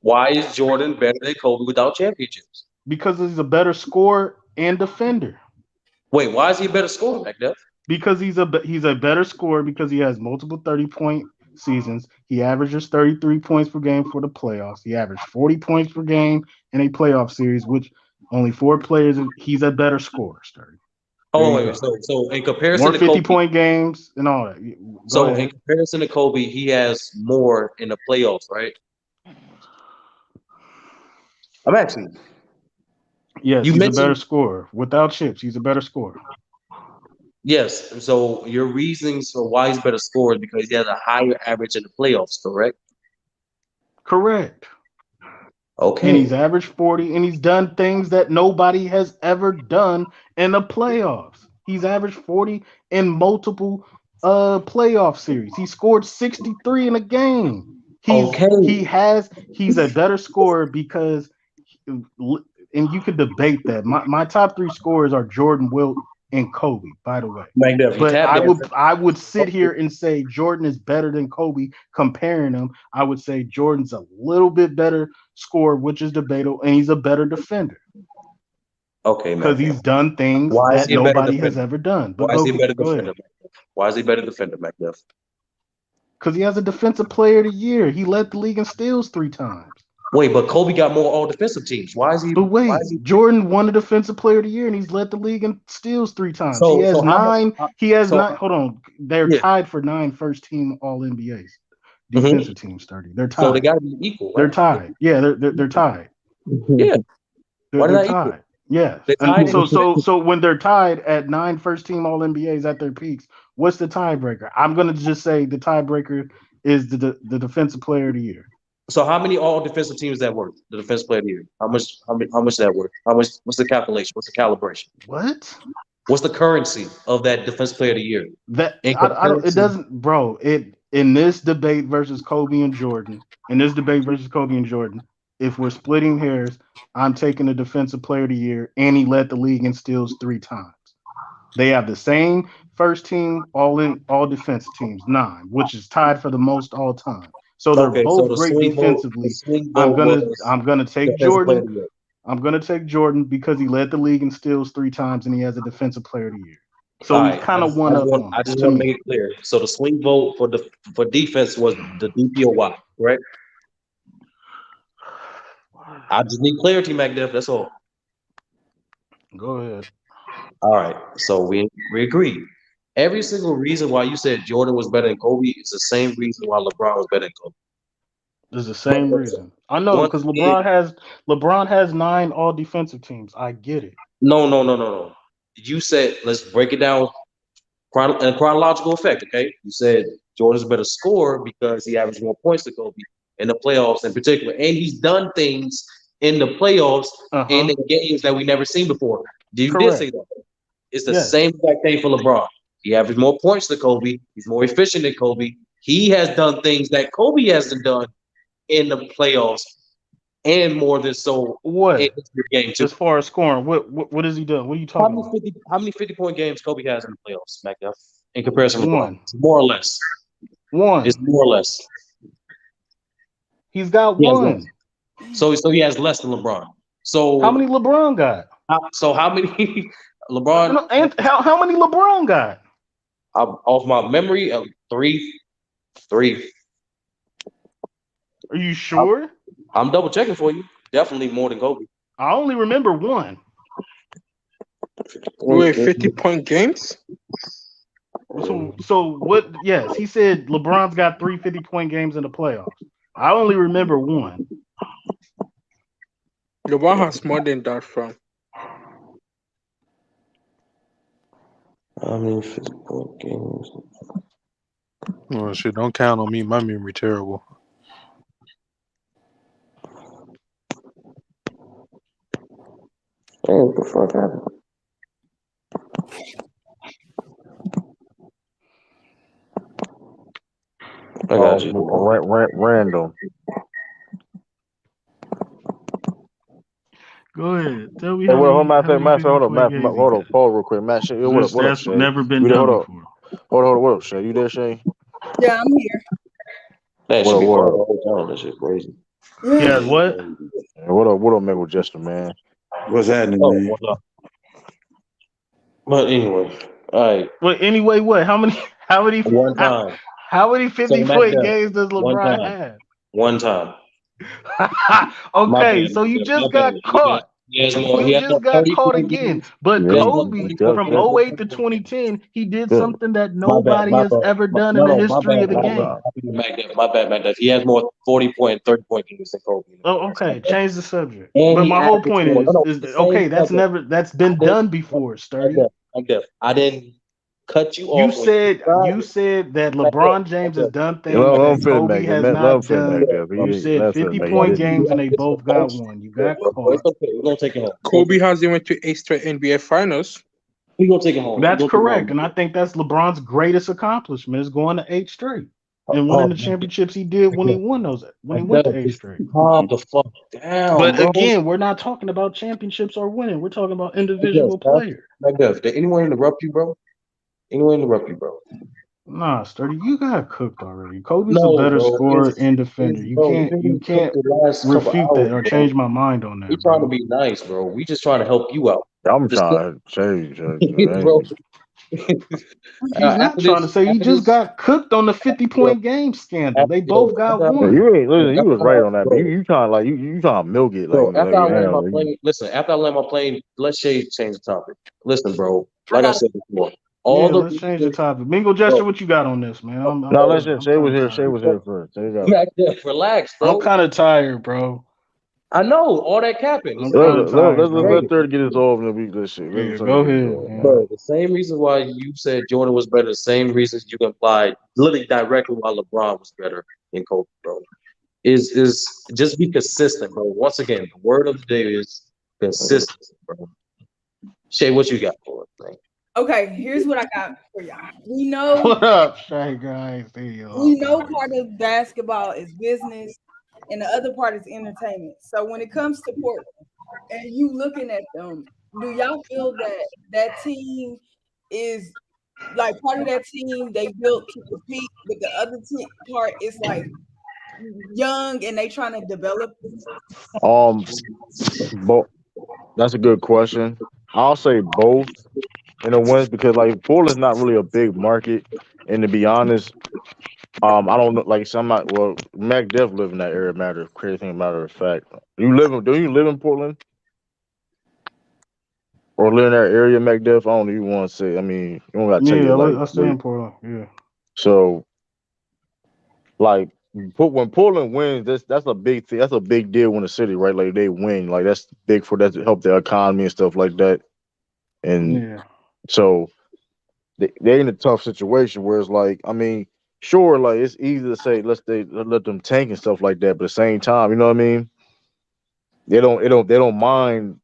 Speaker 10: Why is Jordan better than Kobe without championships?
Speaker 8: Because he's a better scorer and defender.
Speaker 10: Wait, why is he a better scorer, McDuff?
Speaker 8: Because he's a better scorer because he has multiple 30-point seasons. He averages 33 points per game for the playoffs. He averaged 40 points per game in a playoff series, which only 4 players. He's a better scorer, Sturdy.
Speaker 10: Oh, wait. So in comparison
Speaker 8: more
Speaker 10: to
Speaker 8: 50-point games and all that.
Speaker 10: So in comparison to Kobe, he has more in the playoffs, right? I'm actually.
Speaker 8: Yes, he's a better scorer. Without chips, he's a better scorer.
Speaker 10: Yes. So your reasons for why he's better scorer is because he has a higher average in the playoffs, correct?
Speaker 8: Correct.
Speaker 10: Okay.
Speaker 8: And he's averaged 40, and he's done things that nobody has ever done in the playoffs. He's averaged 40 in multiple playoff series. He scored 63 in a game. He's a better scorer because, and you could debate that. My top 3 scorers are Jordan, Wilt, and Kobe, by the way. But I would sit here and say Jordan is better than Kobe. Comparing them, I would say Jordan's a little bit better scorer, which is debatable, and he's a better defender.
Speaker 10: Okay,
Speaker 8: because he's done things that nobody has ever done. But
Speaker 10: why is he a better
Speaker 8: go
Speaker 10: defender?
Speaker 8: ahead.
Speaker 10: Why is he a better defender, McDuff?
Speaker 8: Because he has a defensive player of the year. He led the league in steals 3 times.
Speaker 10: Wait, but Kobe got more all defensive teams. Why is he?
Speaker 8: But wait, Jordan won the defensive player of the year, and he's led the league in steals 3 times.
Speaker 10: So-
Speaker 8: he has
Speaker 10: so how
Speaker 8: 9.
Speaker 10: much-
Speaker 8: He has
Speaker 10: so-
Speaker 8: 9. Hold on, they're
Speaker 10: Yeah.
Speaker 8: tied for 9 first-team All NBAs. Defensive teams 30. They're tied.
Speaker 10: So they got to be equal. Right?
Speaker 8: They're tied. Yeah, they're tied.
Speaker 10: Yeah. Why
Speaker 8: They're
Speaker 10: not
Speaker 8: tied.
Speaker 10: equal?
Speaker 8: Yeah.
Speaker 10: They're
Speaker 8: And
Speaker 10: tied.
Speaker 8: so when they're tied at 9 first-team All NBAs at their peaks, what's the tiebreaker? I'm gonna just say the tiebreaker is the defensive player of the year.
Speaker 10: So how many all defensive teams that worth? The defensive player of the year. How much that worth? How much? What's the calculation? What's the calibration?
Speaker 8: What?
Speaker 10: What's the currency of that defensive player of the year?
Speaker 8: That
Speaker 10: In
Speaker 8: I don't, it
Speaker 10: comparison-
Speaker 8: doesn't, bro. It in this debate versus Kobe and Jordan. If we're splitting hairs, I'm taking the defensive player of the year, and he led the league in steals 3 times. They have the same first team all defense teams, 9, which is tied for the most all time. So they're
Speaker 10: Okay,
Speaker 8: both
Speaker 10: so the
Speaker 8: great
Speaker 10: swing vote-
Speaker 8: defensively.
Speaker 10: the swing
Speaker 8: I'm
Speaker 10: vote
Speaker 8: gonna
Speaker 10: was
Speaker 8: take
Speaker 10: defensive player
Speaker 8: Jordan.
Speaker 10: of the year.
Speaker 8: I'm gonna take Jordan because he led the league in steals 3 times, and he has a defensive player of the year. So
Speaker 10: All
Speaker 8: he's
Speaker 10: right,
Speaker 8: kind
Speaker 10: I
Speaker 8: of
Speaker 10: just-
Speaker 8: one
Speaker 10: I
Speaker 8: up
Speaker 10: just
Speaker 8: on
Speaker 10: want- I just
Speaker 8: to
Speaker 10: want to
Speaker 8: me.
Speaker 10: make it clear. So the swing vote for defense was the DPOY, correct? I just need clarity, McDuff. That's all.
Speaker 8: Go ahead.
Speaker 10: All right. So we agree. Every single reason why you said Jordan was better than Kobe is the same reason why LeBron was better than Kobe.
Speaker 8: There's the same reason. I know
Speaker 10: Once
Speaker 8: because
Speaker 10: again-
Speaker 8: LeBron has 9 all defensive teams. I get it.
Speaker 10: No. You said let's break it down in chronological effect. Okay. You said Jordan's a better scorer because he averaged more points than Kobe in the playoffs in particular, and he's done things in the playoffs and in games that we never seen before. You did say that. It's the
Speaker 8: Yes.
Speaker 10: same exact thing for LeBron. He averaged more points than Kobe. He's more efficient than Kobe. He has done things that Kobe hasn't done in the playoffs, and more than so
Speaker 8: What?
Speaker 10: in the game too.
Speaker 8: As far as scoring, what has he done? What are you talking about?
Speaker 10: How many 50-point games Kobe has in the playoffs, McDuff, in comparison to LeBron?
Speaker 8: 1.
Speaker 10: More or less.
Speaker 8: 1.
Speaker 10: It's more or less.
Speaker 8: He's got
Speaker 10: He has
Speaker 8: 1.
Speaker 10: less. So he has less than LeBron. So
Speaker 8: How many LeBron got?
Speaker 10: So how many LeBron?
Speaker 8: And how many LeBron got?
Speaker 10: Off my memory of 3.
Speaker 8: Are you sure?
Speaker 10: I'm double checking for you. Definitely more than Kobe.
Speaker 8: I only remember 1.
Speaker 9: Wait, 50-point games?
Speaker 8: So what? Yes, he said LeBron's got 3 50-point games in the playoffs. I only remember 1.
Speaker 9: LeBron has more than that from.
Speaker 10: How many 50-point games?
Speaker 2: Oh shit! Don't count on me. My memory terrible.
Speaker 10: Hey, what the fuck happened? I got you.
Speaker 12: Random.
Speaker 8: Go ahead. Tell me
Speaker 12: Hey,
Speaker 8: how
Speaker 12: hold
Speaker 8: many
Speaker 12: on, Matt. Hold
Speaker 8: 50-point
Speaker 12: on,
Speaker 8: games he
Speaker 12: hold
Speaker 8: got.
Speaker 12: on. Pause real quick. Matt, what up,
Speaker 8: That's
Speaker 12: Shay?
Speaker 8: never been
Speaker 12: Hold
Speaker 8: done
Speaker 12: up.
Speaker 8: before.
Speaker 12: Hold on, what up, Shay? You there, Shay?
Speaker 14: Yeah, I'm here.
Speaker 10: Man,
Speaker 12: What
Speaker 10: should
Speaker 12: up,
Speaker 10: be
Speaker 12: what
Speaker 10: quiet
Speaker 12: up?
Speaker 10: the whole time. That shit crazy.
Speaker 8: Yeah, what?
Speaker 12: What up, Michael Jester, man?
Speaker 15: What's happening,
Speaker 10: Oh,
Speaker 15: man?
Speaker 10: what's up? But anyway, all right.
Speaker 8: Well, anyway, what? How many? How many?
Speaker 10: One time.
Speaker 8: How many
Speaker 10: So
Speaker 8: 50-point games does
Speaker 10: one
Speaker 8: LeBron
Speaker 10: time.
Speaker 8: have?
Speaker 10: One time. My
Speaker 8: Okay,
Speaker 10: bad.
Speaker 8: so you
Speaker 10: My
Speaker 8: just
Speaker 10: bad.
Speaker 8: got caught.
Speaker 10: He has more.
Speaker 8: You
Speaker 10: He has
Speaker 8: just
Speaker 10: more
Speaker 8: got
Speaker 10: 30
Speaker 8: caught
Speaker 10: point
Speaker 8: again.
Speaker 10: games.
Speaker 8: But
Speaker 10: He has more
Speaker 8: Kobe
Speaker 10: 30 point
Speaker 8: from
Speaker 10: games.
Speaker 8: 08 to 2010, he did
Speaker 12: Good.
Speaker 8: something that
Speaker 10: My bad.
Speaker 8: nobody
Speaker 10: My
Speaker 8: has
Speaker 10: bad.
Speaker 8: ever done in
Speaker 10: No,
Speaker 8: the
Speaker 10: no, my
Speaker 8: history
Speaker 10: bad.
Speaker 8: of the game.
Speaker 10: My bad, Mac. He has more 40 point and 30 point games than Kobe.
Speaker 8: Oh, okay. Change the subject.
Speaker 10: And
Speaker 8: But
Speaker 10: he
Speaker 8: my whole
Speaker 10: averaged
Speaker 8: point
Speaker 10: more. No, no,
Speaker 8: is
Speaker 10: the
Speaker 8: okay,
Speaker 10: same.
Speaker 8: that's been done before, Sturdy.
Speaker 10: I didn't cut you
Speaker 8: You
Speaker 10: off when
Speaker 8: said that LeBron James has done
Speaker 12: Let
Speaker 8: things
Speaker 12: him
Speaker 8: that
Speaker 12: finish,
Speaker 8: Kobe
Speaker 12: Mac.
Speaker 8: has
Speaker 12: Let him
Speaker 8: not
Speaker 12: finish, Mac.
Speaker 8: done. You said
Speaker 12: Let him finish, Mac.
Speaker 8: 50-point games and they both got one. You got caught.
Speaker 10: It's okay. We're gonna take it home.
Speaker 9: Kobe hasn't went to 8 straight NBA Finals.
Speaker 10: We're gonna take it home.
Speaker 8: That's correct. And I think that's LeBron's greatest accomplishment is going to 8 straight and winning the championships he did when he won those when he went to 8 straight.
Speaker 10: Calm the fuck down,
Speaker 8: But
Speaker 10: bro.
Speaker 8: again, we're not talking about championships or winning. We're talking about individual players.
Speaker 10: Did anyone interrupt you, bro?
Speaker 8: Nah, Sturdy, you got cooked already. Kobe's a
Speaker 10: No,
Speaker 8: better
Speaker 10: bro.
Speaker 8: scorer and defender. You
Speaker 10: Bro, we've
Speaker 8: can't
Speaker 10: been cooked the last couple
Speaker 8: refute
Speaker 10: hours,
Speaker 8: that or
Speaker 10: bro.
Speaker 8: change my mind on
Speaker 10: We
Speaker 8: that,
Speaker 10: trying to
Speaker 8: bro.
Speaker 10: be nice, bro. We just trying to help you out.
Speaker 12: I'm trying to change,
Speaker 10: bro.
Speaker 8: He's not trying to say he just got cooked on the 50-point game scandal. They both got one.
Speaker 12: You ain't listen. You was right on that, but you trying like you trying to milk it
Speaker 10: Bro, after I land my
Speaker 12: like,
Speaker 10: plane, after I land my plane, let's change the topic. Listen, bro, like I said before,
Speaker 8: Let's change the topic. Mingle Gesture, what you got on this, man?
Speaker 12: No, listen. Shay was here. Shay was here first. There you go.
Speaker 10: Relax, bro.
Speaker 8: I'm kind of tired, bro.
Speaker 10: I know all that capping.
Speaker 8: I'm kind of tired.
Speaker 12: Let's third get this off and then we this shit.
Speaker 8: Yeah, go ahead, man.
Speaker 10: Bro, the same reason why you said Jordan was better, the same reasons you can apply literally directly why LeBron was better than Kobe, bro. Is just be consistent, bro. Once again, the word of the day is consistency, bro. Shay, what you got for us, man?
Speaker 14: Okay, here's what I got for y'all. We know
Speaker 8: what up, Shay guys.
Speaker 14: We know part of basketball is business and the other part is entertainment. So when it comes to Portland and you looking at them, do y'all feel that team is like part of that team they built to compete, but the other part is like young and they trying to develop?
Speaker 12: Both. That's a good question. I'll say both in a way because like Portland's not really a big market, and to be honest, I don't know. Like some, well, Mac Def live in that area. Matter of fact, do you live in Portland or live in that area, Mac Def? I don't even want to say. I mean, you don't gotta tell you like.
Speaker 8: I stay in Portland. Yeah.
Speaker 12: So, like, when Portland wins, that's a big thing. That's a big deal in the city, right? Like they win, like that's big for that to help the economy and stuff like that. And so they're in a tough situation where it's like, I mean, sure, like it's easy to say let them tank and stuff like that, but at the same time, you know what I mean? They don't mind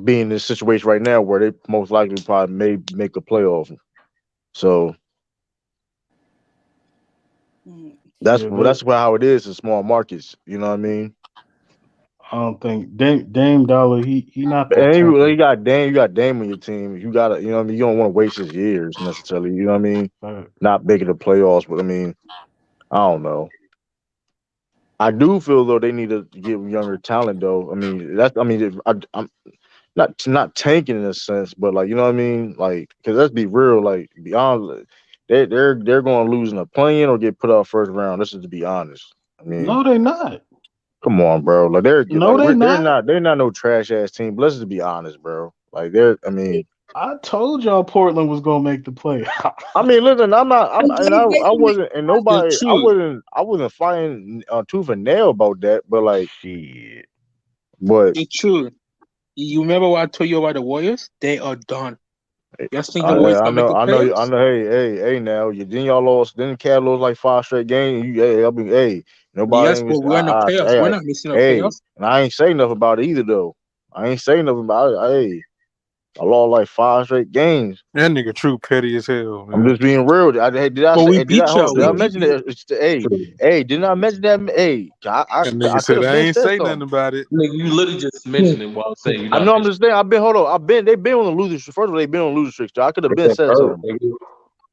Speaker 12: being in this situation right now where they most likely probably may make the playoffs. So that's how it is in small markets. You know what I mean?
Speaker 8: I don't think Dame Dollar. He not that.
Speaker 12: And you got Dame on your team. You got to, you know what I mean. You don't want to waste his years necessarily. You know what I mean? Not making the playoffs, but I mean, I don't know. I do feel though they need to get younger talent though. I mean I'm not tanking in a sense, but like you know what I mean, like because let's be real, like be honest, they're going to lose in a play-in or get put out first round. This is to be honest. I mean,
Speaker 8: no, they're not.
Speaker 12: Come on, bro. Like they're
Speaker 8: not.
Speaker 12: They're not no trash ass team. But let's just be honest, bro. Like they're. I mean,
Speaker 8: I told y'all Portland was gonna make the play.
Speaker 12: I mean, listen, I wasn't, and nobody, I wasn't fighting tooth and nail about that. But like,
Speaker 8: shit.
Speaker 12: But
Speaker 9: it's true. You remember what I told you about the Warriors? They are done.
Speaker 12: I know. Hey, now Didn't Cat lose like 5 straight games? Nobody.
Speaker 9: Yes, but we're in the playoffs. We're not missing the playoffs.
Speaker 12: And I ain't saying nothing about it either, though. I ain't saying nothing about it. I lost like 5 straight games.
Speaker 2: That nigga true petty as hell, man.
Speaker 12: I'm just being real. Did I mention that? Hey, didn't I mention that? Hey, I
Speaker 2: said I ain't say nothing about it.
Speaker 10: Nigga, you literally just mentioned it while saying.
Speaker 12: I know. I'm just saying. They've been on the losing streak. First of all, they've been on the losing streak. So I could have been said something.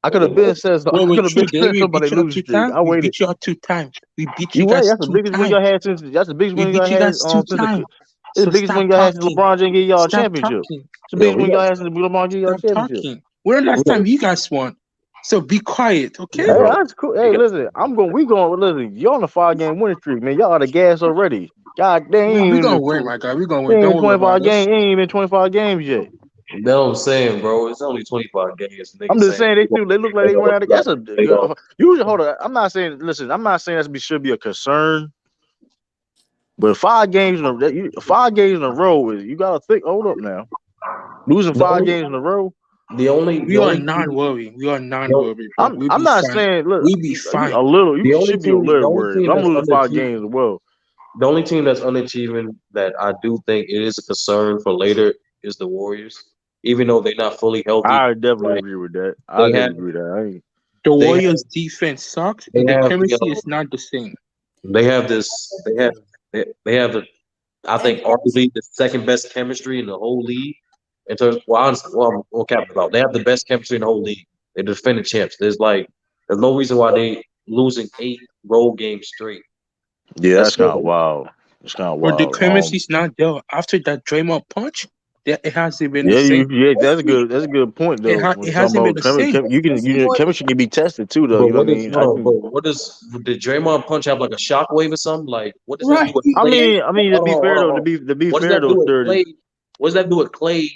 Speaker 12: I could have been said so. I
Speaker 9: Well,
Speaker 12: could
Speaker 9: with
Speaker 12: have
Speaker 9: true,
Speaker 12: been
Speaker 9: David,
Speaker 12: said
Speaker 9: we
Speaker 12: something about
Speaker 9: beat
Speaker 12: their
Speaker 9: you up
Speaker 12: losing
Speaker 9: two
Speaker 12: streak.
Speaker 9: times.
Speaker 12: I
Speaker 9: We
Speaker 12: waited.
Speaker 9: beat you up 2 times. We beat you
Speaker 12: You right.
Speaker 9: guys
Speaker 12: That's the
Speaker 9: two
Speaker 12: biggest win y'all
Speaker 9: times.
Speaker 12: had since. That's the biggest
Speaker 9: We
Speaker 12: win y'all
Speaker 9: beat you
Speaker 12: had
Speaker 9: guys two
Speaker 12: since the.
Speaker 9: times.
Speaker 12: It's the
Speaker 9: So
Speaker 12: biggest
Speaker 9: stop
Speaker 12: win y'all had since
Speaker 9: talking.
Speaker 12: LeBron James gave y'all a
Speaker 9: Stop
Speaker 12: championship.
Speaker 9: talking.
Speaker 12: It's the
Speaker 10: Yo,
Speaker 12: biggest
Speaker 10: we
Speaker 12: win
Speaker 10: got
Speaker 12: y'all had since LeBron gave y'all a
Speaker 9: Stop
Speaker 12: championship.
Speaker 9: talking. When the last
Speaker 10: we got
Speaker 9: time you guys won? So be quiet, okay?
Speaker 12: Hey,
Speaker 10: bro.
Speaker 12: that's cool.
Speaker 10: We
Speaker 12: Hey,
Speaker 10: got
Speaker 12: listen, we going. Listen, you're on a 5-game winning streak, man. Y'all out of gas already. God dang,
Speaker 9: No, we
Speaker 12: ain't
Speaker 9: gonna
Speaker 12: even
Speaker 9: win, my guy. We gonna
Speaker 12: It
Speaker 9: win.
Speaker 12: ain't
Speaker 9: Don't
Speaker 12: even
Speaker 9: worry about
Speaker 12: 25
Speaker 9: us.
Speaker 12: games. It ain't even 25 games yet.
Speaker 10: That's what I'm saying, bro. It's only 25 games.
Speaker 12: I'm
Speaker 10: Niggas
Speaker 12: just
Speaker 10: saying
Speaker 12: saying they look like they run out of. That's a
Speaker 10: they go.
Speaker 12: usually. Hold on. I'm not saying. Listen, I'm not saying that should be a concern. But 5 games in a row is you gotta think. Hold up now. Losing
Speaker 10: The
Speaker 12: 5 games in a row.
Speaker 10: the only
Speaker 9: We
Speaker 10: the
Speaker 9: are
Speaker 10: only
Speaker 9: not
Speaker 10: team,
Speaker 9: worried. We are not
Speaker 10: the,
Speaker 9: worried, bro. We'll
Speaker 12: I'm
Speaker 9: be
Speaker 12: not
Speaker 9: fine.
Speaker 12: saying. Look,
Speaker 9: We'll be
Speaker 12: you
Speaker 9: fine.
Speaker 12: a little. You
Speaker 10: the only
Speaker 12: should be a
Speaker 10: team the
Speaker 12: little
Speaker 10: only
Speaker 12: worried.
Speaker 10: team
Speaker 12: I'm
Speaker 10: that's
Speaker 12: losing 5
Speaker 10: underachieving
Speaker 12: games as well.
Speaker 10: the only team that's underachieving that I do think it is a concern for later is the Warriors. Even though they're not fully healthy,
Speaker 12: I definitely
Speaker 10: right?
Speaker 12: agree with that. I
Speaker 10: They have
Speaker 12: definitely agree with that. I ain't,
Speaker 9: The
Speaker 10: they have
Speaker 9: Warriors' defense sucks,
Speaker 10: they
Speaker 9: and the
Speaker 10: have
Speaker 9: chemistry is not the same.
Speaker 10: they have this they have the I
Speaker 14: And
Speaker 10: think arguably the second best chemistry in the whole league. In terms, well, honestly, well, I'm capping about. They have the best chemistry in the whole league. They're the defending champs. There's no reason why they losing 8 road games straight.
Speaker 12: yeah,
Speaker 10: That's
Speaker 12: that's kind of
Speaker 10: so
Speaker 12: wild. It's kind of
Speaker 9: But the
Speaker 12: wild.
Speaker 9: chemistry's not there. After that Draymond punch, it hasn't been the
Speaker 12: Yeah,
Speaker 9: same.
Speaker 12: that's a good point
Speaker 9: It
Speaker 12: though.
Speaker 9: ha-
Speaker 12: When
Speaker 9: it
Speaker 12: you're talking
Speaker 9: hasn't been
Speaker 12: about
Speaker 9: the same.
Speaker 12: chemistry can be tested too though.
Speaker 10: But
Speaker 12: You know what
Speaker 10: what
Speaker 12: I
Speaker 10: does
Speaker 12: mean?
Speaker 10: hold on? But what does did Draymond punch have like a shockwave or something? Like what does that
Speaker 14: right.
Speaker 10: do with
Speaker 12: I
Speaker 10: Clay?
Speaker 12: mean, to
Speaker 10: Hold
Speaker 12: be
Speaker 10: on, hold
Speaker 12: fair
Speaker 10: on,
Speaker 12: though,
Speaker 10: hold on.
Speaker 12: to be
Speaker 10: What does
Speaker 12: fair
Speaker 10: that do
Speaker 12: though,
Speaker 10: with
Speaker 12: Sturdy.
Speaker 10: Clay? What does that do with Clay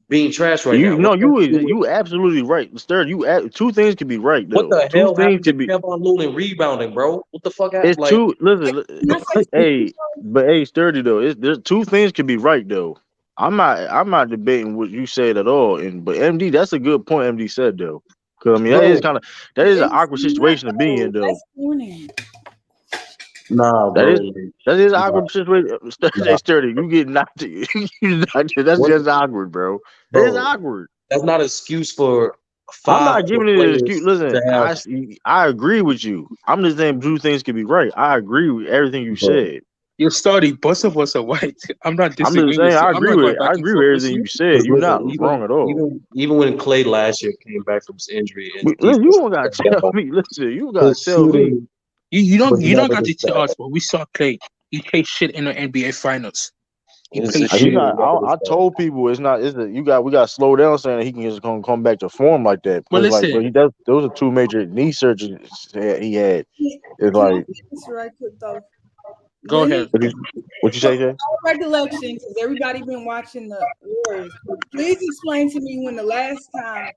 Speaker 10: being trash right
Speaker 12: You
Speaker 10: now? What
Speaker 12: know
Speaker 10: does that do with
Speaker 12: you absolutely right, Sturdy. Two things can be right
Speaker 10: what
Speaker 12: though.
Speaker 10: the
Speaker 12: Two
Speaker 10: hell
Speaker 12: things
Speaker 10: happened to
Speaker 12: can be.
Speaker 10: Kevin Looney rebounding, bro? What the fuck happened?
Speaker 12: It's
Speaker 10: Like
Speaker 12: two. Listen,
Speaker 14: Can I say
Speaker 12: hey, but hey, Sturdy though. There's two things can be right though. I'm not debating what you said at all. But MD, that's a good point. MD said though, because I mean
Speaker 10: bro,
Speaker 12: that is an
Speaker 14: it's
Speaker 12: awkward
Speaker 14: not
Speaker 12: situation to be in though.
Speaker 14: that's corny.
Speaker 10: nah,
Speaker 12: That
Speaker 10: bro.
Speaker 12: is
Speaker 10: Like,
Speaker 12: that is an
Speaker 10: nah,
Speaker 12: awkward situation.
Speaker 10: nah,
Speaker 12: Sturdy, you get knocked. That's
Speaker 10: what,
Speaker 12: just awkward, bro. That is
Speaker 10: bro?
Speaker 12: awkward.
Speaker 10: That's not an excuse for
Speaker 12: I'm
Speaker 10: five
Speaker 12: not
Speaker 10: other
Speaker 12: giving it an excuse.
Speaker 10: players
Speaker 12: Listen,
Speaker 10: to have.
Speaker 12: I agree with you. I'm just saying two things can be right. I agree with everything you
Speaker 10: Bro.
Speaker 12: said.
Speaker 9: You're starting. Both of us are white. I'm not
Speaker 12: I'm just
Speaker 9: disagreeing
Speaker 12: saying
Speaker 9: with you. I'm not going
Speaker 12: I
Speaker 9: back and
Speaker 12: agree with
Speaker 9: forth with
Speaker 12: everything
Speaker 9: you.
Speaker 12: you said.
Speaker 10: Because
Speaker 12: You're
Speaker 10: listen,
Speaker 12: not wrong at all.
Speaker 10: even when Clay last year came back from his injury and his
Speaker 12: Listen, you
Speaker 10: defense
Speaker 12: don't
Speaker 10: was
Speaker 12: gotta tell
Speaker 10: down,
Speaker 12: me. Listen, you don't gotta
Speaker 10: his
Speaker 12: tell me.
Speaker 10: shooting
Speaker 9: You
Speaker 10: was
Speaker 9: don't
Speaker 10: never
Speaker 9: got
Speaker 10: his
Speaker 9: to tell
Speaker 10: bag.
Speaker 9: us, but we saw Clay. He played shit in the NBA Finals. He played
Speaker 10: His
Speaker 12: You
Speaker 9: shit.
Speaker 10: shooting was
Speaker 12: got.
Speaker 10: never his
Speaker 12: I
Speaker 10: bag.
Speaker 12: told people it's not. You got. We got to slow down saying that he can just come back to form like that
Speaker 9: But
Speaker 12: because like,
Speaker 9: listen,
Speaker 12: but he does. Those are two major knee surgeries that he had. It's
Speaker 14: Can I
Speaker 12: like
Speaker 14: say this right quick though?
Speaker 9: go
Speaker 14: When
Speaker 9: ahead.
Speaker 14: he
Speaker 12: what you
Speaker 14: for
Speaker 12: say, Jay?
Speaker 14: our recollection, because everybody been watching the Warriors, please explain to me when the last time,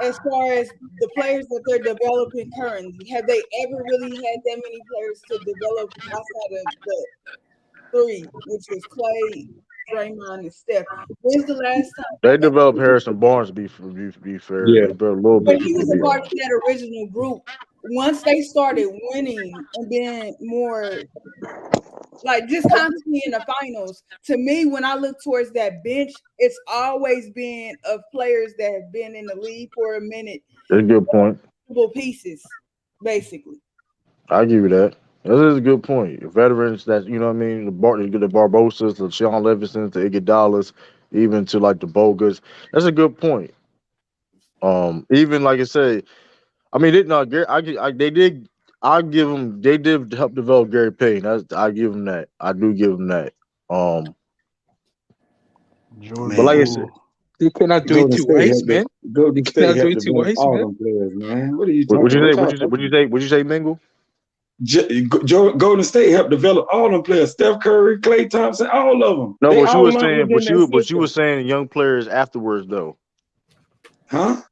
Speaker 14: as far as the players that they're developing currently, have they ever really had that many players to develop outside of the three, which was Clay, Draymond, and Steph? When's the last time
Speaker 12: They
Speaker 14: that
Speaker 12: developed Harrison Barnes. Be fair,
Speaker 10: Yeah,
Speaker 12: they developed a little
Speaker 14: but
Speaker 12: bit.
Speaker 14: he
Speaker 12: To
Speaker 14: was a
Speaker 12: be
Speaker 14: part
Speaker 12: honest.
Speaker 14: of that original group? Once they started winning and being more like just constantly in the finals. To me, when I look towards that bench, it's always been of players that have been in the league for a minute,
Speaker 12: That's a good point.
Speaker 14: pieces, basically.
Speaker 12: I give you that. That is a good point. Veterans that you know what I mean, the Barbosas, the Sean Levinsons, the Iguodalas, even to like the Bogas. That's a good point. Even like I said, I mean, they did. I give them. They did help develop Gary Payton. I give them that. I do give them that. Um, but
Speaker 8: Jordan
Speaker 12: like I
Speaker 15: Man,
Speaker 12: said,
Speaker 8: Poole.
Speaker 9: You cannot do it
Speaker 15: Golden
Speaker 9: to
Speaker 15: State
Speaker 9: Wise,
Speaker 15: had to
Speaker 9: man. You
Speaker 15: Golden State
Speaker 9: cannot do
Speaker 15: had
Speaker 9: it
Speaker 15: to
Speaker 9: to
Speaker 15: develop
Speaker 9: Wise,
Speaker 15: all
Speaker 9: man.
Speaker 15: them players, man. What are you
Speaker 12: what
Speaker 15: talking
Speaker 12: you
Speaker 15: about?
Speaker 12: say?
Speaker 15: What y'all talking about?
Speaker 12: What you say, Mingle?
Speaker 15: Golden State helped develop all them players. Steph Curry, Klay Thompson, all of them.
Speaker 12: No,
Speaker 15: They
Speaker 12: but you
Speaker 15: all
Speaker 12: were
Speaker 15: learned
Speaker 12: saying,
Speaker 15: within that
Speaker 12: but you were
Speaker 15: system.
Speaker 12: saying young players afterwards though.
Speaker 15: Huh?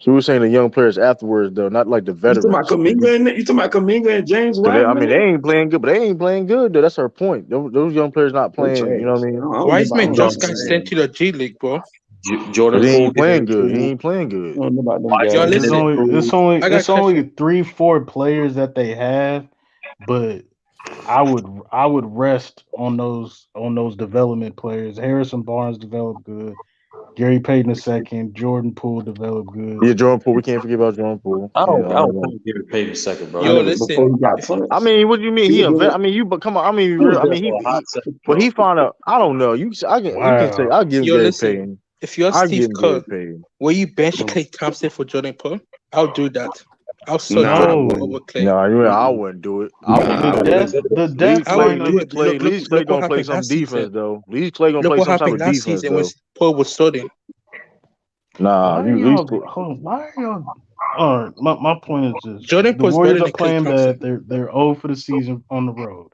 Speaker 12: She was saying the young players afterwards though, not like the
Speaker 15: You talking about
Speaker 12: veterans.
Speaker 15: Kaminga and James
Speaker 12: Cause I
Speaker 15: Wiseman?
Speaker 12: mean, they ain't playing good, but they ain't playing good though. That's her point. Those young players not
Speaker 15: They
Speaker 12: playing. You know
Speaker 15: trash.
Speaker 12: what I
Speaker 15: I
Speaker 12: mean?
Speaker 15: I
Speaker 9: Wiseman
Speaker 15: don't know
Speaker 10: John,
Speaker 9: just
Speaker 15: about
Speaker 9: got
Speaker 15: them.
Speaker 9: sent to the G League, bro.
Speaker 12: Cause
Speaker 10: Jordan
Speaker 12: he
Speaker 10: Poole
Speaker 12: ain't playing
Speaker 10: didn't
Speaker 12: good. He
Speaker 10: improve.
Speaker 12: ain't playing
Speaker 15: I
Speaker 12: good.
Speaker 15: don't know about them
Speaker 9: Y'all
Speaker 10: Wiseman
Speaker 15: guys.
Speaker 10: didn't
Speaker 9: listen.
Speaker 10: improve.
Speaker 9: I got a
Speaker 8: It's
Speaker 9: question.
Speaker 8: only 3-4 players that they have, but I would rest on those development players. Harrison Barnes developed good. Gary Payton II, Jordan Poole developed good.
Speaker 12: Yeah, Jordan Poole. We can't forget about Jordan Poole.
Speaker 10: I don't think Gary Payton second, bro.
Speaker 15: I
Speaker 10: I
Speaker 9: Yo,
Speaker 15: know
Speaker 10: never.
Speaker 9: listen.
Speaker 15: before he got
Speaker 12: I
Speaker 15: punched.
Speaker 12: mean, what do you mean?
Speaker 15: He
Speaker 12: He
Speaker 15: was
Speaker 12: a vet.
Speaker 15: doing
Speaker 12: I mean, but come on. I mean,
Speaker 10: He was
Speaker 12: real. I
Speaker 10: there
Speaker 12: mean,
Speaker 10: for a hot second,
Speaker 12: but
Speaker 10: bro.
Speaker 12: he found out. I don't know. You can say
Speaker 8: Wow.
Speaker 12: I'll give
Speaker 9: Yo,
Speaker 12: Gary
Speaker 9: listen.
Speaker 12: Payton.
Speaker 9: If you're
Speaker 12: I
Speaker 9: Steve
Speaker 12: get
Speaker 9: Kerr,
Speaker 12: paid.
Speaker 9: will you bench Klay Thompson for Jordan Poole? I'll do that. I'll sell
Speaker 12: Nah,
Speaker 9: Jordan Poole over Klay.
Speaker 12: I wouldn't do it. I wouldn't
Speaker 8: The
Speaker 12: do it.
Speaker 8: depth, the
Speaker 12: Leave
Speaker 8: depth
Speaker 9: I
Speaker 12: Clay,
Speaker 9: would do
Speaker 8: lineup.
Speaker 9: it.
Speaker 12: leave Clay, leave Clay
Speaker 9: Look what
Speaker 12: gonna play
Speaker 9: happened
Speaker 12: some
Speaker 9: last season.
Speaker 12: defense though. Leave Clay gonna
Speaker 9: Look
Speaker 12: play
Speaker 9: what
Speaker 12: some type
Speaker 9: happened
Speaker 12: of
Speaker 9: last
Speaker 12: defense
Speaker 9: season when
Speaker 12: though.
Speaker 9: Poole was starting.
Speaker 12: Nah,
Speaker 8: Why are
Speaker 12: you leave.
Speaker 8: y'all? Hold on, why are y'all? All right, my point is this:
Speaker 9: Jordan
Speaker 8: the
Speaker 9: Poole's
Speaker 8: Warriors
Speaker 9: better
Speaker 8: are
Speaker 9: than Klay
Speaker 8: playing
Speaker 9: Thompson.
Speaker 8: bad. They're 0 for the season on the road.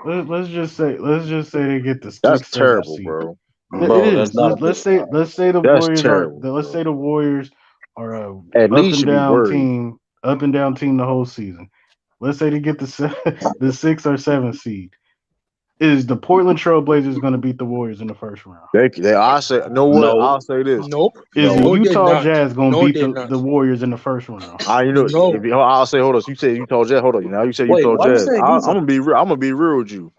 Speaker 8: Let's just say they get the
Speaker 12: That's
Speaker 8: 6th, 7th
Speaker 12: terrible,
Speaker 8: seed.
Speaker 12: bro.
Speaker 8: It
Speaker 10: Bro, that's
Speaker 8: is.
Speaker 10: not a
Speaker 8: Let's
Speaker 10: good
Speaker 8: say the
Speaker 12: That's
Speaker 8: Warriors are.
Speaker 12: terrible,
Speaker 8: Let's
Speaker 12: bro.
Speaker 8: say the Warriors are a
Speaker 12: At
Speaker 8: up
Speaker 12: least
Speaker 8: and
Speaker 12: should be
Speaker 8: down
Speaker 12: worried.
Speaker 8: team, the whole season. Let's say they get the 6th or 7th seed. Is the Portland Trailblazers going to beat the Warriors in the first round?
Speaker 12: I say, you know what?
Speaker 10: No.
Speaker 12: I'll say this.
Speaker 9: Nope.
Speaker 8: Is the
Speaker 9: No, they're
Speaker 8: Utah
Speaker 9: not.
Speaker 8: Jazz going to
Speaker 9: No,
Speaker 8: beat
Speaker 9: they're
Speaker 8: the
Speaker 9: not.
Speaker 8: Warriors in the first round?
Speaker 9: No.
Speaker 12: I'll say, hold on. You said Utah Jazz. Hold on. Now you say
Speaker 10: Wait,
Speaker 12: Utah
Speaker 10: why you
Speaker 12: Jazz.
Speaker 10: saying
Speaker 12: I'm
Speaker 10: Utah?
Speaker 12: gonna be real. I'm gonna be real with you.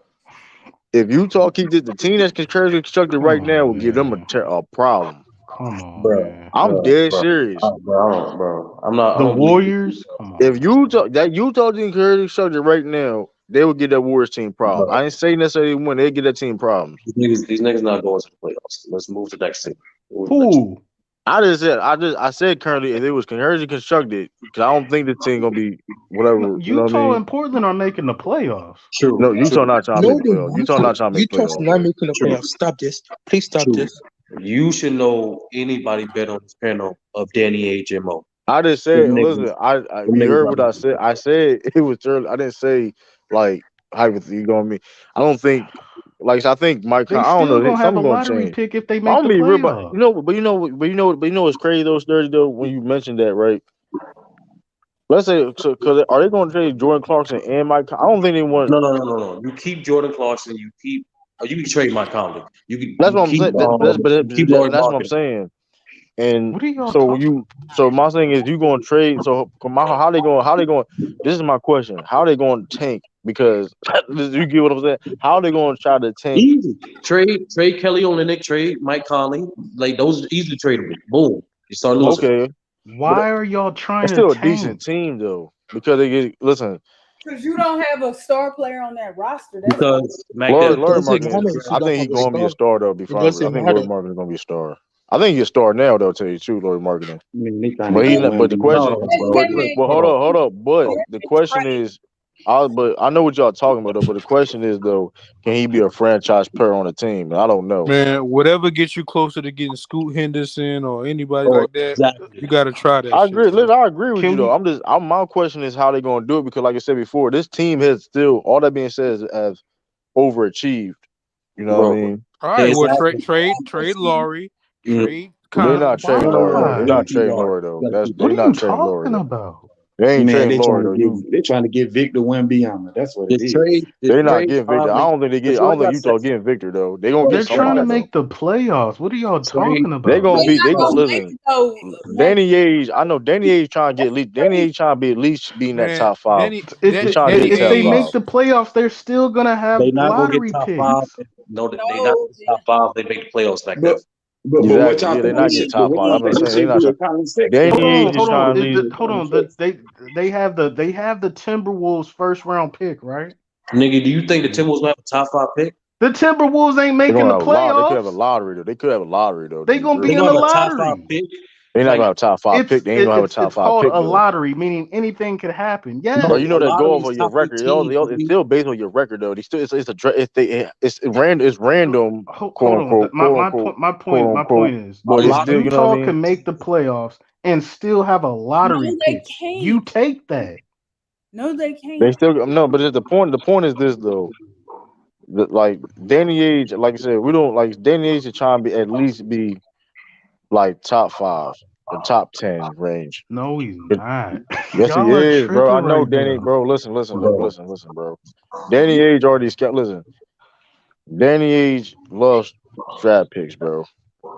Speaker 12: If Utah keep this, the team that's currently constructed
Speaker 8: Come
Speaker 12: right now
Speaker 8: on,
Speaker 12: will give them
Speaker 8: man.
Speaker 12: a problem.
Speaker 8: Come on,
Speaker 10: Bro,
Speaker 8: man.
Speaker 12: I'm dead serious.
Speaker 10: bro. I
Speaker 8: The
Speaker 10: don't believe it.
Speaker 8: Warriors? Come on.
Speaker 12: If Utah team currently constructed right now, they would get that Warriors team problem.
Speaker 10: Bro,
Speaker 12: I ain't say necessarily win. They get that team problems.
Speaker 10: these niggas not going to the playoffs. Let's move to the next team.
Speaker 8: Who?
Speaker 12: I said currently if it was currently constructed, because I don't think this team gonna be whatever. You know what I
Speaker 8: Utah
Speaker 12: mean?
Speaker 8: and Portland are making the playoffs.
Speaker 10: True.
Speaker 12: No, Utah not trying to
Speaker 9: No,
Speaker 12: make the playoffs. Utah not trying to make
Speaker 9: Utah's
Speaker 12: playoffs,
Speaker 9: not
Speaker 12: bro.
Speaker 9: making the playoffs. Stop this. Please stop
Speaker 10: True.
Speaker 9: this.
Speaker 10: You should know anybody bet on this panel of Danny HMO.
Speaker 12: I just
Speaker 10: Them
Speaker 12: said,
Speaker 10: niggas,
Speaker 12: listen,
Speaker 10: them
Speaker 12: you
Speaker 10: niggas
Speaker 12: heard
Speaker 10: not
Speaker 12: what I
Speaker 10: making the
Speaker 12: said. I
Speaker 10: playoffs.
Speaker 12: said it was early. I didn't say like hypothetically. You know what I mean? I don't think I think Mike.
Speaker 8: They
Speaker 12: I don't
Speaker 8: still
Speaker 12: know.
Speaker 8: gonna have a
Speaker 12: Something's gonna
Speaker 8: lottery
Speaker 12: change.
Speaker 8: pick if they
Speaker 12: I'm
Speaker 8: make
Speaker 12: gonna
Speaker 8: the
Speaker 12: be real, but
Speaker 8: playoffs.
Speaker 12: what's crazy though, Sturdy though, when you mentioned that, right? Let's say, because are they going to trade Jordan Clarkson and Mike? I don't think they want.
Speaker 10: No. You keep Jordan Clarkson. You can trade Mike Conley.
Speaker 12: That's
Speaker 10: You
Speaker 12: what I'm
Speaker 10: keep
Speaker 12: saying. You
Speaker 10: keep Laurie
Speaker 12: that's what I'm
Speaker 10: Marketing.
Speaker 12: saying. And
Speaker 8: What are y'all
Speaker 12: so
Speaker 8: talking?
Speaker 12: my thing is, you going to trade? So how they going? How they going? This is my question. How are they going to tank? Because you get what I'm saying. How are they going to try to tank?
Speaker 10: Easy. Trade Kelly Olynyk. Trade Mike Conley. Like those are easily tradable. Boom. You start losing.
Speaker 12: Okay,
Speaker 8: Why are y'all trying
Speaker 12: it's
Speaker 8: to
Speaker 12: still a
Speaker 8: tank?
Speaker 12: decent team though, because listen.
Speaker 14: Because you don't have a star player on that roster. That's
Speaker 10: Because
Speaker 12: Laurie
Speaker 9: doesn't
Speaker 12: Marketing
Speaker 9: matter
Speaker 12: is.
Speaker 9: if you
Speaker 12: I
Speaker 9: don't
Speaker 12: think
Speaker 9: have
Speaker 12: he's
Speaker 9: a
Speaker 12: going to be a
Speaker 9: star.
Speaker 12: star though. Be
Speaker 9: It
Speaker 12: fine. I
Speaker 9: doesn't
Speaker 12: think
Speaker 9: matter.
Speaker 12: Laurie Marketing is going to be a star. I think he's a star now though. Tell you the truth, Laurie Marketing.
Speaker 15: I mean, they trying to
Speaker 12: But
Speaker 15: get
Speaker 12: but the question, hold up. But the question is, but I know what y'all talking about though. But the question is though, can he be a franchise player on the team? I don't know.
Speaker 2: Man, whatever gets you closer to getting Scoot Henderson or anybody
Speaker 12: Or
Speaker 2: like that, you got to try that.
Speaker 12: I
Speaker 2: shit,
Speaker 12: agree.
Speaker 2: bro.
Speaker 12: Listen, I agree with you though. My question is how they going to do it because, like I said before, this team has still. All that being said, has overachieved. You know what I mean?
Speaker 2: All right, well, trade Laurie, trade
Speaker 12: They
Speaker 2: Conley.
Speaker 12: not trading Laurie though. They
Speaker 8: Why?
Speaker 12: not trading Laurie though.
Speaker 8: What
Speaker 12: They
Speaker 8: are
Speaker 12: not
Speaker 8: you
Speaker 12: trading Laurie
Speaker 8: talking
Speaker 12: though.
Speaker 8: about?
Speaker 12: They ain't
Speaker 15: Man,
Speaker 12: trading Laurie though.
Speaker 15: they're trying to get Victor Wembanyama. That's what it is.
Speaker 12: They not getting Victor. I don't think they get. I don't think Utah getting Victor though. They gonna get
Speaker 8: They're trying to
Speaker 12: somebody though.
Speaker 8: make the playoffs. What are y'all talking
Speaker 12: They
Speaker 8: about?
Speaker 12: gonna be. They gonna listen. Danny Age. I know Danny Age trying to get at least. Danny Age trying to be at least be in that
Speaker 2: Man,
Speaker 12: top five.
Speaker 8: If
Speaker 12: He trying to be in
Speaker 8: if
Speaker 12: the top
Speaker 8: they make
Speaker 12: five.
Speaker 8: the playoffs, they're still gonna have
Speaker 10: They not gonna get
Speaker 8: lottery
Speaker 10: top
Speaker 8: picks.
Speaker 10: 5. No, they not top 5. They make the playoffs back then.
Speaker 15: But what
Speaker 12: Exactly.
Speaker 15: y'all
Speaker 12: Yeah, they're
Speaker 15: think
Speaker 12: not
Speaker 15: they
Speaker 12: getting
Speaker 15: should do?
Speaker 12: top
Speaker 15: What
Speaker 12: five.
Speaker 15: y'all
Speaker 12: I'm
Speaker 15: think
Speaker 12: just
Speaker 15: they
Speaker 12: saying they're
Speaker 15: should
Speaker 12: not
Speaker 15: do
Speaker 12: trying.
Speaker 15: with Colin Sexton?
Speaker 12: Danny Age is
Speaker 8: Hold on.
Speaker 12: trying to leave.
Speaker 8: Hold on. They have the Timberwolves first round pick, right?
Speaker 10: Nigga, do you think the Timberwolves gonna have a top 5 pick?
Speaker 8: The Timberwolves ain't
Speaker 12: They're
Speaker 8: making
Speaker 12: gonna
Speaker 8: the
Speaker 12: have a lot. They could have a
Speaker 8: playoffs.
Speaker 12: lottery though. They could have a lottery though. To
Speaker 8: They
Speaker 12: be
Speaker 8: gonna be
Speaker 10: They
Speaker 12: real,
Speaker 8: in the
Speaker 10: gonna have a top 5
Speaker 8: lottery.
Speaker 10: pick.
Speaker 12: they're not
Speaker 10: Like
Speaker 12: gonna have a top five pick. They ain't gonna have a top
Speaker 8: It's
Speaker 12: five
Speaker 8: called
Speaker 12: pick
Speaker 8: a
Speaker 12: though.
Speaker 8: lottery, meaning anything could happen.
Speaker 12: But
Speaker 8: Yes.
Speaker 12: you know
Speaker 10: a
Speaker 12: that go
Speaker 10: lottery
Speaker 12: off
Speaker 10: is
Speaker 12: of your
Speaker 10: top
Speaker 12: record.
Speaker 10: 18.
Speaker 12: It's still based on your record though. They still it's random,
Speaker 8: Hold on. My point is
Speaker 12: But it's still, you know what I
Speaker 8: Utah
Speaker 12: mean.
Speaker 8: can make the playoffs and still have a lottery
Speaker 14: No, they
Speaker 8: pick.
Speaker 14: can't.
Speaker 8: You take that.
Speaker 14: No, they can't.
Speaker 12: They still no, but the point. The point is this though. Like Danny Age, like I said, we don't like Danny Age is trying to be at least be like top 5 or top 10 range.
Speaker 8: No, he's not.
Speaker 12: Yes, he
Speaker 8: Y'all are
Speaker 12: is, bro.
Speaker 8: tripping
Speaker 12: I know
Speaker 8: right
Speaker 12: Danny,
Speaker 8: now.
Speaker 12: bro. Listen, bro. Danny Age already listen. Danny Age loves draft picks, bro.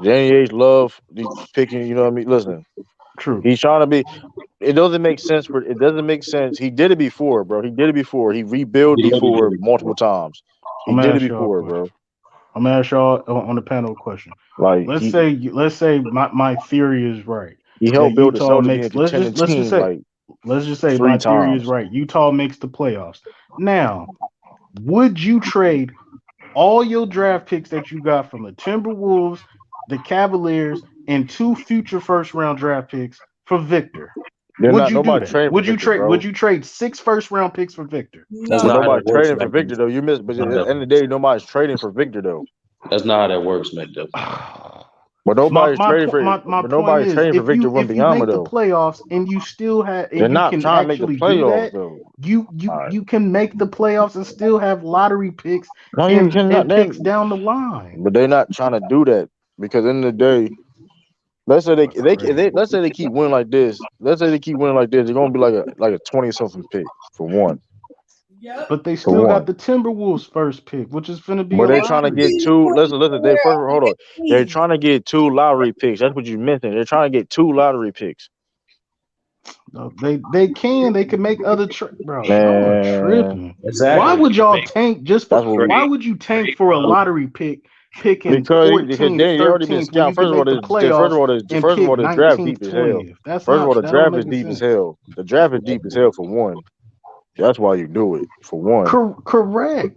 Speaker 12: Danny Age love the picking. You know what I mean? Listen,
Speaker 8: True.
Speaker 12: he's trying to be. It doesn't make sense. It doesn't make sense. He did it before, bro. He did it before. He rebuilt before multiple times. He
Speaker 8: I'm gonna
Speaker 12: did it
Speaker 8: ask y'all a
Speaker 12: before,
Speaker 8: question.
Speaker 12: bro.
Speaker 8: I'm gonna ask y'all on the panel a question.
Speaker 12: Like
Speaker 8: Let's say my theory is right.
Speaker 12: he
Speaker 8: That
Speaker 12: helped build the
Speaker 8: Utah
Speaker 12: Celtics being a
Speaker 8: makes
Speaker 12: contending team like
Speaker 8: let's just say
Speaker 12: 3
Speaker 8: my theory is
Speaker 12: times.
Speaker 8: right. Utah makes the playoffs. Now, would you trade all your draft picks that you got from the Timberwolves the Cavaliers, and 2 future first-round draft picks for Victor?
Speaker 12: They're
Speaker 8: Would
Speaker 12: not
Speaker 8: you do
Speaker 12: nobody
Speaker 8: that?
Speaker 12: trading for Victor, bro.
Speaker 8: Would you trade 6 first-round picks for Victor?
Speaker 10: That's
Speaker 12: But
Speaker 10: not how
Speaker 12: nobody's
Speaker 10: that works,
Speaker 12: trading for
Speaker 10: man.
Speaker 12: Victor though. You missed, but at the end of the day, nobody's trading for Victor though.
Speaker 10: That's not how that works, man.
Speaker 12: But nobody's trading for.
Speaker 8: My
Speaker 12: But
Speaker 8: point
Speaker 12: nobody's
Speaker 8: is,
Speaker 12: trading for Victor
Speaker 8: if you make
Speaker 12: Wembanyama
Speaker 8: the
Speaker 12: though.
Speaker 8: playoffs and you still have
Speaker 12: They're
Speaker 8: and you
Speaker 12: not
Speaker 8: can
Speaker 12: trying to make the
Speaker 8: actually do
Speaker 12: playoffs
Speaker 8: that,
Speaker 12: though.
Speaker 8: you can make the playoffs and still have lottery picks
Speaker 12: No, you cannot.
Speaker 8: and picks down the line.
Speaker 12: But they're not trying to do that because in the day, let's say let's say they keep winning like this. Let's say they keep winning like this. They're gonna be like a 20-something pick for one.
Speaker 8: But they
Speaker 12: For
Speaker 8: still got
Speaker 12: one.
Speaker 8: the Timberwolves first pick, which is going to be
Speaker 12: But
Speaker 8: a
Speaker 12: they're trying to
Speaker 8: lottery.
Speaker 12: get two. Listen. They first hold on. They're trying to get 2 lottery picks. That's what you mentioned. They're trying to get 2 lottery picks.
Speaker 8: No, they can make other bro. Y'all are
Speaker 12: Man,
Speaker 8: tripping.
Speaker 10: Exactly.
Speaker 8: Why would y'all tank just for?
Speaker 12: that's what
Speaker 8: Why
Speaker 12: we.
Speaker 8: would you tank for a lottery pick, picking
Speaker 12: Because
Speaker 8: 14th,
Speaker 12: they already been
Speaker 8: 13th when
Speaker 12: scouting.
Speaker 8: you can make the playoffs and
Speaker 12: First of
Speaker 8: pick
Speaker 12: all, the draft
Speaker 8: 19th,
Speaker 12: deep as hell.
Speaker 8: 20th? That's
Speaker 12: First of all,
Speaker 8: not.
Speaker 12: the
Speaker 8: That don't
Speaker 12: draft is
Speaker 8: make
Speaker 12: deep as
Speaker 8: sense.
Speaker 12: hell. The draft is deep as hell for one. That's why you do it for one.
Speaker 8: Correct.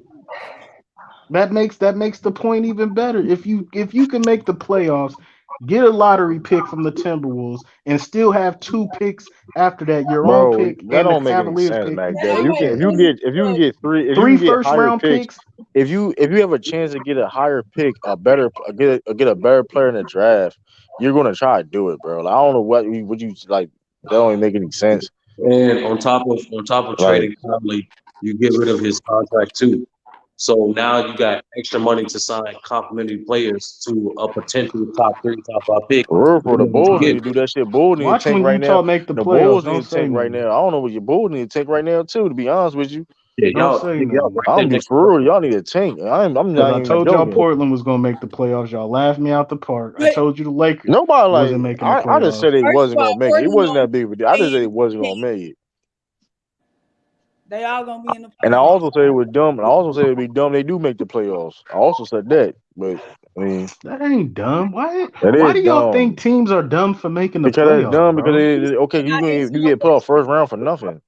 Speaker 8: That makes the point even better. If you can make the playoffs, get a lottery pick from the Timberwolves, and still have 2 picks after that, your own
Speaker 12: Bro,
Speaker 8: pick
Speaker 12: that
Speaker 8: and the
Speaker 12: don't make any
Speaker 8: Cavaliers
Speaker 12: sense,
Speaker 8: pick.
Speaker 12: Mac.
Speaker 8: Yeah,
Speaker 12: If you can get 3, if you
Speaker 8: 3
Speaker 12: can get
Speaker 8: first
Speaker 12: higher
Speaker 8: round
Speaker 12: picks,
Speaker 8: picks.
Speaker 12: if you have a chance to get a higher pick, get a better player in the draft, you're gonna try to do it, bro. Like, I don't know what you like. That don't even make any sense.
Speaker 10: And on top of
Speaker 12: Like,
Speaker 10: trading Conley, you get rid of his contract too. So now you got extra money to sign complimentary players to a potential top 3, top 5 pick.
Speaker 12: for the Bulls need to do that shit. Bulls need to
Speaker 8: Watch
Speaker 12: tank
Speaker 8: when
Speaker 12: right now.
Speaker 8: Utah make the
Speaker 12: The
Speaker 8: playoffs.
Speaker 12: Bulls need
Speaker 8: Don't
Speaker 12: to
Speaker 8: say
Speaker 12: tank right
Speaker 8: nothing.
Speaker 12: now. I don't know what your Bulls need to tank right now too. To be honest with you,
Speaker 10: Yeah,
Speaker 8: Don't say
Speaker 10: y'all
Speaker 8: nothing.
Speaker 10: right
Speaker 12: I'm
Speaker 10: there
Speaker 12: gonna be
Speaker 10: next to
Speaker 12: for real. Y'all need to tank. I'm
Speaker 8: Because
Speaker 12: not
Speaker 8: I
Speaker 12: even
Speaker 8: told y'all
Speaker 12: joking.
Speaker 8: Portland was gonna make the playoffs. Y'all laughed me out the park. I told you the Lakers
Speaker 12: Nobody
Speaker 8: wasn't
Speaker 12: like
Speaker 8: making the
Speaker 12: I just
Speaker 8: playoffs.
Speaker 12: said they
Speaker 14: First of
Speaker 12: wasn't
Speaker 14: all,
Speaker 12: gonna make it. It
Speaker 14: Portland
Speaker 12: wasn't
Speaker 14: gonna
Speaker 12: that big of a deal. I just said it wasn't gonna make it.
Speaker 14: They all gonna be in the
Speaker 12: And I
Speaker 14: playoffs.
Speaker 12: also said it was dumb. And I also said it'd be dumb they do make the playoffs. I also said that, but I mean
Speaker 8: That ain't dumb. Why
Speaker 12: that is
Speaker 8: do y'all think
Speaker 12: dumb
Speaker 8: teams are dumb for making the
Speaker 12: because that's
Speaker 8: playoffs,
Speaker 12: dumb because
Speaker 8: bro?
Speaker 12: okay you get put off first round for nothing.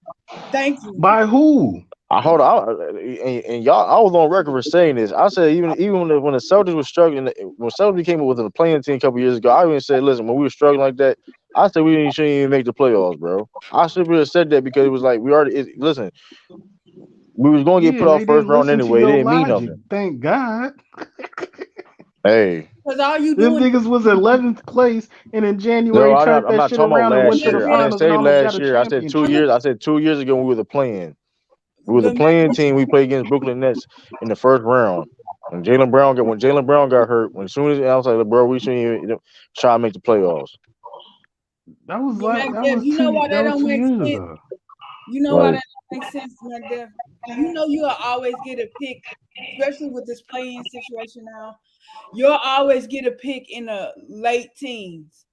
Speaker 14: Thank you.
Speaker 8: By who?
Speaker 12: I hold on, and y'all. I was on record for saying this. I said even when the Celtics was struggling, when Celtics came up with a playing team a couple years ago, I even said, listen, when we were struggling like that, I said we shouldn't even make the playoffs, bro. I should have said that because it was like we already listen. We was gonna get
Speaker 8: Yeah,
Speaker 12: put
Speaker 8: and
Speaker 12: off
Speaker 8: they
Speaker 12: first
Speaker 8: didn't
Speaker 12: round
Speaker 8: listen to
Speaker 12: anyway. It
Speaker 8: your
Speaker 12: didn't mean
Speaker 8: logic.
Speaker 12: nothing.
Speaker 8: Thank God.
Speaker 12: Hey,
Speaker 14: Because all you
Speaker 8: Them
Speaker 14: doing
Speaker 8: niggas was 11th place, and in
Speaker 12: no,
Speaker 8: January turned
Speaker 12: I'm
Speaker 8: that
Speaker 12: not
Speaker 8: shit
Speaker 12: talking about
Speaker 8: around and
Speaker 12: last
Speaker 8: went to the
Speaker 12: year. I didn't
Speaker 8: finals and
Speaker 12: say
Speaker 8: almost got
Speaker 12: last
Speaker 8: a
Speaker 12: year. I said 2
Speaker 8: championship.
Speaker 12: years. I said 2 years ago when we were the playing. We was a
Speaker 14: the
Speaker 12: playing team. We played against Brooklyn Nets in the first round. When Jalen Brown got hurt, when as soon as I was like, bro, we shouldn't even try to make the playoffs.
Speaker 8: That was
Speaker 14: But
Speaker 8: like
Speaker 14: you know why that don't
Speaker 8: 2
Speaker 14: make
Speaker 8: years
Speaker 14: sense?
Speaker 8: ago.
Speaker 14: You know why
Speaker 12: Like,
Speaker 14: that don't make sense, McDuff? You know you'll always get a pick, especially with this playing situation now. You'll always get a pick in the late teens.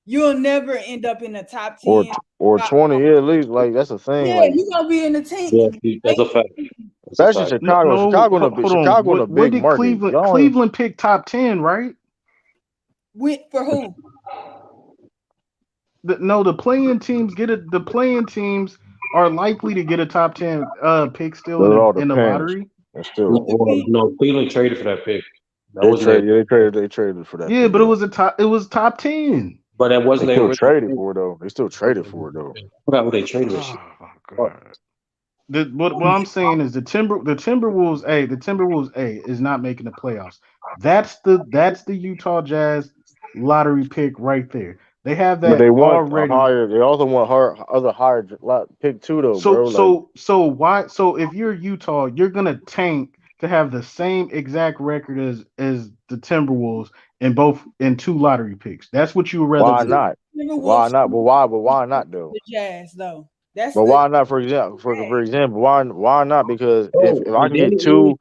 Speaker 14: You'll never end up in the top 10.
Speaker 12: or
Speaker 14: top
Speaker 12: 20, yeah, at least. Like, that's the thing.
Speaker 14: Yeah,
Speaker 12: Like,
Speaker 14: you're gonna be in the team.
Speaker 10: Yeah, that's a fact. That's a
Speaker 12: especially
Speaker 10: fact.
Speaker 12: Chicago.
Speaker 8: Hold on.
Speaker 12: Chicago in a
Speaker 8: What
Speaker 12: big
Speaker 8: did
Speaker 12: market.
Speaker 8: Cleveland pick top 10, right?
Speaker 14: For who?
Speaker 8: The playing teams the playing teams are likely to get a top 10 pick still
Speaker 12: It all
Speaker 8: in the
Speaker 12: depends.
Speaker 8: lottery.
Speaker 12: And still,
Speaker 10: No, Cleveland traded for that pick. That
Speaker 12: they
Speaker 10: wasn't
Speaker 12: traded. They traded for that.
Speaker 8: Yeah,
Speaker 12: Pick,
Speaker 8: but it was top 10.
Speaker 10: but that
Speaker 12: they
Speaker 10: wasn't their
Speaker 12: still
Speaker 10: original
Speaker 12: traded
Speaker 10: pick.
Speaker 12: for it though. They still traded for it though.
Speaker 10: I forgot what they traded this shit.
Speaker 8: Oh my god. What I'm saying is the Timberwolves is not making the playoffs. That's the Utah Jazz lottery pick right there. They have
Speaker 12: But they
Speaker 8: that
Speaker 12: want a
Speaker 8: already.
Speaker 12: higher. They also want higher pick too though, bro. Like,
Speaker 8: So if you're Utah, you're gonna tank to have the same exact record as the Timberwolves in 2 lottery picks. That's what you would rather
Speaker 12: why
Speaker 8: do.
Speaker 12: not? Why not? But why not though?
Speaker 14: The Jazz though. That's
Speaker 12: But
Speaker 14: the
Speaker 12: why not? For example, why not? Because if
Speaker 10: Bro,
Speaker 12: I can get two,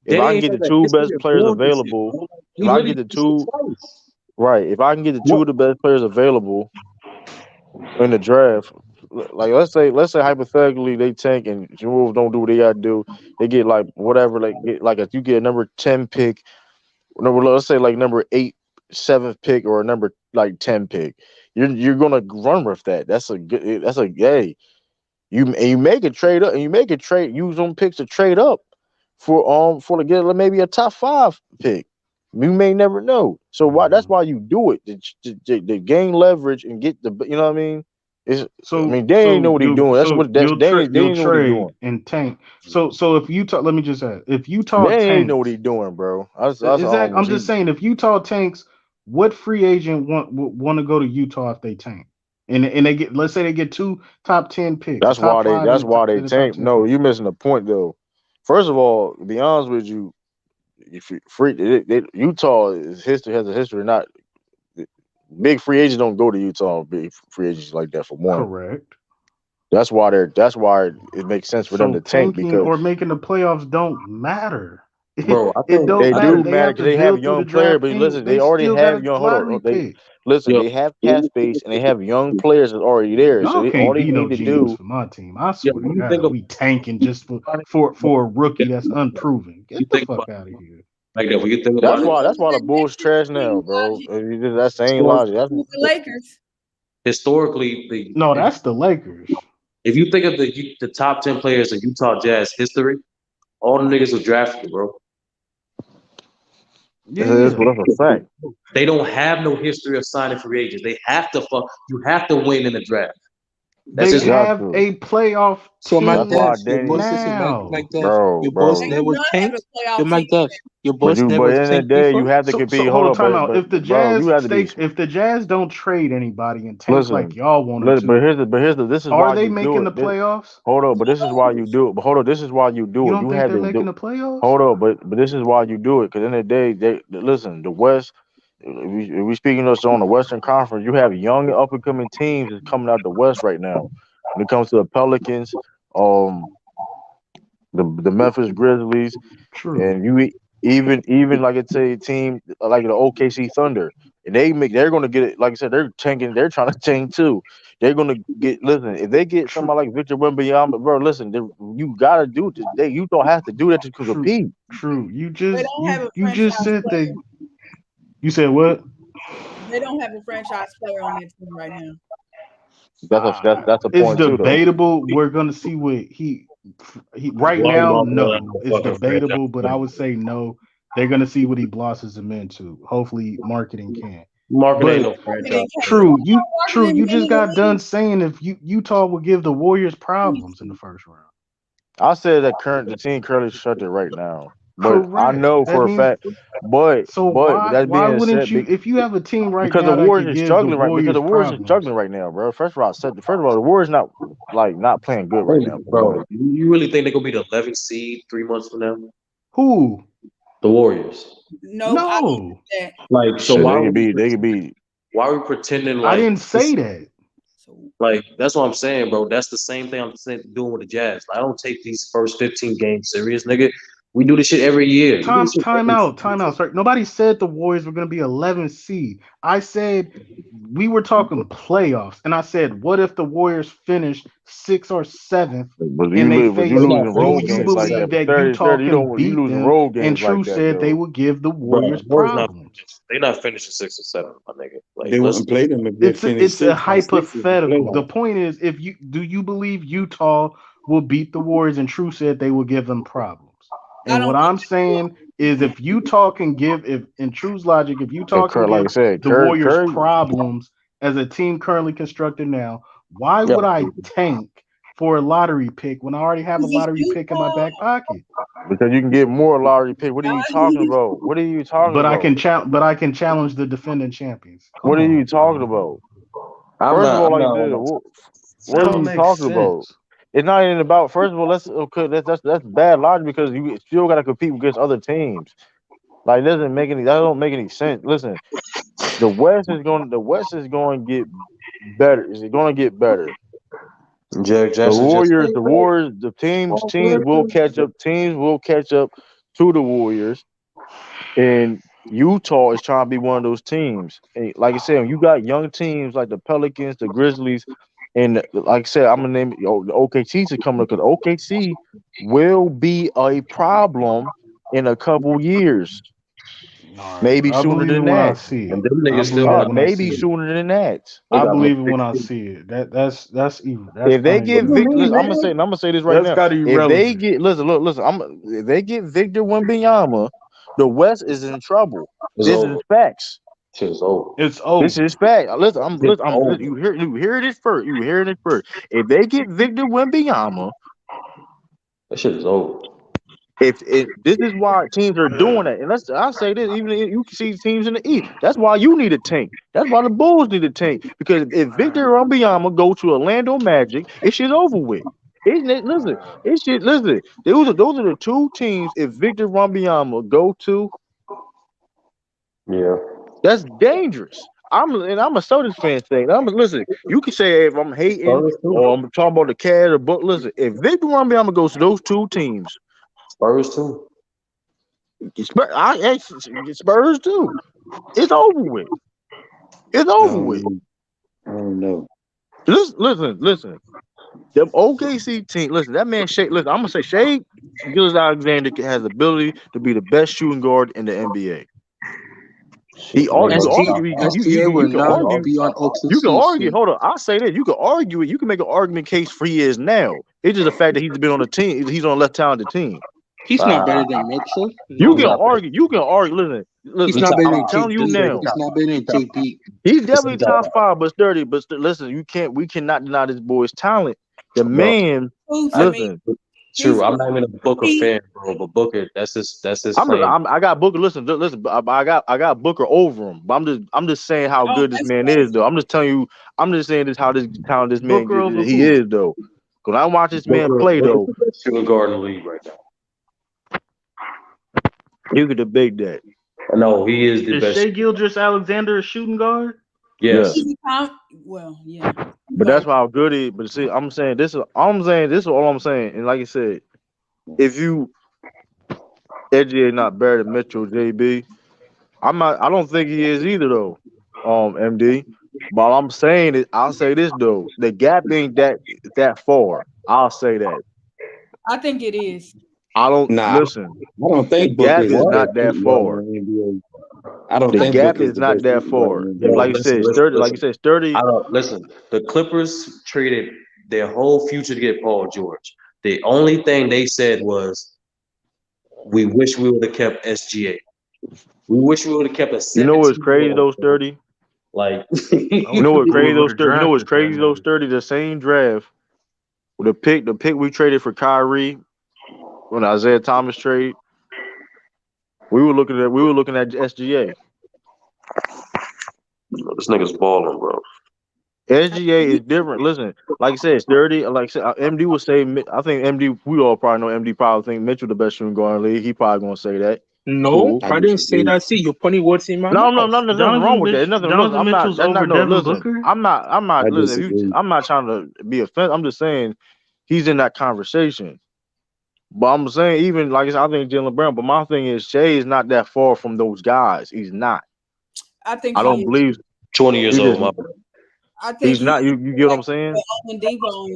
Speaker 12: if I
Speaker 10: Danny
Speaker 12: can
Speaker 10: ain't
Speaker 12: get
Speaker 10: had
Speaker 12: the
Speaker 10: the
Speaker 12: 2
Speaker 10: history
Speaker 12: best
Speaker 10: of
Speaker 12: players
Speaker 10: doing this shit,
Speaker 12: available,
Speaker 10: bro. He
Speaker 12: if I can
Speaker 10: literally
Speaker 12: get the
Speaker 10: did this
Speaker 12: 2,
Speaker 10: twice.
Speaker 12: right? If I can get the 2
Speaker 10: What?
Speaker 12: of the best players available in the draft, like let's say hypothetically they tank and the Wolves don't do what they gotta do, they get like whatever, like if you get a number 10 pick, let's say like number 8, 7th pick, or a number like 10 pick, you're gonna run with that. That's a good. That's a hey. You make a trade up and use them picks to trade up for to get maybe a top 5 pick. We may never know. So why? That's why you do it to gain leverage and get the. You know what I mean? I mean, they ain't know what he doing. That's what. They ain't know what he doing.
Speaker 8: And tank. So if Utah, let me just add, if Utah
Speaker 12: They ain't know what
Speaker 8: tanks,
Speaker 12: he doing, bro.
Speaker 8: exactly. I'm just saying, if Utah tanks, what free agent want to go to Utah if they tank? And they get, let's say they get 2 top 10 picks,
Speaker 12: That's
Speaker 8: top
Speaker 12: why they.
Speaker 8: 5
Speaker 12: That's
Speaker 8: and
Speaker 12: why they
Speaker 8: the top
Speaker 12: tank.
Speaker 8: 10
Speaker 12: No,
Speaker 8: picks.
Speaker 12: you missing the point though. First of all, to be honest with you, if you Utah has a history. Not big free agents don't go to Utah. Big free agents like that for one.
Speaker 8: Correct.
Speaker 12: That's why it makes sense for them
Speaker 8: So
Speaker 12: to tank
Speaker 8: tanking
Speaker 12: because
Speaker 8: or making the playoffs don't matter.
Speaker 10: Bro, I
Speaker 8: It
Speaker 10: think
Speaker 8: don't
Speaker 12: they
Speaker 8: matter.
Speaker 12: do
Speaker 8: They
Speaker 12: matter
Speaker 8: have
Speaker 12: because
Speaker 8: to
Speaker 12: they have
Speaker 8: build through the
Speaker 12: young players.
Speaker 8: draft.
Speaker 12: But listen, they
Speaker 8: They
Speaker 12: already
Speaker 8: still got
Speaker 12: have
Speaker 8: a
Speaker 12: young. Hold
Speaker 8: lottery
Speaker 12: on,
Speaker 8: pick.
Speaker 12: they have cap space and they have young players that's already there. So
Speaker 8: Y'all
Speaker 12: all
Speaker 8: can't
Speaker 12: they
Speaker 8: be no
Speaker 12: need to
Speaker 8: genius
Speaker 12: do.
Speaker 8: for my team. I
Speaker 10: yeah,
Speaker 8: swear to
Speaker 10: when you think
Speaker 8: God,
Speaker 10: of
Speaker 8: we tanking just for a rookie that's unproven.
Speaker 10: you
Speaker 8: Get the
Speaker 10: think
Speaker 8: fuck
Speaker 10: about
Speaker 8: out of here.
Speaker 10: like that, when you think
Speaker 12: That's
Speaker 10: about it,
Speaker 12: why. That's why the
Speaker 14: That
Speaker 12: Bulls trash
Speaker 14: same
Speaker 12: now, bro.
Speaker 14: logic
Speaker 12: That same
Speaker 10: historic,
Speaker 12: logic.
Speaker 14: with the Lakers.
Speaker 10: historically,
Speaker 8: No, that's the Lakers.
Speaker 10: if you think of the top 10 players in Utah Jazz history, all the niggas were drafted, bro.
Speaker 12: That's
Speaker 8: Yeah.
Speaker 12: a fact.
Speaker 10: They don't have no history of signing free agents. They have to you have to win in the draft. That's
Speaker 8: They
Speaker 10: just
Speaker 8: have
Speaker 12: to.
Speaker 8: a playoff
Speaker 9: So Mike
Speaker 12: That's
Speaker 8: team
Speaker 12: why
Speaker 9: Dev, your
Speaker 12: Danny.
Speaker 9: boy listen,
Speaker 8: now.
Speaker 9: Mike Dev,
Speaker 12: Bro,
Speaker 9: your boss
Speaker 12: bro.
Speaker 14: They do
Speaker 9: never
Speaker 14: not have a
Speaker 9: tanked. Yo,
Speaker 14: playoff team.
Speaker 9: Mike Dev, your boss
Speaker 12: But
Speaker 9: never
Speaker 12: in the
Speaker 9: tanked
Speaker 12: day, you
Speaker 9: before.
Speaker 12: have to
Speaker 8: So
Speaker 12: compete. Hold
Speaker 8: hold on,
Speaker 12: on,
Speaker 8: time out. If the
Speaker 12: bro, you
Speaker 8: Jazz
Speaker 12: have to be.
Speaker 8: stay, if the Jazz don't trade anybody and tank like y'all wanted
Speaker 12: But
Speaker 8: to,
Speaker 12: here's the. This is
Speaker 8: are
Speaker 12: why
Speaker 8: they
Speaker 12: you do
Speaker 8: making
Speaker 12: it.
Speaker 8: the playoffs?
Speaker 12: Hold on, but this is why you do it. But hold on, this is why you
Speaker 8: You
Speaker 12: do it.
Speaker 8: don't
Speaker 12: You
Speaker 8: think
Speaker 12: have
Speaker 8: they're
Speaker 12: to
Speaker 8: making
Speaker 12: do.
Speaker 8: the playoffs?
Speaker 12: Hold on, but this is why you do it. Because in the day, listen. The West. If we speaking of on the Western Conference, you have young up and coming teams that's coming out the West right now. When it comes to the Pelicans, um, the Memphis Grizzlies,
Speaker 8: True.
Speaker 12: and you even like it's a team like the OKC Thunder, and they're gonna get it. Like I said, they're tanking. They're trying to tank too. They're gonna get. Listen, if they get
Speaker 8: True.
Speaker 12: somebody like Victor Wembanyama, bro, listen, you gotta do this. You don't have to do that to
Speaker 8: True.
Speaker 12: compete.
Speaker 8: True. You
Speaker 14: They
Speaker 8: just
Speaker 14: don't have a
Speaker 8: you just
Speaker 14: franchise
Speaker 8: said
Speaker 14: player.
Speaker 8: they. You said what?
Speaker 14: They don't have a franchise player on that team right now.
Speaker 12: That's a
Speaker 8: It's
Speaker 12: point too, though.
Speaker 8: debatable. We're gonna see what he right
Speaker 10: Wally
Speaker 8: now.
Speaker 10: Martin
Speaker 8: No,
Speaker 10: a
Speaker 8: it's
Speaker 10: fucking franchise
Speaker 8: debatable, but I
Speaker 10: player.
Speaker 8: would say no. They're gonna see what he blossoms them into. Hopefully, marketing can.
Speaker 10: Market ain't
Speaker 8: But
Speaker 10: no franchise
Speaker 14: Marketing can't.
Speaker 10: player.
Speaker 8: true.
Speaker 14: Marketing
Speaker 8: You
Speaker 14: been
Speaker 8: just
Speaker 14: in the
Speaker 8: got done
Speaker 14: league.
Speaker 8: saying if Utah will give the Warriors problems in the first round.
Speaker 12: I said that the team currently shut it right now, but I
Speaker 8: Correct.
Speaker 12: know
Speaker 8: That
Speaker 12: for a
Speaker 8: means
Speaker 12: fact. But
Speaker 8: so.
Speaker 12: with
Speaker 8: Why
Speaker 12: that being
Speaker 8: wouldn't
Speaker 12: said,
Speaker 8: you? If you have a team right
Speaker 12: because the
Speaker 8: now that could
Speaker 12: Warriors is
Speaker 8: give the
Speaker 12: struggling because
Speaker 8: Warriors
Speaker 12: the Warriors are
Speaker 8: problems,
Speaker 12: struggling right now, bro. First of all, the Warriors not playing good right now for one.
Speaker 10: Bro, you really think they're gonna be the 11th seed 3 months from now?
Speaker 8: who?
Speaker 10: The Warriors.
Speaker 14: Nope, I don't
Speaker 8: No,
Speaker 14: think that.
Speaker 10: Like, so
Speaker 12: Shit, they could be.
Speaker 10: why are we pretending
Speaker 8: I
Speaker 10: like
Speaker 8: didn't say
Speaker 10: this?
Speaker 8: that.
Speaker 10: Like, that's what I'm saying, bro. That's the same thing I'm saying, doing with the Jazz. I don't take these first 15 games serious, nigga. We do this shit every year. We do this shit
Speaker 8: Time
Speaker 10: every
Speaker 8: out, time
Speaker 10: season.
Speaker 8: out. Sorry, nobody said the Warriors were going to be 11th seed. I said we were talking playoffs, and I said, what if the Warriors finish 6th or 7th, and they
Speaker 12: But you
Speaker 10: They're
Speaker 8: face?
Speaker 10: not
Speaker 12: losing
Speaker 8: Do
Speaker 12: road
Speaker 10: finishing
Speaker 8: you
Speaker 12: games
Speaker 10: 6 or
Speaker 12: like that.
Speaker 8: believe
Speaker 10: 7.
Speaker 8: that
Speaker 12: 30,
Speaker 8: Utah
Speaker 12: 30.
Speaker 8: can
Speaker 12: You
Speaker 8: beat
Speaker 12: losing
Speaker 8: them?
Speaker 12: road
Speaker 8: And
Speaker 12: games
Speaker 8: True
Speaker 12: like that
Speaker 8: said they
Speaker 12: though.
Speaker 8: would give the
Speaker 10: Bro,
Speaker 8: Warriors
Speaker 10: the Warriors not
Speaker 8: problems.
Speaker 10: they're not finishing 6 or 7, my nigga. Like,
Speaker 15: They
Speaker 10: let's
Speaker 15: wouldn't play them if they finished
Speaker 8: It's a
Speaker 15: sixth, and sixth is the
Speaker 8: hypothetical. The
Speaker 15: playoff.
Speaker 8: point is, if you do you believe Utah will beat the Warriors? And True said they will give them problems.
Speaker 14: I
Speaker 8: And
Speaker 14: don't
Speaker 8: what
Speaker 14: think
Speaker 8: I'm saying is, if Utah can give, if in True's logic, if
Speaker 12: And
Speaker 8: Utah can
Speaker 12: Like I
Speaker 8: give
Speaker 12: said,
Speaker 8: the Warriors
Speaker 12: Curry.
Speaker 8: problems as a team currently constructed now, why
Speaker 10: yeah.
Speaker 8: would I tank for a lottery pick when I already have a
Speaker 14: it's
Speaker 8: lottery pick in my
Speaker 14: Utah.
Speaker 8: back pocket?
Speaker 12: Because you can get more lottery pick. What are you talking about? What are you talking about?
Speaker 8: But I can challenge the defending champions.
Speaker 12: What
Speaker 8: Come
Speaker 12: are you
Speaker 8: on,
Speaker 12: talking
Speaker 8: bro.
Speaker 12: about?
Speaker 10: I'm
Speaker 12: First of
Speaker 10: not
Speaker 12: all,
Speaker 10: I'm
Speaker 12: like
Speaker 10: not on
Speaker 12: this,
Speaker 10: that.
Speaker 8: That
Speaker 12: what are
Speaker 8: don't
Speaker 12: you
Speaker 8: make
Speaker 12: talking about?
Speaker 8: sense.
Speaker 12: It's not even about. First of all, that's bad logic because you still got to compete against other teams. Like that don't make any sense. Listen, the West is going to get better. Is it going to get better?
Speaker 10: Jared
Speaker 12: The
Speaker 10: Jackson just
Speaker 12: Warriors, the teams will catch up. Teams will catch up to the Warriors, and Utah is trying to be one of those teams. And like I said, you got young teams like the Pelicans, the Grizzlies, and like I said, I'm gonna name it. The OKC's are coming up because OKC will be a problem in a couple years.
Speaker 8: All right,
Speaker 12: Maybe
Speaker 8: I
Speaker 12: sooner
Speaker 8: believe it
Speaker 12: than
Speaker 8: when I
Speaker 12: that.
Speaker 8: see
Speaker 10: and
Speaker 8: it.
Speaker 10: them
Speaker 8: I
Speaker 10: niggas still
Speaker 8: believe it
Speaker 10: have
Speaker 8: when I
Speaker 12: Maybe
Speaker 8: see it.
Speaker 12: sooner than that.
Speaker 10: they
Speaker 8: I
Speaker 10: got more
Speaker 8: believe it when I
Speaker 10: 16.
Speaker 8: see it. That's evil. That's
Speaker 12: If they get
Speaker 8: uneven.
Speaker 12: Victor, listen, I'm gonna say this right
Speaker 8: That's
Speaker 12: now.
Speaker 8: got to be
Speaker 12: If they
Speaker 8: relevant.
Speaker 12: get listen, if they get Victor Wembanyama, The West is in trouble.
Speaker 10: It's
Speaker 12: This
Speaker 10: over.
Speaker 12: is facts.
Speaker 10: Shit's over.
Speaker 8: It's over.
Speaker 12: This is fact. Listen,
Speaker 10: It's over.
Speaker 12: you hear this first. You hearing it first. If they get Victor Wembanyama,
Speaker 10: that shit is over.
Speaker 12: If this is why teams are doing it, and I say this, even if you can see teams in the East. That's why you need a tank. That's why the Bulls need a tank. Because if Victor Wembanyama go to Orlando Magic, it shit over with. Isn't it? Listen, it shit. Listen, those are the two teams. If Victor Wembanyama go to,
Speaker 10: yeah,
Speaker 12: that's dangerous. I'm a Celtics fan thing. Listen. You can say if I'm hating or I'm talking about the cat or but listen. If Victor Wembanyama goes to those two teams.
Speaker 10: Spurs too.
Speaker 12: Spurs too. It's over with. It's over with.
Speaker 6: I don't know.
Speaker 12: Listen. Them OKC team. Listen, that man Shea. Listen, I'm gonna say Shea Gilgeous-Alexander has the ability to be the best shooting guard in the NBA. You can argue. Hold on. I'll say that you can argue it. You can make an argument case for he is now. It's just the fact that he's been on the team. He's on a less talented team.
Speaker 9: He's not better than Mitchell.
Speaker 12: You can argue. Listen.
Speaker 9: He's not better than
Speaker 12: I'm telling you now.
Speaker 9: He's not better than JP.
Speaker 12: He's definitely top 5, but 30. But listen, we cannot deny this boy's talent. The man, listen.
Speaker 10: True, I'm not even a Booker fan, bro. But Booker, that's his.
Speaker 12: I got Booker. Listen. I got Booker over him. But I'm just saying how good this man is, though. I'm just telling you. I'm just saying this how this talented this man he is, though. When I watch this man play, though,
Speaker 10: shooting guard in the league right now.
Speaker 12: You could debate that.
Speaker 10: No, he is the best.
Speaker 8: Is Shea Gilgeous-Alexander a shooting guard?
Speaker 10: Yes.
Speaker 14: Well, yeah.
Speaker 12: But that's how good he. But see, I'm saying this is all I'm saying. And like I said, if you SGA not better than Mitchell, JB, I don't think he is either though. MD. But I'm saying it. I'll say this though: the gap ain't that far. I'll say that.
Speaker 14: I think it is.
Speaker 12: I don't listen.
Speaker 15: I don't think
Speaker 12: the gap is not that far.
Speaker 15: I don't think
Speaker 12: the gap is not that far. Like I said, 30. Like you said, 30.
Speaker 10: Listen, the Clippers traded their whole future to get Paul George. The only thing they said was, "We wish we would have kept SGA. We wish we would have kept a."
Speaker 12: You know what's crazy? Those 30.
Speaker 10: Like,
Speaker 12: you know what's crazy? Those 30. You know what's crazy? Those 30. The same draft. The pick we traded for Kyrie. When Isaiah Thomas trade, we were looking at SGA.
Speaker 10: This nigga's balling, bro.
Speaker 12: SGA is different. Listen, like I said, it's 30. Like I said, MD would say. I think MD. We all probably know MD probably think Mitchell the best shooting guard in the league. He probably gonna say that.
Speaker 9: No, I didn't say that. See, you're putting words in my
Speaker 12: mouth.
Speaker 9: No,
Speaker 12: nothing wrong with that. Nothing. I'm not. Listen, I'm not trying to be offensive. I'm just saying he's in that conversation. But I'm saying, even like I said, I think Jaylen Brown. But my thing is, Shea is not that far from those guys. He's not.
Speaker 14: I
Speaker 12: don't believe
Speaker 10: 20 years old.
Speaker 14: I think
Speaker 12: he's not. You get what I'm saying?
Speaker 14: On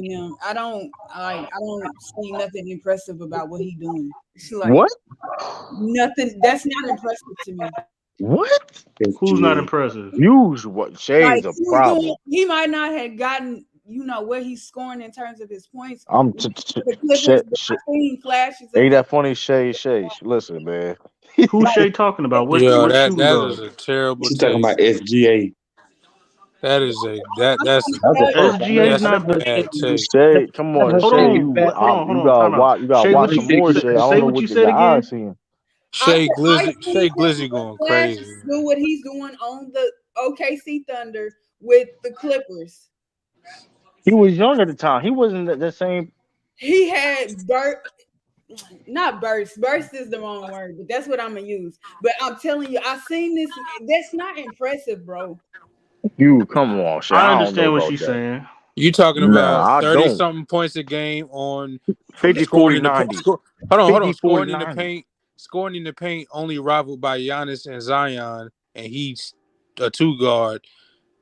Speaker 14: him. I don't see nothing impressive about what he's doing. It's like,
Speaker 12: what?
Speaker 14: Nothing. That's not impressive to me.
Speaker 12: What?
Speaker 8: Who's not impressive?
Speaker 12: What Shea is a problem.
Speaker 14: He might not have gotten. Where he's scoring in terms of his points.
Speaker 12: Ain't that funny, Shea? Listen, man.
Speaker 8: Who's Shea talking about? What
Speaker 2: that is a terrible.
Speaker 15: She's talking about SGA.
Speaker 2: That's
Speaker 8: SGA is not
Speaker 2: bad take.
Speaker 12: Shea, come on, Shea. You gotta watch some more, Shea. I don't know what you said again.
Speaker 2: Shea Glizzy going crazy.
Speaker 14: Do what he's doing on the OKC Thunder with the Clippers.
Speaker 12: He was young at the time. He wasn't the same.
Speaker 14: He had not burst. Burst is the wrong word, but that's what I'm gonna use. But I'm telling you, I've seen this. That's not impressive, bro.
Speaker 12: You come on, Shay.
Speaker 8: I understand what she's saying.
Speaker 2: You talking about 30-something points a game on
Speaker 12: 50, 40, 90.
Speaker 2: Hold on. Scoring in the paint, only rivaled by Giannis and Zion, and he's a 2 guard.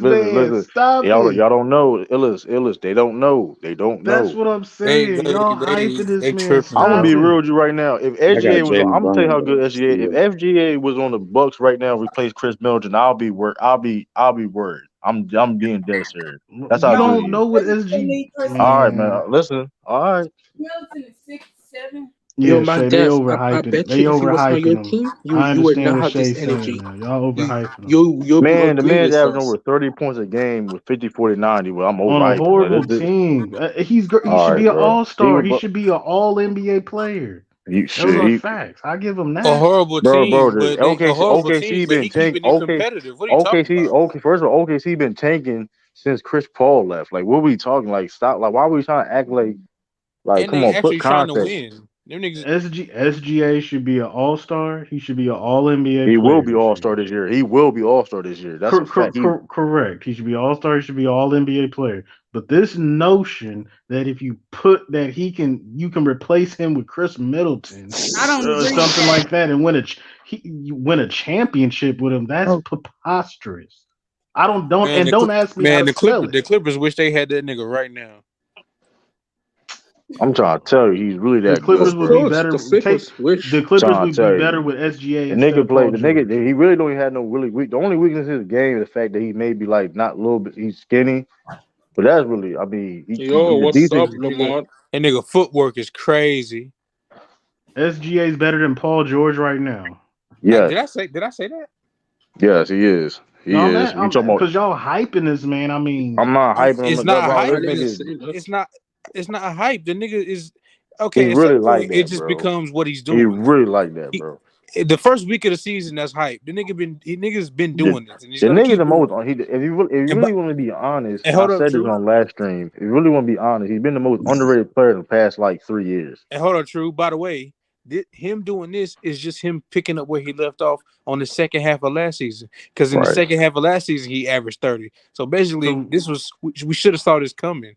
Speaker 8: this man. Stop
Speaker 12: y'all
Speaker 8: it.
Speaker 12: don't know. Illis. They don't know.
Speaker 8: That's what I'm saying. Y'all hyping this man.
Speaker 12: I'm gonna
Speaker 8: Stop
Speaker 12: be
Speaker 8: it.
Speaker 12: real with you right now. If SGA was, I'm gonna tell you how good SGA. If FGA was on the Bucks right now, replace Chris Middleton, I'll be worried. I'm being dead serious. That's how
Speaker 8: You
Speaker 12: good
Speaker 8: don't
Speaker 12: he
Speaker 8: know
Speaker 12: is.
Speaker 8: what SG.
Speaker 12: All right, man. Listen. All right.
Speaker 14: Middleton is 6'7".
Speaker 9: Yo,
Speaker 8: Yeah,
Speaker 9: my
Speaker 8: Shay, they
Speaker 9: guess. I
Speaker 8: overhyping.
Speaker 9: bet
Speaker 8: They
Speaker 9: you, if he was on
Speaker 8: overhyping
Speaker 9: your
Speaker 8: him.
Speaker 9: team,
Speaker 8: I
Speaker 9: you would
Speaker 8: understand
Speaker 9: not
Speaker 8: what
Speaker 9: have this
Speaker 8: Shay's saying
Speaker 9: energy.
Speaker 8: now. Y'all overhyping him.
Speaker 9: You'll be
Speaker 12: Man, the
Speaker 9: agreeing
Speaker 12: man's
Speaker 9: with
Speaker 12: averaging
Speaker 9: us.
Speaker 12: over 30 points a game with 50, 40, 90. Well, I'm
Speaker 8: On a
Speaker 12: overhyping
Speaker 8: horrible
Speaker 12: that.
Speaker 8: team. He
Speaker 12: All
Speaker 8: should be
Speaker 12: right,
Speaker 8: an
Speaker 12: bro.
Speaker 8: all-star. He should be an all-NBA player. Those are
Speaker 12: He
Speaker 8: facts. I give him
Speaker 2: A
Speaker 8: that.
Speaker 2: horrible
Speaker 12: bro,
Speaker 2: team,
Speaker 12: the
Speaker 2: but they a horrible
Speaker 12: OKC
Speaker 2: team, but
Speaker 12: been
Speaker 2: he
Speaker 12: tank.
Speaker 2: keeping it competitive. What are you talking
Speaker 12: OKC,
Speaker 2: about?
Speaker 12: okay. First of all, OKC been tanking since Chris Paul left. Like, what we talking? Like, stop. Like, why are we trying to act like,
Speaker 2: And
Speaker 12: come
Speaker 2: they
Speaker 12: on, put
Speaker 2: actually trying to
Speaker 12: context.
Speaker 2: win. Them niggas.
Speaker 8: SGA should be an all-star. He should be an all-NBA
Speaker 12: He will
Speaker 8: player
Speaker 12: be
Speaker 8: this
Speaker 12: all
Speaker 8: year.
Speaker 12: star this year. He will be all star this year. That's a fact.
Speaker 8: Correct. He should be all-star. He should be all-NBA player. But this notion that if you put that you can replace him with Chris Middleton
Speaker 14: I don't
Speaker 8: or
Speaker 14: agree with
Speaker 8: something
Speaker 14: that.
Speaker 8: like that and you win a championship with him, that's preposterous. Don't ask me how to spell it.
Speaker 2: The Clippers wish they had that nigga right now.
Speaker 12: I'm trying to tell you, he's really
Speaker 8: The
Speaker 12: that
Speaker 8: Clippers
Speaker 12: good.
Speaker 8: would
Speaker 12: Bro.
Speaker 8: be better.
Speaker 9: The Clippers wish.
Speaker 8: The Clippers
Speaker 12: Trying to
Speaker 8: would be
Speaker 12: tell
Speaker 8: better
Speaker 12: you.
Speaker 8: with SGA
Speaker 12: The
Speaker 8: instead
Speaker 12: nigga
Speaker 8: of Paul
Speaker 12: played. The
Speaker 8: George.
Speaker 12: nigga, he really don't have no really weak. The only weakness in his game is the fact that he may be like not a little bit. He's skinny, but that's really. I mean,
Speaker 9: Yo,
Speaker 12: he's a
Speaker 9: what's up,
Speaker 12: decent.
Speaker 9: Lamar?
Speaker 2: That nigga footwork is crazy.
Speaker 8: SGA is better than Paul George right now.
Speaker 12: Yes.
Speaker 2: Did I say that?
Speaker 12: Yes, he is. He is. You talking about?
Speaker 8: Because y'all hyping this man. I mean,
Speaker 12: I'm not hyping him.
Speaker 2: It's not
Speaker 12: Bro,
Speaker 2: hype.
Speaker 12: this nigga,
Speaker 2: It's not a hype. The nigga is
Speaker 12: he
Speaker 2: okay. At
Speaker 12: really
Speaker 2: some
Speaker 12: like
Speaker 2: point, it
Speaker 12: that,
Speaker 2: just
Speaker 12: bro.
Speaker 2: becomes what he's
Speaker 12: He
Speaker 2: doing.
Speaker 12: really like that, bro.
Speaker 2: The first week of the season, that's hype. The nigga's been doing this, and he's
Speaker 12: The
Speaker 2: gonna
Speaker 12: nigga
Speaker 2: keep
Speaker 12: the
Speaker 2: doing
Speaker 12: most.
Speaker 2: it.
Speaker 12: If you really want to be honest,
Speaker 2: And
Speaker 12: I
Speaker 2: hold up,
Speaker 12: said this
Speaker 2: True.
Speaker 12: on last stream. If you really want to be honest, he's been the most underrated player in the past like 3 years.
Speaker 2: And hold on, True. By the way, him doing this is just him picking up where he left off on the second half of last season. Because in the second half of last season, he averaged 30. So basically, we should have saw this coming.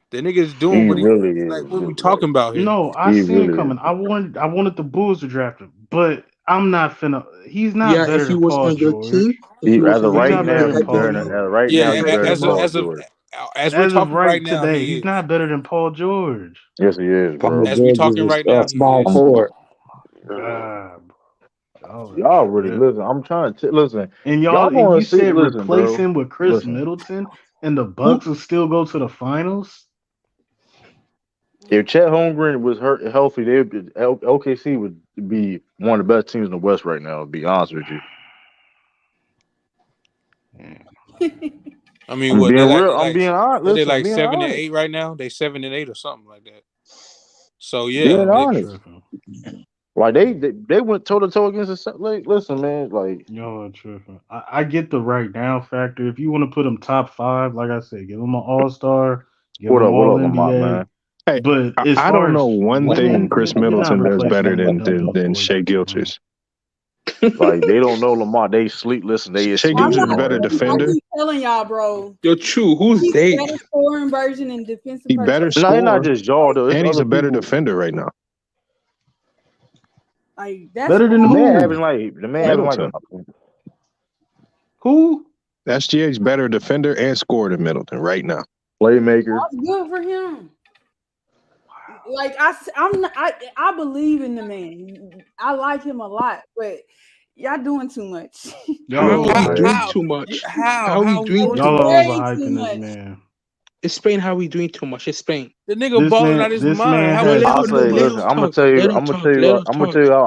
Speaker 2: The nigga's doing what he
Speaker 12: really is.
Speaker 2: like. What we talking about here?
Speaker 8: No, I seen it coming. I wanted the Bulls to draft him, but I'm not finna. He's not
Speaker 9: Yeah,
Speaker 8: better
Speaker 9: if he
Speaker 8: than
Speaker 9: was
Speaker 8: Paul
Speaker 9: on your
Speaker 8: George.
Speaker 9: team, if he was
Speaker 12: As of
Speaker 9: on your
Speaker 12: right
Speaker 9: team,
Speaker 12: now,
Speaker 9: I'd
Speaker 12: he's
Speaker 9: hype him
Speaker 12: better.
Speaker 9: up.
Speaker 12: He's better than Paul George.
Speaker 2: As we're talking
Speaker 8: right
Speaker 2: right now,
Speaker 8: today,
Speaker 2: he
Speaker 8: he's
Speaker 2: is.
Speaker 8: not better than Paul George.
Speaker 12: Yes, he is, bro.
Speaker 2: As we talking right now,
Speaker 16: small
Speaker 2: he is.
Speaker 16: forward.
Speaker 12: Y'all really listen. I'm trying to listen.
Speaker 8: And
Speaker 12: y'all
Speaker 8: and
Speaker 12: gonna
Speaker 8: you
Speaker 12: see.
Speaker 8: said
Speaker 12: Listen,
Speaker 8: replace
Speaker 12: bro.
Speaker 8: him with Chris
Speaker 12: Listen.
Speaker 8: Middleton, and the Bucks will still go to the finals.
Speaker 12: If Chet Holmgren was healthy, OKC would be one of the best teams in the West right now. To be honest with you.
Speaker 2: I mean,
Speaker 12: I'm
Speaker 2: what
Speaker 12: being
Speaker 2: they like?
Speaker 12: real. I'm being honest.
Speaker 2: What they
Speaker 12: Listen,
Speaker 2: like
Speaker 12: being
Speaker 2: 7 and
Speaker 12: honest.
Speaker 2: 8 right now? They 7 and 8 or something like that. So yeah,
Speaker 12: Being honest. Like they went toe to toe against the like. Listen, man. Like
Speaker 8: y'all are tripping. I get the right now factor. If you want to put him top 5, like I said, give him an All-Star, give him All
Speaker 12: Lamont,
Speaker 8: NBA.
Speaker 12: man?
Speaker 17: Hey,
Speaker 8: But as
Speaker 17: I
Speaker 8: far
Speaker 17: don't know
Speaker 8: as
Speaker 17: one
Speaker 8: winning,
Speaker 17: thing Chris
Speaker 8: you're not
Speaker 17: Middleton does
Speaker 8: replacing
Speaker 17: better
Speaker 8: him with no
Speaker 17: than
Speaker 8: Paul
Speaker 17: Shea
Speaker 8: George,
Speaker 17: Gilchrist.
Speaker 12: Like they don't know Lamont. They sleep. Listen, they
Speaker 17: Shea
Speaker 12: sleep.
Speaker 17: Gilchrist is a better defender.
Speaker 14: I keep telling y'all, bro.
Speaker 9: Yo, True, who's
Speaker 14: He's
Speaker 9: they?
Speaker 14: better scoring version and defensive
Speaker 17: He
Speaker 14: person.
Speaker 17: better
Speaker 12: No,
Speaker 17: score.
Speaker 12: it's not just y'all though. It's
Speaker 17: And he's
Speaker 12: other
Speaker 17: a better
Speaker 12: people.
Speaker 17: defender right now.
Speaker 14: Like that's
Speaker 8: better than
Speaker 12: The
Speaker 8: who?
Speaker 12: man having like
Speaker 17: Middleton.
Speaker 8: Who?
Speaker 17: SGA's better defender and scorer than Middleton right now.
Speaker 12: Playmaker.
Speaker 14: That's good for him. Like I believe in the man. I like him a lot, but y'all doing too much.
Speaker 9: How are we doing
Speaker 2: How?
Speaker 9: too much?
Speaker 2: How?
Speaker 9: How are we doing too
Speaker 8: Y'all
Speaker 9: much?
Speaker 8: are overhyping this man.
Speaker 9: Explain how we doing too much. Explain.
Speaker 2: The nigga balling out his mind. How we
Speaker 12: I'll say,
Speaker 2: doing
Speaker 12: listen.
Speaker 2: this?
Speaker 12: I'm gonna tell you. I'm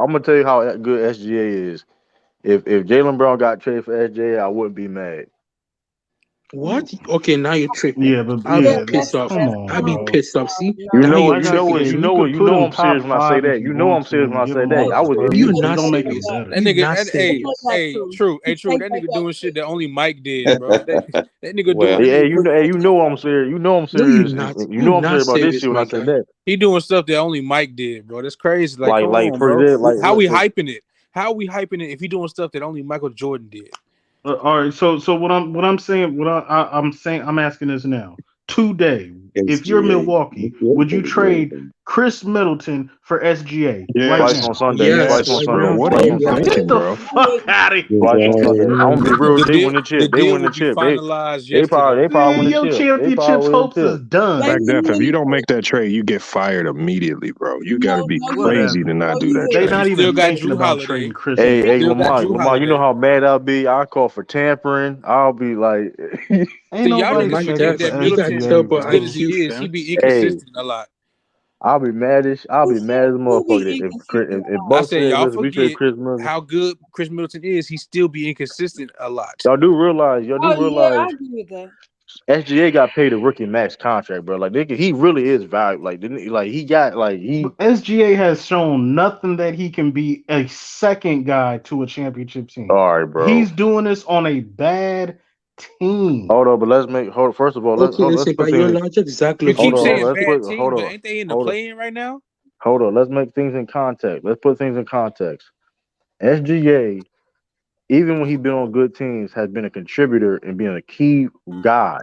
Speaker 12: gonna tell you how good SGA is. If Jaylen Brown got traded for SGA, I wouldn't be mad.
Speaker 9: What? Okay, now you're tripping.
Speaker 8: Yeah, but
Speaker 9: I'll
Speaker 8: yeah,
Speaker 9: be pissed off.
Speaker 8: come on,
Speaker 9: I'll be
Speaker 8: bro.
Speaker 9: pissed off. See,
Speaker 12: You
Speaker 9: now
Speaker 12: know
Speaker 9: you're
Speaker 12: what? You
Speaker 9: tripping.
Speaker 12: know I'm serious when I say that. You know I'm serious when I say that. I was.
Speaker 9: You're
Speaker 8: It
Speaker 9: not
Speaker 8: don't make him
Speaker 9: serious.
Speaker 8: better.
Speaker 2: That
Speaker 9: You're
Speaker 2: nigga,
Speaker 9: not serious.
Speaker 2: True. That nigga doing shit that only Mike did, bro. That nigga doing.
Speaker 12: Hey, you know I'm serious. You know I'm
Speaker 9: No, you're
Speaker 12: serious.
Speaker 9: not.
Speaker 12: You
Speaker 9: You're
Speaker 12: know I'm
Speaker 9: not
Speaker 12: serious about this
Speaker 9: serious,
Speaker 12: shit when
Speaker 9: my
Speaker 12: I say
Speaker 9: guy.
Speaker 12: that.
Speaker 2: He doing stuff that only Mike did, bro. That's crazy. Like, come on,
Speaker 12: for
Speaker 2: bro.
Speaker 12: example,
Speaker 2: How we hyping it? How we hyping it if he doing stuff that only Michael Jordan did?
Speaker 8: All right, so what I'm saying, I'm asking this now. Today, if you're Milwaukee, would you trade Chris Middleton for SGA right
Speaker 12: Twice
Speaker 8: now?
Speaker 12: on Sunday.
Speaker 9: Yes,
Speaker 12: Twice on
Speaker 9: right
Speaker 12: Sunday.
Speaker 9: now.
Speaker 17: What are you
Speaker 8: Get
Speaker 17: thinking,
Speaker 8: the
Speaker 17: bro?
Speaker 8: fuck out of here.
Speaker 12: Twice on Sunday. I'm gonna be real. They win the
Speaker 2: The
Speaker 12: chip. They
Speaker 2: deal
Speaker 12: win the
Speaker 2: will be
Speaker 12: chip.
Speaker 2: finalized
Speaker 12: They
Speaker 2: yesterday.
Speaker 12: probably win
Speaker 8: Man,
Speaker 12: the
Speaker 8: your
Speaker 12: chip. They
Speaker 8: championships
Speaker 12: probably win
Speaker 8: hopes
Speaker 12: the
Speaker 8: is
Speaker 12: chip.
Speaker 8: done.
Speaker 17: Back Def, if you don't make that trade, you get fired immediately, bro. You got to be crazy to not do that
Speaker 8: They
Speaker 17: trade.
Speaker 8: not
Speaker 2: You still
Speaker 8: even
Speaker 2: got
Speaker 8: thinking
Speaker 2: Drew
Speaker 8: about
Speaker 2: Holiday.
Speaker 8: trading Chris.
Speaker 12: Hey,
Speaker 2: Still got Drew
Speaker 12: Lamar, you know
Speaker 2: Holiday.
Speaker 12: how mad I'll be? I'll call for tampering. I'll be like,
Speaker 8: Ain't
Speaker 2: See, y'all
Speaker 8: nobody
Speaker 2: niggas
Speaker 9: Mike
Speaker 2: forget
Speaker 8: checking
Speaker 9: Def,
Speaker 8: for
Speaker 2: that
Speaker 9: you got
Speaker 2: Middleton,
Speaker 8: SGA,
Speaker 9: terrible
Speaker 2: as good
Speaker 8: bro.
Speaker 2: as he
Speaker 9: IQ,
Speaker 2: is, he
Speaker 9: fam.
Speaker 2: be
Speaker 12: hey,
Speaker 2: inconsistent a lot.
Speaker 12: I'll be mad as a motherfucker if
Speaker 2: I
Speaker 12: Buck
Speaker 2: said
Speaker 12: said,
Speaker 2: y'all
Speaker 12: listen, we said
Speaker 2: forget
Speaker 12: Chris Middleton.
Speaker 2: how good Chris Middleton is. He still be inconsistent a lot.
Speaker 12: Y'all do realize
Speaker 14: Yeah, I agree with that.
Speaker 12: SGA got paid a rookie max contract, bro. Like he really is valuable. Like didn't he, like he got like he
Speaker 8: But SGA has shown nothing that he can be a second guy to a championship team.
Speaker 12: All right, bro.
Speaker 8: He's doing this on a bad team.
Speaker 12: Hold on, but first of all, let's put things.
Speaker 9: Exactly.
Speaker 2: You keep saying
Speaker 12: Let's
Speaker 2: bad
Speaker 12: put
Speaker 2: team, but ain't they in the play-in right now?
Speaker 12: Hold on, let's make things in context. Let's put things in context. SGA, even when he's been on good teams, has been a contributor and being a key guy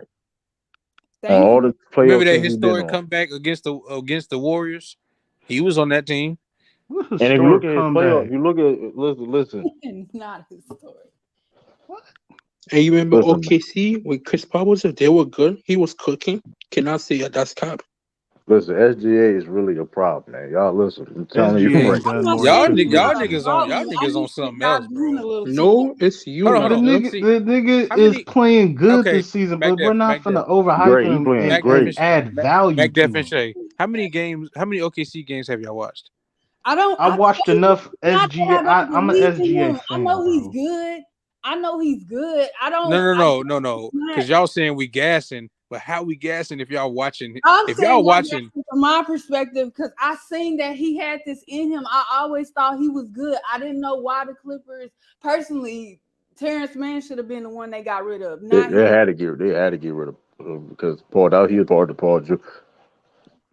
Speaker 12: on all the playoff
Speaker 2: Remember that
Speaker 12: teams he's been
Speaker 2: historic
Speaker 12: on.
Speaker 2: comeback against the Warriors? He was on that team.
Speaker 12: And if you look at his playoff, you look at listen.
Speaker 14: Not historic.
Speaker 9: And you remember OKC when Chris Paul was there? They were good. He was cooking. Cannot say that's cap.
Speaker 12: Listen, SGA is really a problem, man. Y'all listen. I'm telling you, right.
Speaker 2: Y'all niggas on something else, bro.
Speaker 9: No, it's you.
Speaker 2: Hold on.
Speaker 8: The nigga is playing good this season, but we're not finna overhype him and add value.
Speaker 2: Back
Speaker 8: to
Speaker 2: Def and
Speaker 8: him.
Speaker 2: Shay. How many OKC games have y'all watched?
Speaker 8: I watched enough SGA. I'm an SGA fan.
Speaker 14: I know he's good. I don't.
Speaker 2: No. Because y'all saying we gassing, but how we gassing if y'all watching?
Speaker 14: If y'all watching, from my perspective, because I seen that he had this in him. I always thought he was good. I didn't know why the Clippers. Personally, Terrence Mann should have been the one they got rid of.
Speaker 12: They had to get rid of him because he was part of Paul George.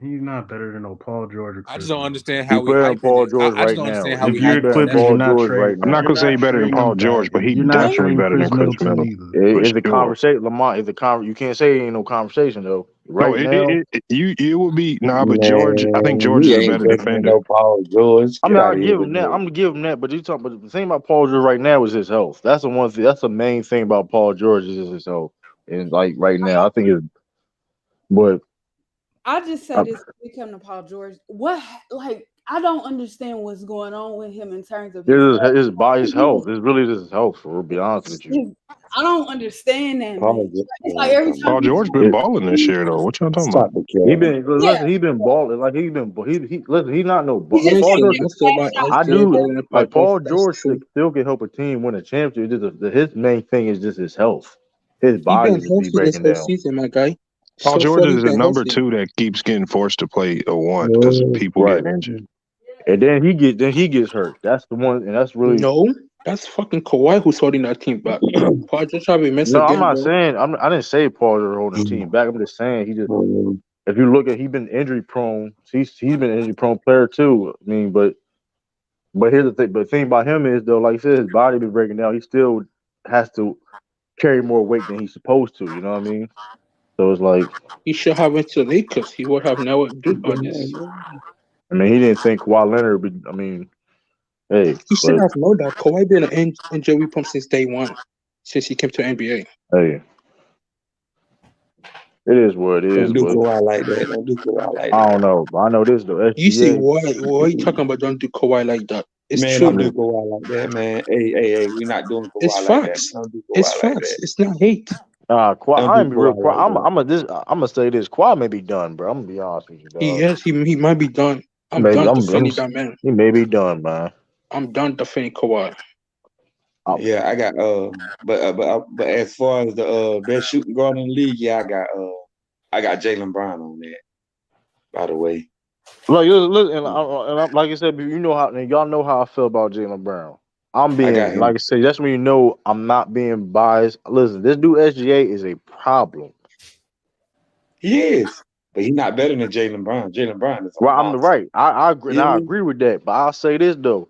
Speaker 8: He's not better than no Paul George. Or Chris
Speaker 2: I just don't understand how we
Speaker 12: hyping
Speaker 2: Paul
Speaker 12: George
Speaker 2: I just
Speaker 12: right
Speaker 2: don't
Speaker 12: now.
Speaker 2: understand how
Speaker 8: if
Speaker 2: we
Speaker 8: you're
Speaker 2: hyping
Speaker 8: Clippers, you're not
Speaker 12: George
Speaker 8: trading.
Speaker 12: right now.
Speaker 17: I'm not gonna say better than Paul George, but he's definitely better than Chris Middleton.
Speaker 12: It's a conversation, Lamont. It's a you can't say it ain't no conversation though. Right now,
Speaker 17: it would be but George. I think George is a better defender.
Speaker 16: No Paul George.
Speaker 12: I mean, I give him that. I'm gonna give him that. But the thing about Paul George right now is his health. That's the one thing. That's the main thing about Paul George is his health. And like right now, I think it's. But
Speaker 14: I just said this when we come to Paul George. What I don't understand what's going on with him in terms of
Speaker 12: his body's health. It's really just his health. For be honest with you,
Speaker 14: I don't understand that. It's like every time
Speaker 17: Paul George been balling this year though. What y'all talking about?
Speaker 12: He been balling. Like he listen. He's not no. Paul George. I do like Paul George still can help a team win a championship. His main thing is just his health. His body is just breaking down.
Speaker 9: Season, my guy.
Speaker 17: Paul George is a number 2 that keeps getting forced to play a 1 because people get injured.
Speaker 12: And then he gets hurt. That's the one, and that's really
Speaker 9: that's fucking Kawhi who's holding that team back. Paul George probably missed
Speaker 12: No,
Speaker 9: again,
Speaker 12: I'm not
Speaker 9: bro.
Speaker 12: saying I didn't say Paul George holding the team back. I'm just saying he just if you look at he's been injury prone. He's been an injury prone player too. I mean, but here's the thing. But the thing about him is though, like I said, his body been breaking down. He still has to carry more weight than he's supposed to. You know what I mean? So it's like
Speaker 9: he should have went to the Lakers. He would have never done this.
Speaker 12: I mean, he didn't think Kawhi Leonard would. I mean, hey,
Speaker 9: he should have known that Kawhi been an injury prone since day one, since he came to NBA.
Speaker 12: Hey, it is what it is.
Speaker 16: Don't do Kawhi like that. Don't do Kawhi like that.
Speaker 12: I don't know. I know this though. SGA,
Speaker 9: You see why are you talking about? Don't do Kawhi like that. It's
Speaker 16: man,
Speaker 9: true.
Speaker 16: Don't do Kawhi like that, man. Hey, we're not doing Kawhi
Speaker 9: it's
Speaker 16: like
Speaker 9: facts.
Speaker 16: that. Don't do Kawhi
Speaker 9: it's
Speaker 16: like
Speaker 9: facts.
Speaker 16: That.
Speaker 9: It's not hate.
Speaker 12: Kawhi, I'm be real.
Speaker 16: Kawhi
Speaker 12: Kawhi, I'm gonna say this. Kawhi may be done, bro. I'm gonna be honest with you, dog.
Speaker 9: He might be done. I'm done defending that man.
Speaker 12: He may be done, man.
Speaker 9: I'm done defending Kawhi.
Speaker 16: Yeah, I got but as far as the best shooting guard in the league, yeah, I got Jaylen Brown on that. By the way,
Speaker 12: look, and like I said, you know how y'all know how I feel about Jaylen Brown. I'm being like I said, that's when you know I'm not being biased. Listen, this dude SGA is a problem.
Speaker 16: He is, but he's not better than Jaylen Brown. Jaylen Brown is
Speaker 12: I'm right. I agree. Yeah. I agree with that. But I'll say this though,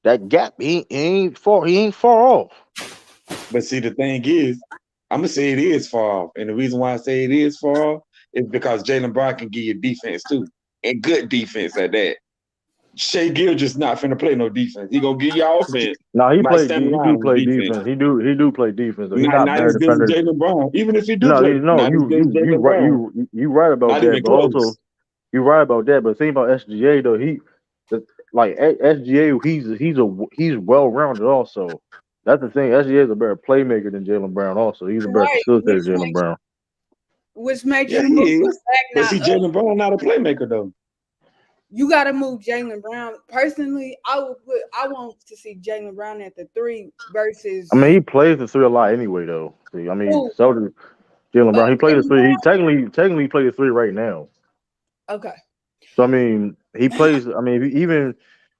Speaker 12: that gap he ain't far off.
Speaker 16: But see, the thing is, I'm gonna say it is far off, and the reason why I say it is far off is because Jaylen Brown can give you defense too, and good defense at that. Shai Gilgeous not finna play no defense. He gonna give you offense.
Speaker 12: No, he do play defense. He do play defense. He's
Speaker 16: not as good as Jaylen Brown. Even if he do play,
Speaker 12: you right about
Speaker 16: not
Speaker 12: that. But also, you right about that. But the thing about SGA though, SGA, he's well rounded also. That's the thing. SGA is a better playmaker than Jaylen Brown. Also, he's a better facilitator than Jaylen Brown.
Speaker 14: Which makes
Speaker 16: you look back now. But see, Jaylen Brown not a playmaker though.
Speaker 14: you got to move Jaylen Brown. Personally, I want to see Jaylen Brown at the 3 versus.
Speaker 12: I mean, he plays the 3 a lot anyway, though. See, I mean,
Speaker 14: Who?
Speaker 12: so does Jaylen Brown. He plays the
Speaker 14: Jaylen
Speaker 12: 3. He
Speaker 14: Brown?
Speaker 12: technically plays the 3 right now.
Speaker 14: Okay.
Speaker 12: So I mean, he plays. I mean, even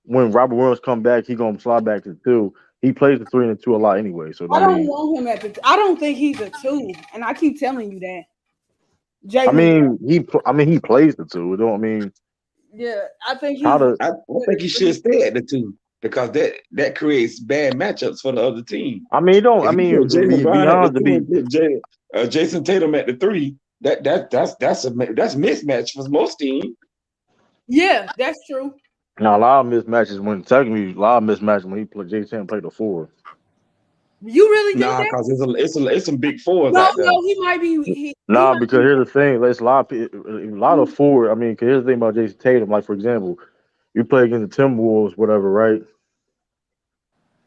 Speaker 12: when Robert Williams come back, he gonna slide back to the 2. He plays the 3 and the 2 a lot anyway. So
Speaker 14: I
Speaker 12: I
Speaker 14: don't
Speaker 12: mean,
Speaker 14: want him at the. I don't think he's a 2, and I keep telling you that.
Speaker 12: I
Speaker 14: Jaylen
Speaker 12: mean,
Speaker 14: Brown.
Speaker 12: he plays the 2. It don't I mean
Speaker 14: Yeah, I think
Speaker 12: how
Speaker 14: he's.
Speaker 12: to.
Speaker 16: I think he should stay at the 2 because that creates bad matchups for the other team.
Speaker 12: I mean, it don't. I
Speaker 16: If you
Speaker 12: mean,
Speaker 16: put Jaylen
Speaker 12: be
Speaker 16: Brown at the
Speaker 12: honest,
Speaker 16: 2 and put Jason Tatum at the 3, that's mismatch for most teams.
Speaker 14: Yeah, that's true.
Speaker 12: now a lot of mismatches when technically a lot of mismatches when he play Jason played the 4.
Speaker 14: You really think
Speaker 16: Nah,
Speaker 14: that?
Speaker 16: because it's some big 4s
Speaker 14: No,
Speaker 16: out there.
Speaker 14: no, he might be. He
Speaker 12: Nah,
Speaker 14: might
Speaker 12: because
Speaker 14: be.
Speaker 12: here's the thing. There's a lot of 4. I mean, 'cause here's the thing about Jason Tatum. Like for example, you play against the Timberwolves, whatever, right?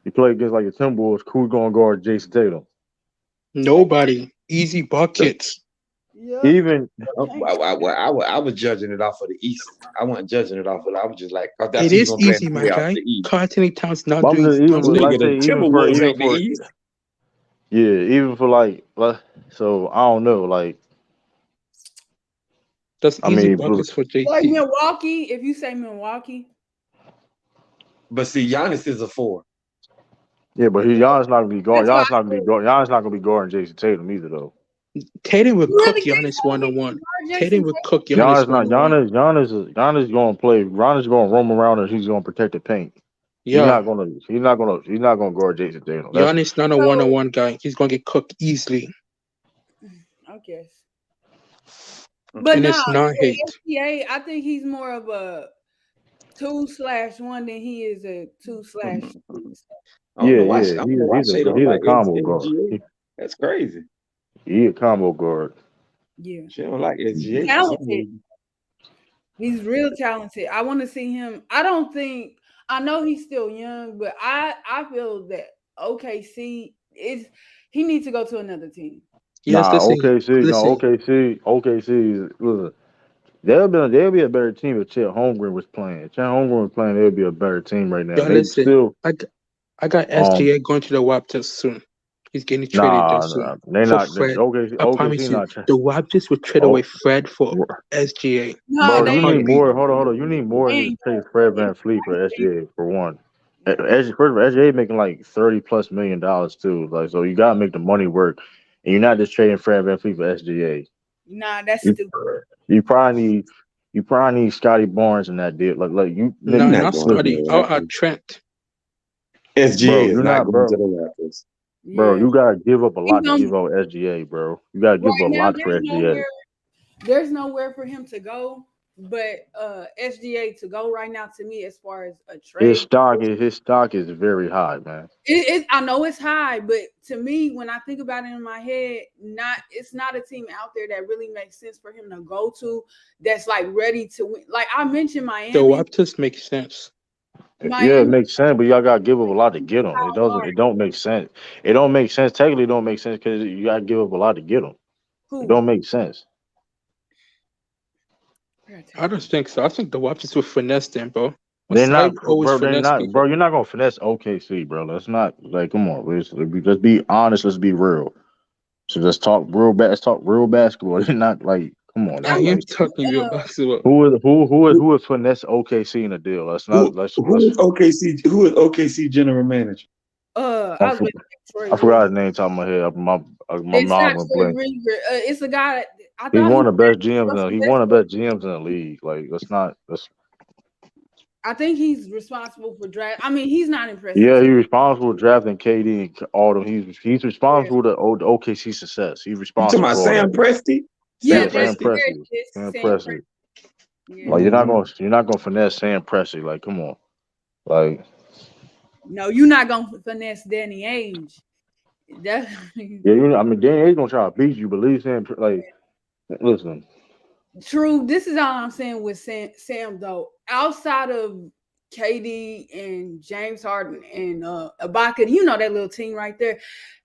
Speaker 12: You play against like the Timberwolves, who's gonna guard Jason Tatum?
Speaker 9: Nobody. Easy buckets.
Speaker 14: Yeah.
Speaker 12: Even
Speaker 16: I was judging it off of the East. I wasn't judging it off of. I was just like, because that's
Speaker 9: It
Speaker 16: who's
Speaker 9: is
Speaker 16: gonna play in
Speaker 9: easy,
Speaker 16: the
Speaker 9: my
Speaker 16: playoffs.
Speaker 9: guy.
Speaker 16: The East.
Speaker 9: Karl Anthony Towns not
Speaker 12: I'm
Speaker 9: doing.
Speaker 12: just even
Speaker 9: Not
Speaker 12: let's
Speaker 16: Nigga,
Speaker 12: say
Speaker 16: the Timberwolves ain't the
Speaker 12: for
Speaker 16: East.
Speaker 12: yeah, even for so I don't know, like
Speaker 9: That's
Speaker 12: I
Speaker 9: easy
Speaker 12: mean,
Speaker 9: buckets for
Speaker 14: Like
Speaker 9: JT.
Speaker 14: Milwaukee, if you say Milwaukee,
Speaker 16: But see, Giannis is a 4.
Speaker 12: yeah, but Giannis not gonna be guard.
Speaker 14: that's why I said.
Speaker 12: Giannis not gonna be guarding Jason Tatum either though.
Speaker 9: Tatum would
Speaker 14: You
Speaker 9: cook
Speaker 14: really think
Speaker 9: Giannis
Speaker 14: so?
Speaker 9: one
Speaker 14: He
Speaker 9: on
Speaker 14: can
Speaker 9: one.
Speaker 14: guard
Speaker 9: Tatum
Speaker 14: Jason
Speaker 9: would
Speaker 14: Tatum?
Speaker 9: cook Giannis one on one.
Speaker 12: Giannis gonna play. Giannis gonna roam around and he's gonna protect the paint.
Speaker 9: Yeah,
Speaker 12: He's not gonna guard Jason Tatum. That's
Speaker 9: Giannis not a one on
Speaker 14: So
Speaker 9: one guy. He's gonna get cooked easily,
Speaker 14: I guess, but
Speaker 9: and
Speaker 14: nah,
Speaker 9: it's not
Speaker 14: with
Speaker 9: hate.
Speaker 14: SGA, I think he's more of a 2/1 than he is a 2/3.
Speaker 16: I don't know why. I
Speaker 12: yeah.
Speaker 16: don't know why Shay don't
Speaker 12: He's a
Speaker 16: like
Speaker 12: combo guard.
Speaker 16: SGA. That's crazy.
Speaker 12: He a combo guard.
Speaker 14: Yeah,
Speaker 16: She don't like SGA for some
Speaker 14: talented.
Speaker 16: reason.
Speaker 14: He's real talented. I want to see him. I don't think. I know he's still young, but I feel that OKC is. He needs to go to another team.
Speaker 9: Yes,
Speaker 12: Nah,
Speaker 9: listen.
Speaker 12: OKC. Listen, they'll be a better team if Chet Holmgren was playing. If Chet Holmgren was playing, they'll be a better team right now.
Speaker 9: Y'all
Speaker 12: They
Speaker 9: listen.
Speaker 12: still
Speaker 9: I got SGA going to the Raptors soon. He's getting traded there soon
Speaker 12: they
Speaker 9: for
Speaker 12: not
Speaker 9: Fred. I
Speaker 12: OKC
Speaker 9: promise you,
Speaker 12: not.
Speaker 9: the Raptors would trade away
Speaker 12: Oh,
Speaker 9: Fred for SGA.
Speaker 14: No,
Speaker 12: bro,
Speaker 14: they
Speaker 12: you need
Speaker 14: ain't.
Speaker 9: Heartbeat.
Speaker 12: more. Hold on. You need more
Speaker 14: They
Speaker 12: than just
Speaker 14: ain't
Speaker 12: pay
Speaker 14: doing
Speaker 12: Fred
Speaker 14: that.
Speaker 12: Van Fleet for SGA for one. First of all, SGA making like $30+ million too. Like, so you gotta make the money work, and you're not just trading Fred Van Fleet for SGA.
Speaker 14: Nah, that's
Speaker 12: You
Speaker 14: stupid.
Speaker 12: you probably need Scotty Barnes in that deal. Like you
Speaker 16: He
Speaker 9: Nah,
Speaker 12: niggas.
Speaker 16: not
Speaker 9: not
Speaker 16: going to
Speaker 9: Scotty.
Speaker 16: the
Speaker 9: I'll
Speaker 16: Raptors.
Speaker 9: Trent.
Speaker 16: SGA
Speaker 12: Bro,
Speaker 16: is
Speaker 12: you're
Speaker 16: not
Speaker 12: not,
Speaker 16: going to
Speaker 12: bro.
Speaker 16: the Raptors.
Speaker 12: Bro,
Speaker 14: Yeah.
Speaker 12: you gotta give up a
Speaker 14: He's
Speaker 12: lot to
Speaker 14: on,
Speaker 12: give out SGA, bro. You gotta give
Speaker 14: right
Speaker 12: up a
Speaker 14: now,
Speaker 12: lot for SGA.
Speaker 14: there's nowhere for him to go, but SGA to go right now to me as far as a trade.
Speaker 12: His stock is very high, man.
Speaker 14: I know it's high, but to me, when I think about it in my head, it's not a team out there that really makes sense for him to go to. That's like ready to win. Like I mentioned,
Speaker 9: The
Speaker 14: Miami.
Speaker 9: Raptors make sense.
Speaker 12: Yeah, it
Speaker 14: Miami.
Speaker 12: makes sense, but y'all gotta give up a lot to get him. It don't make sense. It don't make sense. Technically, it don't make sense because you gotta give up a lot to get him. It
Speaker 14: Who?
Speaker 12: don't make sense.
Speaker 9: I don't think so. I think the Raptors will finesse them, bro.
Speaker 12: They're not,
Speaker 9: Masai always
Speaker 12: bro. They're
Speaker 9: finesse
Speaker 12: not, bro.
Speaker 9: people.
Speaker 12: You're not gonna finesse OKC, bro. Let's not like. Come on, let's be honest. Let's be real. So let's talk real. Let's talk real basketball. They're not like. Come on
Speaker 9: I
Speaker 12: now,
Speaker 9: am
Speaker 12: like.
Speaker 9: talking real basketball.
Speaker 12: Who would finesse OKC in a deal? Let's not.
Speaker 16: Who is OKC? Who is OKC general manager?
Speaker 14: I was going to say Troy
Speaker 12: I forgot
Speaker 14: Weaver.
Speaker 12: his name. Top of my head. My
Speaker 14: It's not
Speaker 12: mind went
Speaker 14: Troy
Speaker 12: blank.
Speaker 14: Weaver. It's a guy. I
Speaker 12: He's
Speaker 14: thought he
Speaker 12: one of the best
Speaker 14: was
Speaker 12: GMs.
Speaker 14: Russell
Speaker 12: He one of the
Speaker 14: Westbrook.
Speaker 12: best GMs in the league. Like, let's not.
Speaker 14: I think he's responsible for draft. I mean, he's not impressive.
Speaker 12: Yeah, he's responsible for drafting KD and all them. He's responsible for the OKC success. He's
Speaker 16: You talking
Speaker 12: responsible
Speaker 16: about
Speaker 12: for all
Speaker 16: Sam
Speaker 12: that.
Speaker 16: Presti?
Speaker 14: Yeah,
Speaker 12: Sam
Speaker 14: there
Speaker 12: Presti.
Speaker 14: it is.
Speaker 12: Sam
Speaker 14: Sam
Speaker 12: Presti.
Speaker 14: Yeah.
Speaker 12: Like you're not gonna finesse Sam Presti. Like, come on. Like,
Speaker 14: No, you're not gonna finesse Danny Ainge.
Speaker 12: yeah, I mean, Dan ain't gonna try to beat you, but at least Sam, like, listen.
Speaker 14: True. This is all I'm saying with Sam though. Outside of KD and James Harden and Ibaka, you know that little team right there.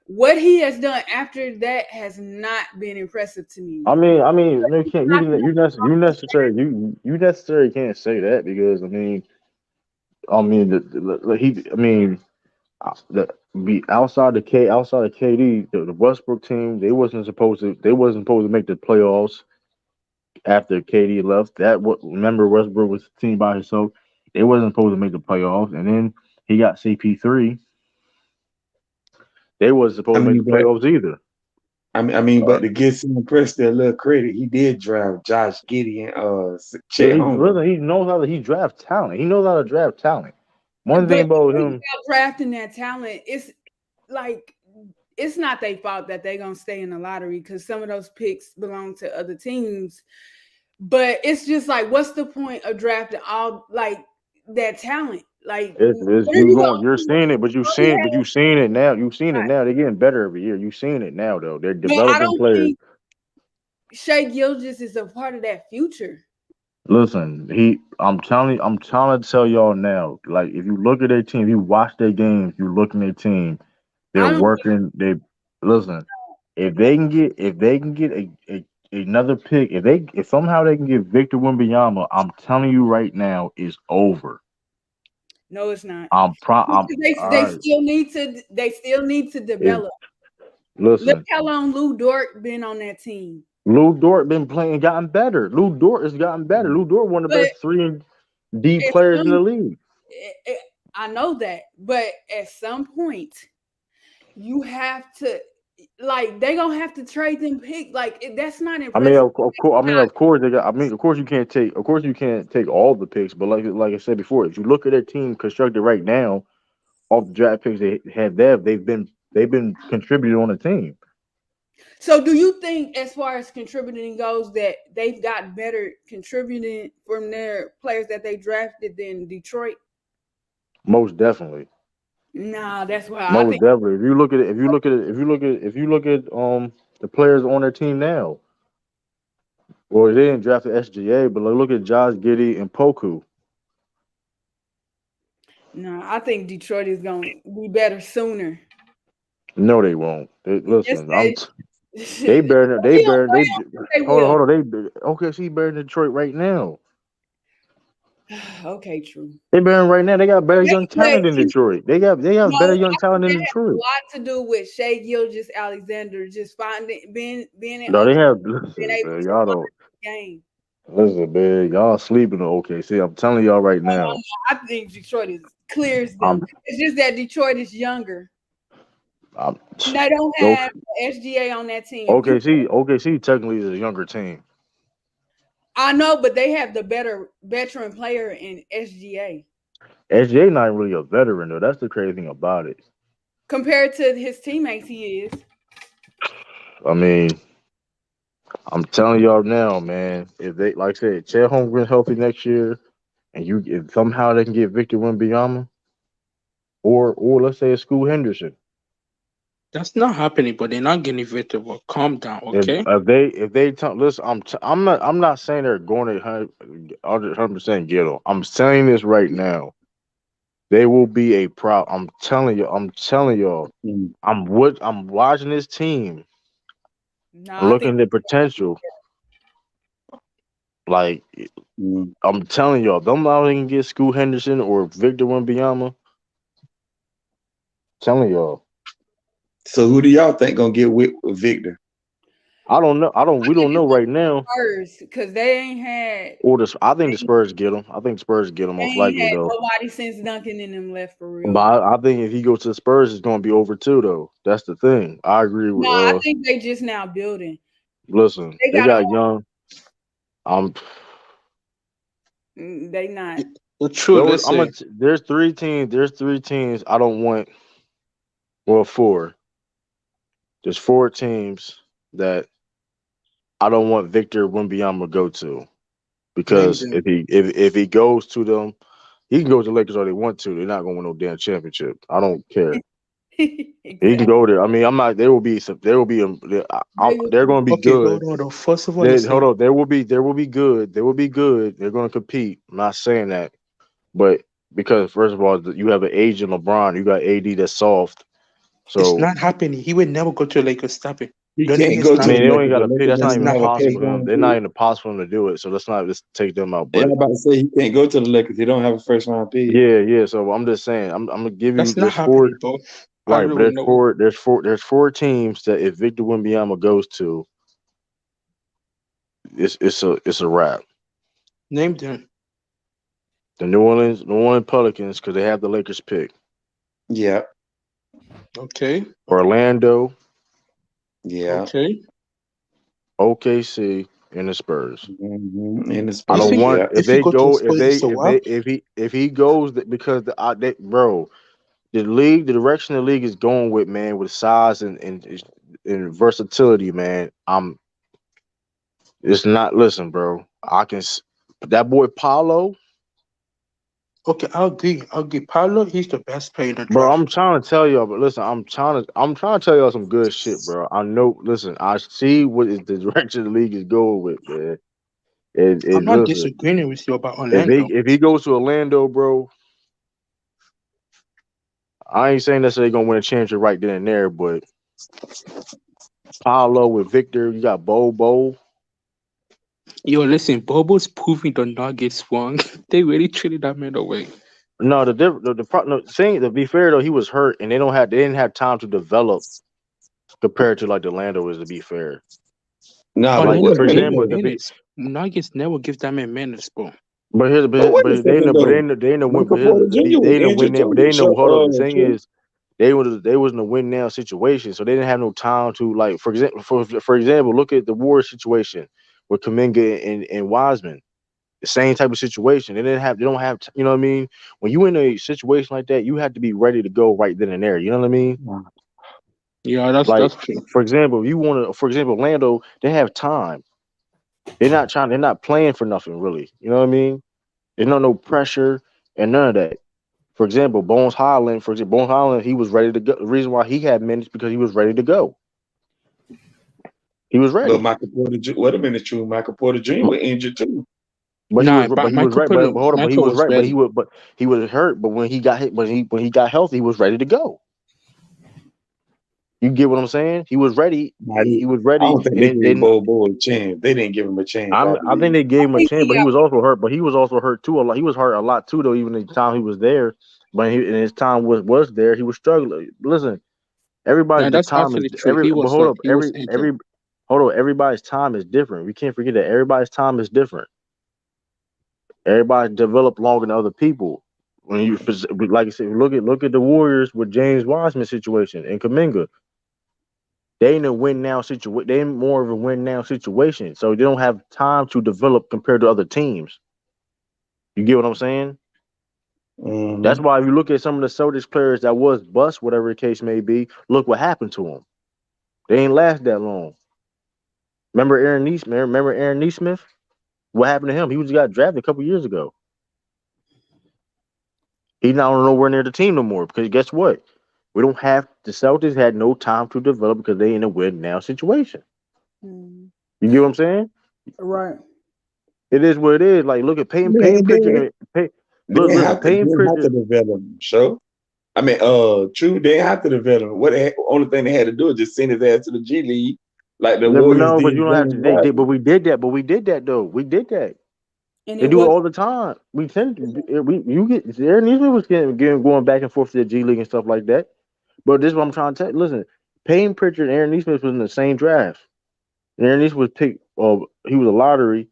Speaker 14: What he has done after that has not been impressive to me.
Speaker 12: I mean, you can't. You necessarily can't say that because be outside of KD, the Westbrook team, they wasn't supposed to make the playoffs after KD left. Remember Westbrook was the team by himself. They wasn't supposed to make the playoffs, and then he got CP3. They wasn't supposed to make the playoffs either.
Speaker 16: But to give Sam Presti a little credit, he did draft Josh Giddey and Chet Holmgren.
Speaker 12: He knows how he draft talent. He knows how to draft talent. One thing about him
Speaker 14: drafting that talent, it's like it's not their fault that they're gonna stay in the lottery because some of those picks belong to other teams. But it's just like, what's the point of drafting all like that talent? Like
Speaker 12: you're seeing it, but you've seen it now. You've seen it now. They're getting better every year. You've seen it now, though. They're developing players.
Speaker 14: Shai Gilgeous is a part of that future.
Speaker 12: Listen, I'm trying to tell y'all now. Like, if you look at their team, if you watch their games, you look at their team. They're working. If they can get another pick, if somehow they can get Victor Wembanyama, I'm telling you right now, it's over.
Speaker 14: No, it's not.
Speaker 12: They
Speaker 14: still need to develop.
Speaker 12: Listen,
Speaker 14: look how long Lou Dort been on that team.
Speaker 12: Lou Dort been playing, gotten better. Lou Dort has gotten better. Lou Dort one of the best 3-and-D players in the league.
Speaker 14: I know that, but at some point, you have to. Like they gonna have to trade them pick. Like that's not impressive.
Speaker 12: Of course they got. Of course you can't take. Of course you can't take all the picks. But like I said before, if you look at their team constructed right now, all the draft picks they have there, they've been contributing on the team.
Speaker 14: So do you think, as far as contributing goes, that they've got better contributing from their players that they drafted than Detroit?
Speaker 12: Most definitely.
Speaker 14: Nah, that's why.
Speaker 12: Most definitely. If you look at the players on their team now, well, they didn't draft the SGA, but look at Josh Giddey and Poku.
Speaker 14: No, I think Detroit is gonna be better sooner.
Speaker 12: No, they won't. Listen, they better. Hold on. OKC better than Detroit right now.
Speaker 14: Okay, true.
Speaker 12: They better right now. They got better young talent in Detroit. They have better young talent in Detroit.
Speaker 14: A lot to do with Shai Gilgeous-Alexander just being in.
Speaker 12: No, they have. Listen, y'all don't.
Speaker 14: Game.
Speaker 12: Listen, man, y'all sleeping on OKC. I'm telling y'all right now.
Speaker 14: I think Detroit is clear as them. It's just that Detroit is younger. They don't have SGA on that team.
Speaker 12: OKC technically is a younger team.
Speaker 14: I know, but they have the better veteran player in SGA.
Speaker 12: SGA not really a veteran though. That's the crazy thing about it.
Speaker 14: Compared to his teammates, he is.
Speaker 12: I mean, I'm telling y'all now, man. If they, like I said, Chet Holmgren healthy next year, and if somehow they can get Victor Wembanyama, or let's say a Scoot Henderson.
Speaker 9: That's not happening, but they're not getting Victor. Well, calm down, okay?
Speaker 12: If they listen, I'm not saying they're going to 100% get them. I'm saying this right now. They will be a problem. I'm telling y'all. I'm watching this team. I'm looking at the potential. Like I'm telling y'all, them not can get Scoot Henderson or Victor Wembanyama. Telling y'all.
Speaker 16: So who do y'all think gonna get with Victor?
Speaker 12: I don't know. We don't know right now.
Speaker 14: Spurs, because they ain't had.
Speaker 12: I think the Spurs get him. I think Spurs get him most likely though.
Speaker 14: Nobody since Duncan and them left for real.
Speaker 12: But I think if he goes to the Spurs, it's gonna be over too though. That's the thing. I agree with.
Speaker 14: I think they just now building.
Speaker 12: Listen, they got young.
Speaker 14: They not.
Speaker 9: Well, true.
Speaker 12: There's three teams I don't want. Well, four. There's 4 teams that I don't want Victor Wembanyama to go to, because if he goes to them, he can go to the Lakers all they want to. They're not going to win no damn championship. I don't care. Exactly. He can go there. I mean, I'm not. They're going to be good.
Speaker 9: Hold on. First of all,
Speaker 12: hold on. They will be good. They will be good. They're going to compete. I'm not saying that, but because first of all, you have an aging LeBron. You got AD that's soft.
Speaker 9: It's
Speaker 12: So
Speaker 9: not happening. He would never go to the Lakers. Stop it.
Speaker 16: He
Speaker 9: Your name
Speaker 16: can't
Speaker 9: is
Speaker 16: go
Speaker 12: I
Speaker 16: to
Speaker 9: not.
Speaker 16: the
Speaker 12: mean, they only
Speaker 16: Lakers.
Speaker 12: got
Speaker 16: The
Speaker 12: to pay.
Speaker 16: Lakers
Speaker 12: That's not
Speaker 9: It's
Speaker 16: doesn't
Speaker 12: even
Speaker 9: not.
Speaker 16: have a pay
Speaker 12: possible for them. They're not even possible for them to do it. So let's take them out.
Speaker 16: Yeah,
Speaker 12: But
Speaker 16: I'm about to say he can't go to the Lakers. He don't have a first round pick.
Speaker 12: yeah. So I'm just saying. I'm gonna give you.
Speaker 9: That's not
Speaker 12: There's four.
Speaker 9: happening, bro. I
Speaker 12: Right, but
Speaker 9: already know.
Speaker 12: there's four teams that if Victor Wembanyama goes to, it's a wrap.
Speaker 9: Name them.
Speaker 12: The New Orleans Pelicans because they have the Lakers pick.
Speaker 16: Yeah.
Speaker 9: Okay.
Speaker 12: Orlando,
Speaker 16: Yeah.
Speaker 9: Okay.
Speaker 12: OKC, and the Spurs.
Speaker 16: And the Spurs.
Speaker 12: I don't want if
Speaker 9: If you
Speaker 12: they
Speaker 9: go to the
Speaker 12: go
Speaker 9: Spurs, it's a wrap.
Speaker 12: if he goes because bro, the league, the direction the league is going with, man, with size and versatility, man. It's not. Listen, bro. That boy Paulo.
Speaker 9: Okay, I'll agree. Paolo, he's the best player in the
Speaker 12: Bro,
Speaker 9: draft.
Speaker 12: I'm trying to tell y'all, but listen, I'm trying to tell y'all some good shit, bro. I know. Listen, I see what is the direction the league is going with, man.
Speaker 9: I'm
Speaker 12: And
Speaker 9: not
Speaker 12: listen,
Speaker 9: disagreeing with you about Orlando.
Speaker 12: if he goes to Orlando, bro, I ain't saying necessarily gonna win a championship right then and there, but Paolo with Victor, you got Bobo.
Speaker 9: Yo, listen, Bobo's proving the Nuggets wrong. They really traded that man away.
Speaker 12: No, thing to be fair though, he was hurt, and they didn't have time to develop compared to like the Orlando is. To be fair,
Speaker 16: Nah, but
Speaker 12: like
Speaker 9: Orlando
Speaker 16: what?
Speaker 12: for
Speaker 9: gave
Speaker 16: Hey,
Speaker 9: him
Speaker 12: example,
Speaker 9: minutes. Nuggets never give that man minutes, bro.
Speaker 12: but here's
Speaker 16: but wait a
Speaker 12: but
Speaker 16: second though.
Speaker 12: they ain't no win. But
Speaker 16: Michael Porter Jr.
Speaker 12: they
Speaker 16: was
Speaker 12: ain't no win
Speaker 16: injured
Speaker 12: there. But
Speaker 16: too.
Speaker 12: they ain't no hold up. The thing
Speaker 16: True.
Speaker 12: is, they was in a win now situation, so they didn't have no time to like. For example, look at the Warriors situation with Kuminga and Wiseman. The same type of situation. They don't have. You know what I mean? When you in a situation like that, you have to be ready to go right then and there. You know what I mean?
Speaker 9: Yeah,
Speaker 12: Like
Speaker 9: that's true.
Speaker 12: for example, Orlando, they have time. They're not playing for nothing really. You know what I mean? There's no pressure and none of that. For example, Bones Highland, he was ready to go. The reason why he had minutes because he was ready to go. He was
Speaker 16: But
Speaker 12: ready.
Speaker 16: Michael Porter Jr. Wait a minute, true. Michael Porter Jr. was injured too.
Speaker 12: But
Speaker 9: Nah,
Speaker 12: he was right. But hold on, but he
Speaker 9: Michael
Speaker 12: was
Speaker 9: was
Speaker 12: right.
Speaker 9: ready.
Speaker 12: But he was hurt. But when he got hit, when he got healthy, he was ready to go. You get what I'm saying? He was ready. He was
Speaker 16: I
Speaker 12: ready,
Speaker 16: don't think
Speaker 12: and
Speaker 16: they
Speaker 12: then
Speaker 16: gave Bobo a chance. They didn't give him a chance, I
Speaker 12: I think
Speaker 16: believe.
Speaker 12: they gave him
Speaker 14: I
Speaker 12: a
Speaker 14: think
Speaker 12: chance,
Speaker 14: he
Speaker 12: but he
Speaker 14: got.
Speaker 12: was also hurt. But he was also hurt too a lot. He was hurt a lot too, though. Even the time he was there, but in his time was there, he was struggling. Listen,
Speaker 9: Yeah,
Speaker 12: everybody's the
Speaker 9: that's
Speaker 12: time is
Speaker 9: actually true.
Speaker 12: But hold up,
Speaker 9: He was injured.
Speaker 12: hold on. Everybody's time is different. We can't forget that everybody's time is different. Everybody developed longer than other people. When you like I said, look at the Warriors with James Wiseman situation and Kuminga. They in a win now situation. They in more of a win now situation, so they don't have time to develop compared to other teams. You get what I'm saying? That's why if you look at some of the Celtics players that was bust, whatever the case may be, look what happened to them. They ain't last that long. Remember Aaron Neesmith? Remember Aaron Neesmith? What happened to him? He got drafted a couple years ago. He's not nowhere near the team no more because guess what? The Celtics had no time to develop because they in a win now situation.
Speaker 14: Mm,
Speaker 12: You get what I'm saying?
Speaker 14: right.
Speaker 12: It is what it is. Like look at Payton Pritchard. Listen,
Speaker 16: They
Speaker 12: Payton
Speaker 16: didn't have to
Speaker 12: Pritchard.
Speaker 16: develop him. So I mean, true, they didn't have to develop him. Only thing they had to do is just send his ass to the G League, like the Warriors
Speaker 12: No, but
Speaker 16: did.
Speaker 12: you don't have to. But we did that. But we did that though. We did that.
Speaker 14: And
Speaker 12: They
Speaker 14: it
Speaker 12: do it
Speaker 14: was
Speaker 12: all the time. We tend to, you get Aaron Neesmith was going back and forth to the G League and stuff like that. But this is what I'm trying to tell you. Listen, Payne Pritchard and Aaron Neesmith was in the same draft. And Aaron Neesmith was picked. He was a lottery,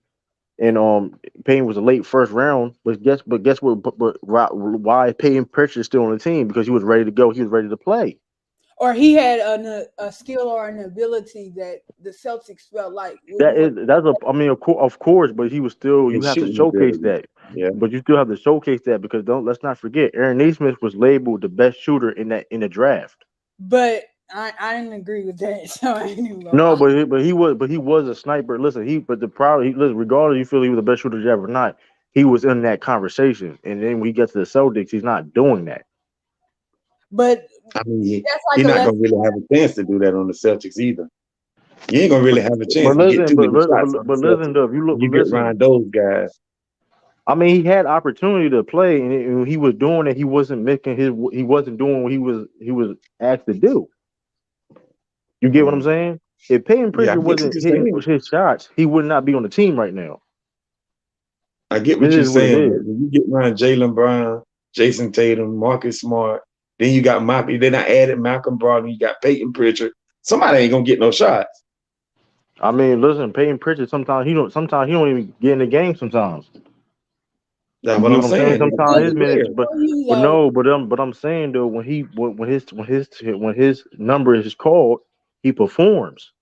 Speaker 12: and Payne was a late first round. But guess what? But why Payne Pritchard is still on the team because he was ready to go. He was ready to play.
Speaker 14: or he had a skill or an ability that the Celtics felt like would be
Speaker 12: I mean of course, but he was still you
Speaker 16: His
Speaker 12: have to
Speaker 16: shooting
Speaker 12: showcase
Speaker 16: ability.
Speaker 12: that.
Speaker 16: Yeah.
Speaker 12: But you still have to showcase that because let's not forget Aaron Neesmith was labeled the best shooter in the draft.
Speaker 14: But I didn't agree with that, so I ain't even gonna
Speaker 12: No,
Speaker 14: lie.
Speaker 12: but he was a sniper. Listen, regardless you feel he was the best shooter ever or not, he was in that conversation. And then when he gets to the Celtics, he's not doing that.
Speaker 14: But
Speaker 16: I mean,
Speaker 14: that's
Speaker 16: he's
Speaker 14: like a
Speaker 16: not gonna
Speaker 14: lesson.
Speaker 16: really have a chance to do that on the Celtics either. You ain't gonna really have a chance
Speaker 12: But
Speaker 16: to get
Speaker 12: listen,
Speaker 16: too many shots on the
Speaker 12: but listen
Speaker 16: Celtics.
Speaker 12: though, if you look,
Speaker 16: You get around those guys.
Speaker 12: I mean, he had opportunity to play, and he was doing it. He wasn't making his. He wasn't doing what he was asked to do. You get what I'm saying? If Peyton
Speaker 16: Yeah, I
Speaker 12: Pritchard
Speaker 16: get what
Speaker 12: wasn't
Speaker 16: you're
Speaker 12: hitting
Speaker 16: saying.
Speaker 12: his shots, he would not be on the team right now.
Speaker 16: I get
Speaker 12: This
Speaker 16: what you're
Speaker 12: is what it
Speaker 16: saying, but
Speaker 12: is.
Speaker 16: when you get around Jaylen Brown, Jason Tatum, Marcus Smart, then you got Moppy, then I added Malcolm Brogdon, you got Peyton Pritchard. Somebody ain't gonna get no shots.
Speaker 12: I mean, listen, Peyton Pritchard. Sometimes he don't. Sometimes he don't even get in the game. Sometimes
Speaker 16: That's
Speaker 12: you
Speaker 16: what
Speaker 12: get
Speaker 16: I'm
Speaker 12: what I'm saying.
Speaker 16: saying. He's a
Speaker 12: Sometimes
Speaker 16: good
Speaker 12: his minutes,
Speaker 16: player.
Speaker 12: but no, but I'm saying though, when his number is called, he performs.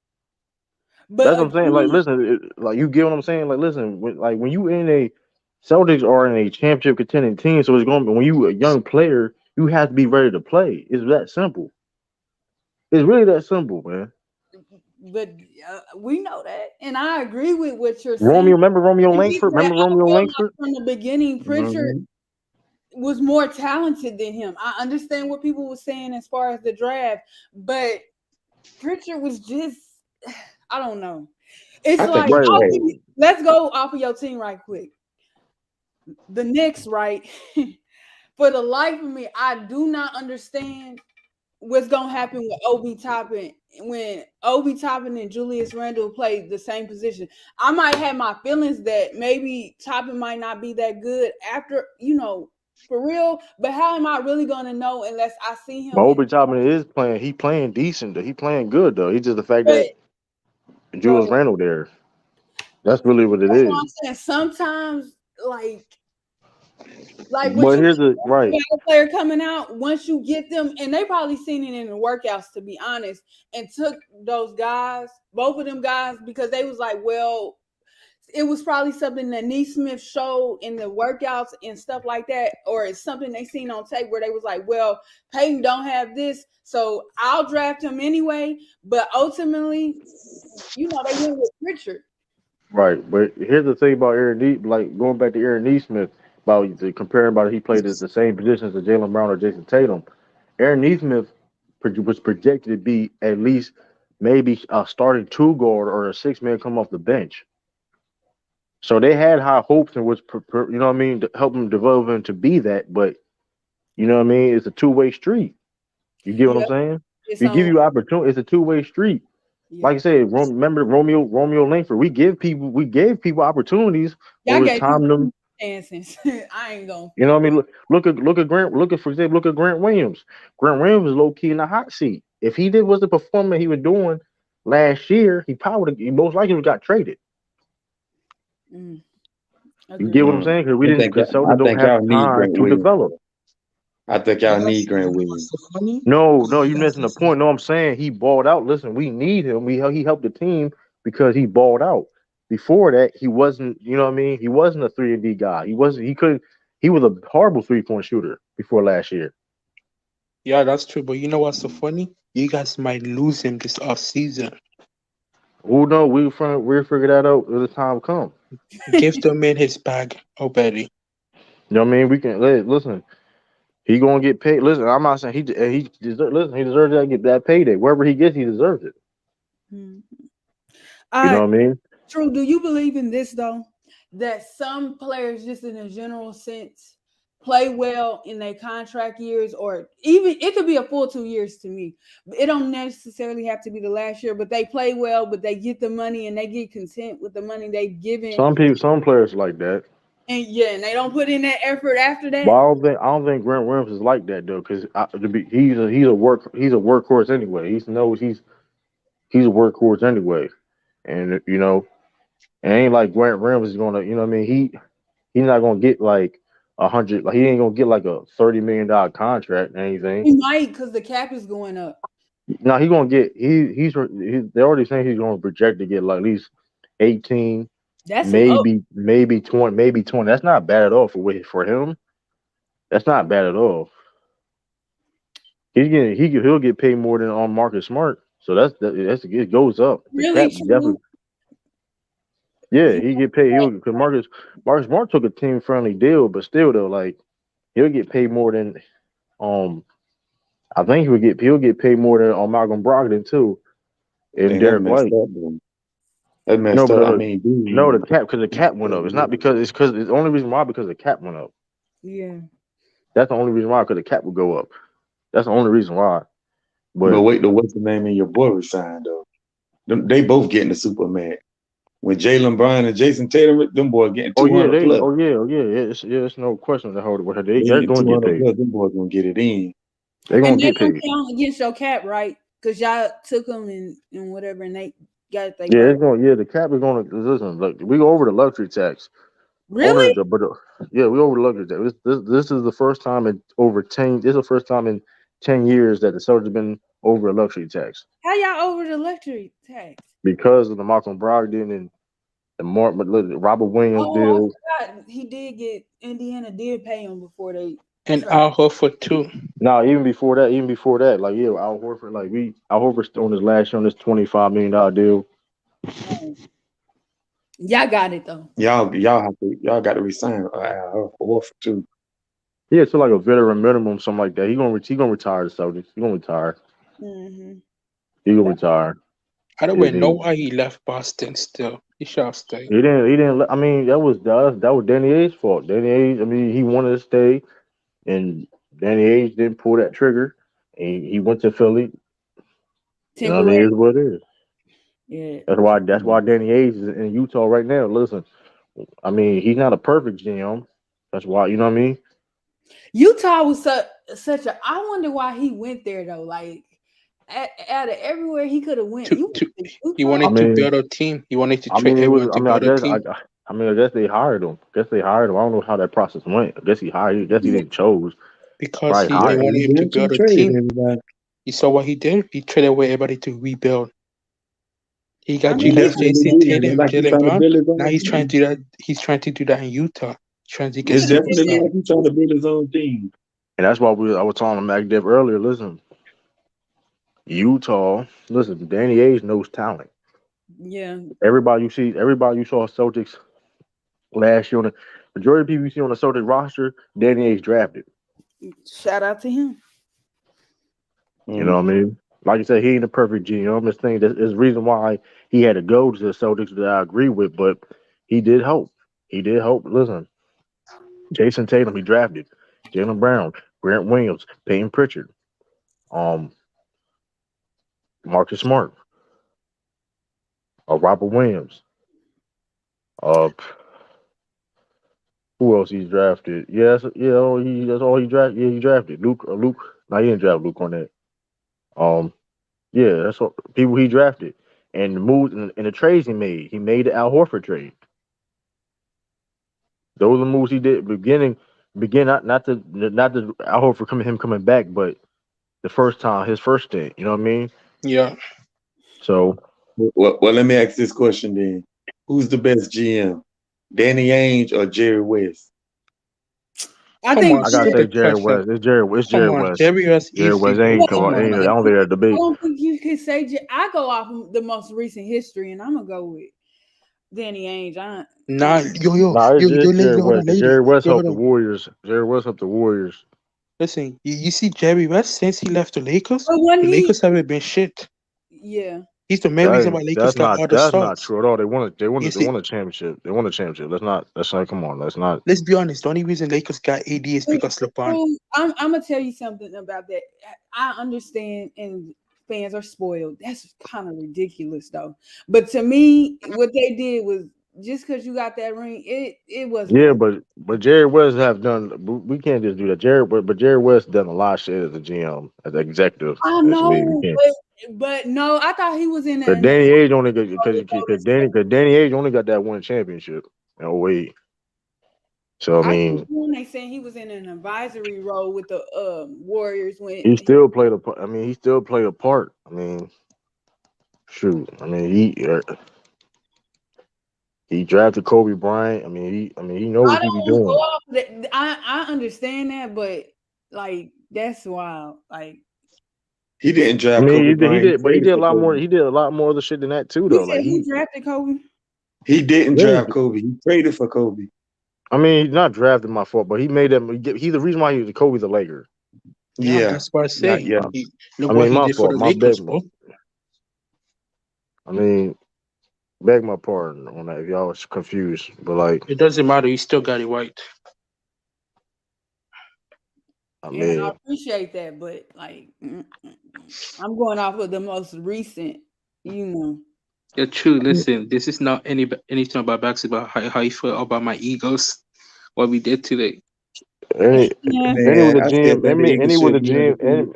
Speaker 14: But
Speaker 12: That's what I'm saying. Like,
Speaker 14: again,
Speaker 12: listen, like you get what I'm saying. Like, listen, when you in a Celtics are in a championship contending team, so it's going to be when you a young player, you have to be ready to play. It's that simple. It's really that simple, man.
Speaker 14: but we know that, and I agree with what you're saying.
Speaker 12: Remember Romeo
Speaker 14: To me,
Speaker 12: Langford?
Speaker 14: that
Speaker 12: Remember
Speaker 14: I
Speaker 12: Romeo
Speaker 14: felt like
Speaker 12: Langford?
Speaker 14: from the beginning, Pritchard
Speaker 16: Mhm.
Speaker 14: was more talented than him. I understand what people were saying as far as the draft, but Pritchard was just, I don't know. It's
Speaker 16: I think
Speaker 14: like,
Speaker 16: he's hey,
Speaker 14: let's go off of your team right quick. The Knicks, right? For the life of me, I do not understand what's gonna happen with Obi Toppin when Obi Toppin and Julius Randle play the same position. I might have my feelings that maybe Toppin might not be that good after, for real. But how am I really gonna know unless I see him?
Speaker 12: Obi Toppin is playing. He playing decent. He playing good though. He's just the fact
Speaker 14: But
Speaker 12: that
Speaker 14: go
Speaker 12: Julius
Speaker 14: ahead.
Speaker 12: Randle there. That's really what it
Speaker 14: That's what
Speaker 12: is.
Speaker 14: I'm saying. Sometimes, like what
Speaker 12: But
Speaker 14: you
Speaker 12: here's the right.
Speaker 14: about a player coming out, once you get them, and they probably seen it in the workouts, to be honest, and took those guys, both of them guys, because they was like, well, it was probably something that Neesmith showed in the workouts and stuff like that, or it's something they seen on tape where they was like, well, Peyton don't have this, so I'll draft him anyway. But ultimately, they went with Richard.
Speaker 12: Right, but here's the thing about Aaron Nee, like going back to Aaron Neesmith, about the comparing about he played the same positions as Jalen Brown or Jason Tatum. Aaron Neesmith was projected to be at least maybe a starting two guard or a six man come off the bench. So they had high hopes and was, you know what I mean, to help him develop him to be that. But you know what I mean, it's a two-way street. You get what I'm
Speaker 14: Yeah,
Speaker 12: saying?
Speaker 14: it's
Speaker 12: We give
Speaker 14: on.
Speaker 12: you opportunity. It's a two-way street. Like
Speaker 14: Yeah,
Speaker 12: I said, remember Romeo Langford. We gave people opportunities when
Speaker 14: y'all
Speaker 12: it was
Speaker 14: gave
Speaker 12: time
Speaker 14: people
Speaker 12: them.
Speaker 14: chances. I ain't gonna
Speaker 12: You know
Speaker 14: front.
Speaker 12: what I mean? Look at Grant. For example, look at Grant Williams. Grant Williams was low key in the hot seat. If he did was the performance he was doing last year, he probably he most likely would got traded. You get what I'm
Speaker 14: Agreed.
Speaker 12: saying? Because we didn't. Because
Speaker 16: I
Speaker 12: Celtics don't
Speaker 16: think
Speaker 12: have
Speaker 16: y'all
Speaker 12: the
Speaker 16: need
Speaker 12: time
Speaker 16: Grant
Speaker 12: to
Speaker 16: Williams.
Speaker 12: develop.
Speaker 16: I think y'all need Grant Williams.
Speaker 12: No, you missing the point. No, I'm saying he balled out. Listen, we need him. He helped the team because he balled out. Before that, he wasn't. You know what I mean? He wasn't a 3-and-D guy. He wasn't. He couldn't. He was a horrible 3-point shooter before last year.
Speaker 9: Yeah, that's true. But you know what's so funny? You guys might lose him this off season.
Speaker 12: Who knows? We'll figure that out when the time comes.
Speaker 9: Give the man his bag already.
Speaker 12: You know what I mean? We can listen. He gonna get paid. Listen, I'm not saying he deserves. Listen, he deserves to get that payday. Wherever he gets, he deserves it. You know what I mean?
Speaker 14: True. Do you believe in this though? That some players, just in a general sense, play well in their contract years, or even it could be a full 2 years to me. It don't necessarily have to be the last year, but they play well, but they get the money and they get content with the money they've given.
Speaker 12: Some players like that.
Speaker 14: And and they don't put in that effort after
Speaker 12: But
Speaker 14: that.
Speaker 12: I don't think Grant Williams is like that though, because he's a workhorse anyway. He knows he's a workhorse anyway, and it ain't like Grant Williams is gonna, you know what I mean? He's not gonna get like 100, like he ain't gonna get like a $30 million contract or anything.
Speaker 14: He might, because the cap is going up.
Speaker 12: No, he gonna get they're already saying he's gonna project to get like at least 18,
Speaker 14: That's low.
Speaker 12: maybe 20, maybe 20. That's not bad at all for him. That's not bad at all. He'll get paid more than on Marcus Smart. So that's it goes up. The
Speaker 14: Really
Speaker 12: cap
Speaker 14: true.
Speaker 12: definitely. Yeah, he get paid. Because Marcus Smart took a team friendly deal, but still though, like he'll get paid more than um. I think he'll get paid more than on Malcolm Brogdon too,
Speaker 16: I
Speaker 12: and
Speaker 16: think that's
Speaker 12: Derek
Speaker 16: messed
Speaker 12: White.
Speaker 16: up, man. That messed up. I mean,
Speaker 12: no,
Speaker 16: dude.
Speaker 12: the cap because the cap went up. It's not because it's the only reason why because the cap went up.
Speaker 14: Yeah.
Speaker 12: That's the only reason why because the cap would go up. That's the only reason why.
Speaker 16: But wait, what's the name of your boy resigned though? They both getting the Superman. When Jalen Brown and Jason Tatum, them boys getting 200 plus.
Speaker 12: It's no question that hold it. They're
Speaker 16: They
Speaker 12: going
Speaker 16: getting
Speaker 12: to get
Speaker 16: 200
Speaker 12: paid.
Speaker 16: plus. Them boys gonna get it in.
Speaker 12: They're going
Speaker 14: And
Speaker 12: to
Speaker 14: they
Speaker 12: get
Speaker 14: don't
Speaker 12: paid.
Speaker 14: count against your cap, right? Because y'all took them and whatever, and they got they.
Speaker 12: Yeah, it's going. Yeah, the cap is going to listen. Look, we go over the luxury tax.
Speaker 14: Really?
Speaker 12: Yeah, we over the luxury tax. This is the first time in over 10. This is the first time in 10 years that the Celtics have been over a luxury tax
Speaker 14: How y'all over the luxury tax?
Speaker 12: because of the Malcolm Brogdon and the Robert Williams
Speaker 14: Oh,
Speaker 12: deal.
Speaker 14: I forgot. He did get Indiana did pay him before they.
Speaker 9: And Al Horford too.
Speaker 12: No, even before that, like Al Horford, Al Horford's on his last year on this $25 million deal.
Speaker 14: Y'all got it though.
Speaker 16: Y'all got to resign Al Horford too.
Speaker 12: Yeah, so like a veteran minimum, something like that. He gonna retire the Celtics. He gonna retire.
Speaker 14: Mm-hmm.
Speaker 12: He gonna retire.
Speaker 9: I don't even know why he left Boston. Still, he should stay.
Speaker 12: He didn't. I mean, that was Danny Ainge's fault. Danny Ainge. I mean, he wanted to stay, and Danny Ainge didn't pull that trigger. And he went to Philly. You know what I mean? It's what it is.
Speaker 14: Yeah.
Speaker 12: That's why Danny Ainge is in Utah right now. Listen, I mean, he's not a perfect GM. That's why, you know what I mean?
Speaker 14: Utah was such a. I wonder why he went there though. Like out of everywhere he could have went,
Speaker 9: he wanted to build a team. He wanted to trade everyone to build a team.
Speaker 12: I guess they hired him. I don't know how that process went. I guess he didn't chose.
Speaker 9: Because they wanted him to build a team. You saw what he did? He traded away everybody to rebuild. He got Jason Tatum, Jalen Brown. Now he's trying to do that. He's trying to do that in Utah. Trying to get
Speaker 16: it's definitely like he's trying to build his own team.
Speaker 12: And that's why I was telling MacDev earlier. Listen, Utah. Listen, Danny Ainge knows talent.
Speaker 14: Yeah.
Speaker 12: Everybody you saw Celtics last year on the majority of people you see on the Celtics roster, Danny Ainge drafted.
Speaker 14: Shout out to him.
Speaker 12: You know what I mean? Like you said, he ain't a perfect GM. This thing there's a reason why he had to go to the Celtics that I agree with, but he did help. Listen, Jason Tatum, he drafted. Jaylen Brown, Grant Williams, Peyton Pritchard, Marcus Smart, Robert Williams. Who else he's drafted? That's all he drafted. Yeah, he drafted Luke. No, he didn't draft Luke Cornett. Yeah, that's what people he drafted, and the moves and the trades he made. He made the Al Horford trade. Those are the moves he did. Not the Al Horford coming back, but the first time, his first stint. You know what I mean?
Speaker 9: Yeah.
Speaker 12: So,
Speaker 16: well, let me ask this question then: who's the best GM, Danny Ainge or Jerry West?
Speaker 14: I gotta
Speaker 12: say Jerry West. It's Jerry West.
Speaker 9: Jerry West.
Speaker 12: Jerry West ain't come on. I don't think that debate.
Speaker 14: I don't think you can say. I go off the most recent history, and I'm gonna go with Danny Ainge.
Speaker 12: It's Jerry West. Jerry West helped the Warriors. Jerry West helped the Warriors.
Speaker 9: Listen, you see Jerry West since he left the Lakers. Lakers haven't been shit.
Speaker 14: Yeah.
Speaker 9: He's the main reason why Lakers got all the
Speaker 12: That's
Speaker 9: stars.
Speaker 12: not true at all. They won a championship. They won a championship. Let's not. Come on. Let's not.
Speaker 9: Let's be honest. The only reason Lakers got AD is because LeBron.
Speaker 14: I'm gonna tell you something about that. I understand, and fans are spoiled. That's kind of ridiculous, though. But to me, what they did was just because you got that ring, it wasn't.
Speaker 12: Yeah, but Jerry West have done. We can't just do that. Jerry West done a lot of shit as a GM, as an executive.
Speaker 14: I know, but no, I thought he was in that.
Speaker 12: Because Danny Ainge only Danny Ainge only got that one championship in 08. So I mean,
Speaker 14: they saying he was in an advisory role with the Warriors when
Speaker 12: he still played a part. I mean, he still played a part. I mean, shoot. I mean, he drafted Kobe Bryant. I mean, he knows what he be doing.
Speaker 14: I understand that, but like that's wild. Like
Speaker 16: he didn't draft Kobe Bryant.
Speaker 12: He did a lot more. He did a lot more other shit than that too, though. Like
Speaker 14: he drafted Kobe.
Speaker 16: He didn't draft Kobe. He traded for Kobe.
Speaker 12: I mean, he's not drafted my fault, but he made them. He's the reason why he was Kobe's a Laker.
Speaker 9: Yeah, that's what I say.
Speaker 16: Yeah.
Speaker 12: I mean, my fault. My bad. I mean,
Speaker 1: Beg my pardon on that if y'all was confused, but like
Speaker 9: It doesn't matter. You still got it right.
Speaker 1: I
Speaker 14: And I
Speaker 1: mean,
Speaker 14: appreciate that, but like, I'm going off of the most recent, you know.
Speaker 9: Yeah, true. Listen, this is not anything about basketball. How you feel about my Egos? What we did today.
Speaker 1: Any was
Speaker 10: Man,
Speaker 1: a
Speaker 10: I still
Speaker 1: GM,
Speaker 10: think the
Speaker 1: any
Speaker 10: Eagles
Speaker 1: was a
Speaker 10: should be
Speaker 1: GM,
Speaker 10: undefeated.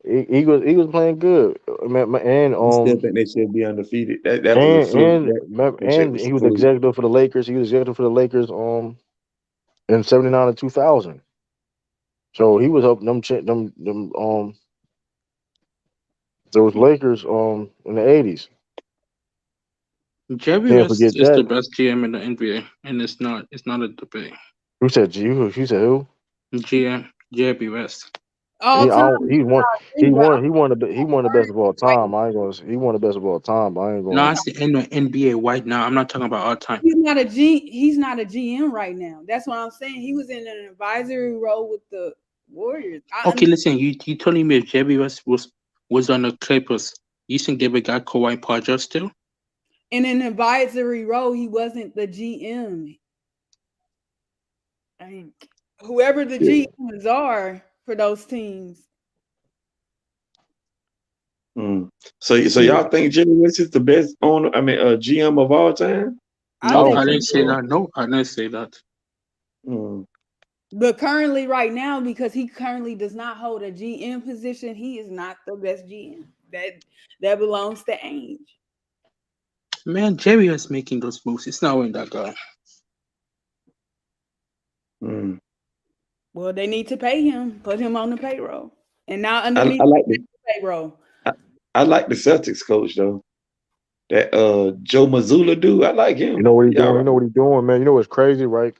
Speaker 1: and Eagles playing good, and
Speaker 10: I still think they should be undefeated. That was a
Speaker 1: and
Speaker 10: fluke.
Speaker 1: and
Speaker 10: That shit
Speaker 1: and
Speaker 10: was a
Speaker 1: he was
Speaker 10: fluke.
Speaker 1: executive for the Lakers. He was executive for the Lakers in '79 and 2000. So he was helping them those Lakers in the '80s.
Speaker 9: Jerry
Speaker 1: Can't
Speaker 9: West
Speaker 1: forget
Speaker 9: is the
Speaker 1: that.
Speaker 9: best GM in the NBA, and it's not a debate.
Speaker 1: Who said G? Who said who?
Speaker 9: GM Jerry West.
Speaker 14: All time.
Speaker 1: He won the best of all time. I ain't gonna. He won the best of all time. I ain't
Speaker 9: No,
Speaker 1: going.
Speaker 9: I see in the NBA right now. I'm not talking about all time.
Speaker 14: He's not a GM right now. That's what I'm saying. He was in an advisory role with the Warriors.
Speaker 9: Okay, listen, you telling me if Jerry West was on the Clippers, you think they would got Kawhi Paul still?
Speaker 14: In an advisory role, he wasn't the GM. I mean, whoever the GMs are for those teams.
Speaker 10: So y'all think Jerry West is the best owner? I mean, GM of all time?
Speaker 9: No, I didn't say that. No, I didn't say that.
Speaker 14: But currently, right now, because he currently does not hold a GM position, he is not the best GM. That belongs to Ainge.
Speaker 9: Man, Jerry is making those moves. It's not in that guy.
Speaker 14: Well, they need to pay him, put him on the payroll, and now
Speaker 10: I
Speaker 14: underneath
Speaker 10: like
Speaker 14: the payroll.
Speaker 10: I like the Celtics coach though. That Joe Mazzulla dude, I like him.
Speaker 1: You know what he's doing.
Speaker 10: Right.
Speaker 1: You know what he's doing, man. You know what's crazy, right?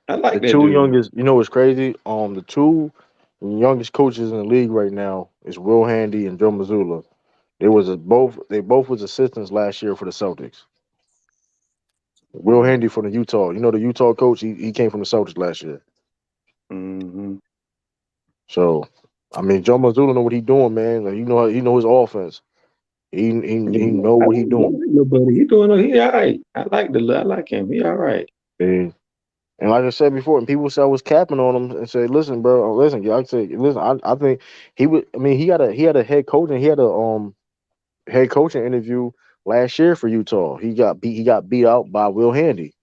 Speaker 10: I like
Speaker 1: The
Speaker 10: that
Speaker 1: two
Speaker 10: dude.
Speaker 1: youngest. You know what's crazy? The two youngest coaches in the league right now is Will Handy and Joe Mazzulla. They both was assistants last year for the Celtics. Will Handy from the Utah. You know the Utah coach. He came from the Celtics last year.
Speaker 10: Mm-hmm.
Speaker 1: So, I mean, Joe Mazzulla know what he doing, man. Like, he know his offense. He know what he doing.
Speaker 10: He doing. He all right. I like him. He all right.
Speaker 1: And like I said before, and people said I was capping on him and say, "Listen, bro, listen." I say, "Listen, I think he would. I mean, he had a head coach and he had a head coaching interview last year for Utah. He got beat out by Will Handy.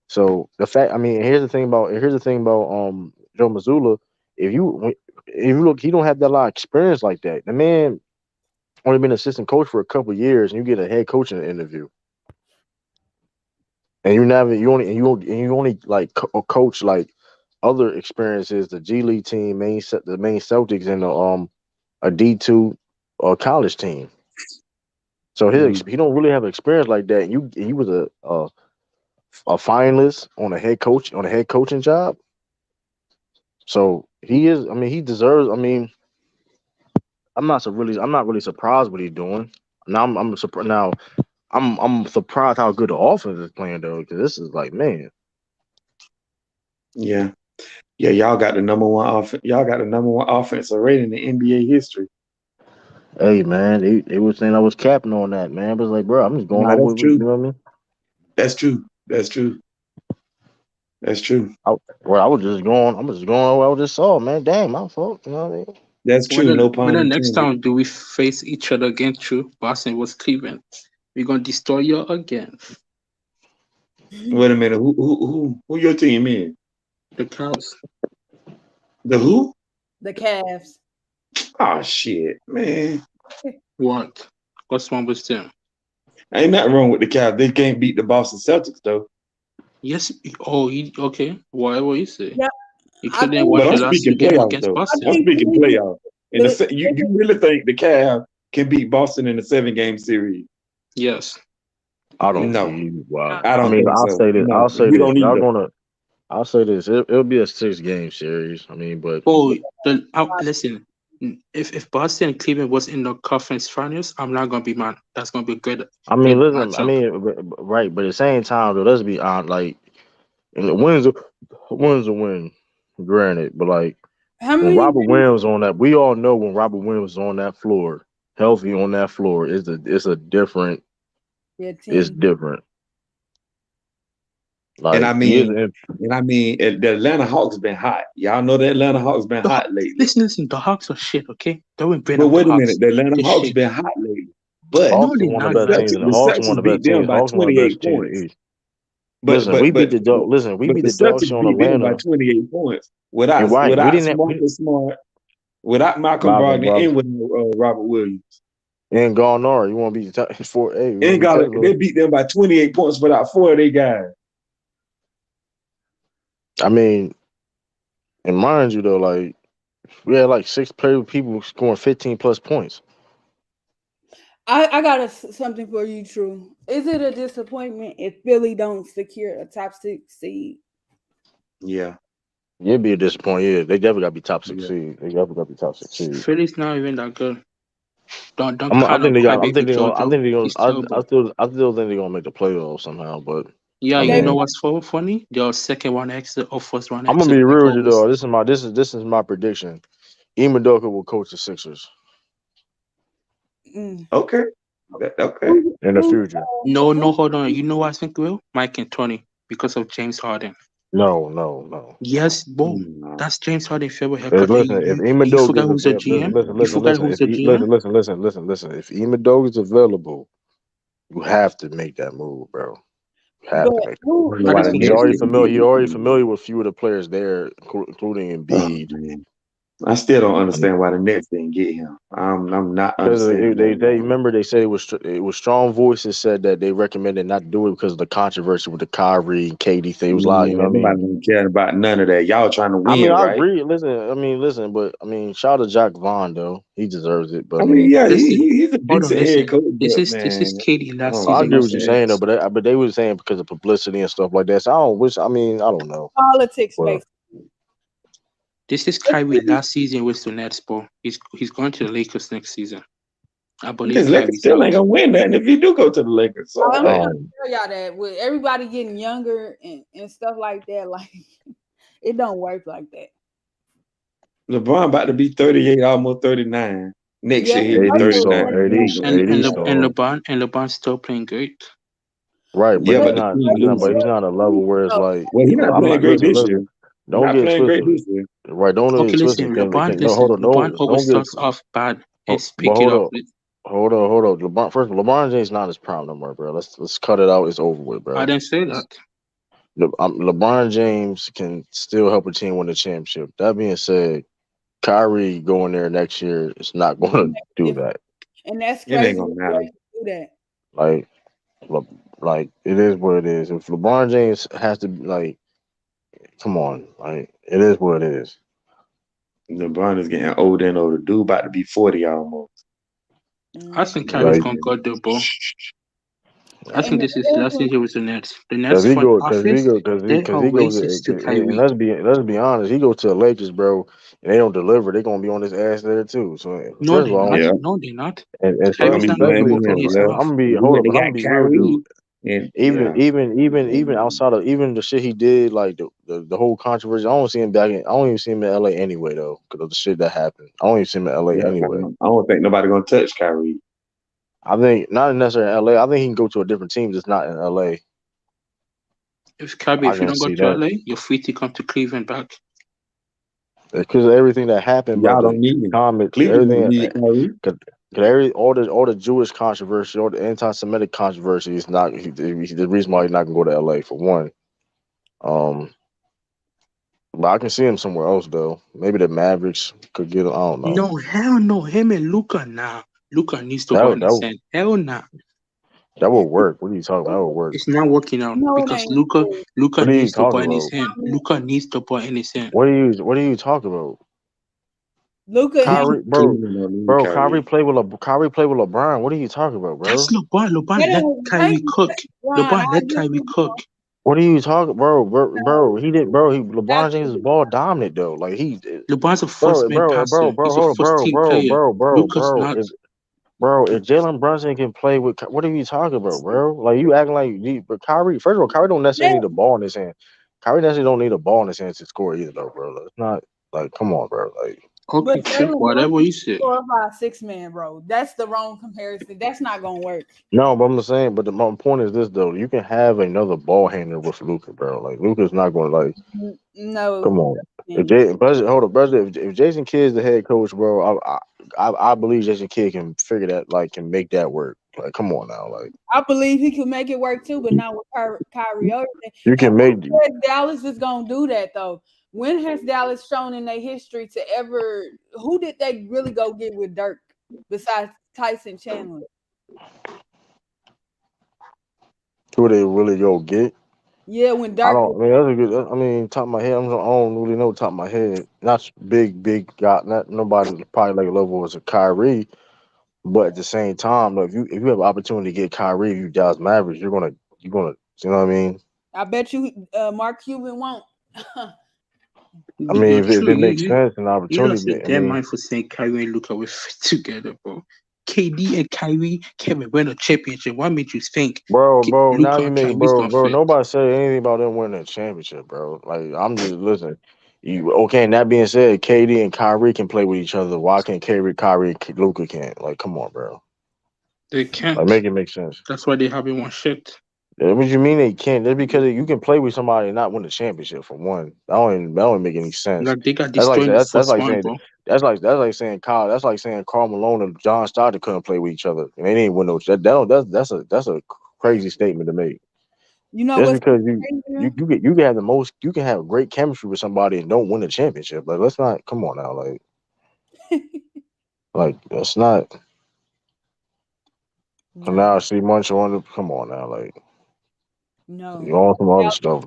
Speaker 1: So the fact, I mean, here's the thing about Joe Mazzulla. If you look, he don't have that lot of experience like that. The man only been assistant coach for a couple of years, and you get a head coaching interview, and you only like coach like other experiences, the G League team, the main Celtics, and a D2 college team. So he don't really have experience like that. He was a finalist on a head coaching job. So he is. I mean, he deserves. I mean, I'm not really surprised what he's doing. Now I'm surprised. Now I'm surprised how good the offense is playing though, because this is like, man.
Speaker 10: Yeah. Y'all got the number one offense. Y'all got the number one offensive rating in NBA history.
Speaker 1: Hey man, they were saying I was capping on that, man. But it's like, bro, I'm just going
Speaker 10: Nah,
Speaker 1: off
Speaker 10: that's
Speaker 1: what you
Speaker 10: true.
Speaker 1: know what I mean.
Speaker 10: That's true.
Speaker 1: I was just going. I'm just going on what I just saw, man. Damn, my fault. You know what I mean?
Speaker 10: That's true. No pun
Speaker 9: When the next
Speaker 10: intended.
Speaker 9: time do we face each other again? True, Boston was Cleveland. We're gonna destroy you again.
Speaker 10: Wait a minute. Who your team is?
Speaker 9: The Cavs.
Speaker 10: The who?
Speaker 14: The Cavs.
Speaker 10: Oh shit, man.
Speaker 9: What? What's wrong with them?
Speaker 10: Ain't nothing wrong with the Cavs. They can't beat the Boston Celtics though.
Speaker 9: Yes. Oh, okay. Whatever you say.
Speaker 14: Yeah.
Speaker 9: You couldn't watch
Speaker 10: But I'm
Speaker 9: the last
Speaker 10: speaking
Speaker 9: game
Speaker 10: playoffs
Speaker 9: against
Speaker 10: though.
Speaker 9: Boston.
Speaker 10: I'm speaking playoffs. You really think the Cavs can beat Boston in a 7-game series?
Speaker 9: Yes.
Speaker 1: I don't.
Speaker 10: No.
Speaker 1: Wow.
Speaker 10: I don't think
Speaker 1: I'll
Speaker 10: so.
Speaker 1: say this.
Speaker 10: No,
Speaker 1: I'll say
Speaker 10: you
Speaker 1: this.
Speaker 10: don't either.
Speaker 1: I'll say this. It'll be a 6-game series. I mean, but
Speaker 9: Listen. If Boston and Cleveland was in the conference finals, I'm not gonna be mad. That's gonna be a good.
Speaker 1: I mean,
Speaker 9: good
Speaker 1: listen. I
Speaker 9: matchup.
Speaker 1: mean, right. But at the same time, though, let's be honest. Like, and the win's a win, granted. But like,
Speaker 14: How
Speaker 1: when
Speaker 14: many
Speaker 1: Robert
Speaker 14: rings?
Speaker 1: Williams on that, we all know when Robert Williams is on that floor, healthy on that floor, it's a different it's different.
Speaker 16: And I
Speaker 1: Like
Speaker 16: mean, the Atlanta Hawks been hot. Y'all know the Atlanta Hawks been hot lately.
Speaker 9: Listen, the Hawks are shit. Okay, don't bring
Speaker 16: But
Speaker 9: up the
Speaker 16: wait a
Speaker 9: Hawks.
Speaker 16: minute, the Atlanta
Speaker 9: They're
Speaker 16: Hawks
Speaker 9: shit.
Speaker 16: been hot lately. But
Speaker 1: Hawks are one of the best teams, and the
Speaker 16: the
Speaker 1: Hawks are one
Speaker 16: Celtics
Speaker 1: of the
Speaker 16: beat
Speaker 1: best
Speaker 16: them
Speaker 1: teams.
Speaker 16: by
Speaker 1: Hawks are one of the
Speaker 16: 28
Speaker 1: best teams in the
Speaker 16: points.
Speaker 1: East.
Speaker 16: But
Speaker 1: Listen, we beat the dog. Listen, we
Speaker 16: but
Speaker 1: beat
Speaker 16: the
Speaker 1: the dog
Speaker 16: Celtics
Speaker 1: shit on
Speaker 16: beat them by
Speaker 1: Atlanta.
Speaker 16: 28 points
Speaker 1: And why we didn't have
Speaker 16: Marcus Smart, without Malcolm Brogdon, and with Robert Williams.
Speaker 1: And Garnard, you want to be for
Speaker 16: They beat them by 28 points without 4 of their guys.
Speaker 1: I mean, and mind you though, like we had like 6 people scoring 15 plus points.
Speaker 14: I got something for you, True. Is it a disappointment if Philly don't secure a top 6 seed?
Speaker 16: Yeah.
Speaker 1: It'd be a disappointment. Yeah, they definitely got to be top 6 seed. They definitely got to be top 6 seed.
Speaker 9: Philly's not even that good. Don't
Speaker 1: I think they got. I think they're gonna. I still think they're gonna make the playoffs somehow. But
Speaker 9: yeah,
Speaker 1: I
Speaker 9: you
Speaker 1: mean,
Speaker 9: know what's so funny? They're second round exit or first round
Speaker 1: I'm
Speaker 9: exit.
Speaker 1: gonna be real with you though. This is my prediction. Imodoka will coach the Sixers.
Speaker 16: Okay.
Speaker 1: In the future.
Speaker 9: No, hold on. You know what I think will? Mike and Tony because of James Harden.
Speaker 1: No.
Speaker 9: Yes, bro. That's James Harden favorite
Speaker 1: Listen,
Speaker 9: haircut.
Speaker 1: if
Speaker 9: You
Speaker 1: Imodoka
Speaker 9: forgot
Speaker 1: is
Speaker 9: who's the GM? You forgot who's the GM?
Speaker 1: Listen. If Imodoka is available, you have to make that move, bro. You have to make it. He already familiar with a few of the players there, including Embiid.
Speaker 16: I still don't understand why the Nets didn't get him. I'm not understanding.
Speaker 1: They remember they said it was strong voices said that they recommended not to do it because of the controversy with the Kyrie and KD thing. It was like, you know what I mean?
Speaker 16: Nobody don't care about none of that. Y'all trying to win,
Speaker 1: I mean, I
Speaker 16: right?
Speaker 1: agree. Listen, but I mean, shout out to Jack Vaughn though. He deserves it. But
Speaker 16: I mean, yeah,
Speaker 9: listen,
Speaker 16: he's a decent head coach.
Speaker 9: This is KD last season.
Speaker 1: I agree with you saying though, but they were saying because of publicity and stuff like that. So I don't know.
Speaker 14: Politics,
Speaker 1: well,
Speaker 9: This is Kyrie last season with the Nets, bro. He's going to the Lakers next season. I believe
Speaker 16: Because Lakers still ain't gonna win that if you do go to the Lakers. So,
Speaker 14: I'm trying to tell y'all that with everybody getting younger and stuff like that, like it don't work like that.
Speaker 16: LeBron about to be 38, almost 39. Next year he'll be 39.
Speaker 9: And LeBron's still playing great.
Speaker 1: Right, but he's not a level where it's like.
Speaker 16: Well, he's not playing great this year.
Speaker 1: Don't get twisted. Right, don't get twisted.
Speaker 9: LeBron always starts off bad and pick it up.
Speaker 1: Hold on. LeBron James not his prime no more, bro. Let's cut it out. It's over with, bro.
Speaker 9: I didn't say that.
Speaker 1: LeBron James can still help a team win the championship. That being said, Kyrie going there next year is not going to do that.
Speaker 14: And that's crazy. It ain't gonna matter. Do that.
Speaker 1: Like it is what it is. If LeBron James has to come on, like it is what it is.
Speaker 16: LeBron is getting older and older. Dude about to be 40 almost.
Speaker 9: I think Kyrie's gonna go there, bro. I think this is last year with the Nets. The Nets front office, they are racist to Kyrie.
Speaker 1: And let's be honest, he goes to the Lakers, bro, and they don't deliver. They're gonna be on his ass there too. So
Speaker 9: no, they're not.
Speaker 1: And especially, I'm gonna be real, dude. Even outside of the shit he did, like the whole controversy, I don't see him back in. I don't even see him in LA anyway, though, because of the shit that happened. I don't even see him in LA anyway.
Speaker 16: I don't think nobody gonna touch Kyrie.
Speaker 1: I think not necessarily in LA. I think he can go to a different team, just not in LA.
Speaker 9: If Kyrie, if you don't go to LA, you're free to come to Cleveland back.
Speaker 1: Because everything that happened,
Speaker 16: y'all don't need me.
Speaker 1: All the Jewish controversy, all the anti-Semitic controversy is not the reason why he's not gonna go to LA for one. But I can see him somewhere else though. Maybe the Mavericks could get him. I don't know.
Speaker 9: No, hell no. Him and Luka now. Luka needs to go in the sand. Hell nah.
Speaker 1: That would work. What are you talking about? That would work.
Speaker 9: It's not working out because Luka needs the ball in his hand. Luka needs the ball in his hand.
Speaker 1: What are you talking about?
Speaker 14: Luka,
Speaker 1: Kyrie play with LeBron. What are you talking about, bro?
Speaker 9: That's LeBron. LeBron let Kyrie cook. LeBron let Kyrie cook.
Speaker 1: What are you talking, bro? He did, bro. LeBron James is ball dominant though. Like
Speaker 9: LeBron's a first man passer. He's a first team player. Luka's not.
Speaker 1: Bro, if Jalen Brunson can play with, what are you talking about, bro? Like you acting like, but Kyrie. First of all, Kyrie don't necessarily need the ball in his hand. Kyrie necessarily don't need a ball in his hand to score either, though, bro. It's not like, come on, bro. Like
Speaker 9: Okay,
Speaker 14: Jalen
Speaker 9: whatever
Speaker 14: Brunson
Speaker 9: you say.
Speaker 14: 4 or 5 6 man, bro. That's the wrong comparison. That's not gonna work.
Speaker 1: No, but I'm saying, but my point is this though: you can have another ball handler with Luka, bro. Like Luka's not going to like.
Speaker 14: No.
Speaker 1: Come on. Hold up, brother. If Jason Kidd's the head coach, bro, I believe Jason Kidd can figure that, like, can make that work. Like, come on now, like.
Speaker 14: I believe he could make it work too, but not with Kyrie Irving.
Speaker 1: You can make.
Speaker 14: Dallas is gonna do that though. When has Dallas shown in their history to ever? Who did they really go get with Dirk besides Tyson Chandler?
Speaker 1: Who they really go get?
Speaker 14: Yeah, when
Speaker 1: I
Speaker 14: Dirk.
Speaker 1: don't. I mean, that's a good. I mean, top of my head, I don't really know top of my head. Not big guy. Not nobody probably like a level as a Kyrie. But at the same time, if you have an opportunity to get Kyrie, if you Dallas Mavericks, you're gonna. You know what I mean?
Speaker 14: I bet you Mark Cuban won't.
Speaker 1: I mean, if it makes
Speaker 9: You
Speaker 1: sense, an
Speaker 9: lost your
Speaker 1: opportunity. I
Speaker 9: damn
Speaker 1: mean,
Speaker 9: mind for saying Kyrie and Luka were fit together, bro. KD and Kyrie came and win a championship. What made you think
Speaker 1: bro, now
Speaker 9: Luka
Speaker 1: you
Speaker 9: and
Speaker 1: make,
Speaker 9: Kyrie's not fit?
Speaker 1: nobody said anything about them winning a championship, bro. Like, I'm just listen. You okay? And that being said, KD and Kyrie can play with each other. Why can't Kyrie and Luka can't? Like, come on, bro.
Speaker 9: They can't.
Speaker 1: Like, make it make sense.
Speaker 9: That's why they haven't won shit.
Speaker 1: What you mean they can't? That's because you can play with somebody and not win a championship for one. That don't make any sense.
Speaker 9: Like they got
Speaker 1: That's like
Speaker 9: destroyed in the
Speaker 1: that's
Speaker 9: first
Speaker 1: like
Speaker 9: one,
Speaker 1: saying
Speaker 9: bro.
Speaker 1: that's like saying Karl Malone and John Stockton couldn't play with each other and they didn't win no. That's a crazy statement to make.
Speaker 14: You know
Speaker 1: Just
Speaker 14: what's
Speaker 1: because you can have you can have great chemistry with somebody and don't win a championship. Like, let's not, come on now, like that's not. So now I see Munch on the, come on now, like,
Speaker 14: no.
Speaker 1: you on some other stuff.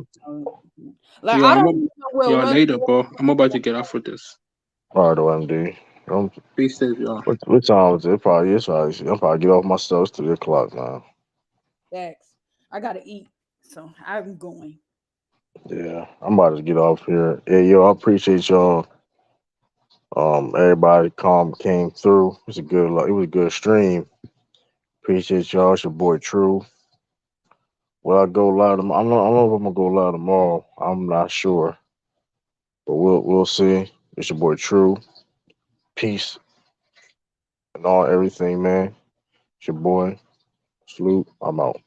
Speaker 14: Like, I don't know where
Speaker 9: Yo,
Speaker 14: Russ
Speaker 9: later, bro. I'm about to get off with this.
Speaker 1: All right, OMD.
Speaker 9: Be safe, y'all.
Speaker 1: What time is it? Probably it's probably I'll probably get off my stuff. It's 3 o'clock now.
Speaker 14: Facts. I gotta eat, so I'm going.
Speaker 1: Yeah, I'm about to get off here. Yeah, yo, I appreciate y'all. Everybody came through. It was a good stream. Appreciate y'all. It's your boy True. Will I go live tomorrow? I don't know if I'm gonna go live tomorrow. I'm not sure, but we'll see. It's your boy True. Peace and all everything, man. It's your boy Salute. I'm out.